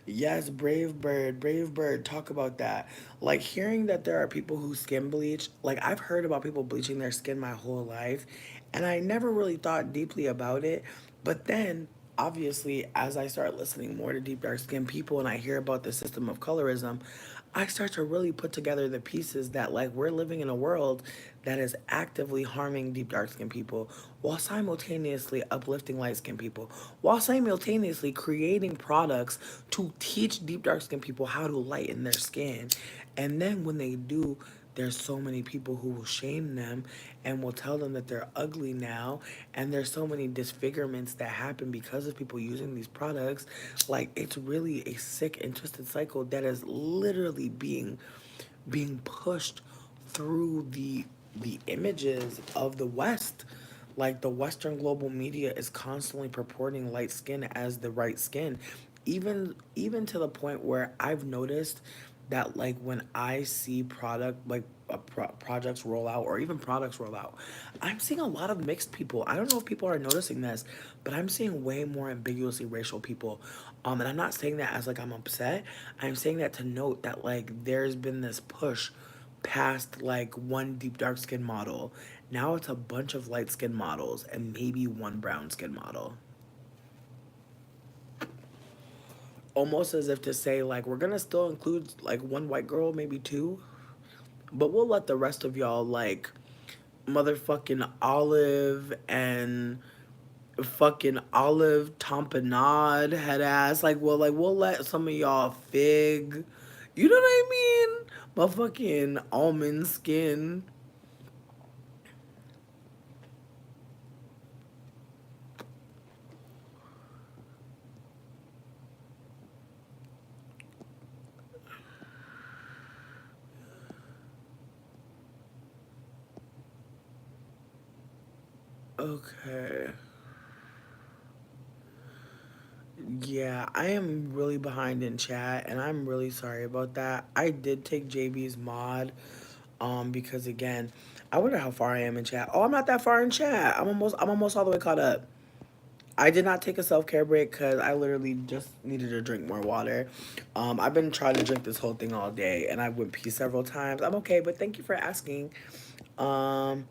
Yes, Brave Bird, talk about that. Like, hearing that there are people who skin bleach, like, I've heard about people bleaching their skin my whole life, and I never really thought deeply about it. But then, obviously, as I start listening more to deep dark skinned people and I hear about the system of colorism, I start to really put together the pieces that, like, we're living in a world that is actively harming deep dark skinned people while simultaneously uplifting light skinned people, while simultaneously creating products to teach deep dark skinned people how to lighten their skin. And then when they do, there's so many people who will shame them and will tell them that they're ugly now. And there's so many disfigurements that happen because of people using these products. Like, it's really a sick and twisted cycle that is literally being pushed through the images of the West. Like, the Western global media is constantly purporting light skin as the right skin. Even to the point where I've noticed that, like, when I see projects roll out, or even products roll out, I'm seeing a lot of mixed people. I don't know if people are noticing this, but I'm seeing way more ambiguously racial people. And I'm not saying that as like I'm upset. I'm saying that to note that, like, there's been this push past like one deep dark skin model. Now it's a bunch of light skin models and maybe one brown skin model. Almost as if to say, like, we're gonna still include like one white girl, maybe two, but we'll let the rest of y'all, like, motherfucking Olive and fucking Olive Tamponade head ass. Like, we'll let some of y'all Fig. You know what I mean? Motherfucking almond skin. Okay. Yeah, I am really behind in chat, and I'm really sorry about that. I did take JB's mod, because again, I wonder how far I am in chat. Oh, I'm not that far in chat. I'm almost all the way caught up. I did not take a self care break because I literally just needed to drink more water. I've been trying to drink this whole thing all day, and I went pee several times. I'm okay, but thank you for asking. Um,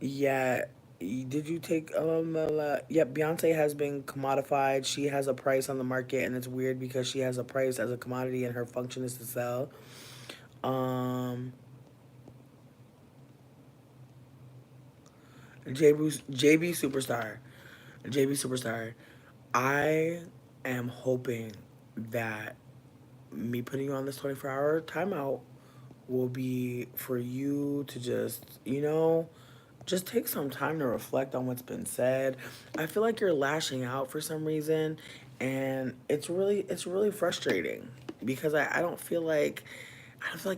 yeah. Did you take yep, Beyonce has been commodified. She has a price on the market and it's weird because she has a price as a commodity and her function is to sell. Um JB Superstar. JB Superstar. I am hoping that me putting you on this 24-hour timeout will be for you to just take some time to reflect on what's been said. I feel like you're lashing out for some reason, and it's really frustrating because I don't feel like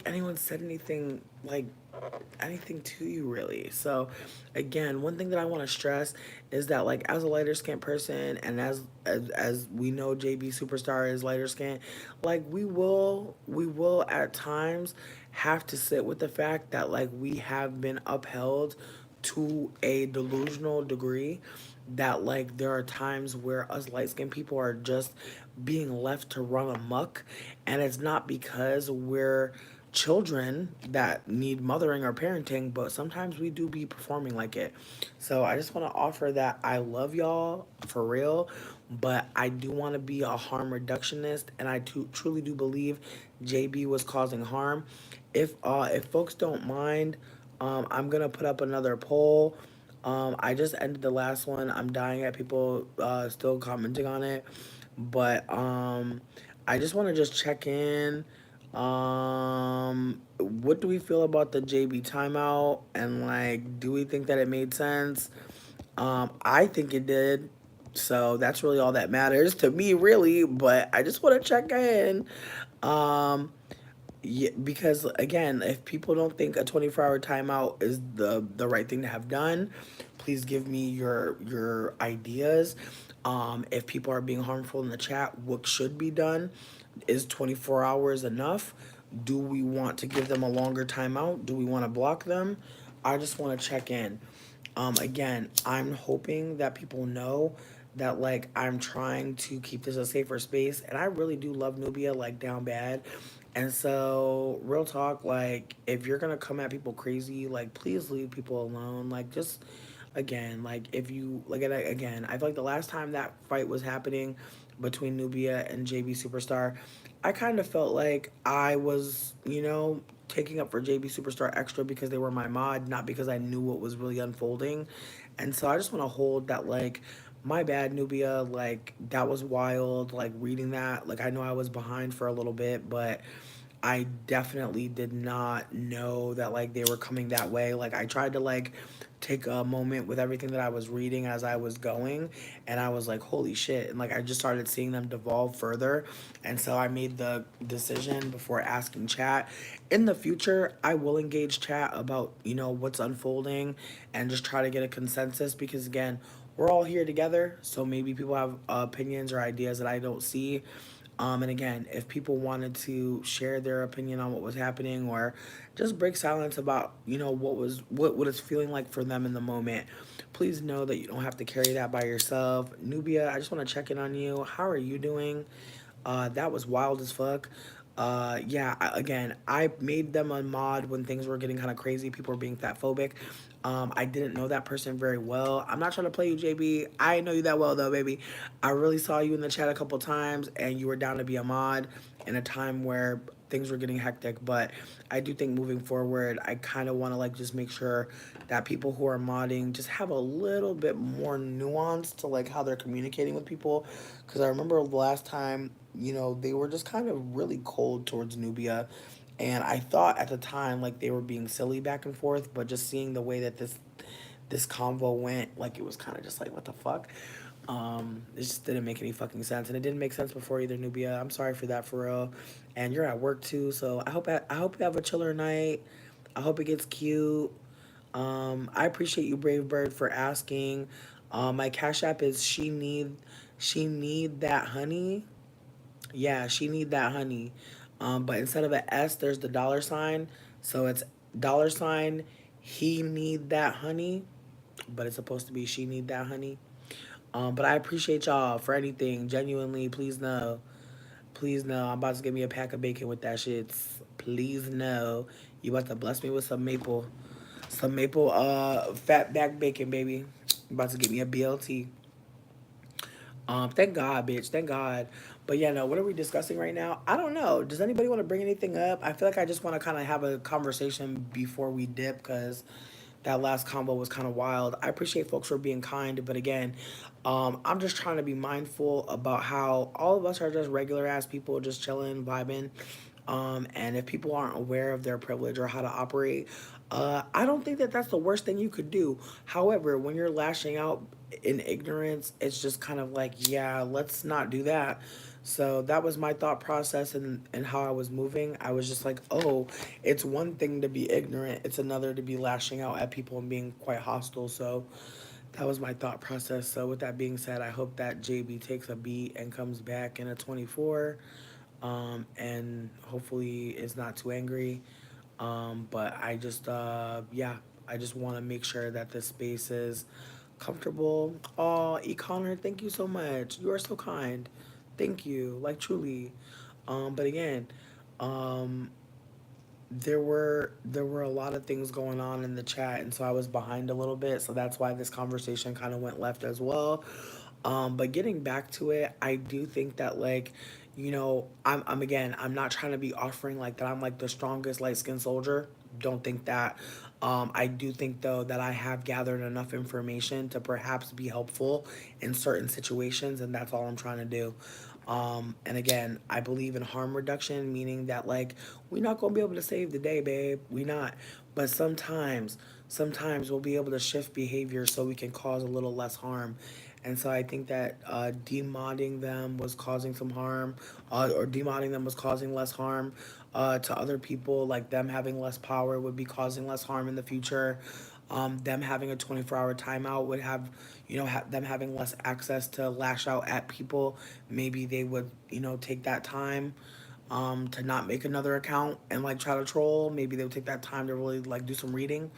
anyone said anything to you really. So again, one thing that I want to stress is that like as a lighter skinned person and as we know JB Superstar is lighter skinned, like we will at times have to sit with the fact that like we have been upheld to a delusional degree that like there are times where us light skinned people are just being left to run amok, and it's not because we're children that need mothering or parenting, but sometimes we do be performing like it. So I just want to offer that I love y'all for real, but I do want to be a harm reductionist, and truly do believe JB was causing harm. If folks don't mind, I'm gonna put up another poll. I just ended the last one. I'm dying at people still commenting on it, but I just want to just check in. What do we feel about the JB timeout? And like, do we think that it made sense? I think it did. So that's really all that matters to me, really. But I just want to check in. Um, yeah, because again, if people don't think a 24-hour timeout is the right thing to have done, please give me your ideas. If people are being harmful in the chat, what should be done? Is 24 hours enough? Do we want to give them a longer timeout? Do we want to block them? I just want to check in. Again, I'm hoping that people know that like I'm trying to keep this a safer space, and I really do love Nubia like down bad. And so, real talk, like if you're gonna come at people crazy, like please leave people alone. Like just again, like if you like it again, I feel like the last time that fight was happening between Nubia and JB Superstar, I kind of felt like I was, taking up for JB Superstar extra because they were my mod, not because I knew what was really unfolding. And so I just want to hold that, like, my bad, Nubia. Like, that was wild. Like, reading that, like, I know I was behind for a little bit, but I definitely did not know that like they were coming that way. Like I tried to like take a moment with everything that I was reading as I was going, and I was like, holy shit. And like I just started seeing them devolve further. And so I made the decision before asking chat. In the future, I will engage chat about, what's unfolding and just try to get a consensus because again, we're all here together. So maybe people have opinions or ideas that I don't see. And again, if people wanted to share their opinion on what was happening or just break silence about, what it's feeling like for them in the moment, please know that you don't have to carry that by yourself. Nubia, I just want to check in on you. How are you doing? That was wild as fuck. Yeah, again, I made them a mod when things were getting kind of crazy. People were being fat phobic. I didn't know that person very well. I'm not trying to play you, JB. I know you that well, though, baby. I really saw you in the chat a couple times, and you were down to be a mod in a time where things were getting hectic. But I do think moving forward, I kind of want to like just make sure that people who are modding just have a little bit more nuance to like how they're communicating with people. Because I remember the last time, they were just kind of really cold towards Nubia. And I thought at the time like they were being silly back and forth, but just seeing the way that this convo went, like it was kind of just like what the fuck. It just didn't make any fucking sense, and it didn't make sense before either. Nubia, I'm sorry for that for real. And you're at work too, so I hope you have a chiller night. I hope it gets cute. I appreciate you, Brave Bird, for asking. My Cash App is she need that honey. Yeah, she need that honey. But instead of an S, there's the dollar sign. So it's dollar sign. He need that honey, but it's supposed to be she need that honey. But I appreciate y'all for anything. Genuinely, please know. Please know. I'm about to get me a pack of bacon with that shit. Please know. You about to bless me with some maple fat back bacon, baby. I'm about to get me a BLT. Thank God, bitch. Thank God. But yeah, no, what are we discussing right now? I don't know. Does anybody want to bring anything up? I feel like I just want to kind of have a conversation before we dip because that last combo was kind of wild. I appreciate folks for being kind, but again, I'm just trying to be mindful about how all of us are just regular ass people, just chilling, vibing. And if people aren't aware of their privilege or how to operate, I don't think that that's the worst thing you could do. However, when you're lashing out in ignorance, it's just kind of like, yeah, let's not do that. So that was my thought process and how I was moving. I was just like, oh, it's one thing to be ignorant, it's another to be lashing out at people and being quite hostile. So that was my thought process. So with that being said, I hope that JB takes a beat and comes back in a 24, and hopefully is not too angry. But I just, yeah, I just want to make sure that this space is comfortable. Oh, E. Connor, thank you so much. You are so kind. Thank you, like truly. But again, um, there were a lot of things going on in the chat, and so I was behind a little bit. So that's why this conversation kind of went left as well. But getting back to it, I do think that like, I'm again, I'm not trying to be offering like that. I'm like the strongest light skinned soldier. Don't think that. I do think though that I have gathered enough information to perhaps be helpful in certain situations, and that's all I'm trying to do. And again, I believe in harm reduction, meaning that like we're not gonna be able to save the day, babe. We not. But sometimes we'll be able to shift behavior so we can cause a little less harm. And so I think that demodding them was causing some harm, or demodding them was causing less harm to other people. Like them having less power would be causing less harm in the future. Them having a 24-hour timeout would have, them having less access to lash out at people. Maybe they would, take that time to not make another account and like try to troll. Maybe they would take that time to really like do some reading.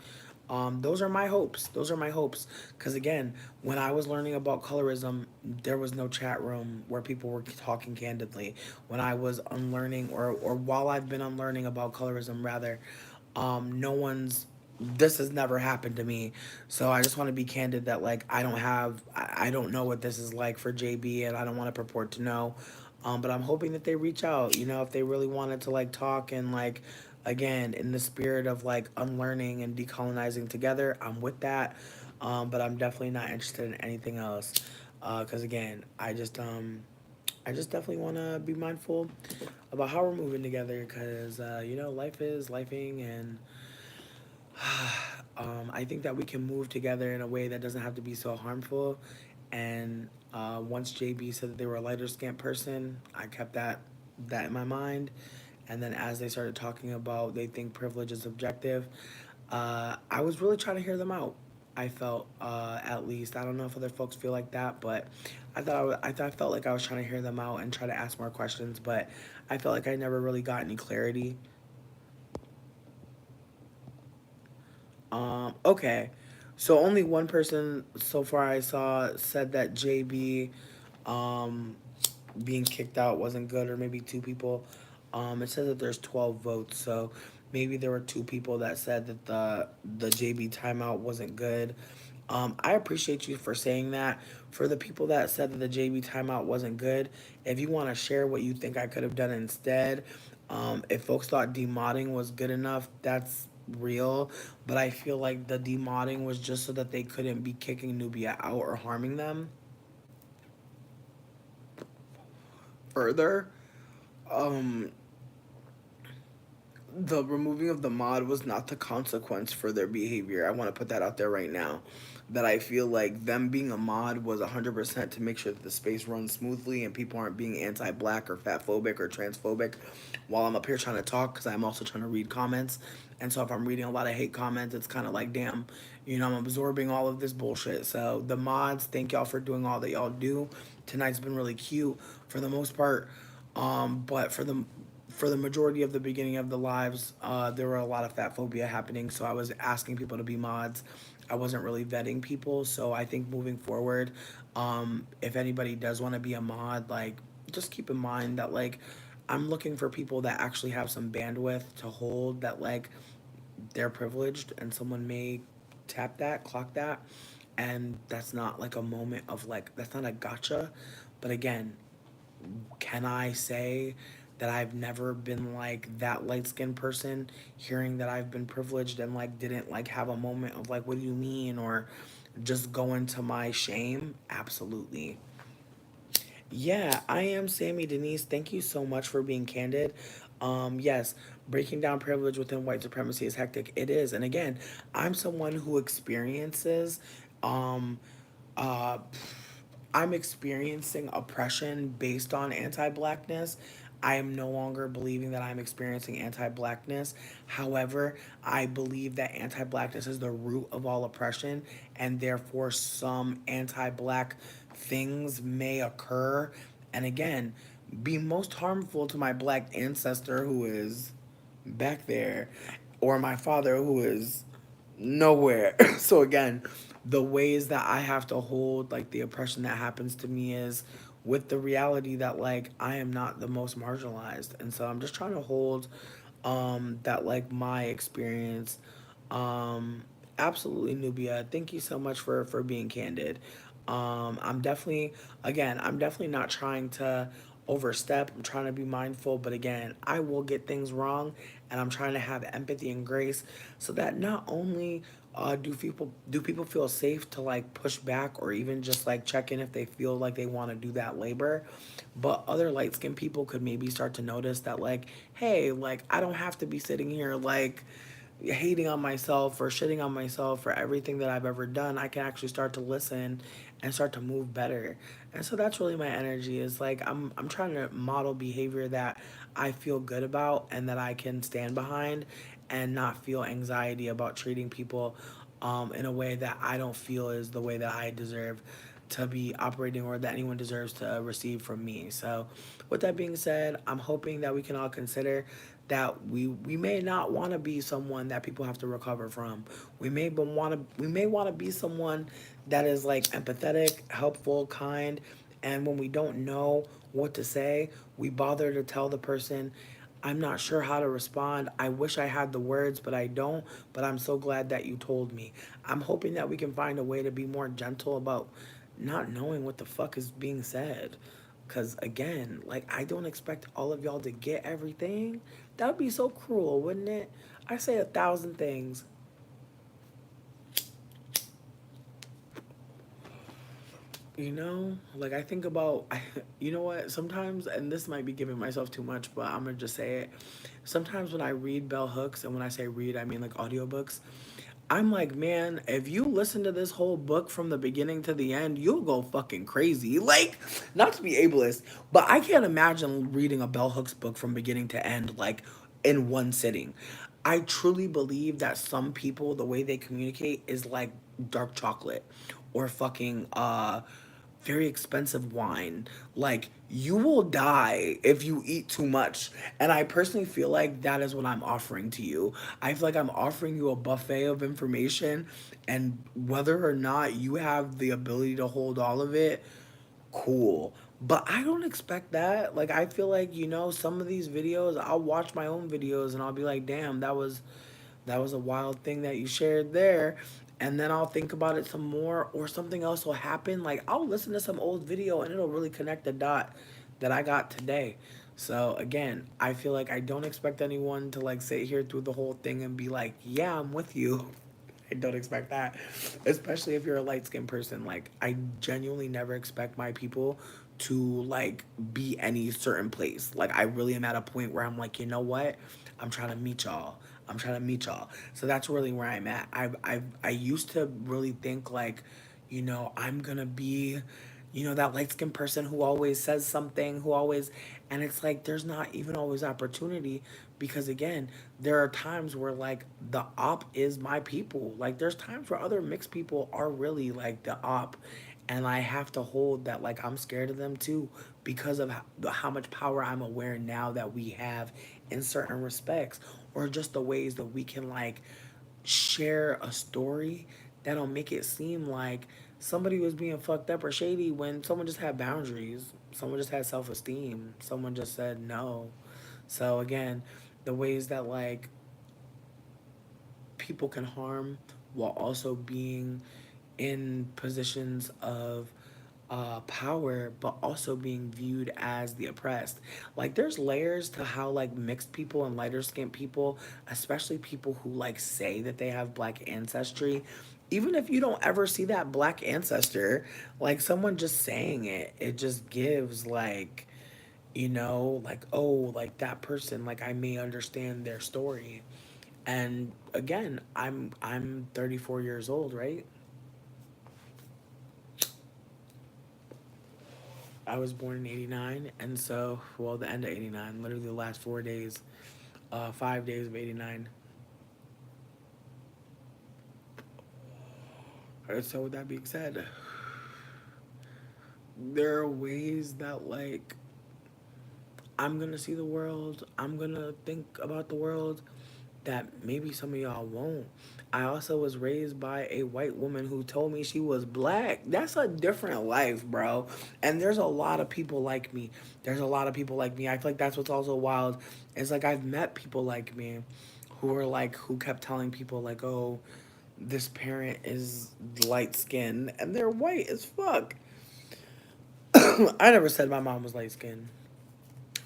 Those are my hopes. Those are my hopes. Because again, when I was learning about colorism, there was no chat room where people were talking candidly. When I was unlearning, or while I've been unlearning about colorism, rather, no one's. This has never happened to me, so I just want to be candid that like I don't know what this is like for JB, and I don't want to purport to know. But I'm hoping that they reach out, if they really wanted to like talk and like again in the spirit of like unlearning and decolonizing together. I'm with that, but I'm definitely not interested in anything else. Because again, I just definitely want to be mindful about how we're moving together. Because life is lifing, and I think that we can move together in a way that doesn't have to be so harmful. And once JB said that they were a lighter skinned person, I kept that in my mind. And then as they started talking about they think privilege is objective, I was really trying to hear them out. I felt, at least, I don't know if other folks feel like that, but I felt like I was trying to hear them out and try to ask more questions, but I felt like I never really got any clarity. Okay. So only one person so far I saw said that JB um, being kicked out wasn't good, or maybe two people. It says that there's 12 votes, so maybe there were two people that said that the JB timeout wasn't good. I appreciate you for saying that. For the people that said that the JB timeout wasn't good, if you want to share what you think I could have done instead, if folks thought demodding was good enough, that's real. But I feel like the demodding was just so that they couldn't be kicking Nubia out or harming them further. Um, the removing of the mod was not the consequence for their behavior. I want to put that out there right now. That I feel like them being a mod was 100% to make sure that the space runs smoothly and people aren't being anti black or fat phobic or transphobic while I'm up here trying to talk, because I'm also trying to read comments. And so if I'm reading a lot of hate comments, it's kind of like, damn, I'm absorbing all of this bullshit. So the mods, thank y'all for doing all that y'all do. Tonight's been really cute for the most part. But for the majority of the beginning of the lives, there were a lot of fat phobia happening. So I was asking people to be mods. I wasn't really vetting people. So I think moving forward, if anybody does want to be a mod, like, just keep in mind that, like, I'm looking for people that actually have some bandwidth to hold that, like, they're privileged and someone may tap that, clock that. And that's not like a moment of like, that's not a gotcha. But again, can I say that I've never been like that light skinned person hearing that I've been privileged and like didn't like have a moment of like, what do you mean? Or just go into my shame? Absolutely. Yeah, I am Sammy Denise. Thank you so much for being candid. Yes, breaking down privilege within white supremacy is hectic. It is. And again, I'm someone who experiences um uh I'm experiencing oppression based on anti-blackness. I am no longer believing that I'm experiencing anti-blackness. However, I believe that anti-blackness is the root of all oppression, and therefore some anti-black things may occur and again be most harmful to my black ancestor who is back there, or my father who is nowhere. So again, the ways that I have to hold like the oppression that happens to me is with the reality that like I am not the most marginalized. And so I'm just trying to hold that like my experience. Um Absolutely, Nubia. Thank you so much for being candid. I'm definitely, again, I'm definitely not trying to overstep. I'm trying to be mindful, but again, I will get things wrong, and I'm trying to have empathy and grace so that not only do people feel safe to like push back or even just like check in if they feel like they want to do that labor, but other light skinned people could maybe start to notice that like, hey, like I don't have to be sitting here like hating on myself or shitting on myself for everything that I've ever done. I can actually start to listen and start to move better. And so that's really my energy is like I'm trying to model behavior that I feel good about and that I can stand behind and not feel anxiety about treating people in a way that I don't feel is the way that I deserve to be operating or that anyone deserves to receive from me. So, with that being said, I'm hoping that we can all consider that we may not want to be someone that people have to recover from. We may want to be someone that is like empathetic, helpful, kind, and when we don't know what to say, we bother to tell the person, I'm not sure how to respond. I wish I had the words, but I don't. But I'm so glad that you told me. I'm hoping that we can find a way to be more gentle about not knowing what the fuck is being said. Because again, like, I don't expect all of y'all to get everything. That would be so cruel, wouldn't it? I say 1,000 things. Like I think about, you know what? Sometimes, and this might be giving myself too much, but I'm gonna just say it. Sometimes when I read bell hooks, and when I say read, I mean like audiobooks, I'm like, man, if you listen to this whole book from the beginning to the end, you'll go fucking crazy. Like, not to be ableist, but I can't imagine reading a bell hooks book from beginning to end, like in one sitting. I truly believe that some people, the way they communicate is like dark chocolate or fucking very expensive wine. Like, you will die if you eat too much. And I personally feel like that is what I'm offering to you. I feel like I'm offering you a buffet of information, and whether or not you have the ability to hold all of it, cool. But I don't expect that. Like, I feel like, some of these videos, I'll watch my own videos and I'll be like, damn, that was a wild thing that you shared there. And then I'll think about it some more, or something else will happen. Like, I'll listen to some old video and it'll really connect the dot that I got today. So again, I feel like I don't expect anyone to like sit here through the whole thing and be like, yeah, I'm with you. I don't expect that. Especially if you're a light skinned person. Like, I genuinely never expect my people to like be any certain place. Like, I really am at a point where I'm like, you know what? I'm trying to meet y'all. I'm trying to meet y'all. So that's really where I'm at. I used to really think like, I'm gonna be, that light skinned person who always says something, who always, and it's like there's not even always opportunity because again, there are times where like the op is my people. Like there's times where other mixed people are really like the op, and I have to hold that like I'm scared of them too because of how much power I'm aware now that we have in certain respects, or just the ways that we can like share a story that'll make it seem like somebody was being fucked up or shady when someone just had boundaries, someone just had self-esteem, someone just said no. So again, the ways that like people can harm while also being in positions of power, but also being viewed as the oppressed. Like, there's layers to how like mixed people and lighter skinned people, especially people who like say that they have black ancestry, even if you don't ever see that black ancestor, like someone just saying it, it just gives like, like, oh, like that person, like I may understand their story. And again, I'm 34 years old, right? I was born in '89, and so, well, the end of '89, literally the last 4 days, 5 days of '89. And so with that being said, there are ways that like I'm gonna see the world, I'm gonna think about the world that maybe some of y'all won't. I also was raised by a white woman who told me she was black. That's a different life, bro. And there's a lot of people like me. There's a lot of people like me. I feel like that's what's also wild. It's like I've met people like me who are like, who kept telling people, like, oh, this parent is light skinned and they're white as fuck. I never said my mom was light skinned.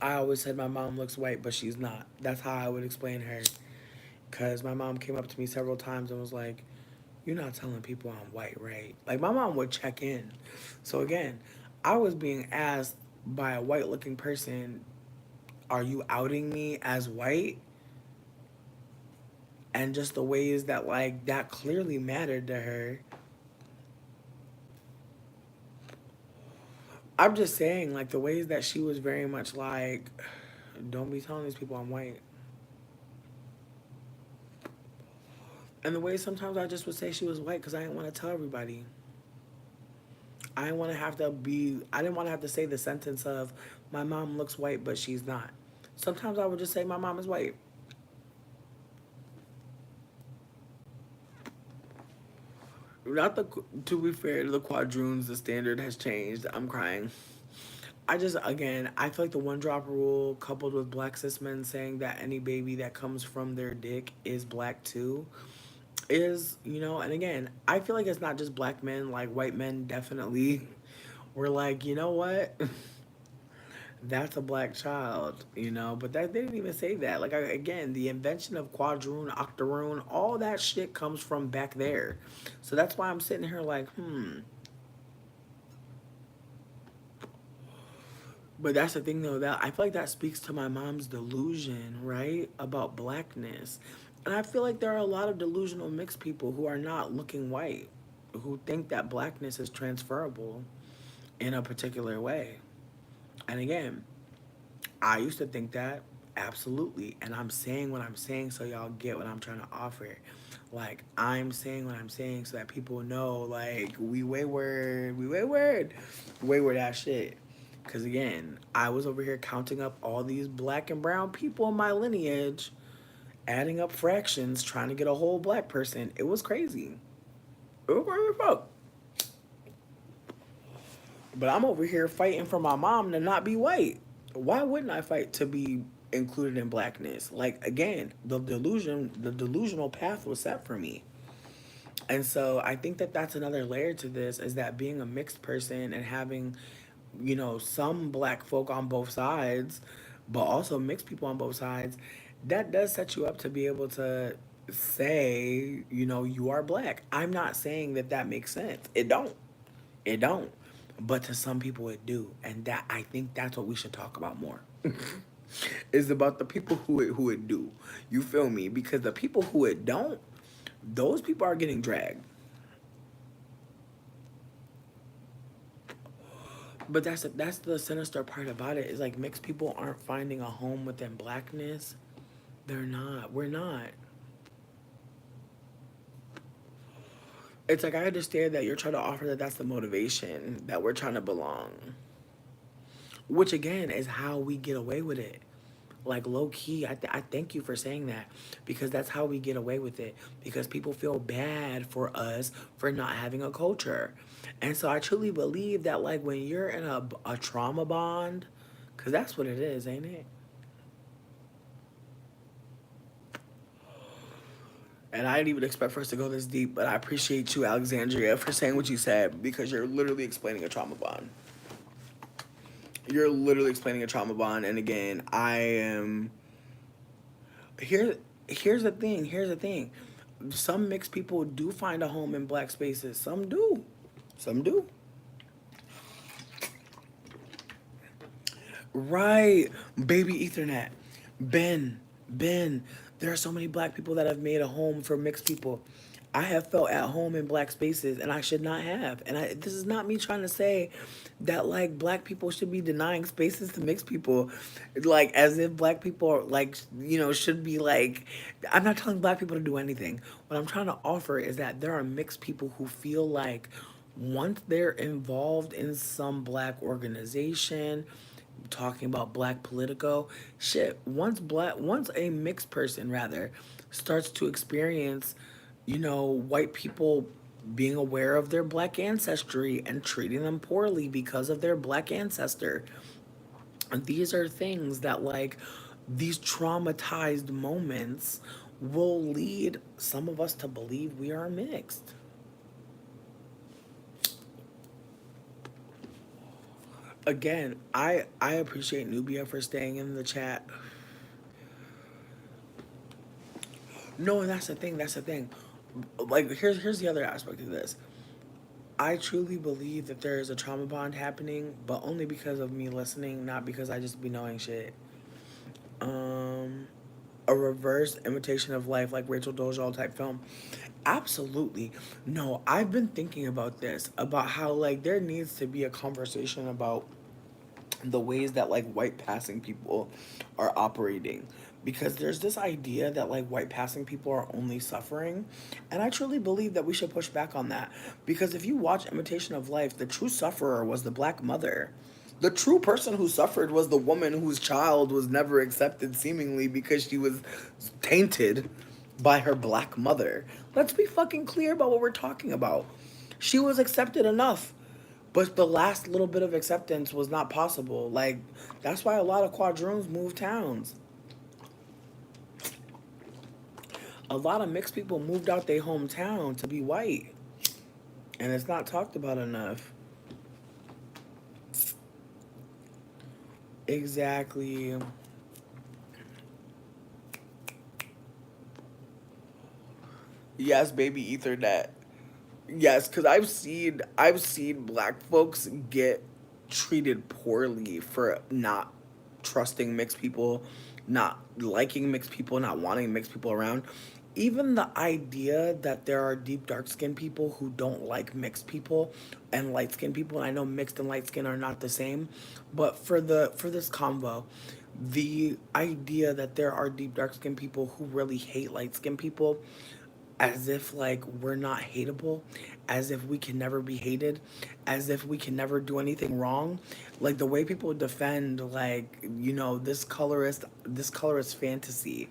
I always said my mom looks white, but she's not. That's how I would explain her. Because my mom came up to me several times and was like, you're not telling people I'm white, right? Like, my mom would check in. So, again, I was being asked by a white looking person, are you outing me as white? And just the ways that, like, that clearly mattered to her. I'm just saying, like, the ways that she was very much like, don't be telling these people I'm white. And the way sometimes I just would say she was white because I didn't want to tell everybody. I didn't want to have to be, I didn't want to have to say the sentence of, my mom looks white, but she's not. Sometimes I would just say, my mom is white. Not the, to be fair, the quadroons, the standard has changed. I'm crying. I just, again, I feel like the one drop rule coupled with black cis men saying that any baby that comes from their dick is black too is, and again, I feel like it's not just black men, like white men definitely were like, you know what? That's a black child, but that they didn't even say that. Like, again, the invention of quadroon, octoroon, all that shit comes from back there. So that's why I'm sitting here like, But that's the thing though, that I feel like that speaks to my mom's delusion, right? About blackness. And I feel like there are a lot of delusional mixed people who are not looking white, who think that blackness is transferable in a particular way. And again, I used to think that absolutely. And I'm saying what I'm saying so y'all get what I'm trying to offer. Like, I'm saying what I'm saying so that people know, like, we wayward ass shit. Because again, I was over here counting up all these black and brown people in my lineage, adding up fractions, trying to get a whole black person. It was crazy. It was crazy as fuck. But I'm over here fighting for my mom to not be white. Why wouldn't I fight to be included in blackness? Like, again, the delusional path was set for me. And so I think that that's another layer to this, is that being a mixed person and having, some black folk on both sides, but also mixed people on both sides, that does set you up to be able to say, you are black. I'm not saying that that makes sense. It don't. It don't. But to some people it do. And that, I think that's what we should talk about more. It's about the people who it do. You feel me? Because the people who it don't, those people are getting dragged. But that's the sinister part about it. Is like mixed people aren't finding a home within blackness. They're not. We're not. It's like I understand that you're trying to offer that that's the motivation that we're trying to belong, which again is how we get away with it. Like low key, I thank you for saying that because that's how we get away with it because people feel bad for us for not having a culture. And so I truly believe that like when you're in a trauma bond, because that's what it is, ain't it? And I didn't even expect for us to go this deep, but I appreciate you, Alexandria, for saying what you said because you're literally explaining a trauma bond. You're literally explaining a trauma bond, and again, I am here. Here's the thing. Here's the thing. Some mixed people do find a home in black spaces. Some do. Some do. Right. Baby Ethernet. Ben. Ben. There are so many black people that have made a home for mixed people. I have felt at home in black spaces and I should not have. And this is not me trying to say that like black people should be denying spaces to mixed people. Like as if black people are like, should be like, I'm not telling black people to do anything. What I'm trying to offer is that there are mixed people who feel like once they're involved in some black organization, talking about black politico shit, once a mixed person rather starts to experience, white people being aware of their black ancestry and treating them poorly because of their black ancestor, and these are things that like these traumatized moments will lead some of us to believe we are mixed. Again, I appreciate Nubia for staying in the chat. No, and that's the thing. That's the thing. Like here's the other aspect of this. I truly believe that there is a trauma bond happening, but only because of me listening, not because I just be knowing shit. Um, a reverse imitation of life, like Rachel Dolezal type film. Absolutely. No, I've been thinking about this, about how like there needs to be a conversation about the ways that like white passing people are operating, because there's this idea that like white passing people are only suffering, and I truly believe that we should push back on that, because if you watch Imitation of Life, the true sufferer was the black mother. The true person who suffered was the woman whose child was never accepted, seemingly because she was tainted by her black mother. Let's be fucking clear about what we're talking about. She was accepted enough, but the last little bit of acceptance was not possible. Like, that's why a lot of quadroons move towns. A lot of mixed people moved out their hometown to be white. And it's not talked about enough. Exactly. Yes, baby Ethernet. Yes, because I've seen black folks get treated poorly for not trusting mixed people, not liking mixed people, not wanting mixed people around. Even the idea that there are deep dark skinned people who don't like mixed people and light skinned people, and I know mixed and light skin are not the same, but for this convo, the idea that there are deep dark skinned people who really hate light skinned people, as if like we're not hateable, as if we can never be hated, as if we can never do anything wrong. Like the way people defend like, this colorist fantasy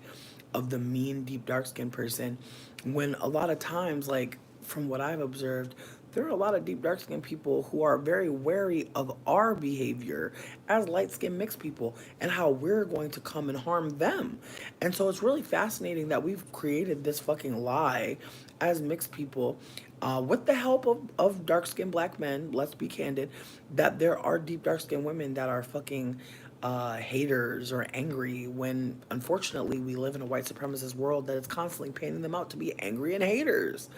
of the mean deep dark skinned person, when a lot of times, like from what I've observed, there are a lot of deep dark skinned people who are very wary of our behavior as light skinned mixed people and how we're going to come and harm them. And so it's really fascinating that we've created this fucking lie as mixed people, with the help of dark skinned black men, let's be candid, that there are deep dark skinned women that are fucking haters or angry, when unfortunately we live in a white supremacist world that is constantly painting them out to be angry and haters.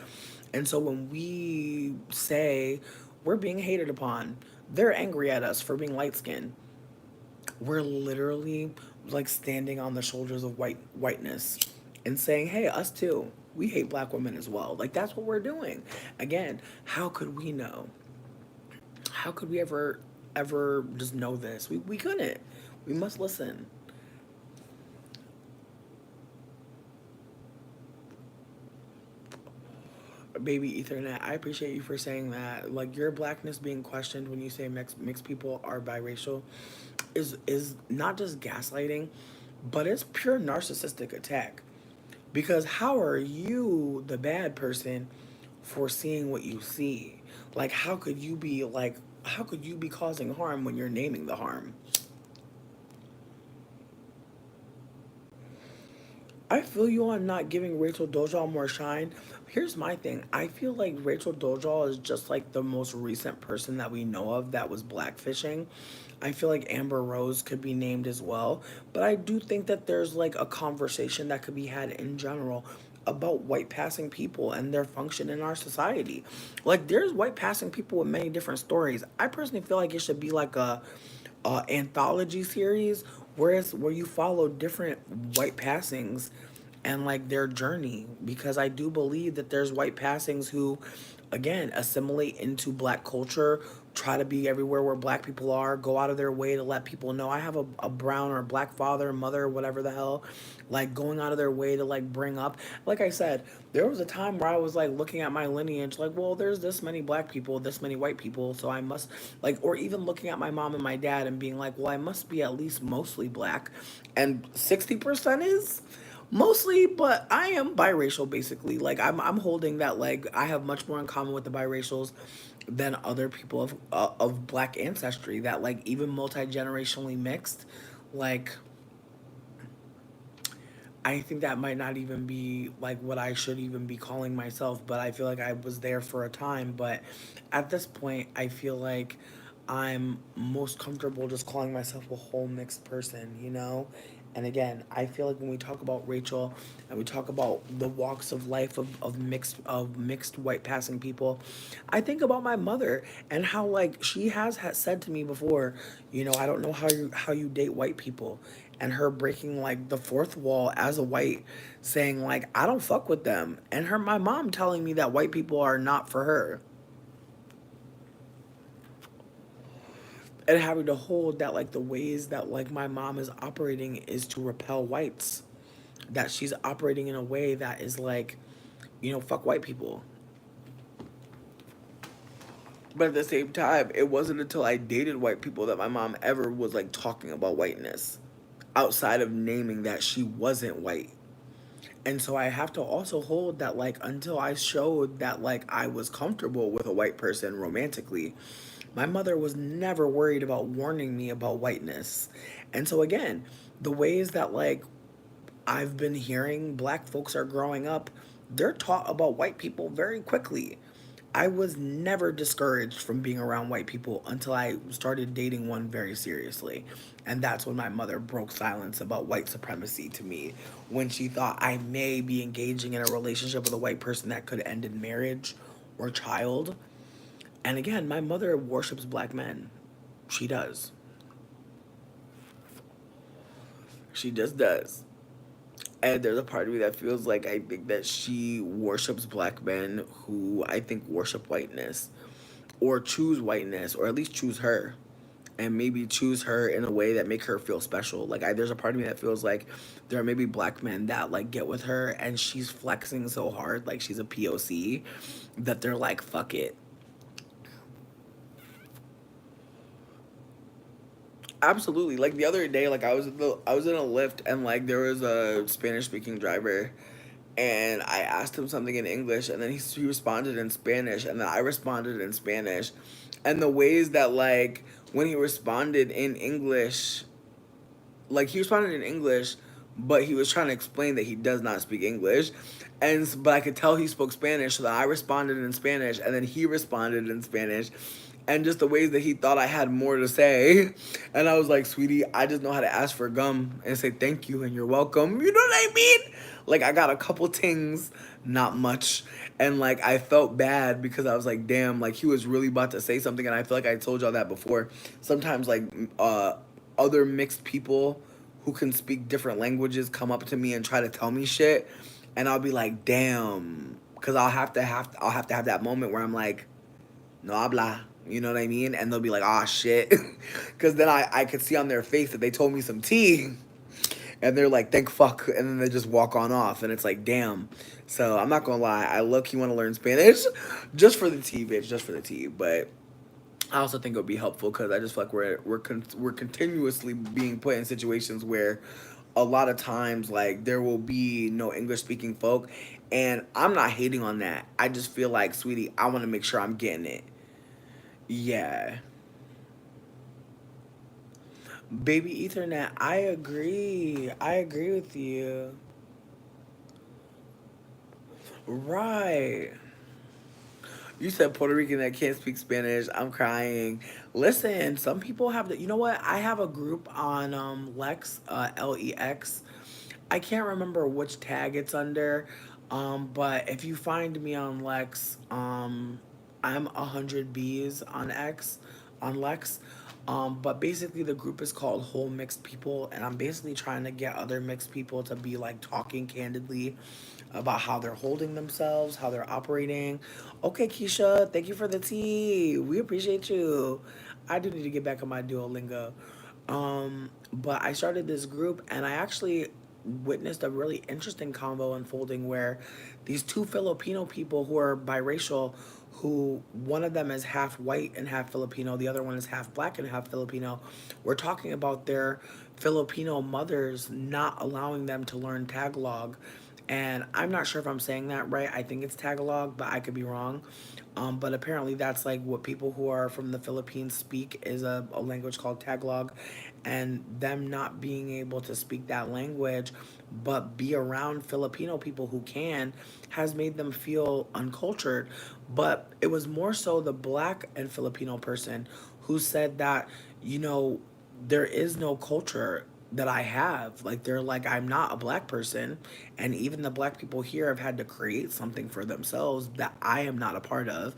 And so when we say we're being hated upon, they're angry at us for being light skinned, we're literally like standing on the shoulders of whiteness and saying, "Hey, us too. We hate black women as well." Like that's what we're doing. Again, how could we know? How could we ever just know this? We couldn't. We must listen. Baby Ethernet, I appreciate you for saying that. Like your blackness being questioned when you say mixed people are biracial is not just gaslighting, but it's pure narcissistic attack. Because how are you the bad person for seeing what you see? Like how could you be causing harm when you're naming the harm? I feel you on not giving Rachel Dolezal more shine. Here's my thing. I feel like Rachel Dolezal is just like the most recent person that we know of that was blackfishing. I feel like Amber Rose could be named as well. But I do think that there's like a conversation that could be had in general about white passing people and their function in our society. Like there's white passing people with many different stories. I personally feel like it should be like a anthology series where you follow different white passings and like their journey, because I do believe that there's white passings who again assimilate into black culture, try to be everywhere where black people are, go out of their way to let people know I have a brown or black father, mother, whatever the hell, like going out of their way to like bring up, like I said, there was a time where I was like looking at my lineage like, well, there's this many black people, this many white people, so I must like, or even looking at my mom and my dad and being like, well, I must be at least mostly black, and 60% is mostly, but I am biracial basically. Like I'm holding that like I have much more in common with the biracials than other people of black ancestry, that like even multi-generationally mixed, like I think that might not even be like what I should even be calling myself, but I feel like I was there for a time. But at this point, I feel like I'm most comfortable just calling myself a whole mixed person, you know? And again, I feel like when we talk about Rachel and we talk about the walks of life of mixed white passing people, I think about my mother and how like she has said to me before, you know, I don't know how you date white people, and her breaking like the fourth wall as a white, saying like I don't fuck with them, and her my mom telling me that white people are not for her, and having to hold that like the ways that like my mom is operating is to repel whites, that she's operating in a way that is like, you know, fuck white people. But at the same time, it wasn't until I dated white people that my mom ever was like talking about whiteness outside of naming that she wasn't white. And so I have to also hold that like until I showed that like I was comfortable with a white person romantically, my mother was never worried about warning me about whiteness. And so again, the ways that like I've been hearing black folks are growing up, they're taught about white people very quickly. I was never discouraged from being around white people until I started dating one very seriously. And that's when my mother broke silence about white supremacy to me, when she thought I may be engaging in a relationship with a white person that could end in marriage or child. And again, my mother worships black men. She does. She just does. And there's a part of me that feels like I think that she worships black men who I think worship whiteness or choose whiteness, or at least choose her, and maybe choose her in a way that make her feel special. Like there's a part of me that feels like there are maybe black men that like get with her and she's flexing so hard like she's a POC, that they're like fuck it. Absolutely. Like the other day, like I was in a lift and like there was a Spanish speaking driver, and I asked him something in English, and then he responded in Spanish, and then I responded in Spanish, and the ways that like when he responded in English, like he responded in English, but he was trying to explain that he does not speak English, and but I could tell he spoke Spanish, so that I responded in Spanish, and then he responded in Spanish, and just the ways that he thought I had more to say, and I was like, sweetie, I just know how to ask for gum and say thank you and you're welcome. You know what I mean? Like I got a couple tings, not much, and like I felt bad because I was like, damn, like he was really about to say something, and I feel like I told y'all that before. Sometimes like other mixed people who can speak different languages come up to me and try to tell me shit, and I'll be like, damn, because I'll have to have that moment where I'm like, no habla, you know what I mean? And they'll be like, ah, shit, because then I could see on their face that they told me some tea, and they're like, thank fuck, and then they just walk on off, and it's like, damn. So I'm not gonna lie, I low key want to learn Spanish, just for the tea, bitch, just for the tea, but. I also think it would be helpful because I just feel like we're continuously being put in situations where a lot of times like there will be no English speaking folk, and I'm not hating on that. I just feel like, sweetie, I want to make sure I'm getting it. Yeah, baby Ethernet. I agree. I agree with you. Right. You said Puerto Rican that can't speak Spanish. I'm crying. Listen, some people have the. You know what? I have a group on Lex, Lex. I can't remember which tag it's under, but if you find me on Lex, I'm 100 Bs on X, on Lex. But basically, the group is called Whole Mixed People, and I'm basically trying to get other mixed people to be like talking candidly about how they're holding themselves, how they're operating. Okay, Keisha, thank you for the tea. We appreciate you. I do need to get back on my Duolingo. But I started this group, and I actually witnessed a really interesting combo unfolding where these two Filipino people who are biracial, who one of them is half white and half Filipino, the other one is half black and half Filipino, were talking about their Filipino mothers not allowing them to learn Tagalog. And I'm not sure if I'm saying that right. I think it's Tagalog, but I could be wrong. But apparently, that's like what people who are from the Philippines speak is a language called Tagalog. And them not being able to speak that language, but be around Filipino people who can, has made them feel uncultured. But it was more so the black and Filipino person who said that, you know, there is no culture that I have. Like, they're like, I'm not a black person. And even the black people here have had to create something for themselves that I am not a part of.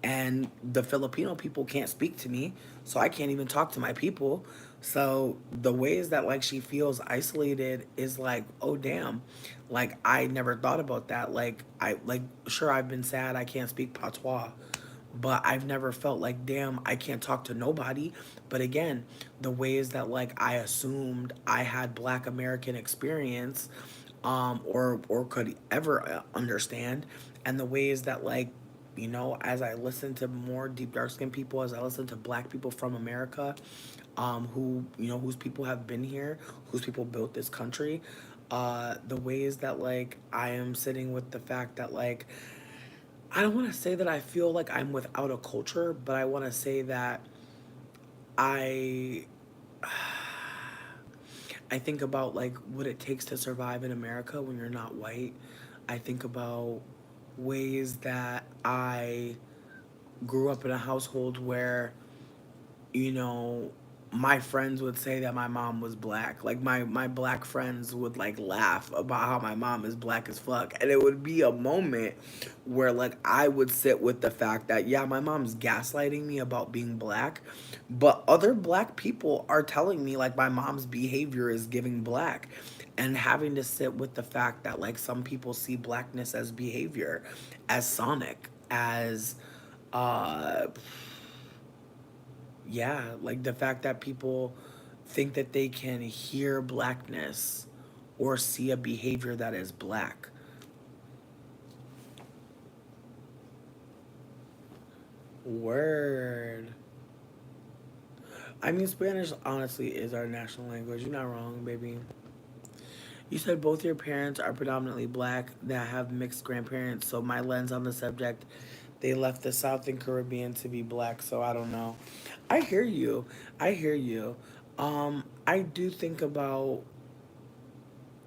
And the Filipino people can't speak to me, so I can't even talk to my people. So the ways that like she feels isolated is like, oh damn. Like I never thought about that. Like I like sure I've been sad I can't speak patois, but I've never felt like damn I can't talk to nobody. But again, the ways that like I assumed I had black American experience or could ever understand, and the ways that like, you know, as I listen to more deep dark skinned people, as I listen to black people from America, who, you know, whose people have been here, whose people built this country, the ways that like I am sitting with the fact that like I don't want to say that I feel like I'm without a culture, but I want to say that I I think about like what it takes to survive in America when you're not white. I think about ways that I grew up in a household where, you know, my friends would say that my mom was black. Like my black friends would like laugh about how my mom is black as fuck. And it would be a moment where like I would sit with the fact that yeah, my mom's gaslighting me about being black, but other black people are telling me like my mom's behavior is giving black. And having to sit with the fact that like some people see blackness as behavior, as sonic, as uh yeah, like the fact that people think that they can hear blackness or see a behavior that is black. Word. I mean, Spanish honestly is our national language. You're not wrong, baby. You said both your parents are predominantly black that have mixed grandparents, so my lens on the subject, they left the South and Caribbean to be black, so I don't know. I hear you. I hear you. I do think about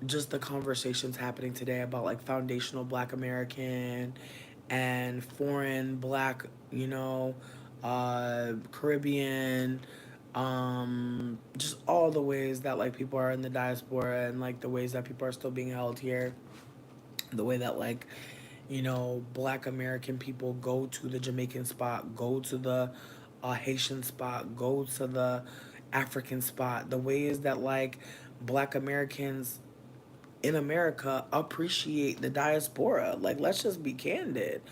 just the conversations happening today about like foundational black American and foreign black, you know, Caribbean, just all the ways that like people are in the diaspora and like the ways that people are still being held here, the way that like, you know, black American people go to the Jamaican spot, go to the Haitian spot, go to the African spot, the ways that like Black Americans in America appreciate the diaspora. Like, let's just be candid.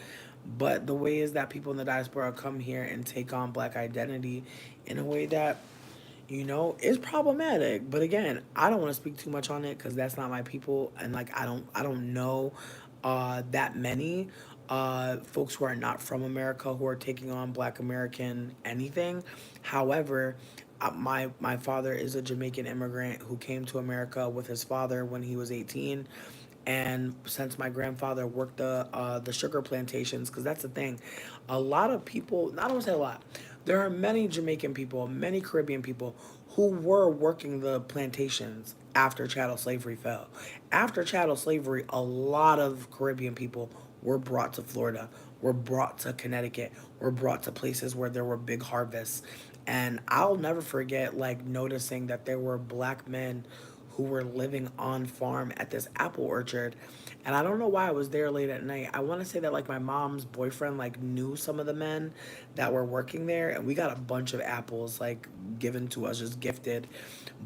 But the way is that people in the diaspora come here and take on black identity in a way that, is problematic. But again, I don't want to speak too much on it because that's not my people, and like I don't know that many folks who are not from America who are taking on Black American anything. However, my father is a Jamaican immigrant who came to America with his father when he was 18, and since my grandfather worked the sugar plantations, because that's the thing, a lot of people, I don't want to say a lot, there are many Jamaican people, many Caribbean people who were working the plantations after chattel slavery fell. After chattel slavery, a lot of Caribbean people were brought to Florida, were brought to Connecticut, were brought to places where there were big harvests. And I'll never forget like noticing that there were black men who were living on farm at this apple orchard. And I don't know why I was there late at night. I want to say that like my mom's boyfriend like knew some of the men that were working there, and we got a bunch of apples like given to us, just gifted.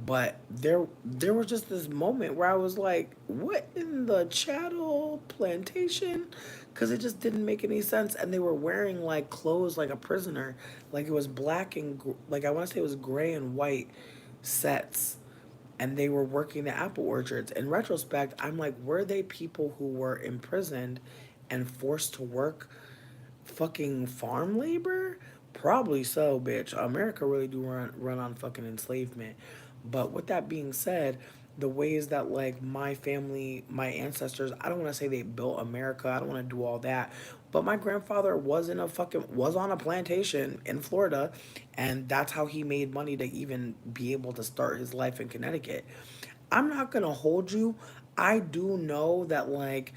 But there was just this moment where I was like, what in the chattel plantation? Because it just didn't make any sense. And they were wearing like clothes like a prisoner. Like it was black and like I want to say it was gray and white sets, and they were working the apple orchards. In retrospect, I'm like, were they people who were imprisoned and forced to work fucking farm labor? Probably so, bitch. America really do run on fucking enslavement. But with that being said, the ways that like my family, my ancestors, I don't want to say they built America. I don't want to do all that. But my grandfather was on a plantation in Florida, and that's how he made money to even be able to start his life in Connecticut. I'm not going to hold you. I do know that like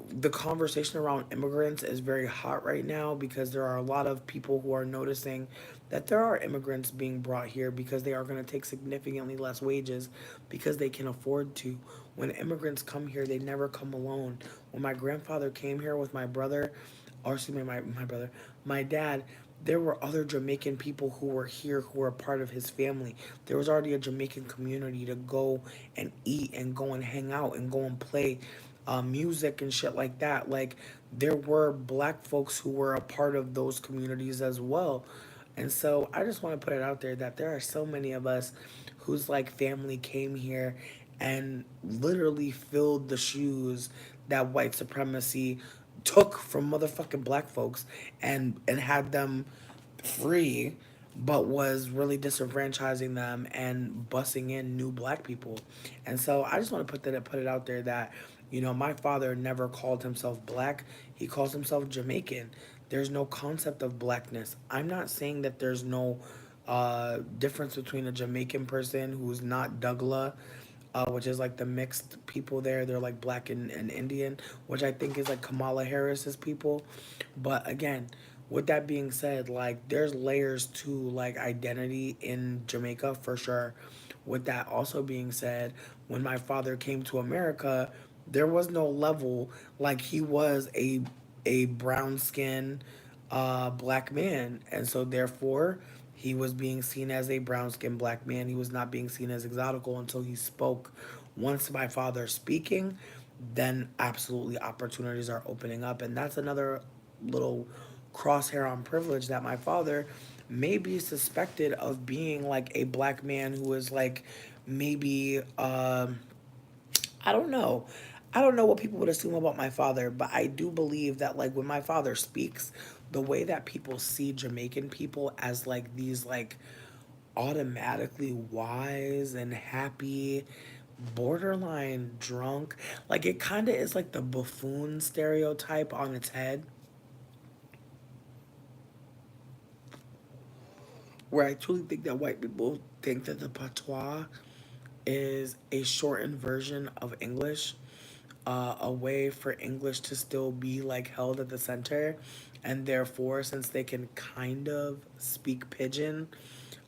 the conversation around immigrants is very hot right now because there are a lot of people who are noticing that there are immigrants being brought here because they are going to take significantly less wages because they can afford to. When immigrants come here, they never come alone. When my grandfather came here with my brother, or excuse me, my brother, my dad, there were other Jamaican people who were here who were part of his family. There was already a Jamaican community to go and eat and go and hang out and go and play music and shit like that. Like there were black folks who were a part of those communities as well. And so I just want to put it out there that there are so many of us whose like family came here and literally filled the shoes that white supremacy took from motherfucking black folks and had them free, but was really disenfranchising them and bussing in new black people. And so I just want to put it out there that my father never called himself black. He calls himself Jamaican. There's no concept of blackness. I'm not saying that there's no difference between a Jamaican person who's not Douglas, which is like the mixed people there. They're like black and Indian, which I think is like Kamala Harris's people. But again, with that being said, like there's layers to like identity in Jamaica for sure. With that also being said, when my father came to America, there was no level. Like he was a brown skin black man, and so therefore he was being seen as a brown skinned black man. He was not being seen as exotical until he spoke. Once my father speaking, then absolutely opportunities are opening up. And that's another little crosshair on privilege that my father may be suspected of being like a black man who is like maybe I don't know. I don't know what people would assume about my father, but I do believe that like when my father speaks, the way that people see Jamaican people as like these like automatically wise and happy, borderline drunk, like it kind of is like the buffoon stereotype on its head, where I truly think that white people think that the patois is a shortened version of English, a way for English to still be like held at the center. And therefore, since they can kind of speak pidgin,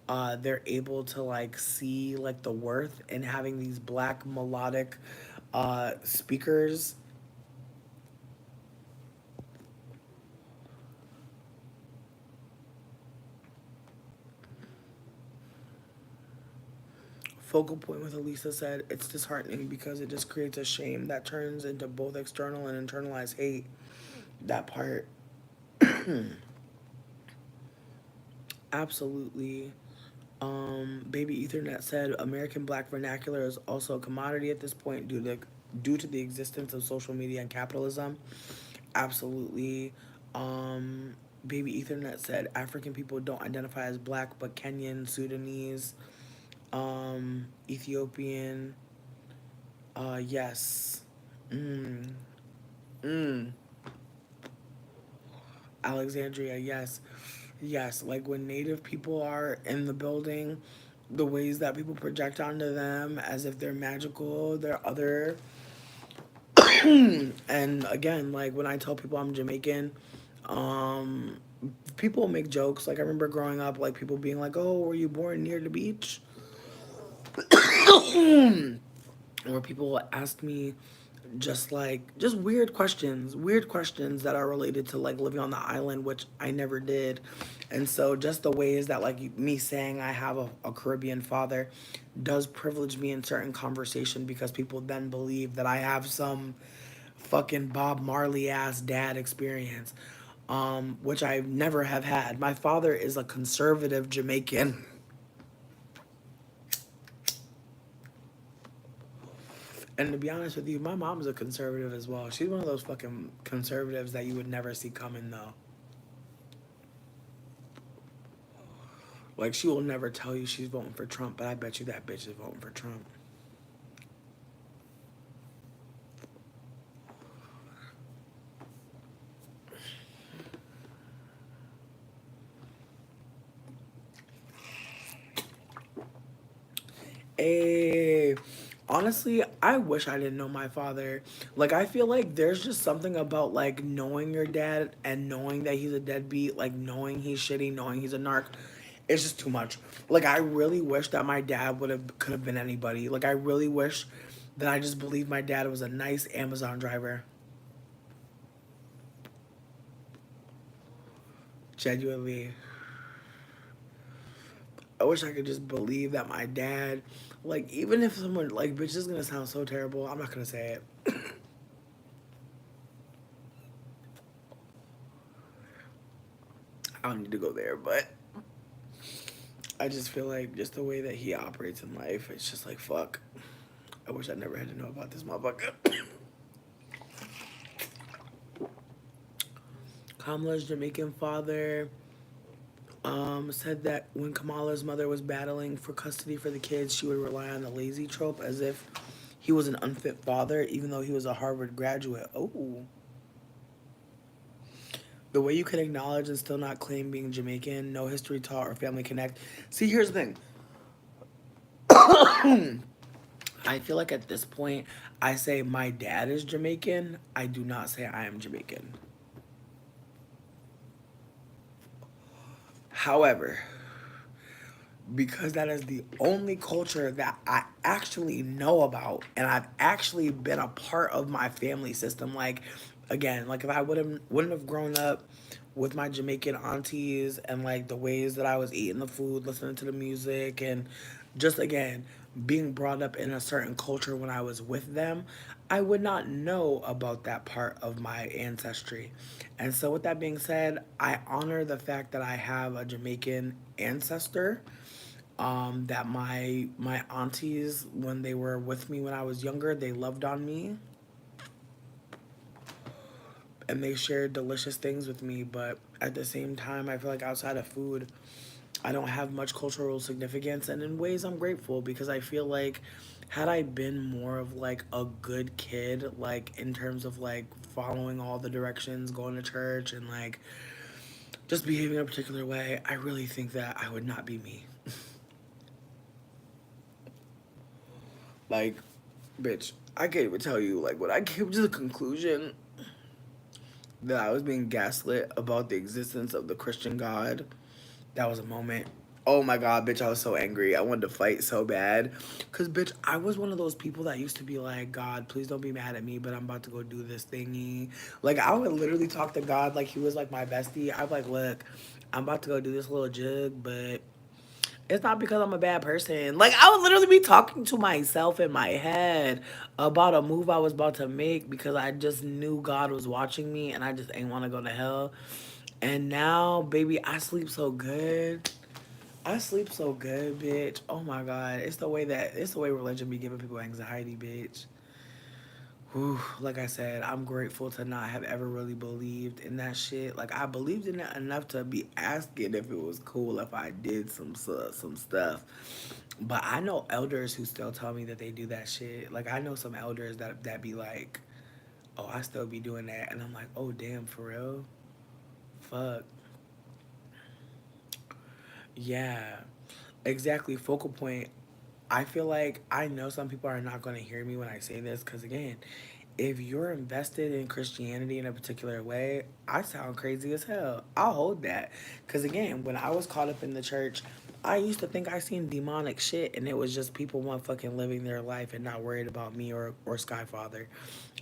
they're able to like see like the worth in having these black melodic speakers focal point with Elisa said, it's disheartening because it just creates a shame that turns into both external and internalized hate. That part, absolutely. Baby Ethernet said American Black vernacular is also a commodity at this point due to the existence of social media and capitalism. Absolutely. Um, Baby Ethernet said African people don't identify as black, but Kenyan, Sudanese, Ethiopian. Yes. Mm. Mm. Alexandria, yes. Yes, like when native people are in the building, the ways that people project onto them as if they're magical, they're other. And again, like when I tell people I'm Jamaican, um, people make jokes. Like I remember growing up, like people being like, "Oh, were you born near the beach?" Or people ask me just weird questions that are related to like living on the island, which I never did. And so just the ways that like me saying I have a Caribbean father does privilege me in certain conversation because people then believe that I have some fucking Bob Marley ass dad experience, which I never have had. My father is a conservative Jamaican. And to be honest with you, my mom's a conservative as well. She's one of those fucking conservatives that you would never see coming, though. Like, she will never tell you she's voting for Trump, but I bet you that bitch is voting for Trump. Hey, honestly, I wish I didn't know my father. Like, I feel like there's just something about, like, knowing your dad and knowing that he's a deadbeat, like, knowing he's shitty, knowing he's a narc. It's just too much. Like, I really wish that my dad could have been anybody. Like, I really wish that I just believed my dad was a nice Amazon driver. Genuinely. I wish I could just believe that my dad, like, even if someone, like, bitch, this is gonna sound so terrible. I'm not gonna say it. I don't need to go there, but I just feel like just the way that he operates in life, it's just like, fuck. I wish I never had to know about this motherfucker. Kamala's Jamaican father said that when Kamala's mother was battling for custody for the kids, she would rely on the lazy trope as if he was an unfit father, even though he was a Harvard graduate. Oh. The way you can acknowledge and still not claim being Jamaican, no history taught or family connect. See, here's the thing. I feel like at this point, I say my dad is Jamaican. I do not say I am Jamaican. However, because that is the only culture that I actually know about and I've actually been a part of my family system. Like again, like if I wouldn't have grown up with my Jamaican aunties and like the ways that I was eating the food, listening to the music and just again being brought up in a certain culture when I was with them, I would not know about that part of my ancestry. And so with that being said, I honor the fact that I have a Jamaican ancestor, that my aunties when they were with me when I was younger, they loved on me and they shared delicious things with me, but at the same time I feel like outside of food I don't have much cultural significance, and in ways I'm grateful because I feel like had I been more of like a good kid, like in terms of like following all the directions, going to church and like just behaving a particular way, I really think that I would not be me. Like, bitch, I can't even tell you, like, when I came to the conclusion that I was being gaslit about the existence of the Christian God, that was a moment. Oh my God, bitch, I was so angry. I wanted to fight so bad. Because, bitch, I was one of those people that used to be like, God, please don't be mad at me, but I'm about to go do this thingy. Like, I would literally talk to God like he was like my bestie. I'm like, look, I'm about to go do this little jug, but It's not because I'm a bad person. Like, I would literally be talking to myself in my head about a move I was about to make because I just knew God was watching me and I just ain't want to go to hell. And now, baby, I sleep so good. I sleep so good, bitch. Oh my God. It's the way religion be giving people anxiety, bitch. Whew, like I said, I'm grateful to not have ever really believed in that shit. Like I believed in it enough to be asking if it was cool if I did some stuff. But I know elders who still tell me that they do that shit. Like I know some elders that be like, "Oh, I still be doing that," and I'm like, "Oh, damn, for real? Fuck, yeah." Exactly. Focal point. I feel like I know some people are not going to hear me when I say this because, again, if you're invested in Christianity in a particular way, I sound crazy as hell. I'll hold that. Because, again, when I was caught up in the church, I used to think I seen demonic shit and it was just people one fucking living their life and not worried about me or Skyfather.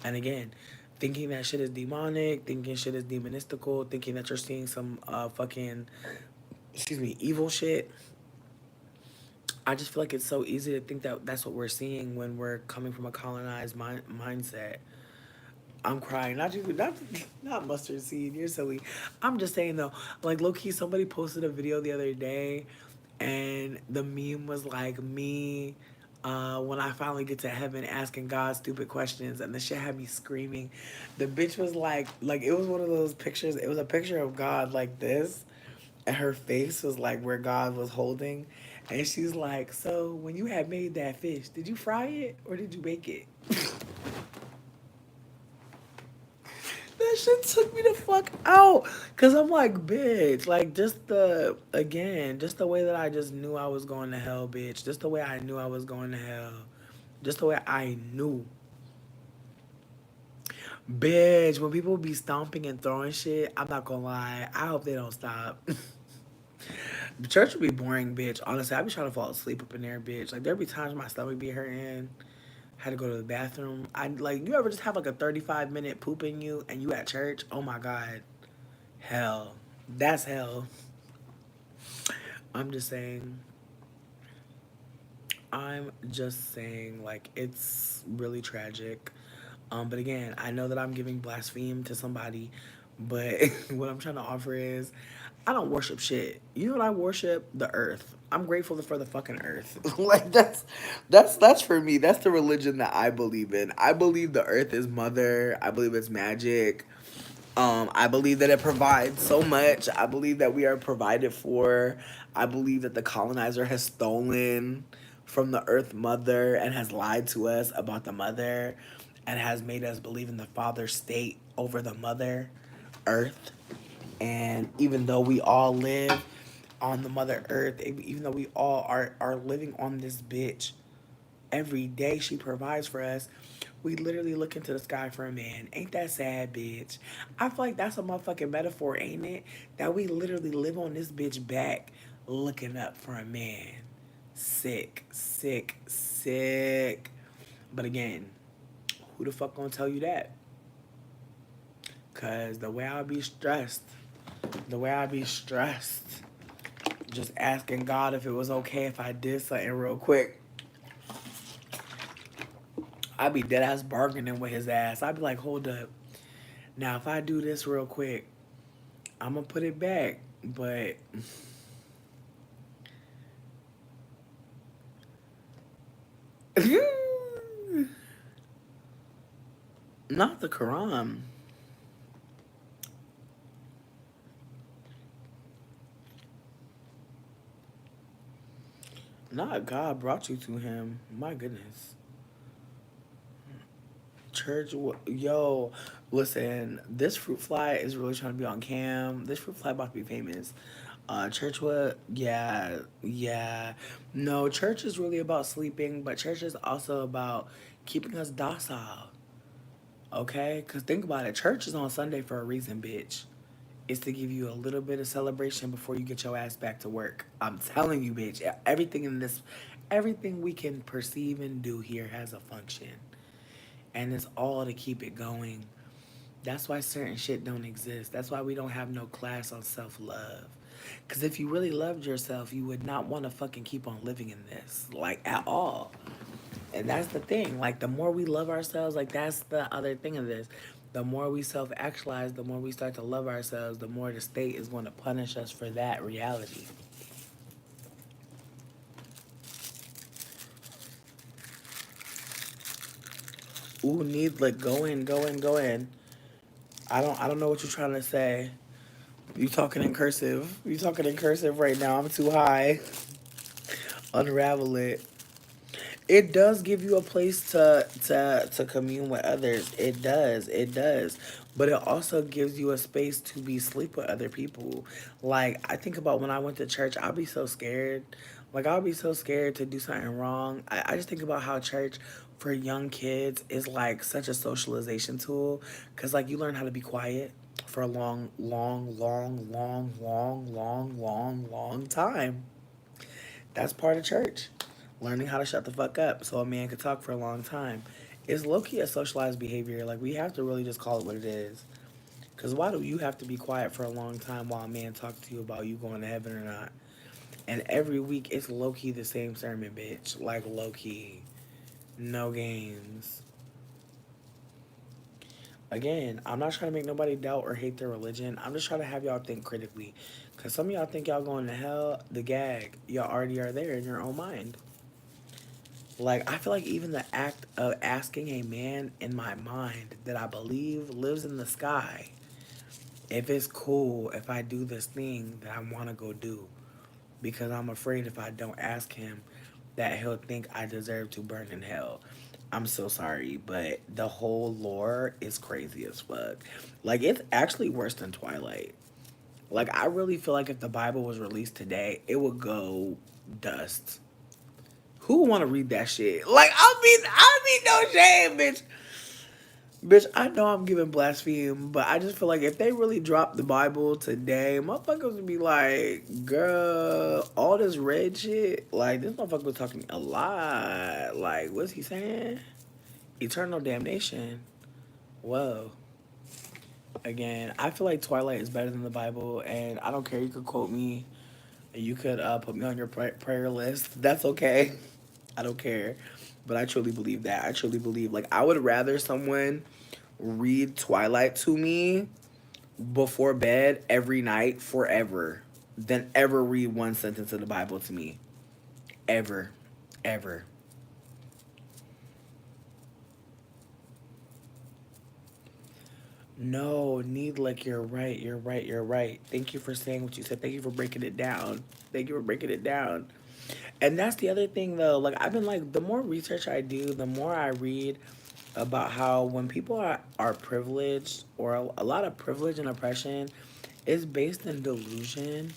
And again, thinking that shit is demonic, thinking shit is demonistical, thinking that you're seeing some fucking, excuse me, evil shit. I just feel like it's so easy to think that that's what we're seeing when we're coming from a colonized mindset. I'm crying. Not mustard seed. You're silly. I'm just saying though, like low key, somebody posted a video the other day, and the meme was like me. When I finally get to heaven asking God stupid questions and the shit had me screaming. The bitch was like it was one of those pictures, it was a picture of God like this, and her face was like where God was holding. And she's like, "So when you had made that fish, did you fry it or did you bake it?" That shit took me the fuck out. Cause I'm like, bitch, like just the way that I just knew I was going to hell, bitch. Just the way I knew I was going to hell. Just the way I knew. Bitch, when people be stomping and throwing shit, I'm not gonna lie. I hope they don't stop. The church would be boring, bitch. Honestly, I'd be trying to fall asleep up in there, bitch. Like there'd be times my stomach be hurting. Had to go to the bathroom. I like you ever just have like a 35-minute poop in you and you at church? Oh my god. Hell. That's hell. I'm just saying. I'm just saying, like, it's really tragic. But again, I know that I'm giving blaspheme to somebody, but what I'm trying to offer is I don't worship shit. You know what I worship? The earth. I'm grateful for the fucking earth. Like that's for me. That's the religion that I believe in. I believe the earth is mother. I believe it's magic. I believe that it provides so much. I believe that we are provided for. I believe that the colonizer has stolen from the earth mother and has lied to us about the mother and has made us believe in the father state over the mother earth. And even though we all live on the mother earth, even though we all are living on this bitch, every day she provides for us. We literally look into the sky for a man. Ain't that sad, bitch? I feel like that's a motherfucking metaphor, ain't it? That we literally live on this bitch back looking up for a man. Sick, sick, sick. But again, who the fuck gonna tell you that? Cause the way I'd be stressed, just asking God if it was okay if I did something real quick. I'd be dead ass bargaining with his ass. I'd be like, hold up. Now, if I do this real quick, I'm gonna put it back. But not the Quran. Not God brought you to him. My goodness. Church, yo, listen, this fruit fly is really trying to be on cam. This fruit fly about to be famous. Church, what? Yeah, yeah. No, church is really about sleeping, but church is also about keeping us docile. Okay? Because think about it. Church is on Sunday for a reason, bitch. It's to give you a little bit of celebration before you get your ass back to work. I'm telling you, bitch. Everything we can perceive and do here has a function. And it's all to keep it going. That's why certain shit don't exist. That's why we don't have no class on self love. Because if you really loved yourself, you would not want to fucking keep on living in this, like, at all. And that's the thing. Like, the more we love ourselves, like, that's the other thing of this. The more we self actualize, the more we start to love ourselves, the more the state is going to punish us for that reality. Ooh, need like go in, go in, go in. I don't know what you're trying to say. You talking in cursive. You talking in cursive right now. I'm too high. Unravel it. It does give you a place to commune with others. It does. It does. But it also gives you a space to be sleep with other people. Like I think about when I went to church, I'll be so scared. Like I'll be so scared to do something wrong. I just think about how church for young kids is like such a socialization tool. Cause like you learn how to be quiet for a long, long, long, long, long, long, long, long time. That's part of church. Learning how to shut the fuck up so a man could talk for a long time. It's low key a socialized behavior. Like, we have to really just call it what it is. Because why do you have to be quiet for a long time while a man talks to you about you going to heaven or not? And every week, it's low key the same sermon, bitch. Like, low key. No games. Again, I'm not trying to make nobody doubt or hate their religion. I'm just trying to have y'all think critically. Because some of y'all think y'all going to hell, the gag. Y'all already are there in your own mind. Like, I feel like even the act of asking a man in my mind that I believe lives in the sky if it's cool if I do this thing that I want to go do. Because I'm afraid if I don't ask him that he'll think I deserve to burn in hell. I'm so sorry, but the whole lore is crazy as fuck. Like, it's actually worse than Twilight. Like, I really feel like if the Bible was released today, it would go dust. Who want to read that shit? Like, I mean, no shame, bitch. Bitch, I know I'm giving blaspheme, but I just feel like if they really dropped the Bible today, motherfuckers would be like, girl, all this red shit. Like, this motherfucker was talking a lot. Like, what's he saying? Eternal damnation. Whoa. Again, I feel like Twilight is better than the Bible, and I don't care. You could quote me. You could put me on your prayer list. That's okay. I don't care. But I truly believe that. I truly believe, like, I would rather someone read Twilight to me before bed every night forever than ever read one sentence of the Bible to me. Ever. Ever. No, need like you're right, you're right, you're right. Thank you for saying what you said. Thank you for breaking it down. Thank you for breaking it down. And that's the other thing though. Like I've been like the more research I do, the more I read about how when people are privileged or a lot of privilege and oppression is based in delusion,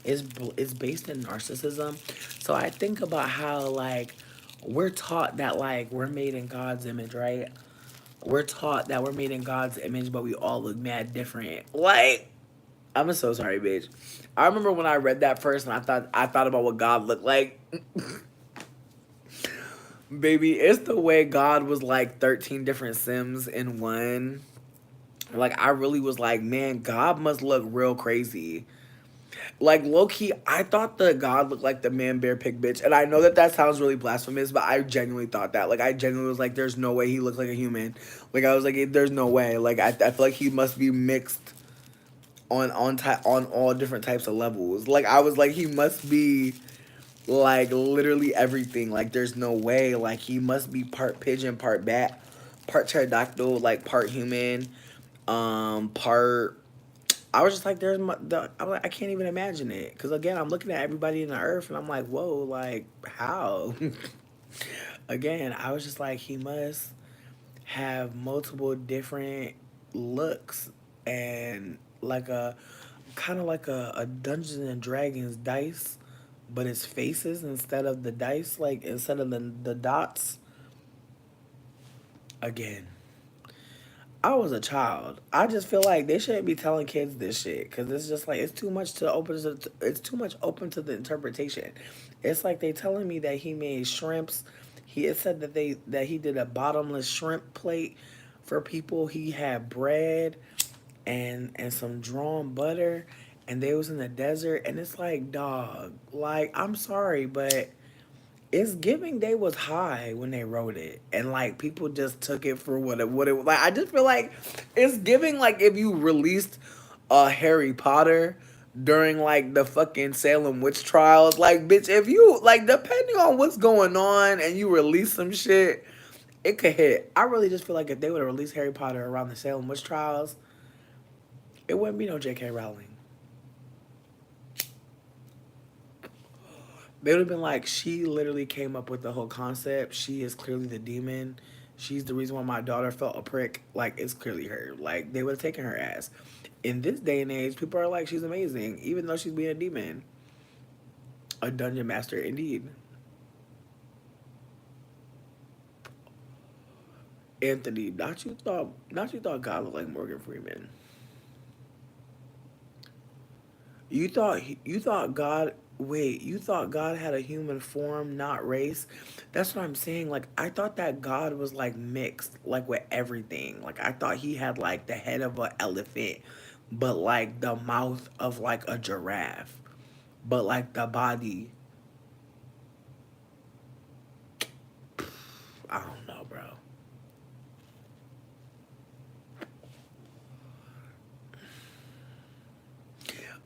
is based in narcissism. So I think about how like we're taught that like we're made in God's image, right? We're taught that we're made in God's image, but we all look mad different. Like, I'm so sorry, bitch. I remember when I read that first, and I thought about what God looked like. Baby, it's the way God was like 13 different Sims in one. Like, I really was like, man, God must look real crazy. Like, low key, I thought the God looked like the man, bear, pig, bitch. And I know that that sounds really blasphemous, but I genuinely thought that. Like, I genuinely was like, there's no way he looks like a human. Like, I was like, there's no way. Like, I feel like he must be mixed on all different types of levels. Like, I was like, he must be like literally everything. Like, there's no way. Like, he must be part pigeon, part bat, part pterodactyl, like part human, part. I was just like, I'm like, I can't even imagine it. Because again, I'm looking at everybody in the earth and I'm like, whoa, like, how? Again, I was just like, he must have multiple different looks and like a kind of like a Dungeons and Dragons dice, but it's faces instead of the dice, like instead of the dots. Again, I was a child. I just feel like they shouldn't be telling kids this shit because it's just like it's too much open to the interpretation. It's like they telling me that he made shrimps. He it said that he did a bottomless shrimp plate for people. He had bread and some drawn butter, and they was in the desert, and it's like, dog, like, I'm sorry, but it's giving they was high when they wrote it, and like people just took it for what it like. I just feel like it's giving like if you released a Harry Potter during like the fucking Salem witch trials, like bitch, if you like depending on what's going on and you release some shit, it could hit. I really just feel like if they would have released Harry Potter around the Salem witch trials, it wouldn't be no J.K. Rowling. They would have been like, she literally came up with the whole concept. She is clearly the demon. She's the reason why my daughter felt a prick. Like, it's clearly her. Like, they would have taken her ass. In this day and age, people are like, she's amazing, even though she's being a demon. A dungeon master, indeed. Anthony, not you thought God looked like Morgan Freeman. You thought God wait, you thought God had a human form, not race? That's what I'm saying. Like I thought that God was like mixed, like with everything. Like I thought he had like the head of an elephant, but like the mouth of like a giraffe. But like the body, I don't know, bro.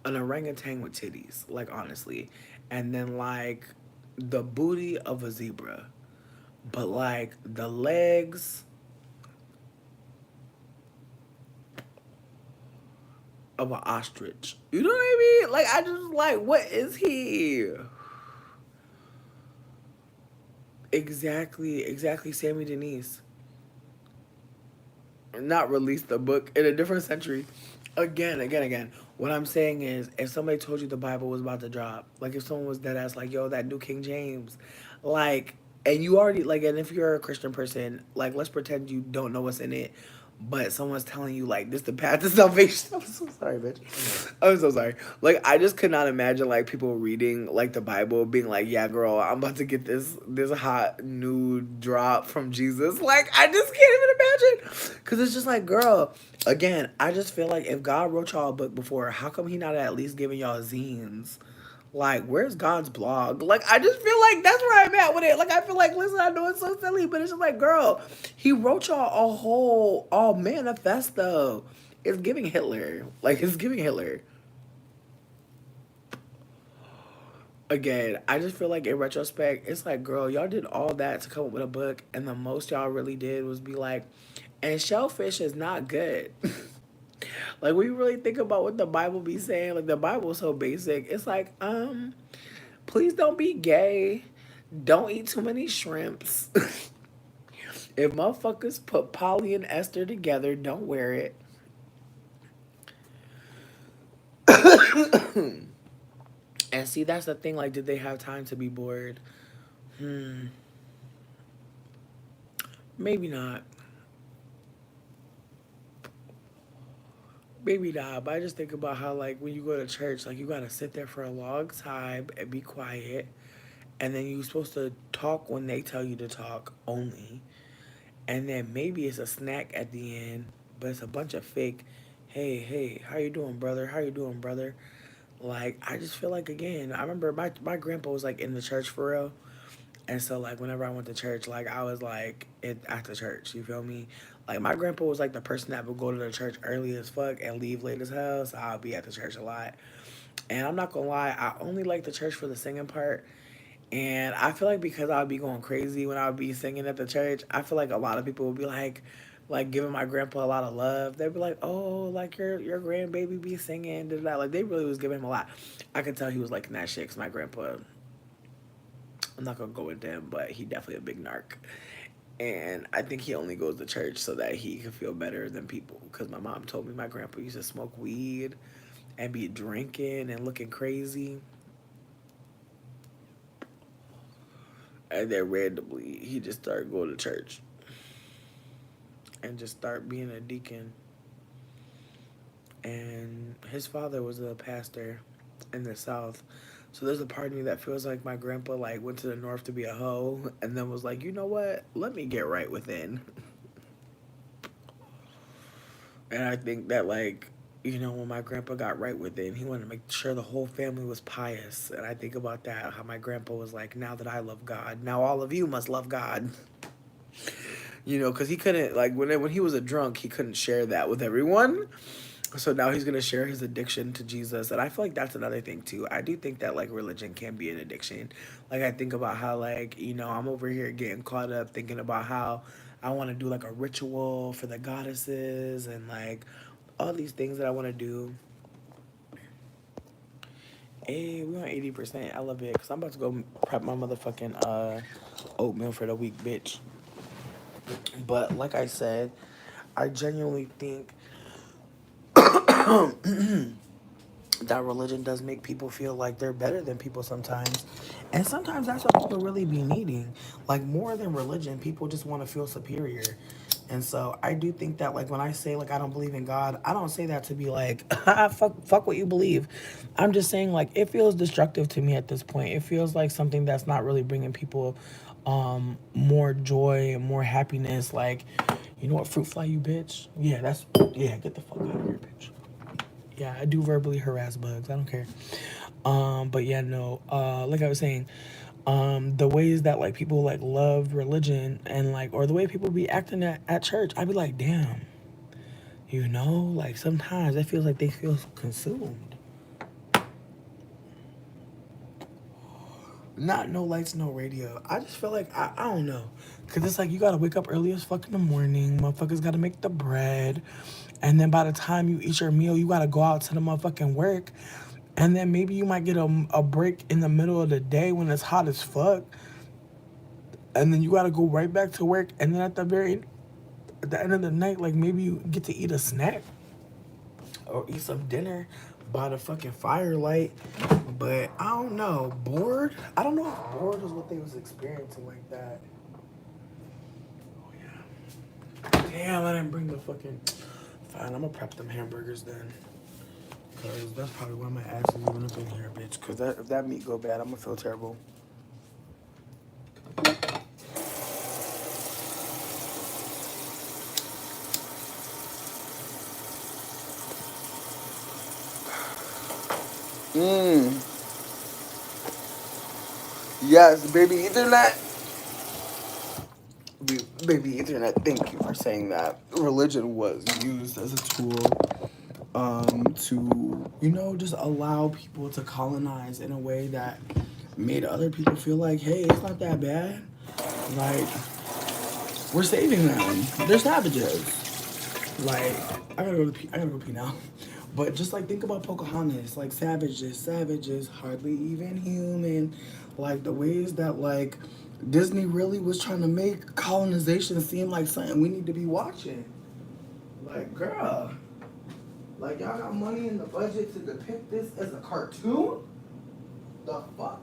An orangutan with titties, like honestly. And then like the booty of a zebra. But like the legs of an ostrich. You know what I mean? Like I just like what is he? Exactly, Sammy Denise. Not release the book in a different century. Again. What I'm saying is, if somebody told you the Bible was about to drop, like if someone was dead ass, like yo, that new King James, like, and you already like, and if you're a Christian person, like, let's pretend you don't know what's in it, but someone's telling you like this the path to salvation. I'm so sorry, bitch. I'm so sorry. Like, I just could not imagine like people reading like the Bible, being like, yeah, girl, I'm about to get this hot new drop from Jesus. Like, I just can't even imagine, because it's just like, girl. Again, I just feel like if God wrote y'all a book before, how come he not at least giving y'all zines? Like, where's God's blog? Like, I just feel like that's where I'm at with it. Like, I feel like, listen, I know it's so silly, but it's just like, girl, he wrote y'all a whole, all manifesto. It's giving Hitler. Like, it's giving Hitler. Again, I just feel like in retrospect, it's like, girl, y'all did all that to come up with a book, and the most y'all really did was be like, and shellfish is not good. Like we really think about what the Bible be saying, like the Bible is so basic. It's like, please don't be gay. Don't eat too many shrimps. If motherfuckers put Polly and Esther together, don't wear it. And see, that's the thing. Like, did they have time to be bored? Hmm, maybe not. Maybe not. But I just think about how, like, when you go to church, like, you gotta sit there for a long time and be quiet, and then you're supposed to talk when they tell you to talk only, and then maybe it's a snack at the end, but it's a bunch of fake. Hey, how you doing, brother? How you doing, brother? Like I just feel like again, I remember my grandpa was like in the church for real, and so like whenever I went to church, like I was like at the church. You feel me? Like my grandpa was like the person that would go to the church early as fuck and leave late as hell. So I'll be at the church a lot. And I'm not gonna lie, I only like the church for the singing part. And I feel like because I would be going crazy when I would be singing at the church, I feel like a lot of people would be like giving my grandpa a lot of love. They'd be like, "Oh, like your grandbaby be singing." Da, da, da. Like they really was giving him a lot. I could tell he was liking that shit. Cause my grandpa, I'm not gonna go into him, but he definitely a big narc. And I think he only goes to church so that he can feel better than people. Cause my mom told me my grandpa used to smoke weed and be drinking and looking crazy. And then randomly he just started going to church and just start being a deacon. And his father was a pastor in the South. So there's a part of me that feels like my grandpa like went to the north to be a hoe and then was like, you know what? Let me get right within. And I think that like you know, when my grandpa got right with it and he wanted to make sure the whole family was pious. And I think about that, how my grandpa was like, now that I love God, now all of you must love God. You know, because he couldn't, like, when he was a drunk, he couldn't share that with everyone. So now he's going to share his addiction to Jesus. And I feel like that's another thing, too. I do think that, like, religion can be an addiction. Like, I think about how, like, you know, I'm over here getting caught up thinking about how I want to do, like, a ritual for the goddesses and, like, all these things that I want to do. Hey, we on 80%. I love it because I'm about to go prep my motherfucking oatmeal for the week, bitch. But like I said, I genuinely think that religion does make people feel like they're better than people sometimes. And sometimes that's what people really be needing. Like more than religion, people just want to feel superior. And so I do think that like when I say like I don't believe in God, I don't say that to be like fuck what you believe. I'm just saying like it feels destructive to me at this point. It feels like something that's not really bringing people more joy and more happiness. Like, you know what, fruit fly, you bitch? Yeah, get the fuck out of here, bitch. Yeah, I do verbally harass bugs. I don't care. But yeah, no. Like I was saying, the ways that like people like love religion and like or the way people be acting at church, I'd be like, damn. You know, like sometimes it feels like they feel consumed. Not no lights, no radio. I just feel like I don't know, cause it's like you gotta wake up early as fuck in the morning. Motherfuckers gotta make the bread, and then by the time you eat your meal, you gotta go out to the motherfucking work, and then maybe you might get a break in the middle of the day when it's hot as fuck, and then you gotta go right back to work, and then at the end of the night, like maybe you get to eat a snack or eat some dinner by the fucking firelight. But I don't know. Bored? I don't know if bored is what they was experiencing like that. Oh yeah. Damn, I didn't bring the fucking. Fine, I'm gonna prep them hamburgers then. Cause that's probably why my ass is even up in here, bitch. Cause if that meat go bad, I'm gonna feel terrible. Mmm. Yes, baby internet. Baby internet, thank you for saying that. Religion was used as a tool to, you know, just allow people to colonize in a way that made other people feel like, hey, it's not that bad. Like, we're saving them. They're savages. Like, I gotta go pee now. But just like think about Pocahontas, like savages, hardly even human. Like the ways that like Disney really was trying to make colonization seem like something we need to be watching. Like, girl, like y'all got money in the budget to depict this as a cartoon? The fuck?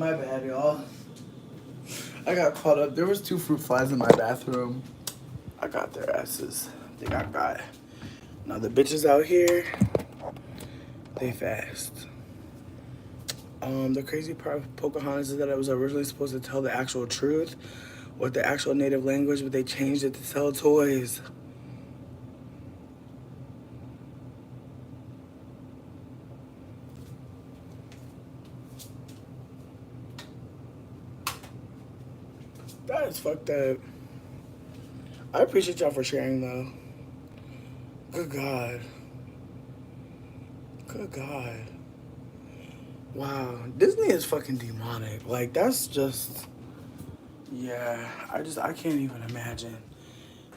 My bad, y'all. I got caught up. There was two fruit flies in my bathroom. I got their asses. They got. Now the bitches out here, they fast. The crazy part of Pocahontas is that I was originally supposed to tell the actual truth with the actual native language, but they changed it to sell toys. That is fucked up. I appreciate y'all for sharing though. Good God. Good God. Wow. Disney is fucking demonic. Like, that's just. Yeah. I can't even imagine.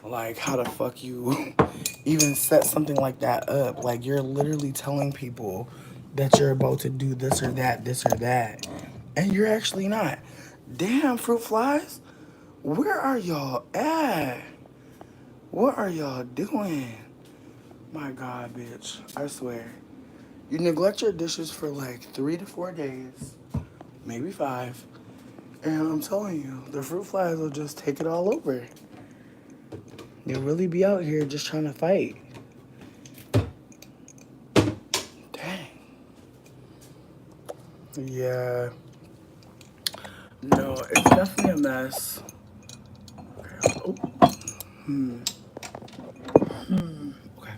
Like, how the fuck you even set something like that up. Like, you're literally telling people that you're about to do this or that. And you're actually not. Damn, fruit flies. Where are y'all at? What are y'all doing? My God, bitch. I swear. You neglect your dishes for like 3 to 4 days, maybe 5. And I'm telling you, the fruit flies will just take it all over. They'll really be out here just trying to fight. Dang. Yeah. No, it's definitely a mess. Okay. Oh. Okay.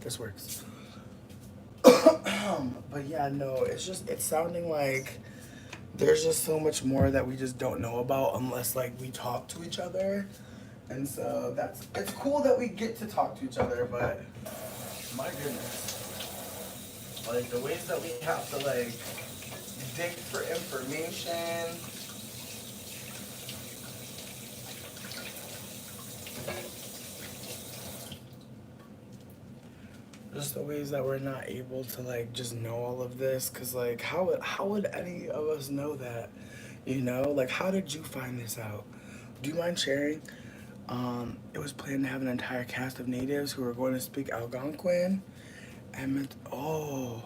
This works. But yeah, no, it's sounding like there's just so much more that we just don't know about unless like we talk to each other. And so it's cool that we get to talk to each other, but my goodness. Like the ways that we have to like dig for information. Just the ways that we're not able to like just know all of this, cause like how would any of us know that? You know, like how did you find this out? Do you mind sharing? It was planned to have an entire cast of natives who were going to speak Algonquin, and oh,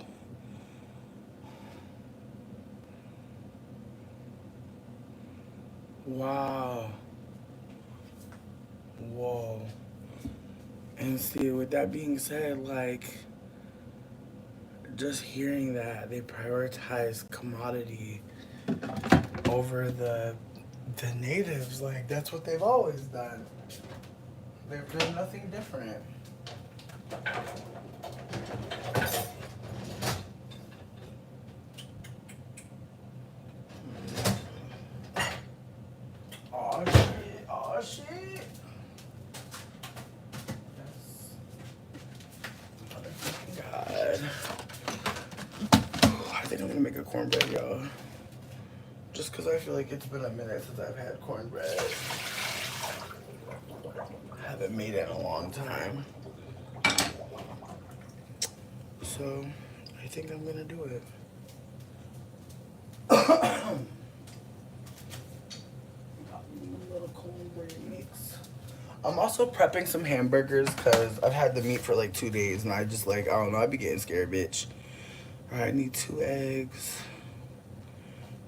wow, whoa. And see, with that being said, like just hearing that they prioritize commodity over the natives, like that's what they've always done. They've done nothing different. Oh shit! Oh shit! God. I think I'm gonna make a cornbread, y'all. Just because I feel like it's been a minute since I've had cornbread. I haven't made it in a long time. So, I think I'm gonna do it. Little cornbread mix. I'm also prepping some hamburgers because I've had the meat for like 2 days and I just like, I don't know, I be getting scared, bitch. Alright, I need 2 eggs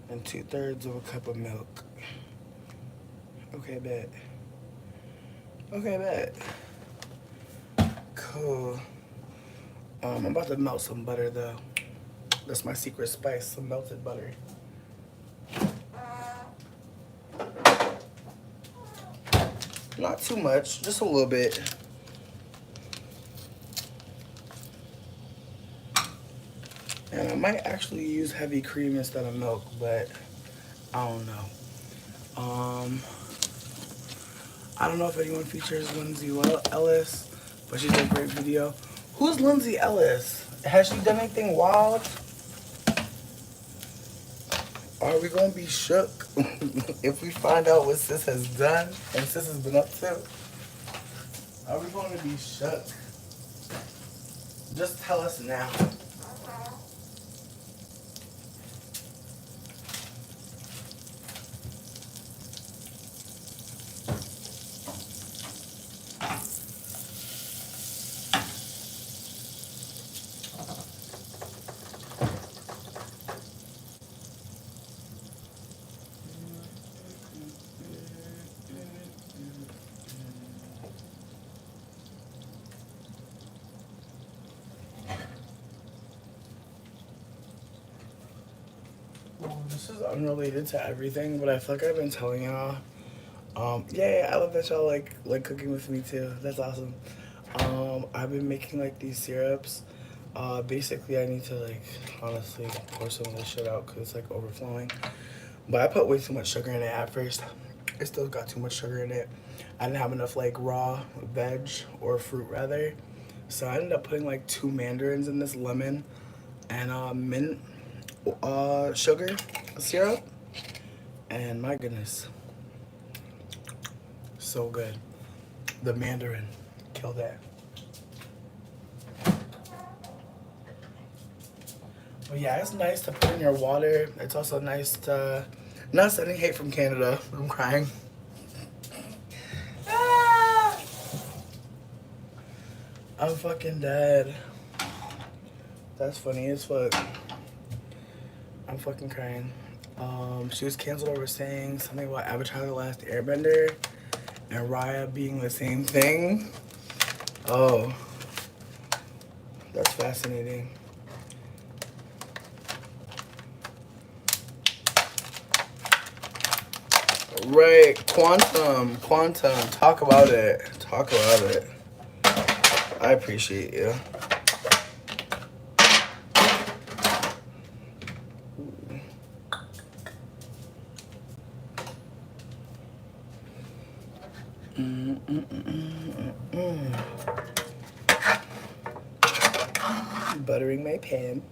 and 2/3 of a cup of milk. Okay, bet. Okay, bet. Cool. I'm about to melt some butter though. That's my secret spice, some melted butter. Not too much, just a little bit. And I might actually use heavy cream instead of milk, but I don't know. I don't know if anyone features Lindsay Ellis, but she did a great video. Who's Lindsay Ellis? Has she done anything wild? Are we gonna be shook if we find out what sis has done and sis has been up to? Are we gonna be shook? Just tell us now. This is unrelated to everything, but I feel like I've been telling y'all. Yeah, I love that y'all like cooking with me too. That's awesome. I've been making like these syrups. Basically, I need to like honestly pour some of this shit out because it's like overflowing. But I put way too much sugar in it at first. It still got too much sugar in it. I didn't have enough like raw veg or fruit rather. So I ended up putting like 2 mandarins in this, lemon and mint sugar syrup. And my goodness, so good. The mandarin killed that. But yeah, it's nice to put in your water. It's also nice to, not sending hate from Canada. I'm crying. Ah! I'm fucking dead. That's funny as fuck. I'm fucking crying. She was canceled over saying something about Avatar: The Last Airbender and Raya being the same thing. Oh, that's fascinating. Right, quantum. Talk about it. I appreciate you. Buttering my pan.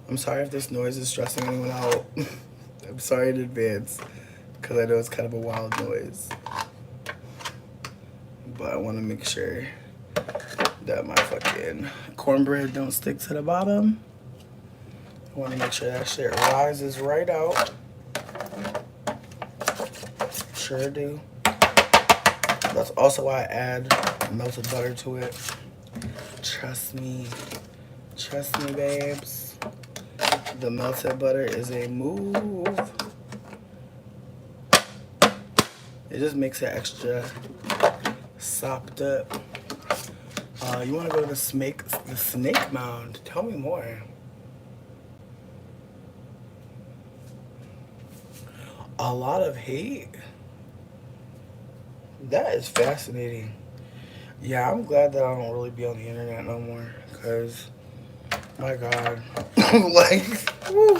I'm sorry if this noise is stressing anyone out. I'm sorry in advance, because I know it's kind of a wild noise. But I want to make sure that my fucking cornbread don't stick to the bottom. I want to make sure that shit rises right out. Sure do. That's also why I add melted butter to it. Trust me, babes. The melted butter is a move. It just makes it extra sopped up. You want to go to the snake mound? Tell me more. A lot of hate. That is fascinating. Yeah, I'm glad that I don't really be on the internet no more, cause my God, like, woo.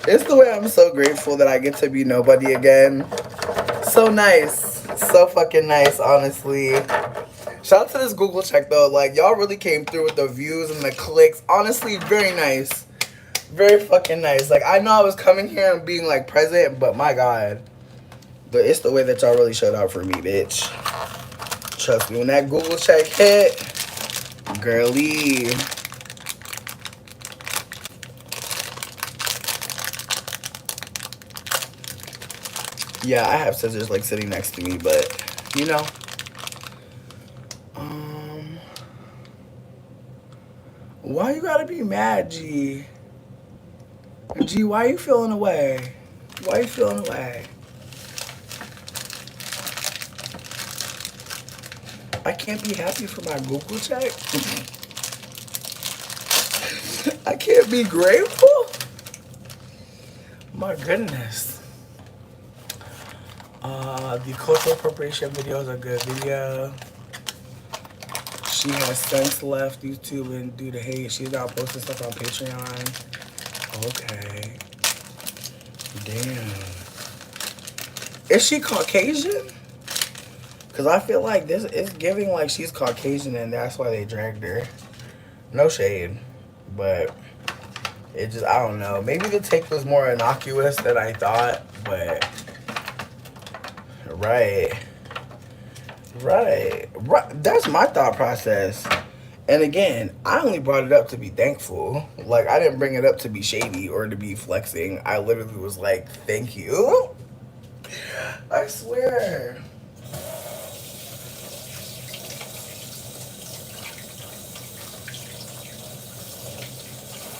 It's the way I'm so grateful that I get to be nobody again. So nice, so fucking nice, honestly. Shout out to this Google check though, like y'all really came through with the views and the clicks. Honestly, very nice, very fucking nice. Like I know I was coming here and being like present, but my God, but it's the way that y'all really showed out for me, bitch. Trust me, when that Google check hit, girly. Yeah, I have scissors like sitting next to me, but you know. Why you gotta be mad, G? G, why you feeling away? Why you feeling away? I can't be happy for my Google check. I can't be grateful. My goodness. The cultural appropriation video is a good video. She has since left YouTube and due to hate. She's now posting stuff on Patreon. Okay. Damn. Is she Caucasian? Because I feel like this is giving like she's Caucasian and that's why they dragged her. No shade. But it just, I don't know. Maybe the take was more innocuous than I thought, but right. That's my thought process. And again, I only brought it up to be thankful. Like, I didn't bring it up to be shady or to be flexing. I literally was like, thank you. I swear.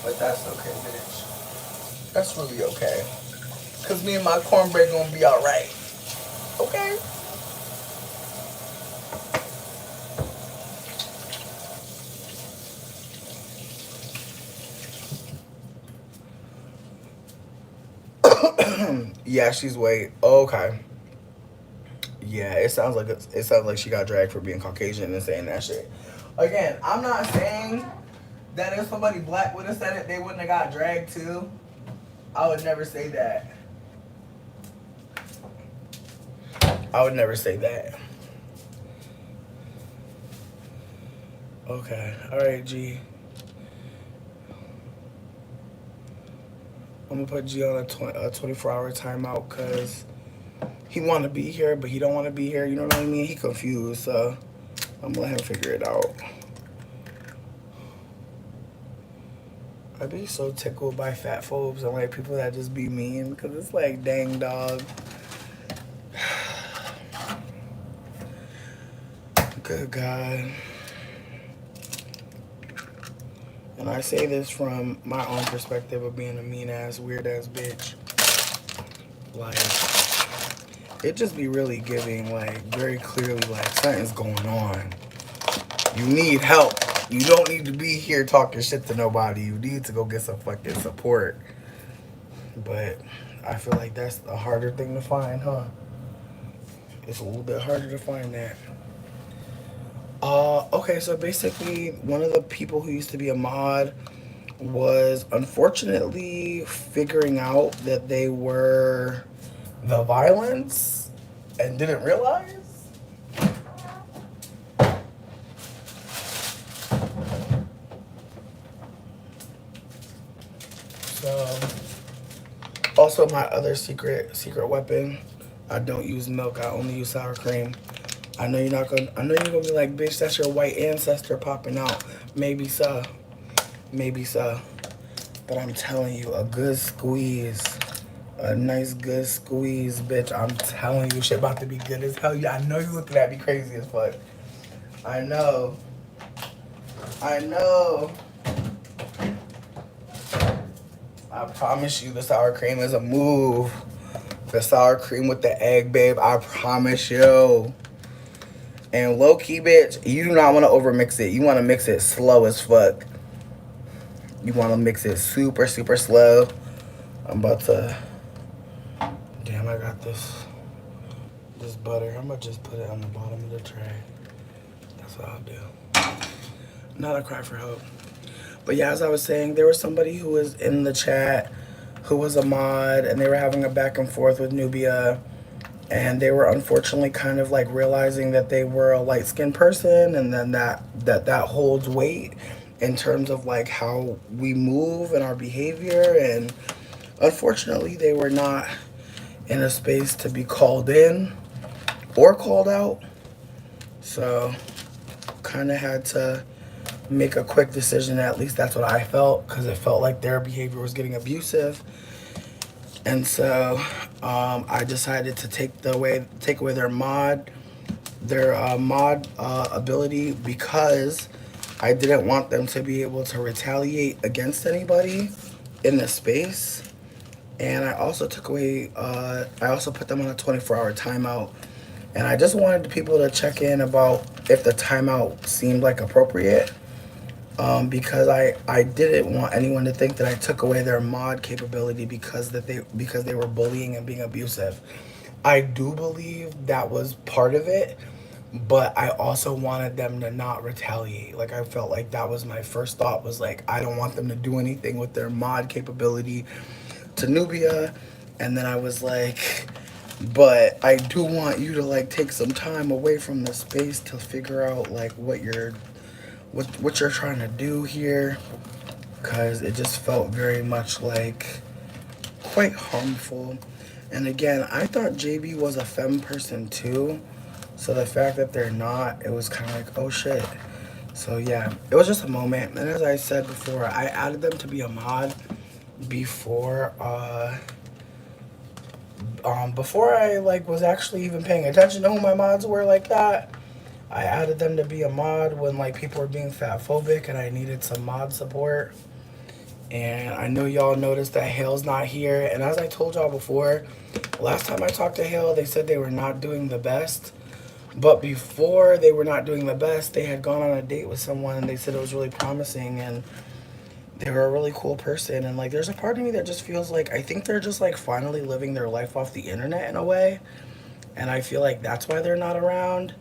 But that's okay, bitch. That's really okay. Because me and my cornbread gonna be alright. Okay? Yeah, she's white. Oh, okay. Yeah, it sounds like she got dragged for being Caucasian and saying that shit. Again, I'm not saying that if somebody black would have said it, they wouldn't have got dragged too. I would never say that. I would never say that. Okay. All right, G. I'm gonna put G on a 24-hour timeout because he want to be here, but he don't want to be here. You know what I mean? He confused, so I'm gonna let him figure it out. I be so tickled by fat phobes and like people that just be mean because it's like, dang dog. Good God. And I say this from my own perspective of being a mean ass, weird ass bitch. Like, it just be really giving, like, very clearly, like, something's going on. You need help. You don't need to be here talking shit to nobody. You need to go get some fucking support. But I feel like that's a harder thing to find, huh? It's a little bit harder to find that. Okay, so basically, one of the people who used to be a mod was unfortunately figuring out that they were the violence and didn't realize. So, also my other secret weapon, I don't use milk. I only use sour cream. I know you're gonna be like, bitch, that's your white ancestor popping out. Maybe so. Maybe so. But I'm telling you, a good squeeze. A nice good squeeze, bitch. I'm telling you, shit about to be good as hell. Yeah, I know you looking at me crazy as fuck. I know. I know. I promise you the sour cream is a move. The sour cream with the egg, babe. I promise you. And low key, bitch, you do not want to overmix it. You want to mix it slow as fuck. You want to mix it super, super slow. I'm about to. Damn, I got this butter. I'm gonna just put it on the bottom of the tray. That's what I'll do. Not a cry for help. But yeah, as I was saying, there was somebody who was in the chat who was a mod, and they were having a back and forth with Nubia. And they were unfortunately kind of like realizing that they were a light skinned person, and then that holds weight in terms of like how we move and our behavior. And unfortunately, they were not in a space to be called in or called out. So, kind of had to make a quick decision. At least that's what I felt, because it felt like their behavior was getting abusive. And so I decided to take away their mod ability, because I didn't want them to be able to retaliate against anybody in the space. And I also took away, I also put them on a 24-hour timeout. And I just wanted people to check in about if the timeout seemed like appropriate. Because I didn't want anyone to think that I took away their mod capability because they were bullying and being abusive. I do believe that was part of it, but I also wanted them to not retaliate. Like, I felt like that was my first thought, was like, I don't want them to do anything with their mod capability to Nubia. And then I was like, but I do want you to like take some time away from the space to figure out like what you're trying to do here, because it just felt very much like quite harmful. And again, I thought JB was a femme person too, so the fact that they're not, it was kind of like, oh shit. So yeah, it was just a moment. And as I said before, I added them to be a mod before before I like was actually even paying attention to who my mods were like that. I added them to be a mod when like people were being fat phobic and I needed some mod support. And I know y'all noticed that Hale's not here. And as I told y'all before, last time I talked to Hale, they said they were not doing the best. But before they were not doing the best, they had gone on a date with someone and they said it was really promising. And they were a really cool person. And like, there's a part of me that just feels like I think they're just like finally living their life off the internet in a way. And I feel like that's why they're not around.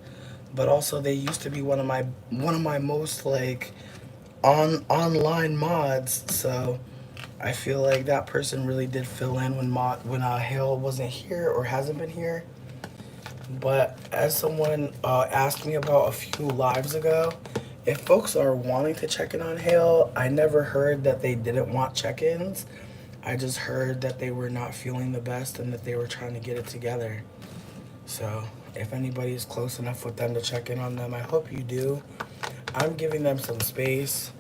But also, they used to be one of my most like online mods. So I feel like that person really did fill in when Hale wasn't here or hasn't been here. But as someone asked me about a few lives ago, if folks are wanting to check in on Hale, I never heard that they didn't want check-ins. I just heard that they were not feeling the best and that they were trying to get it together. So if anybody is close enough with them to check in on them, I hope you do. I'm giving them some space.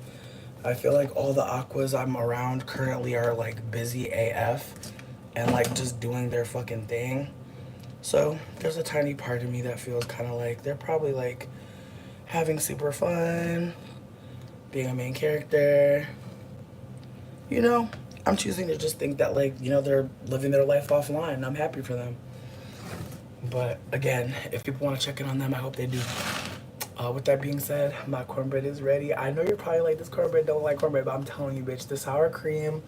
I feel like all the aquas I'm around currently are like busy AF and like just doing their fucking thing. So there's a tiny part of me that feels kind of like they're probably like having super fun, being a main character. You know, I'm choosing to just think that like, they're living their life offline. I'm happy for them. But again, if people want to check in on them, I hope they do. With that being said, my cornbread is ready. I know you're probably like, this cornbread don't like cornbread, but I'm telling you, bitch, the sour cream,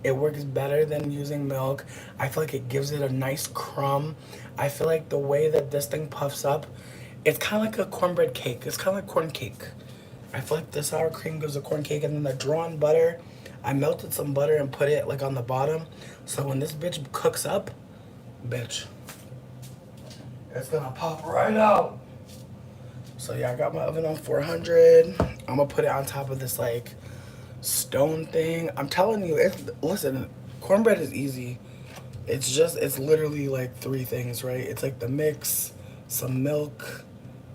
it works better than using milk. I feel like it gives it a nice crumb. I feel like the way that this thing puffs up, it's kind of like a cornbread cake. It's kind of like corn cake. I feel like the sour cream gives a corn cake, and then the drawn butter, I melted some butter and put it like on the bottom. So when this bitch cooks up, bitch, it's gonna pop right out. So yeah, I got my oven on 400. I'm gonna put it on top of this like stone thing. I'm telling you, listen, cornbread is easy. It's literally like three things, right? It's like the mix, some milk,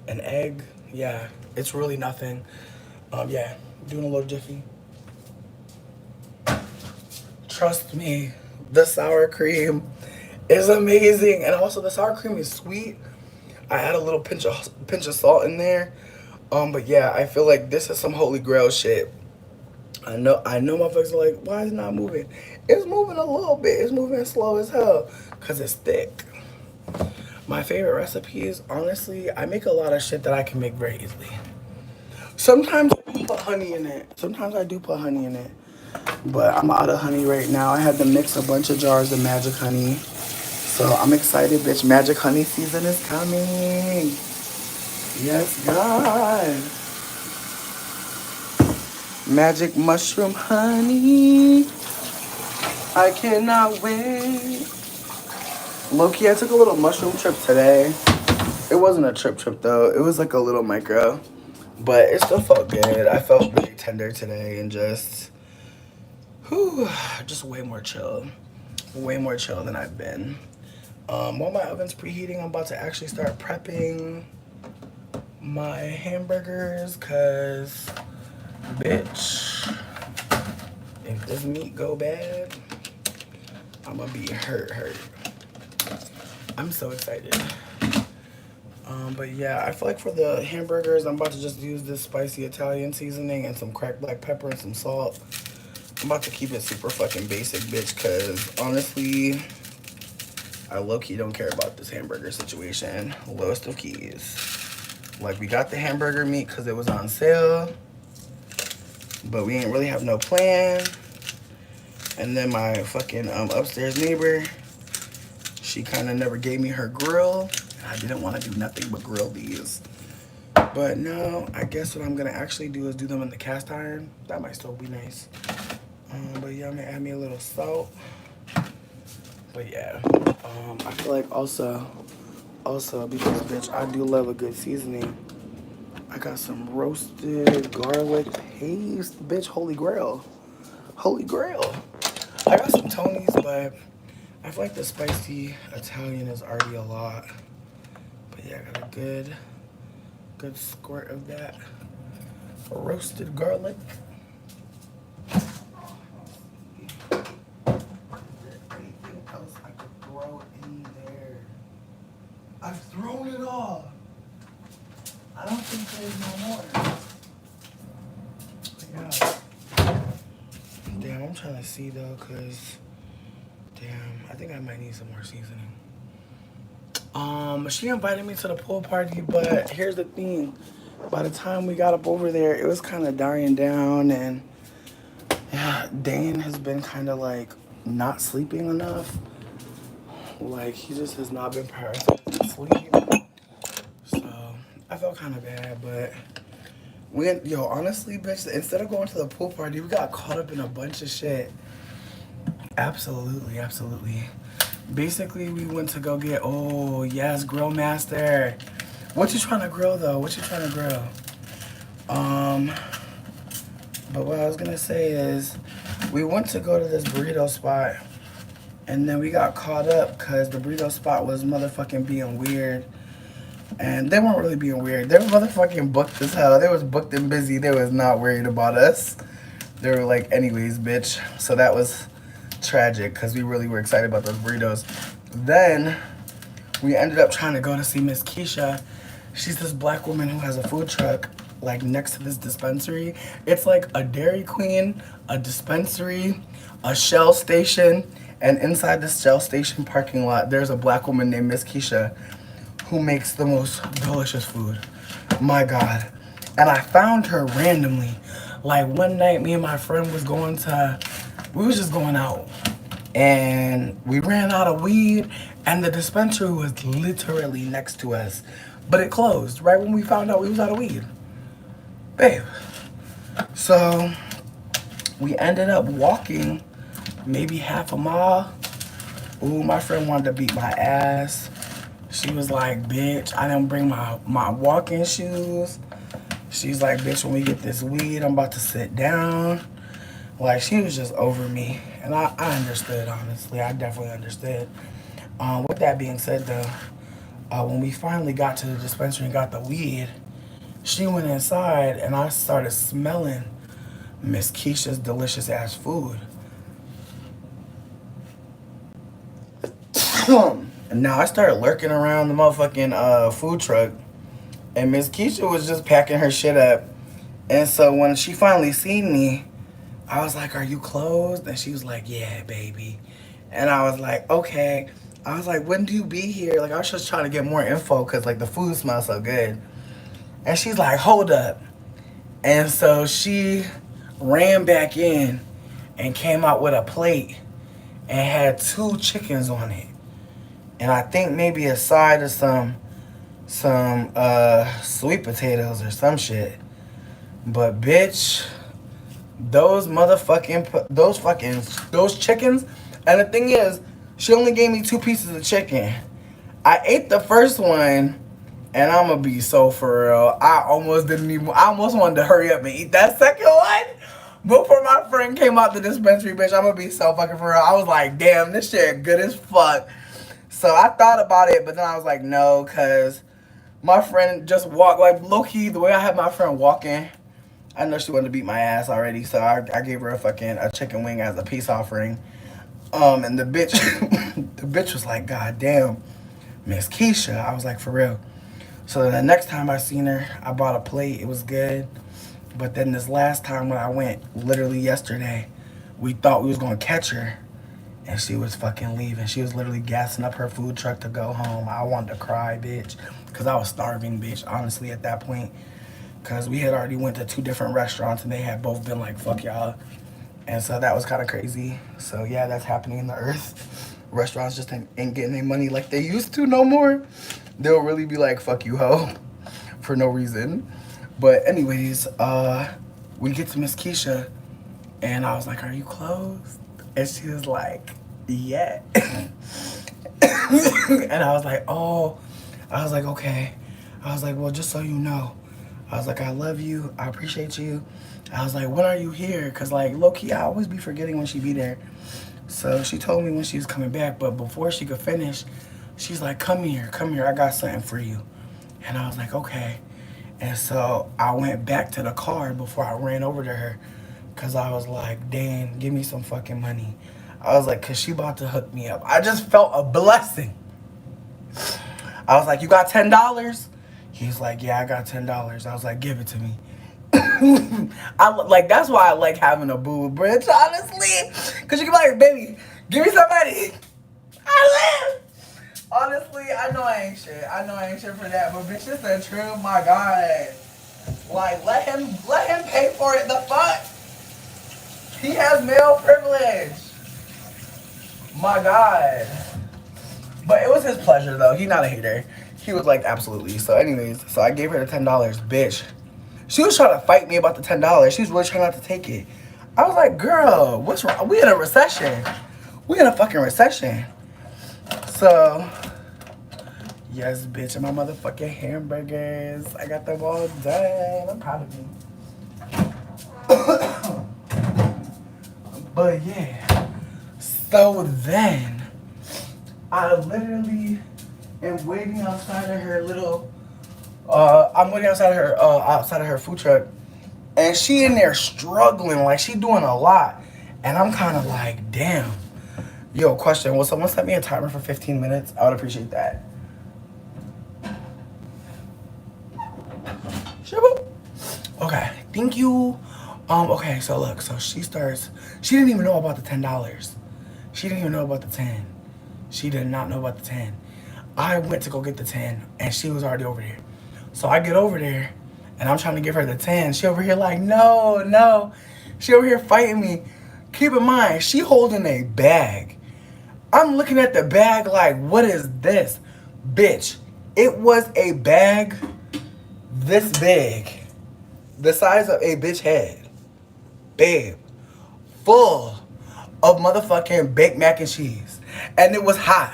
an egg. Yeah, it's really nothing. Yeah, doing a little jiffy. Trust me, the sour cream is amazing, and also the sour cream is sweet. I add a little pinch of salt in there. But yeah, I feel like this is some holy grail shit. I know motherfuckers are like, why is it not moving? It's moving a little bit. It's moving slow as hell. Cause it's thick. My favorite recipes, honestly, I make a lot of shit that I can make very easily. Sometimes I do put honey in it. But I'm out of honey right now. I had to mix a bunch of jars of magic honey. So I'm excited, bitch. Magic honey season is coming. Yes, God. Magic mushroom honey. I cannot wait. Low-key, I took a little mushroom trip today. It wasn't a trip though. It was like a little micro. But it still felt good. I felt really tender today and just way more chill. Way more chill than I've been. While my oven's preheating, I'm about to actually start prepping my hamburgers, cause bitch, if this meat go bad, I'm gonna be hurt. I'm so excited. But yeah, I feel like for the hamburgers, I'm about to just use this spicy Italian seasoning and some cracked black pepper and some salt. I'm about to keep it super fucking basic, bitch, cause honestly, I low-key don't care about this hamburger situation. Lowest of keys. Like, we got the hamburger meat because it was on sale, but we ain't really have no plan. And then my fucking upstairs neighbor, she kind of never gave me her grill. I didn't want to do nothing but grill these. But no, I guess what I'm going to actually do is do them in the cast iron. That might still be nice. But yeah, I'm going to add me a little salt. But yeah, I feel like also because bitch, I do love a good seasoning. I got some roasted garlic paste, bitch. Holy grail. I got some Tony's, but I feel like the spicy Italian is already a lot. But yeah, I got a good squirt of that roasted garlic. I've thrown it all. I don't think there's no more. Yeah. Damn, I'm trying to see though, cause damn, I think I might need some more seasoning. She invited me to the pool party, but here's the thing. By the time we got up over there, it was kind of dying down, and Yeah, Dane has been kind of like not sleeping enough. Like he just has not been prioritizing sleep. So I felt kind of bad, but yo, honestly, bitch, instead of going to the pool party, we got caught up in a bunch of shit. Absolutely, absolutely. Basically, we went to go get, oh, yes, Grill Master. What you trying to grill, though? What you trying to grill? Um, but what I was gonna say is, we went to go to this burrito spot, and then we got caught up because the burrito spot was motherfucking being weird. And they weren't really being weird. They were motherfucking booked as hell. They was booked and busy. They was not worried about us. They were like, anyways, bitch. So that was tragic because we really were excited about those burritos. Then we ended up trying to go to see Miss Keisha. She's this black woman who has a food truck like next to this dispensary. It's like a Dairy Queen, a dispensary, a Shell station, and inside this Shell station parking lot, there's a black woman named Miss Keisha who makes the most delicious food. My God. And I found her randomly. Like one night, me and my friend we was just going out. And we ran out of weed, and the dispensary was literally next to us. But it closed right when we found out we was out of weed. Babe. So we ended up walking maybe half a mile. Ooh, my friend wanted to beat my ass. She was like, bitch, I didn't bring my walking shoes. She's like, bitch, when we get this weed, I'm about to sit down. Like, she was just over me. And I understood, honestly. I definitely understood. With that being said, though, when we finally got to the dispensary and got the weed, she went inside and I started smelling Miss Keisha's delicious ass food. And now I started lurking around the motherfucking food truck, and Miss Keisha was just packing her shit up. And so when she finally seen me, I was like, "Are you closed?" And she was like, "Yeah, baby." And I was like, "Okay." I was like, "When do you be here?" Like I was just trying to get more info because like the food smells so good. And she's like, "Hold up." And so she ran back in and came out with a plate and had 2 chickens on it. And I think maybe a side of some sweet potatoes or some shit. But bitch, those chickens. And the thing is, she only gave me 2 pieces of chicken. I ate the first one, and I'm gonna be so for real. I almost wanted to hurry up and eat that second one before my friend came out the dispensary, bitch. I'm gonna be so fucking for real. I was like, damn, this shit good as fuck. So I thought about it, but then I was like, no, because my friend just walked, like, low-key, the way I had my friend walking, I know she wanted to beat my ass already, so I gave her a chicken wing as a peace offering. And the bitch, the bitch was like, God damn, Miss Keisha. I was like, for real. So the next time I seen her, I bought a plate. It was good. But then this last time when I went, literally yesterday, we thought we was going to catch her. And she was fucking leaving. She was literally gassing up her food truck to go home. I wanted to cry, bitch. Because I was starving, bitch, honestly, at that point. Because we had already went to 2 different restaurants and they had both been like, fuck y'all. And so that was kind of crazy. So yeah, that's happening in the earth. Restaurants just ain't getting their money like they used to no more. They'll really be like, fuck you, ho. For no reason. But anyways, we get to Miss Keisha. And I was like, are you closed? And she was like, yeah. And I was like, oh. I was like, okay. I was like, well, just so you know. I was like, I love you. I appreciate you. I was like, when are you here? Because, like, low-key, I always be forgetting when she be there. So she told me when she was coming back. But before she could finish, she's like, come here. I got something for you. And I was like, okay. And so I went back to the car before I ran over to her. Because I was like, Dan, give me some fucking money. I was like, because she about to hook me up. I just felt a blessing. I was like, you got $10? He's like, yeah, I got $10. I was like, give it to me. That's why I like having a boo bitch, honestly. Because you can be like, baby, give me some money. I live. Honestly, I know I ain't shit. For that. But bitch, it's the truth, my God. Like, let him pay for it. The fuck? He has male privilege. My God. But it was his pleasure though. He's not a hater. He was like, absolutely. So anyways, so I gave her the $10, bitch. She was trying to fight me about the $10. She was really trying not to take it. I was like, girl, what's wrong? We in a recession. We in a fucking recession. So, yes, bitch, and my motherfucking hamburgers. I got them all done. I'm proud of me. But yeah. So then, I literally am waiting outside of her little. I'm waiting outside of her food truck, and she in there struggling, like she doing a lot, and I'm kind of like, damn. Yo, question: will someone set me a timer for 15 minutes? I would appreciate that. Shaboop. Okay, thank you. Okay, so look, so she starts. She didn't even know about the $10. She didn't even know about the 10. She did not know about the 10. I went to go get the 10, and she was already over there. So I get over there, and I'm trying to give her the 10. She over here like, no, no. She over here fighting me. Keep in mind, she holding a bag. I'm looking at the bag like, what is this? Bitch, it was a bag this big. The size of a bitch head. Babe. Full of motherfucking baked mac and cheese. And it was hot.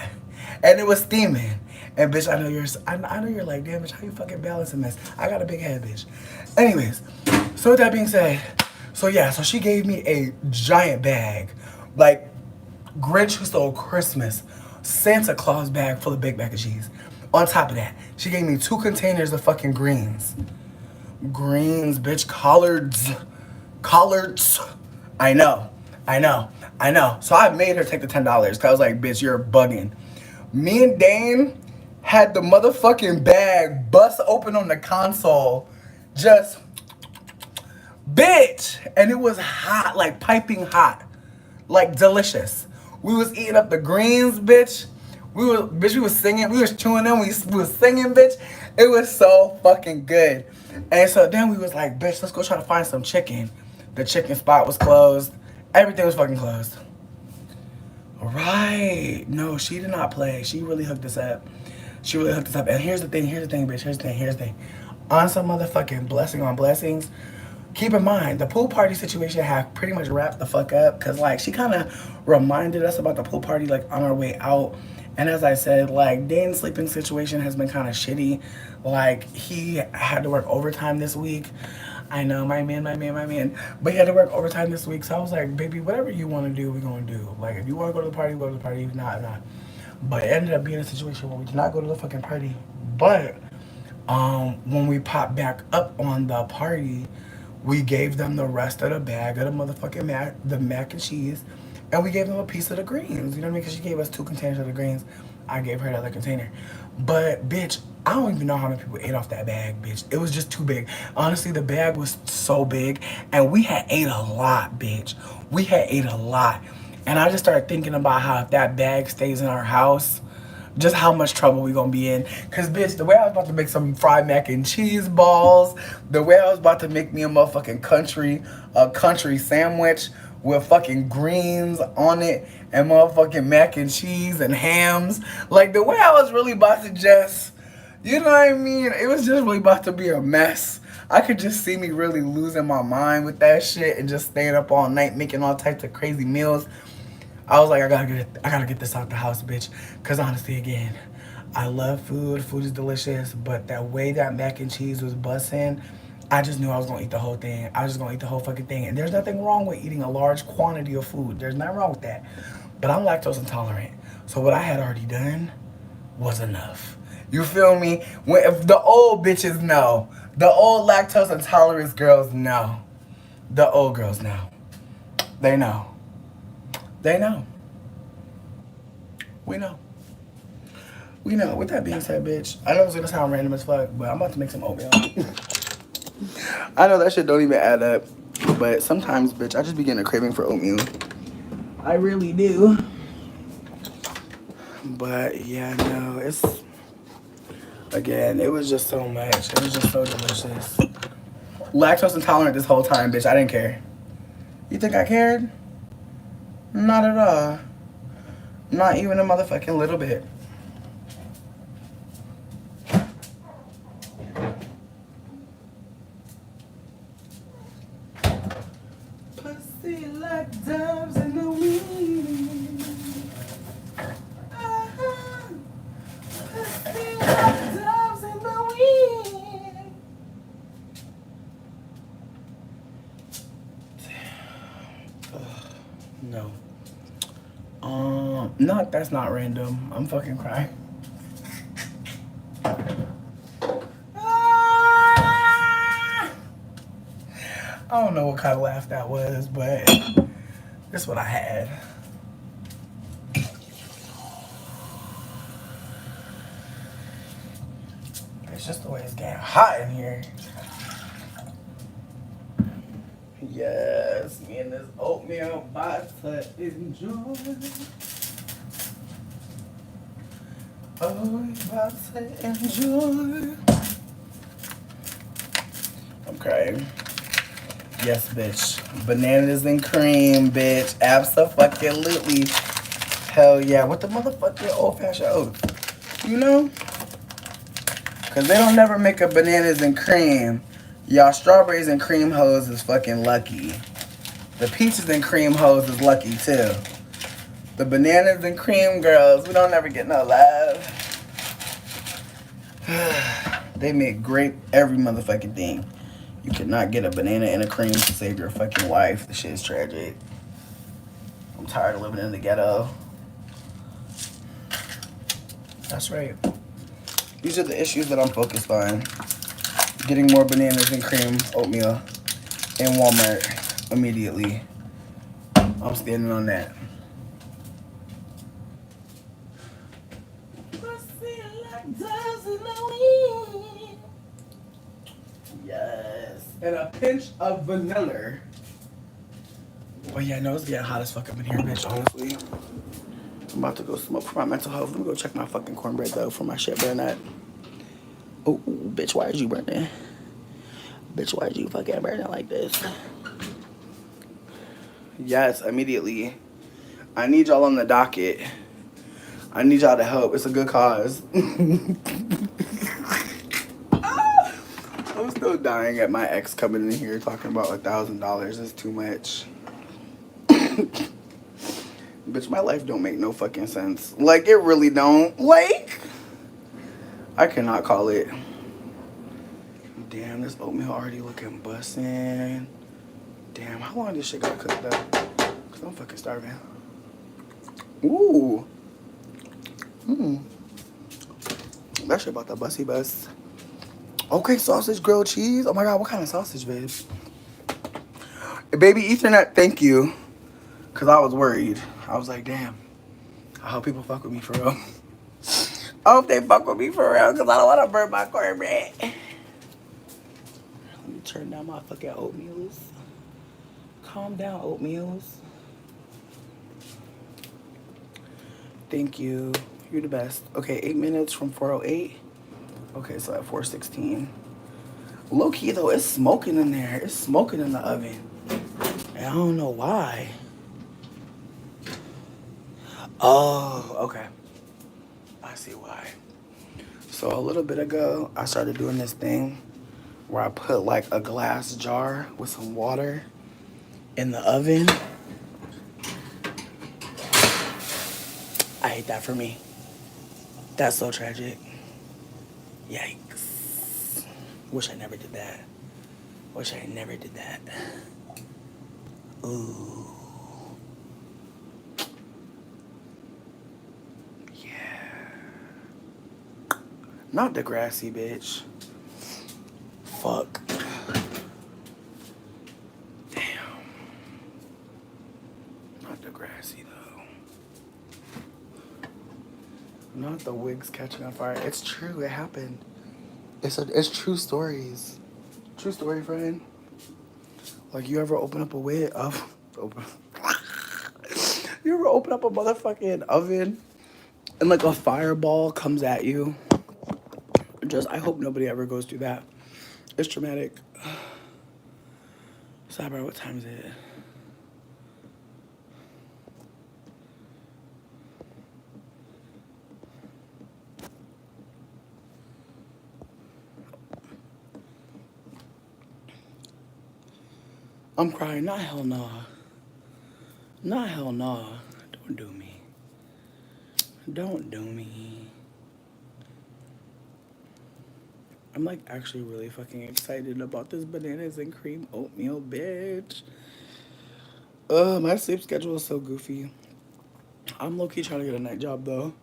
And it was steaming. And bitch, I know you're like, damn bitch, how you fucking balancing this? I got a big head, bitch. Anyways, so with that being said, so yeah, so she gave me a giant bag. Like Grinch Who Stole Christmas, Santa Claus bag full of baked mac and cheese. On top of that, she gave me 2 containers of fucking greens. Greens, bitch, collards. Collards. I know. So I made her take the $10 because I was like, bitch, you're bugging. Me and Dane had the motherfucking bag bust open on the console. Just, bitch. And it was hot, like piping hot. Like delicious. We was eating up the greens, bitch. We was singing, we was chewing them, we was singing, bitch. It was so fucking good. And so then we was like, bitch, let's go try to find some chicken. The chicken spot was closed. Everything was fucking closed. Right. No, she did not play. She really hooked us up. And here's the thing, bitch. Here's the thing. On some motherfucking blessing on blessings, keep in mind, the pool party situation had pretty much wrapped the fuck up. Because, like, she kind of reminded us about the pool party, like, on our way out. And as I said, like, Dane's sleeping situation has been kind of shitty. Like, he had to work overtime this week. I know, my man. But he had to work overtime this week. So I was like, baby, whatever you want to do, we're going to do. Like, if you want to go to the party, go to the party. If not, not. But it ended up being a situation where we did not go to the fucking party. But when we popped back up on the party, we gave them the rest of the bag of the motherfucking mac and cheese. And we gave them a piece of the greens. You know what I mean? Because she gave us 2 containers of the greens. I gave her the other container. But, bitch, I don't even know how many people ate off that bag, bitch. It was just too big. Honestly, the bag was so big. And we had ate a lot, bitch. We had ate a lot. And I just started thinking about how if that bag stays in our house, just how much trouble we gonna be in. Cause bitch, the way I was about to make some fried mac and cheese balls, the way I was about to make me a motherfucking country sandwich with fucking greens on it and motherfucking mac and cheese and hams. Like the way I was really about to just, you know what I mean? It was just really about to be a mess. I could just see me really losing my mind with that shit and just staying up all night making all types of crazy meals. I was like, I gotta get this out the house, bitch. Cause honestly, again, I love food. Food is delicious, but that way that mac and cheese was busting, I just knew I was gonna eat the whole thing. I was just gonna eat the whole fucking thing. And there's nothing wrong with eating a large quantity of food. There's nothing wrong with that. But I'm lactose intolerant. So what I had already done was enough. You feel me? If the old bitches know, the old lactose intolerant girls know. The old girls know. They know. They know. We know. We know. With that being said, bitch, I know it's gonna sound random as fuck, but I'm about to make some oatmeal. I know that shit don't even add up, but sometimes, bitch, I just be getting a craving for oatmeal. I really do. But yeah, no, it's, again, it was just so much. It was just so delicious. Lactose intolerant this whole time, bitch. I didn't care. You think I cared? Not at all. Not even a motherfucking little bit. Pussy like doves in the wind. Uh-huh. Pussy like doves in the wind. No. No, that's not random. I'm fucking crying. Ah! I don't know what kind of laugh that was, but that's what I had. It's just the way it's getting hot in here. Yes, me and this oatmeal about to enjoy. Oh, about to enjoy. Okay. Yes, bitch. Bananas and cream, bitch. Abso-fucking-lutely. Hell yeah. What the motherfucking old-fashioned oath? You know? Because they don't never make a bananas and cream. Y'all strawberries and cream hoes is fucking lucky. The peaches and cream hoes is lucky, too. The bananas and cream girls, we don't ever get no love. They make grape every motherfucking thing. You cannot get a banana and a cream to save your fucking life. This shit is tragic. I'm tired of living in the ghetto. That's right. These are the issues that I'm focused on. Getting more bananas and cream oatmeal in Walmart immediately. I'm standing on that. Yes. And a pinch of vanilla. Well, yeah, no, it's getting hot as fuck up in here, bitch, honestly. I'm about to go smoke for my mental health. Let me go check my fucking cornbread, though, for my shit burn that. Oh, bitch, why is you burning? Bitch, why is you fucking burning like this? Yes, immediately. I need y'all on the docket. I need y'all to help. It's a good cause. I'm still dying at my ex coming in here talking about $1,000. It's too much. Bitch, my life don't make no fucking sense. Like, it really don't. Like, I cannot call it. Damn, this oatmeal already looking bussin'. Damn, how long this shit gotta cook though? Cause I'm fucking starving. Ooh. That shit about the bussy bus. Okay, sausage, grilled cheese. Oh my god, what kind of sausage, babe? Baby Ethernet, thank you. Cause I was worried. I was like, damn. I hope people fuck with me for real. I hope they fuck with me for real, cause I don't wanna burn my cornbread. Let me turn down my fucking oatmeals. Calm down, oatmeals. Thank you. You're the best. Okay, 8 minutes from 4:08. Okay, so at 4:16. Low key though, it's smoking in there. It's smoking in the oven. And I don't know why. Oh, okay. I see why. So a little bit ago, I started doing this thing where I put like a glass jar with some water in the oven. I hate that for me. That's so tragic. Yikes. Wish I never did that. Wish I never did that. Ooh. Yeah. Not Degrassi, bitch. Fuck. Damn. Not Degrassi, though. Not the wigs catching on fire. It's true. It happened. It's true stories. True story, friend. Like, you ever open up a wig? You ever open up a motherfucking oven and like a fireball comes at you? I hope nobody ever goes through that. It's traumatic. Sabra, what time is it? I'm crying. Not hell nah. Not hell nah. Don't do me. Don't do me. I'm like actually really fucking excited about this bananas and cream oatmeal, bitch. My sleep schedule is so goofy. I'm low key trying to get a night job though.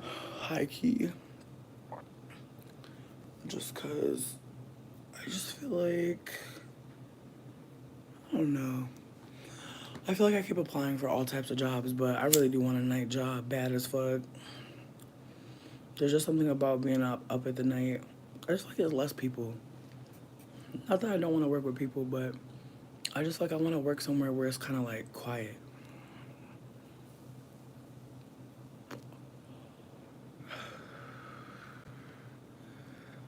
High key. Just cause I just feel like I don't know. I feel like I keep applying for all types of jobs, but I really do want a night job bad as fuck. There's just something about being up at the night. I just like there's less people. Not that I don't want to work with people, but I just like I want to work somewhere where it's kind of like quiet.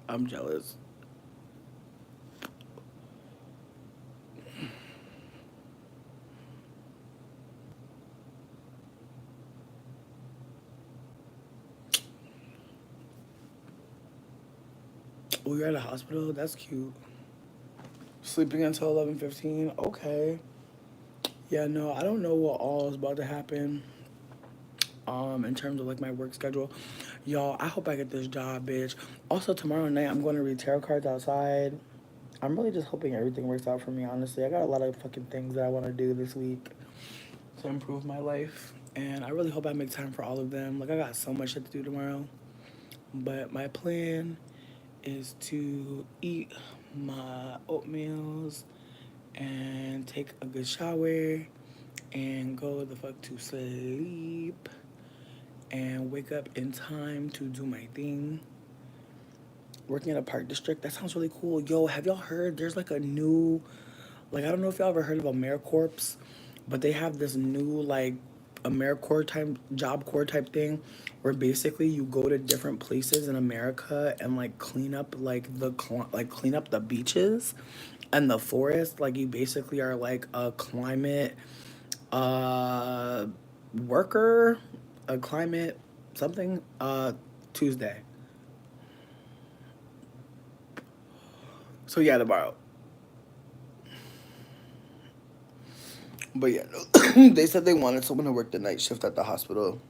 I'm jealous. Oh, you're at a hospital? That's cute. Sleeping until 11:15? Okay. Yeah, no, I don't know what all is about to happen. In terms of like my work schedule. Y'all, I hope I get this job, bitch. Also, tomorrow night I'm going to read tarot cards outside. I'm really just hoping everything works out for me, honestly. I got a lot of fucking things that I want to do this week to improve my life. And I really hope I make time for all of them. Like, I got so much shit to do tomorrow. But my plan is to eat my oatmeals and take a good shower and go the fuck to sleep and wake up in time to do my thing. Working at a park district, that sounds really cool. Yo, have y'all heard there's like a new, like, I don't know if y'all ever heard of AmeriCorps, but they have this new like AmeriCorps type Job Corps type thing where basically you go to different places in America and like clean up like clean up the beaches and the forest. Like you basically are like a climate uh worker, a climate something Tuesday. So yeah, tomorrow. But yeah, no, they said they wanted someone to work the night shift at the hospital,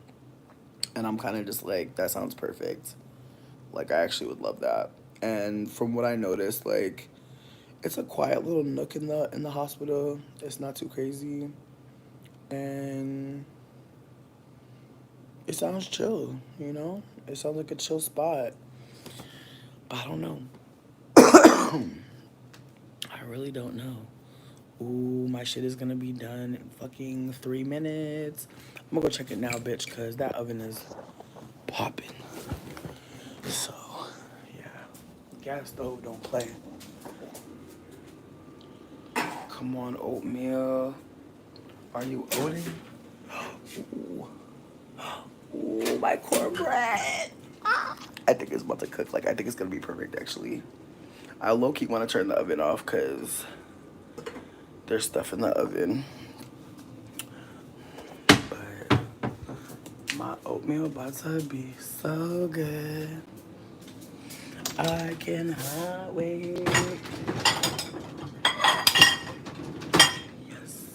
and I'm kind of just like, that sounds perfect. Like, I actually would love that. And from what I noticed, like, it's a quiet little nook in the hospital. It's not too crazy, and it sounds chill. You know, it sounds like a chill spot. But I don't know. I really don't know. Ooh, my shit is gonna be done in fucking 3 minutes. I'm gonna go check it now, bitch, cause that oven is popping. So, yeah. Gas stove don't play. Come on, oatmeal. Are you oating? Ooh. Ooh, my cornbread. I think it's about to cook. Like, I think it's gonna be perfect, actually. I low-key want to turn the oven off because there's stuff in the oven. But my oatmeal about to be so good. I cannot wait. Yes.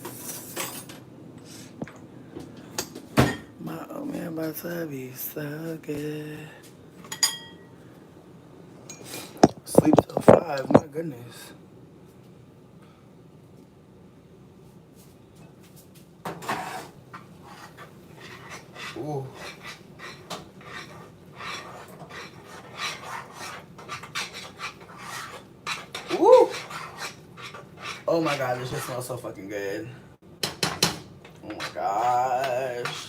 My oatmeal about to be so good. Sleep till 5, my goodness. Ooh. Ooh. Oh my god, this just smells so fucking good. Oh my gosh.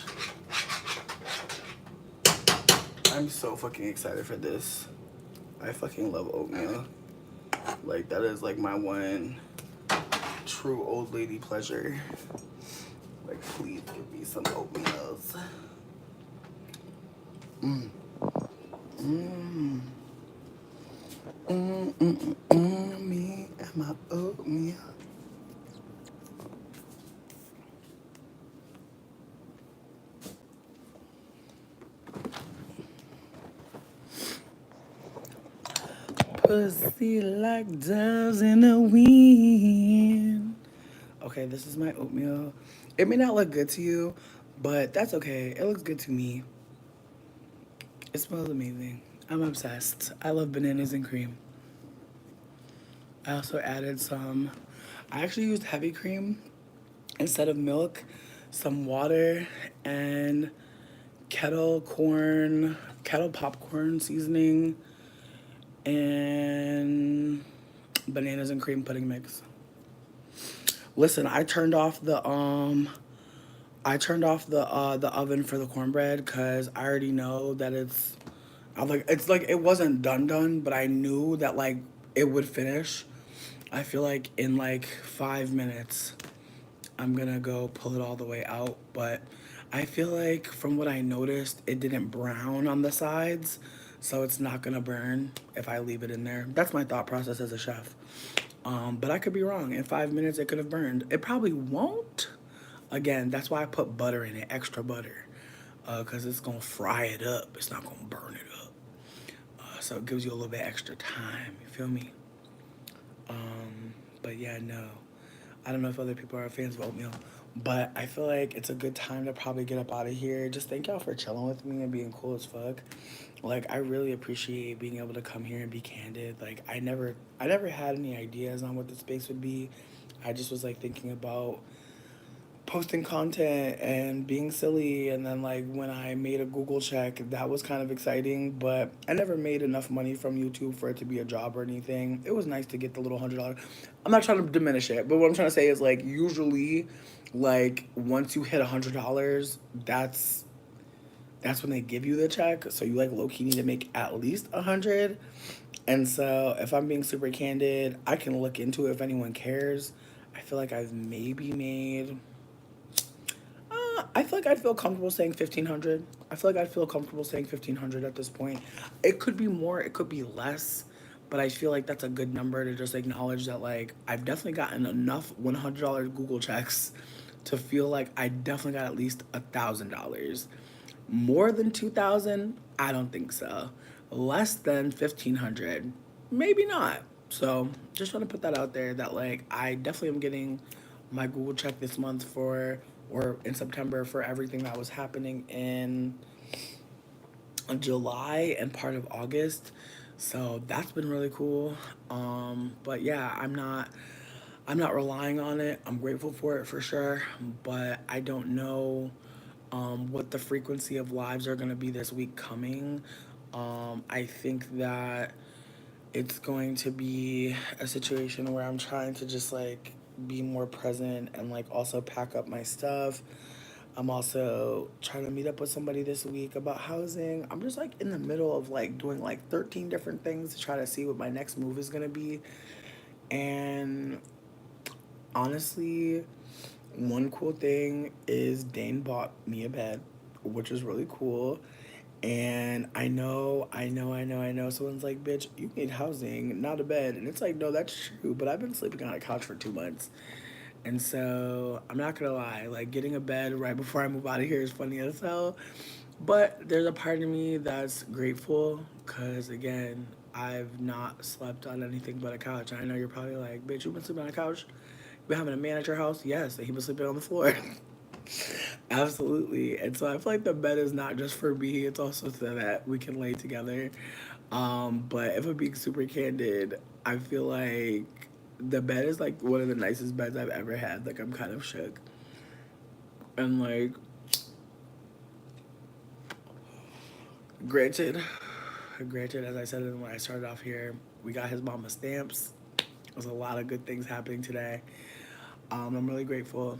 I'm so fucking excited for this. I fucking love oatmeal. Like, that is like my one true old lady pleasure. Like, please give me some oatmeals. Mmm. Mmm. Me and my oatmeal. Pussy like doves in the wind. Okay, this is my oatmeal. It may not look good to you, but that's okay. It looks good to me. It smells amazing. I'm obsessed. I love bananas and cream. I also added some, I actually used heavy cream instead of milk, some water, and kettle popcorn seasoning, and bananas and cream pudding mix. Listen, I turned off the oven for the cornbread because I already know that it's like it wasn't done, but I knew that like it would finish. I feel like in like 5 minutes I'm gonna go pull it all the way out, but I feel like from what I noticed, it didn't brown on the sides, so it's not gonna burn if I leave it in there. That's my thought process as a chef. But I could be wrong. In 5 minutes, it could have burned. It probably won't. Again, that's why I put butter in it, extra butter, because it's gonna fry it up. It's not gonna burn it up. So it gives you a little bit extra time. You feel me? But yeah, no. I don't know if other people are fans of oatmeal, but I feel like it's a good time to probably get up out of here. Just thank y'all for chilling with me and being cool as fuck. Like I really appreciate being able to come here and be candid. Like I never had any ideas on what the space would be. I just was like thinking about posting content and being silly, and then like when I made a Google check, that was kind of exciting, but I never made enough money from YouTube for it to be a job or anything. It was nice to get the little $100. I'm not trying to diminish it, but what I'm trying to say is like usually like once you hit $100, that's when they give you the check, so you like low-key need to make at least 100. And so if I'm being super candid, I can look into it if anyone cares. I feel like I've maybe made I feel like I'd feel comfortable saying 1,500. I feel like I'd feel comfortable saying 1,500 at this point. It could be more, it could be less, but I feel like that's a good number to just acknowledge that like I've definitely gotten enough $100 Google checks to feel like I definitely got at least $1,000. More than 2,000, I don't think so. Less than 1,500, maybe not. So just want to put that out there that like I definitely am getting my Google check this month for or in September for everything that was happening in July and part of August. So that's been really cool. But yeah, I'm not relying on it. I'm grateful for it for sure, but I don't know what the frequency of lives are going to be this week coming. I think that it's going to be a situation where I'm trying to just like be more present and like also pack up my stuff. I'm also trying to meet up with somebody this week about housing. I'm just like in the middle of like doing like 13 different things to try to see what my next move is going to be. And honestly, one cool thing is Dane bought me a bed, which is really cool. And I know. Someone's like, bitch, you need housing, not a bed. And it's like, no, that's true. But I've been sleeping on a couch for 2 months. And so I'm not gonna lie, like getting a bed right before I move out of here is funny as hell. But there's a part of me that's grateful because, again, I've not slept on anything but a couch. I know you're probably like, bitch, you've been sleeping on a couch? You've been having a man at your house? Yes, and he was sleeping on the floor. Absolutely. And so I feel like the bed is not just for me, it's also so that we can lay together. But if I'm being super candid, I feel like the bed is like one of the nicest beds I've ever had. Like I'm kind of shook. And like granted, granted, as I said when I started off here, we got his mama stamps. There's a lot of good things happening today. I'm really grateful.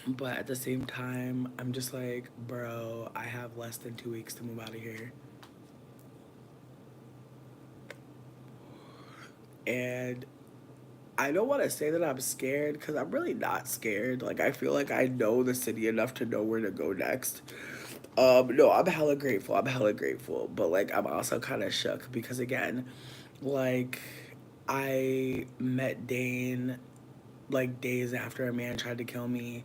But at the same time, I'm just like, bro, I have less than 2 weeks to move out of here. And I don't want to say that I'm scared because I'm really not scared. Like, I feel like I know the city enough to know where to go next. No, I'm hella grateful. I'm hella grateful. But, like, I'm also kind of shook because, again, like, I met Dane, like, days after a man tried to kill me.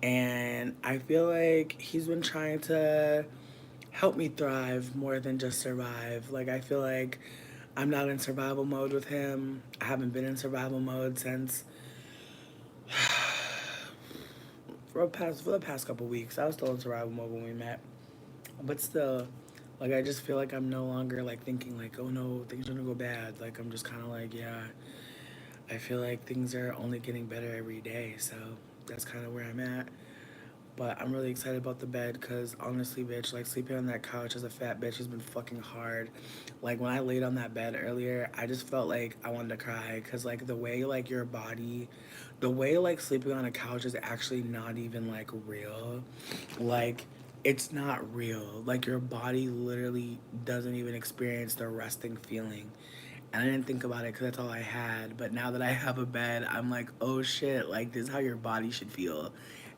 And I feel like he's been trying to help me thrive more than just survive. Like, I feel like I'm not in survival mode with him. I haven't been in survival mode since for the past couple weeks. I was still in survival mode when we met, but still, like I just feel like I'm no longer like thinking like, oh no, things are gonna go bad. Like I'm just kind of like, yeah, I feel like things are only getting better every day. So that's kind of where I'm at. But I'm really excited about the bed because honestly, bitch, like sleeping on that couch as a fat bitch has been fucking hard. Like when I laid on that bed earlier, I just felt like I wanted to cry because like the way like your body, the way like sleeping on a couch is actually not even like real. Like it's not real. Like your body literally doesn't even experience the resting feeling. And I didn't think about it because that's all I had. But now that I have a bed, I'm like, oh shit, like this is how your body should feel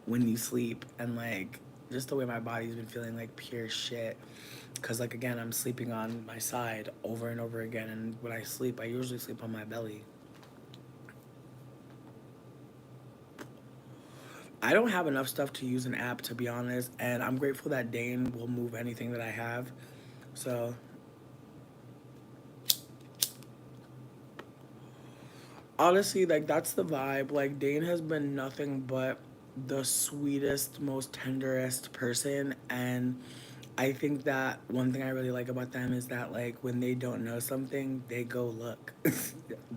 when you sleep. And like, just the way my body's been feeling like pure shit. Because, like, again, I'm sleeping on my side over and over again. And when I sleep, I usually sleep on my belly. I don't have enough stuff to use an app, to be honest. And I'm grateful that Dane will move anything that I have. So honestly, like that's the vibe. Like Dane has been nothing but the sweetest, most tenderest person, and I think that one thing I really like about them is that like when they don't know something, they go look,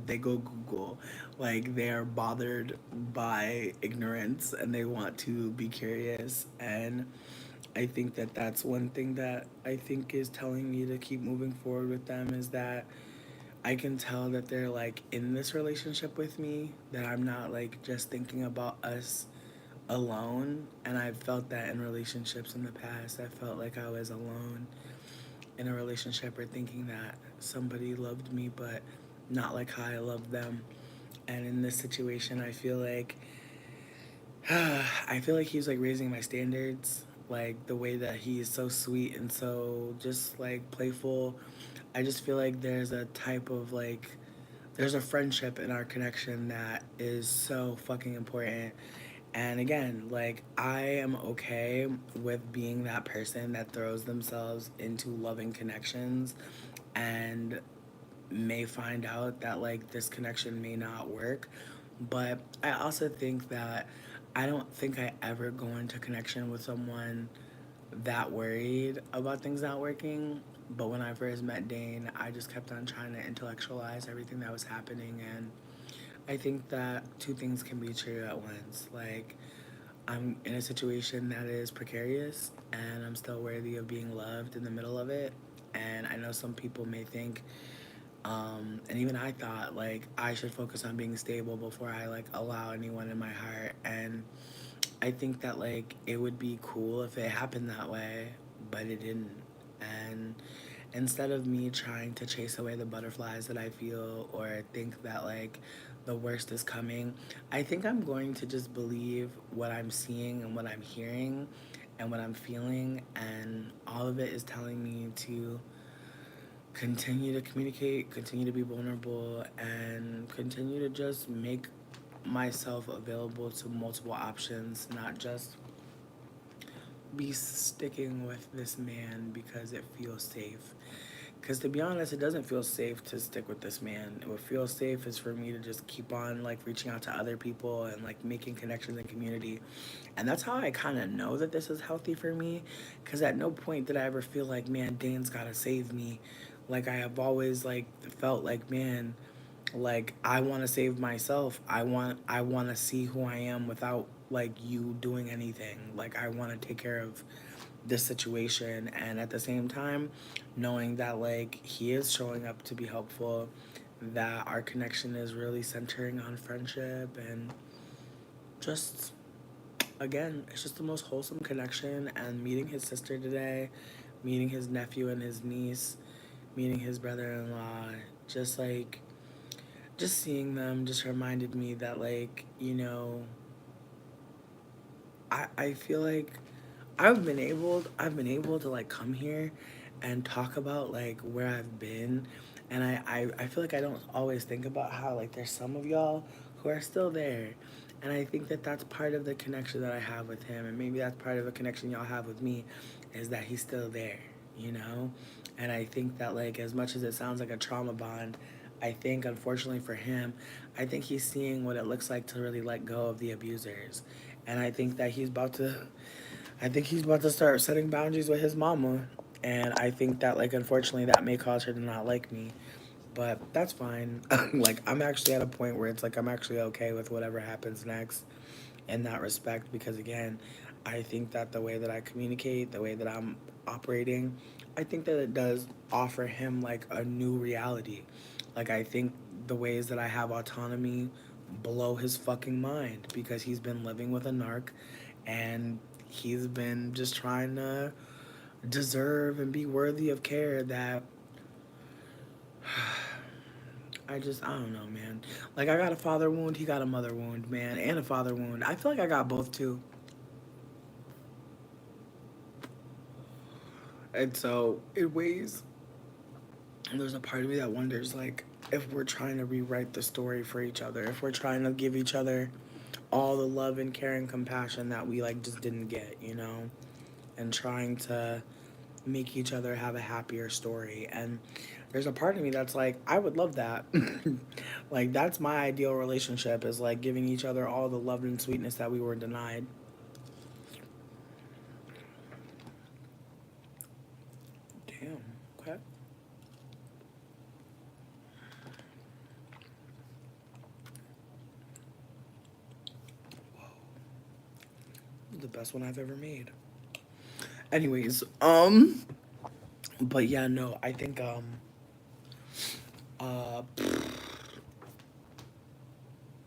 they go Google, like they are bothered by ignorance and they want to be curious, and I think that that's one thing that I think is telling me to keep moving forward with them is that I can tell that they're like in this relationship with me, that I'm not like just thinking about us alone. And I've felt that in relationships in the past. I felt like I was alone in a relationship or thinking that somebody loved me, but not like how I loved them. And in this situation, I feel like I feel like he's like raising my standards, like the way that he is so sweet and so just like playful. I just feel like there's a type of like there's a friendship in our connection that is so fucking important. And again, like I am okay with being that person that throws themselves into loving connections and may find out that like this connection may not work. But I also think that I don't think I ever go into connection with someone that worried about things not working. But when I first met Dane, I just kept on trying to intellectualize everything that was happening. And I think that two things can be true at once. Like, I'm in a situation that is precarious and I'm still worthy of being loved in the middle of it. And I know some people may think, and even I thought, like, I should focus on being stable before I, like, allow anyone in my heart. And I think that like it would be cool if it happened that way, but it didn't. And instead of me trying to chase away the butterflies that I feel or think that like the worst is coming, I think I'm going to just believe what I'm seeing and what I'm hearing and what I'm feeling, and all of it is telling me to continue to communicate, continue to be vulnerable, and continue to just make myself available to multiple options, not just be sticking with this man because it feels safe. Because to be honest, it doesn't feel safe to stick with this man. What feels safe is for me to just keep on like reaching out to other people and like making connections in community. And that's how I kind of know that this is healthy for me. Because at no point did I ever feel like, man, Dane's got to save me. Like I have always like felt like, man, like I want to save myself. I want to see who I am without like you doing anything. Like I want to take care of this situation, and at the same time knowing that like he is showing up to be helpful, that our connection is really centering on friendship and just again, it's just the most wholesome connection. And meeting his sister today, meeting his nephew and his niece, meeting his brother-in-law, just like just seeing them just reminded me that like I feel like I've been able to like come here and talk about like where I've been, and I feel like I don't always think about how like there's some of y'all who are still there, and I think that that's part of the connection that I have with him, and maybe that's part of a connection y'all have with me, is that he's still there, you know, and I think that like as much as it sounds like a trauma bond, I think unfortunately for him, I think he's seeing what it looks like to really let go of the abusers, And I think he's about to start setting boundaries with his mama. And I think that, like, unfortunately, that may cause her to not like me. But that's fine. Like, I'm actually at a point where it's like I'm actually okay with whatever happens next in that respect. Because, again, I think that the way that I communicate, the way that I'm operating, I think that it does offer him, like, a new reality. Like, I think the ways that I have autonomy blow his fucking mind because he's been living with a narc and he's been just trying to deserve and be worthy of care that I don't know, man. Like, I got a father wound, he got a mother wound, man, and a father wound. I feel like I got both too. And so it weighs. And there's a part of me that wonders, like, if we're trying to rewrite the story for each other, if we're trying to give each other all the love and care and compassion that we, like, just didn't get, you know? And trying to make each other have a happier story. And there's a part of me that's like, I would love that. Like, that's my ideal relationship, is like giving each other all the love and sweetness that we were denied. Damn. Okay. The best one I've ever made. Anyways, but yeah, no, I think uh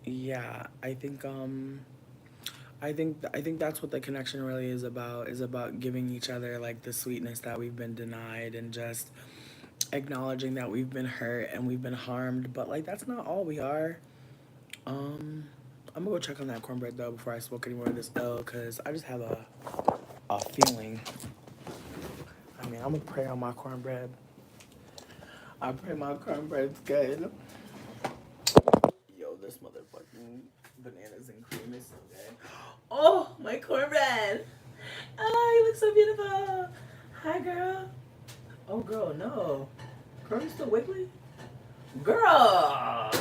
yeah, I think that's what the connection really is about giving each other, like, the sweetness that we've been denied, and just acknowledging that we've been hurt and we've been harmed, but, like, that's not all we are. Um, I'm gonna go check on that cornbread though before I smoke any more of this L, because I just have a feeling. I mean, I'm gonna pray on my cornbread. I pray my cornbread's good. Yo, this motherfucking bananas and cream is so good. Oh, my cornbread! Oh, you look so beautiful. Hi, girl. Oh, girl, no. Girl, you still wiggly? Girl!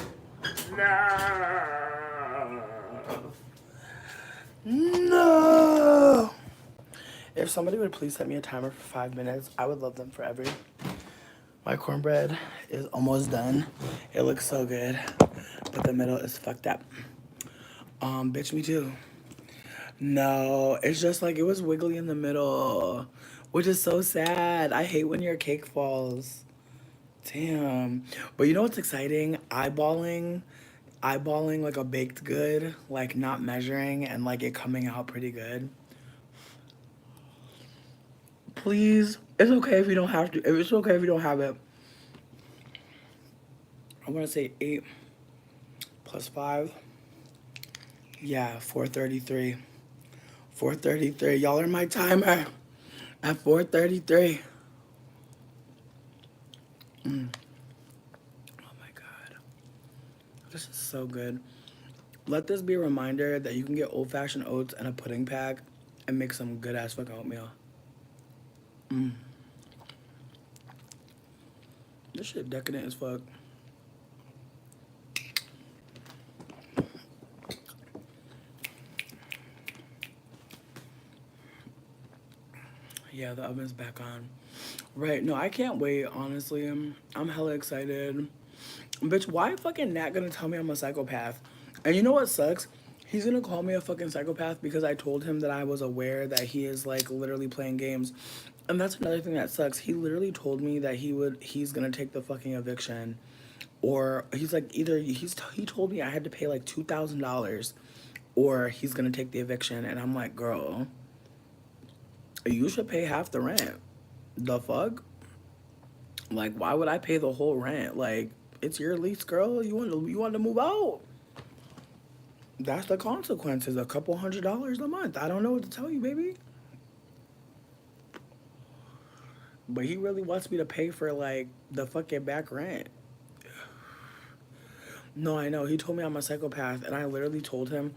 No! No! If somebody would please set me a timer for 5 minutes, I would love them forever. My cornbread is almost done. It looks so good, but the middle is fucked up. Bitch, me too. No, it's just like it was wiggly in the middle, which is so sad. I hate when your cake falls. Damn. But you know what's exciting? Eyeballing like a baked good, like not measuring and like it coming out pretty good. Please, it's okay if you don't have to. If it's okay if you don't have it. I'm gonna say 8 plus 5. Yeah, 433. 433. Y'all are my timer at 433. Oh my god. This is so good. Let this be a reminder that you can get old fashioned oats and a pudding pack and make some good ass fucking oatmeal. This shit decadent as fuck. Yeah, the oven's back on. Right, no, I can't wait, honestly. I'm hella excited. Bitch, why fucking Nat gonna tell me I'm a psychopath? And you know what sucks? He's gonna call me a fucking psychopath because I told him that I was aware that he is like literally playing games. And that's another thing that sucks. He literally told me that he's gonna take the fucking eviction. Or he's like either he told me I had to pay like $2,000 or he's gonna take the eviction, and I'm like, girl, you should pay half the rent. The fuck? Like, why would I pay the whole rent? Like, it's your lease, girl. You want to move out? That's the consequences. A couple $100 a month. I don't know what to tell you, baby. But he really wants me to pay for like the fucking back rent. No, I know. He told me I'm a psychopath, and I literally told him,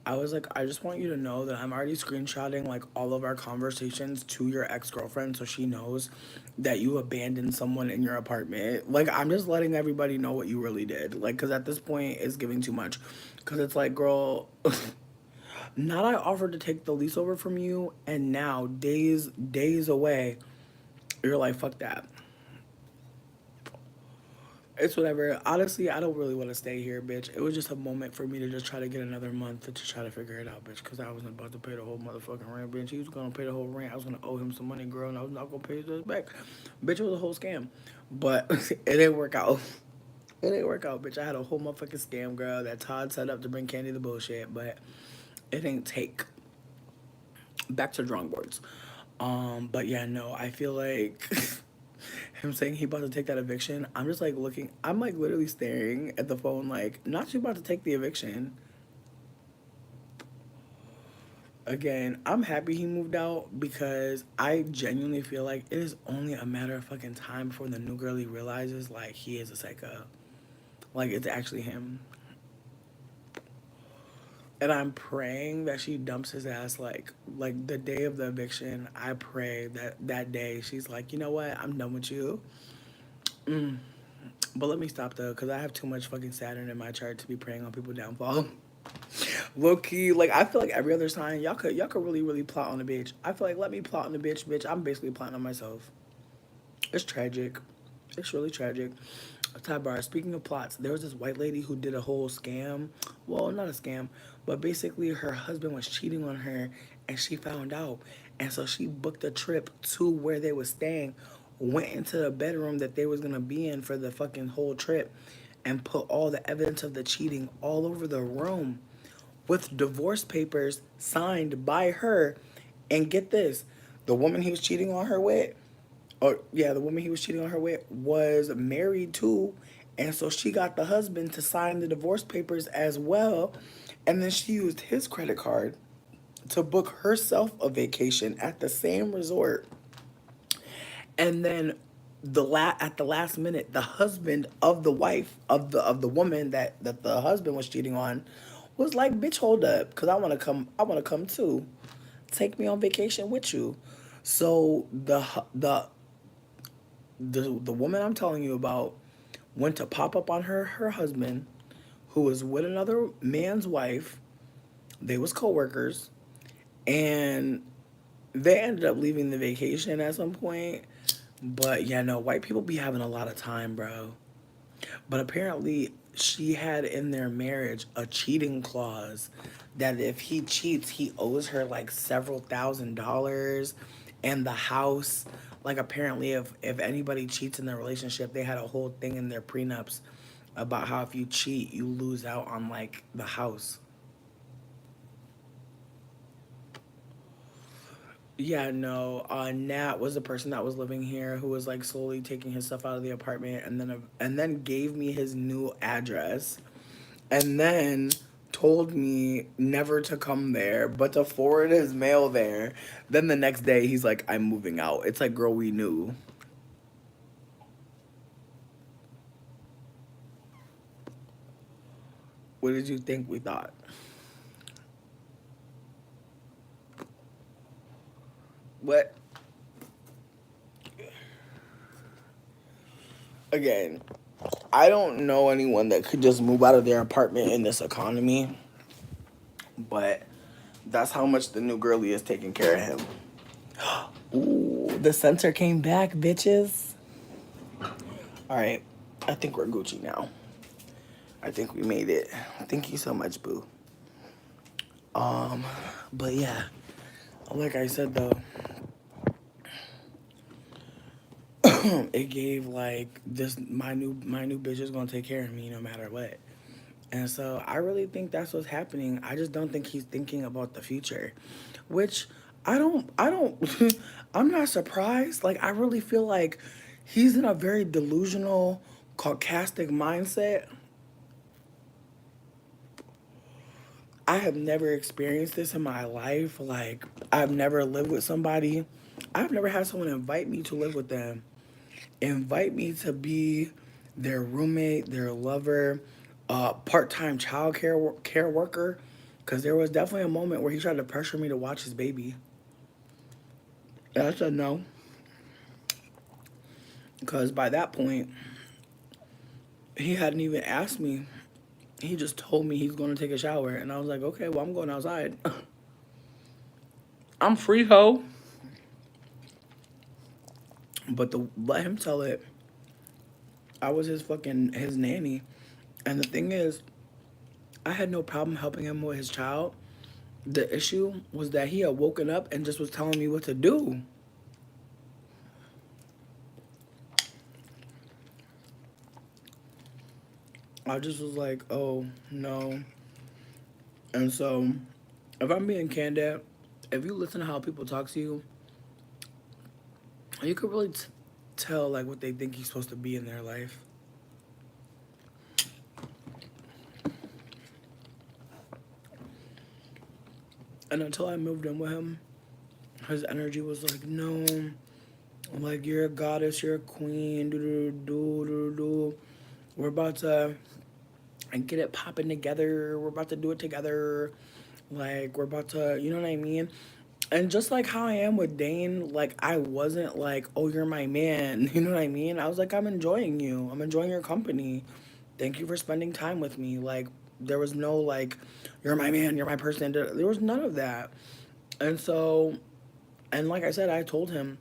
I was like, I just want you to know that I'm already screenshotting like all of our conversations to your ex girlfriend so she knows that you abandoned someone in your apartment. Like, I'm just letting everybody know what you really did. Like, because at this point, it's giving too much. Because it's like, girl, Not I offered to take the lease over from you, and now days away, you're like, fuck that. It's whatever. Honestly, I don't really want to stay here, bitch. It was just a moment for me to just try to get another month to try to figure it out, bitch. Because I wasn't about to pay the whole motherfucking rent, bitch. He was going to pay the whole rent. I was going to owe him some money, girl, and I was not going to pay his back. Bitch, it was a whole scam. But it didn't work out. It didn't work out, bitch. I had a whole motherfucking scam, girl, that Todd set up to bring Candy the bullshit. But it didn't take. Back to drawing boards. But yeah, no, I feel like him saying he about to take that eviction, I'm just like looking, I'm like literally staring at the phone like, not you about to take the eviction. Again, I'm happy he moved out because I genuinely feel like it is only a matter of fucking time before the new girlie realizes like he is a psycho. Like it's actually him. And I'm praying that she dumps his ass like the day of the eviction. I pray that that day she's like, you know what, I'm done with you. But let me stop though, because I have too much fucking Saturn in my chart to be praying on people's downfall. Low key, like I feel like every other sign, y'all could really plot on a bitch. I feel like let me plot on the bitch. I'm basically plotting on myself. It's tragic. It's really tragic. Sidebar, speaking of plots, there was this white lady who did a whole scam. Well, not a scam, but basically her husband was cheating on her and she found out. And so she booked a trip to where they were staying, went into the bedroom that they was gonna be in for the fucking whole trip, and put all the evidence of the cheating all over the room with divorce papers signed by her. And get this, the woman he was cheating on her with, or yeah, the woman he was cheating on her with was married too, and so she got the husband to sign the divorce papers as well, and then she used his credit card to book herself a vacation at the same resort, and then at the last minute, the husband of the wife of the woman that the husband was cheating on was like, "Bitch, hold up, cause I want to come too. Take me on vacation with you." So the woman I'm telling you about went to pop up on her husband, who was with another man's wife. They was coworkers, and they ended up leaving the vacation at some point. But yeah, no, white people be having a lot of time, bro. But apparently, she had in their marriage a cheating clause that if he cheats, he owes her like several $1,000s and the house. Like apparently, if anybody cheats in their relationship, they had a whole thing in their prenups about how if you cheat, you lose out on like the house. Yeah, no. Nat was the person that was living here who was like slowly taking his stuff out of the apartment, and then gave me his new address, and then told me never to come there, but to forward his mail there. Then the next day he's like, "I'm moving out." It's like, girl, we knew. What did you think we thought? What? Again, I don't know anyone that could just move out of their apartment in this economy, but that's how much the new girlie is taking care of him. Ooh, the censor came back, bitches. All right, I think we're Gucci now. I think we made it. Thank you so much, boo. Um, but yeah, like I said though, it gave like this my new bitch is gonna take care of me no matter what. And so I really think that's what's happening. I just don't think he's thinking about the future, which I don't I'm not surprised. Like I really feel like he's in a very delusional, caucastic mindset. I have never experienced this in my life. Like I've never lived with somebody. I've never had someone invite me to live with them, invite me to be their roommate, their lover, part-time child care worker. Because there was definitely a moment where he tried to pressure me to watch his baby. And I said no. Because by that point, he hadn't even asked me He just told me he's going to take a shower, and I was like, okay, well, I'm going outside. I'm free, ho. But to let him tell it, I was his nanny. And the thing is, I had no problem helping him with his child. The issue was that he had woken up and just was telling me what to do. I just was like, oh no. And so, if I'm being candid, if you listen to how people talk to you, you could really tell like what they think he's supposed to be in their life. And until I moved in with him, his energy was like, no, like you're a goddess, you're a queen, do do do do do. We're about to get it popping together. We're about to do it together. Like we're about to, you know what I mean? And just like how I am with Dane, like I wasn't like, oh, you're my man. You know what I mean? I was like, I'm enjoying you. I'm enjoying your company. Thank you for spending time with me. Like there was no like, you're my man, you're my person. There was none of that. And so, and like I said, I told him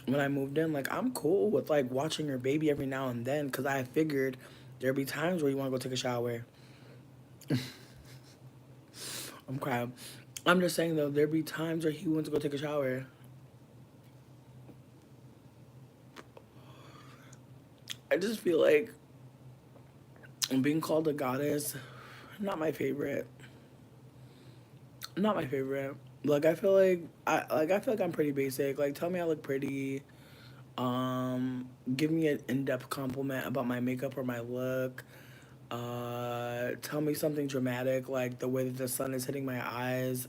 when I moved in, like I'm cool with like watching your baby every now and then, because I figured there'd be times where you want to go take a shower. I'm crying. I'm just saying though, there'd be times where he wants to go take a shower. I just feel like being called a goddess, not my favorite. Not my favorite. Like I feel like I'm pretty basic. Like tell me I look pretty. Give me an in-depth compliment about my makeup or my look. Tell me something dramatic, like the way that the sun is hitting my eyes.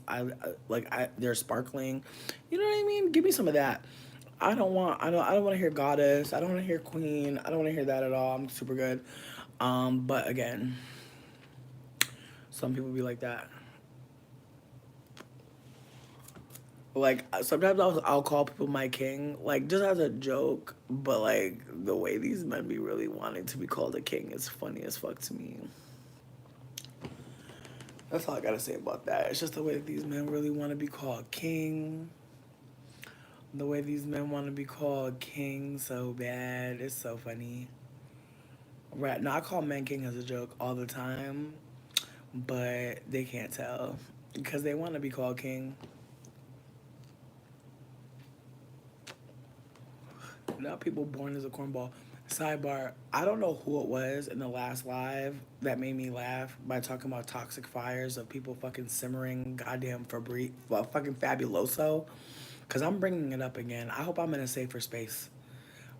They're sparkling. You know what I mean? Give me some of that. I don't want to hear goddess. I don't want to hear queen. I don't want to hear that at all. I'm super good. But again, some people be like that. Like sometimes I'll call people my king, like just as a joke. But like the way these men be really wanting to be called a king is funny as fuck to me. That's all I gotta say about that. It's just the way that these men really want to be called king. The way these men want to be called king so bad. It's so funny. Right now, I call men king as a joke all the time, but they can't tell because they want to be called king. Now people born as a cornball. Sidebar, I don't know who it was in the last live that made me laugh by talking about toxic fires of people fucking simmering goddamn fucking Fabuloso. Because I'm bringing it up again. I hope I'm in a safer space.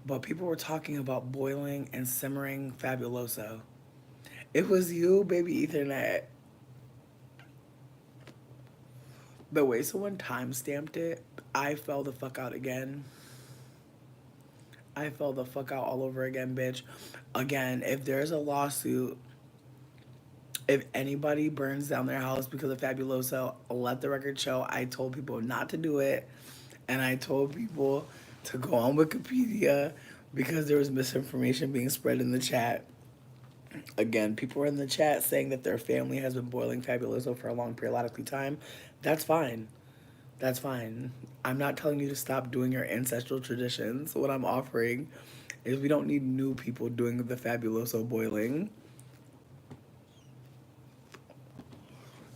But people were talking about boiling and simmering Fabuloso. It was you, baby Ethernet. The way someone time stamped it, I fell the fuck out again. I fell the fuck out all over again, bitch. Again, if there's a lawsuit, if anybody burns down their house because of Fabuloso, let the record show I told people not to do it. And I told people to go on Wikipedia because there was misinformation being spread in the chat. Again, people are in the chat saying that their family has been boiling Fabuloso for a long periodically time. That's fine. That's fine. I'm not telling you to stop doing your ancestral traditions. What I'm offering is we don't need new people doing the Fabuloso boiling.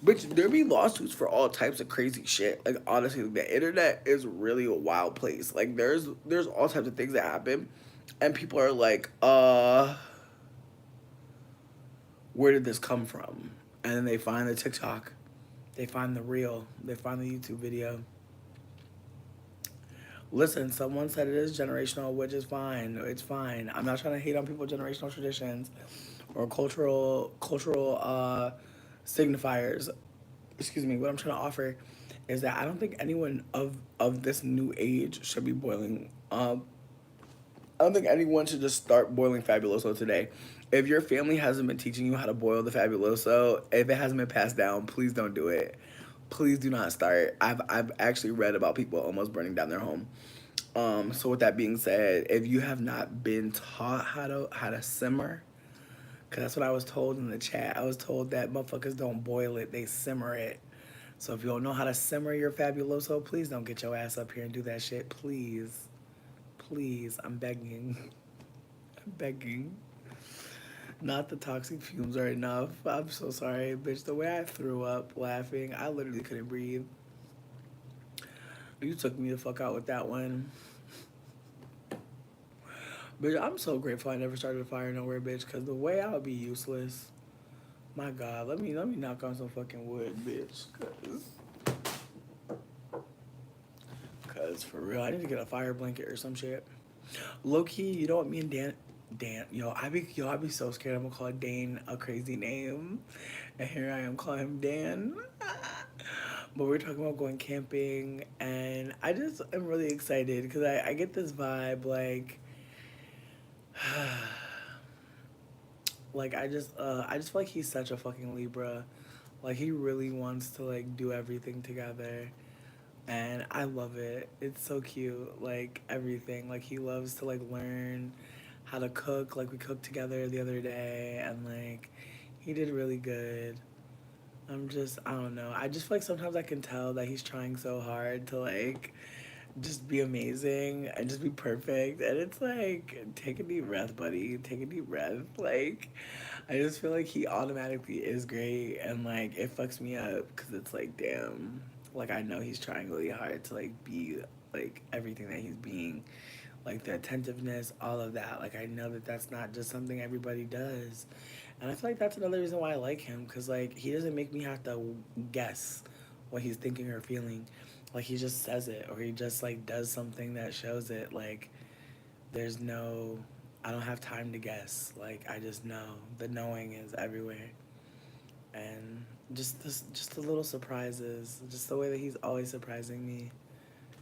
Bitch, there be lawsuits for all types of crazy shit. Like honestly, the internet is really a wild place. Like there's all types of things that happen, and people are like, where did this come from? And then they find the TikTok, they find the reel, they find the YouTube video. Listen, someone said it is generational, which is fine. It's fine. I'm not trying to hate on people's generational traditions or cultural signifiers. Excuse me. What I'm trying to offer is that I don't think anyone of this new age should be boiling. I don't think anyone should just start boiling Fabuloso today. If your family hasn't been teaching you how to boil the Fabuloso, if it hasn't been passed down, please don't do it. Please do not start. I've actually read about people almost burning down their home. So with that being said, if you have not been taught how to simmer Cause that's what I was told in the chat. I was told that motherfuckers don't boil it, they simmer it. So if you don't know how to simmer your fabuloso, please don't get your ass up here and do that shit. Please. Please. I'm begging. I'm begging. Not the toxic fumes are enough. I'm so sorry, bitch. The way I threw up laughing, I literally couldn't breathe. You took me the fuck out with that one. Bitch, I'm so grateful I never started a fire nowhere, bitch, because the way I would be useless. My God, let me knock on some fucking wood, bitch. Cause for real, I need to get a fire blanket or some shit. Low key, you know what? Me and Dan, I be so scared. I'm gonna call Dane a crazy name, and here I am calling him Dan. But we're talking about going camping, and I just am really excited because I get this vibe like I just feel like he's such a fucking Libra. Like he really wants to like do everything together. And I love it. It's so cute. Like everything. Like he loves to like learn how to cook. Like we cooked together the other day and like he did really good. I don't know. I just feel like sometimes I can tell that he's trying so hard to like just be amazing and just be perfect. And it's like, take a deep breath, buddy. Take a deep breath. Like, I just feel like he automatically is great. And like, it fucks me up because it's like, damn. Like, I know he's trying really hard to like be like everything that he's being. Like, the attentiveness, all of that. Like, I know that that's not just something everybody does. And I feel like that's another reason why I like him because like, he doesn't make me have to guess what he's thinking or feeling. Like he just says it or he just like does something that shows it. Like there's no I don't have time to guess. Like I just know. The knowing is everywhere. And just the little surprises, just the way that he's always surprising me.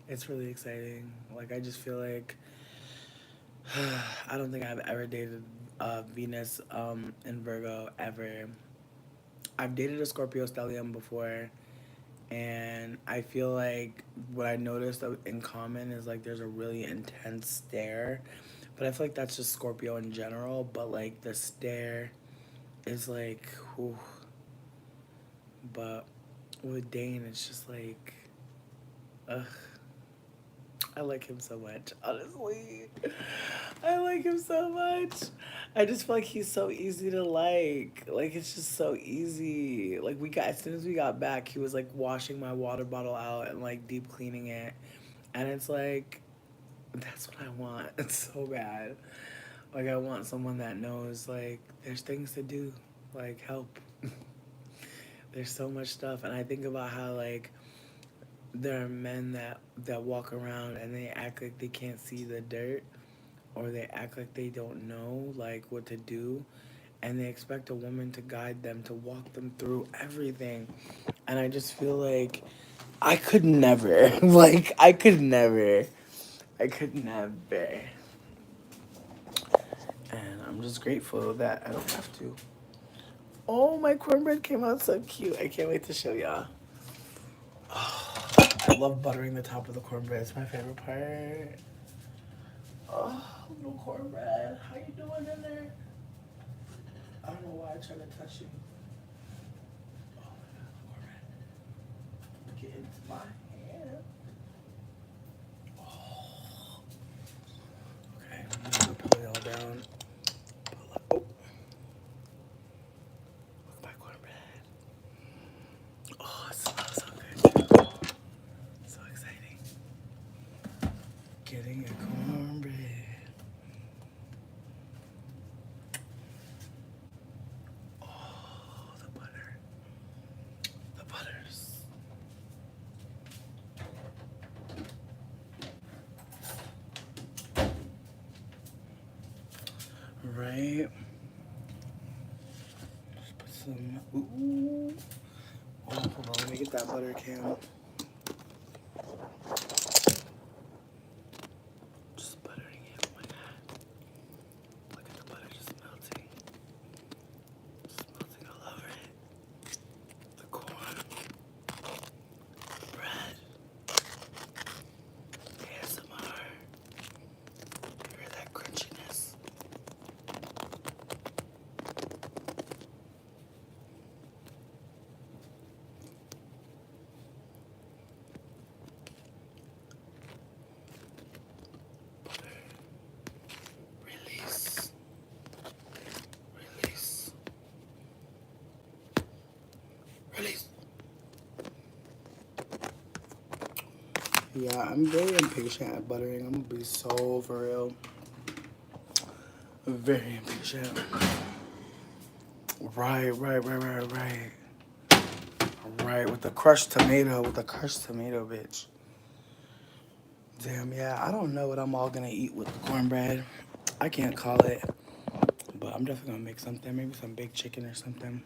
It's really exciting. Like I just feel like I don't think I've ever dated Venus in Virgo ever. I've dated a Scorpio stellium before. And I feel like what I noticed in common is like there's a really intense stare, but I feel like that's just Scorpio in general. But like the stare is like, whew. But with Dane, it's just like, ugh. I like him so much, honestly. I like him so much. I just feel like he's so easy to like. Like it's just so easy. Like we got as soon as we got back, he was like washing my water bottle out and like deep cleaning it. And it's like that's what I want. It's so bad. Like I want someone that knows like there's things to do. Like help. There's so much stuff and I think about how like there are men that walk around and they act like they can't see the dirt or they act like they don't know like what to do and they expect a woman to guide them to walk them through everything and I just feel like I could never like I could never and I'm just grateful that I don't have to. Oh, my cornbread came out so cute. I can't wait to show y'all. I love buttering the top of the cornbread. It's my favorite part. Oh, little cornbread. How you doing in there? I don't know why I tried to touch you. Oh my God, cornbread. Get into my hand. Oh. Okay, I'm gonna pull y'all down. Pull up. Oh, look my cornbread. Oh, it smells so good. So exciting. Getting a cornbread. Oh, the butter. The butters. Right. Just put some. Ooh. Oh, hold on. Let me get that butter cam. Just buttering it. Oh my God. Look at the butter just melting. Just melting all over it. The corn. Bread. ASMR. Hear that crunchiness? Yeah, I'm very impatient at buttering. I'm gonna be so for real. Very impatient. Right. Right, with the crushed tomato, bitch. Damn, yeah, I don't know what I'm all gonna eat with the cornbread. I can't call it, but I'm definitely gonna make something. Maybe some baked chicken or something.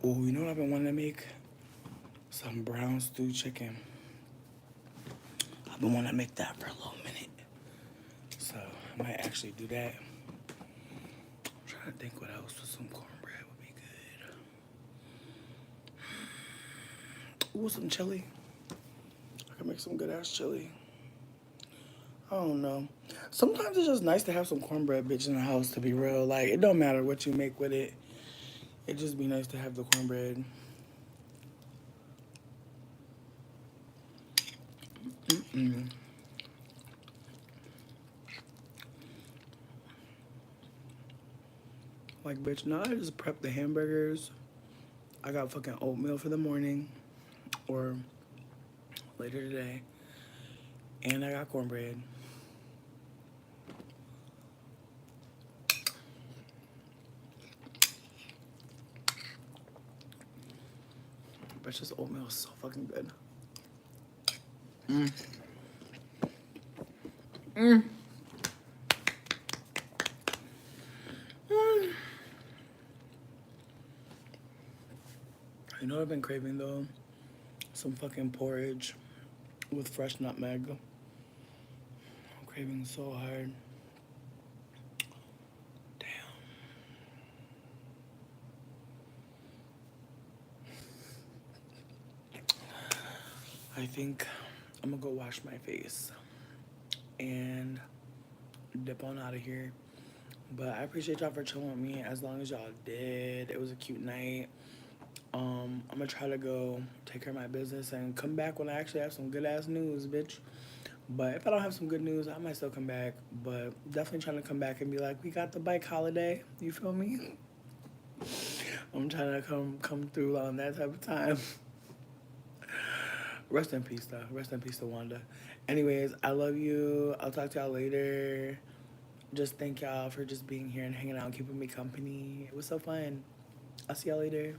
Oh, you know what I've been wanting to make? Some brown stew chicken. I've been wanting to make that for a little minute. So I might actually do that. I'm trying to think what else with some cornbread would be good. Ooh, some chili. I can make some good ass chili. I don't know. Sometimes it's just nice to have some cornbread, bitch, in the house, to be real. Like, it don't matter what you make with it. It just be nice to have the cornbread. Mm-mm. Like, bitch, now I just prep the hamburgers. I got fucking oatmeal for the morning or later today. And I got cornbread. Bitch, this oatmeal is so fucking good. Mm. Mm. Mm. You know what I've been craving, though? Some fucking porridge with fresh nutmeg. I'm craving so hard. Damn. I think I'm gonna go wash my face and dip on out of here. But I appreciate y'all for chilling with me as long as y'all did. It was a cute night. I'm gonna try to go take care of my business and come back when I actually have some good ass news, bitch. But if I don't have some good news, I might still come back. But definitely trying to come back and be like, we got the bike holiday. You feel me? I'm trying to come through on that type of time. Rest in peace, though. Rest in peace to Wanda. Anyways, I love you. I'll talk to y'all later. Just thank y'all for just being here and hanging out and keeping me company. It was so fun. I'll see y'all later.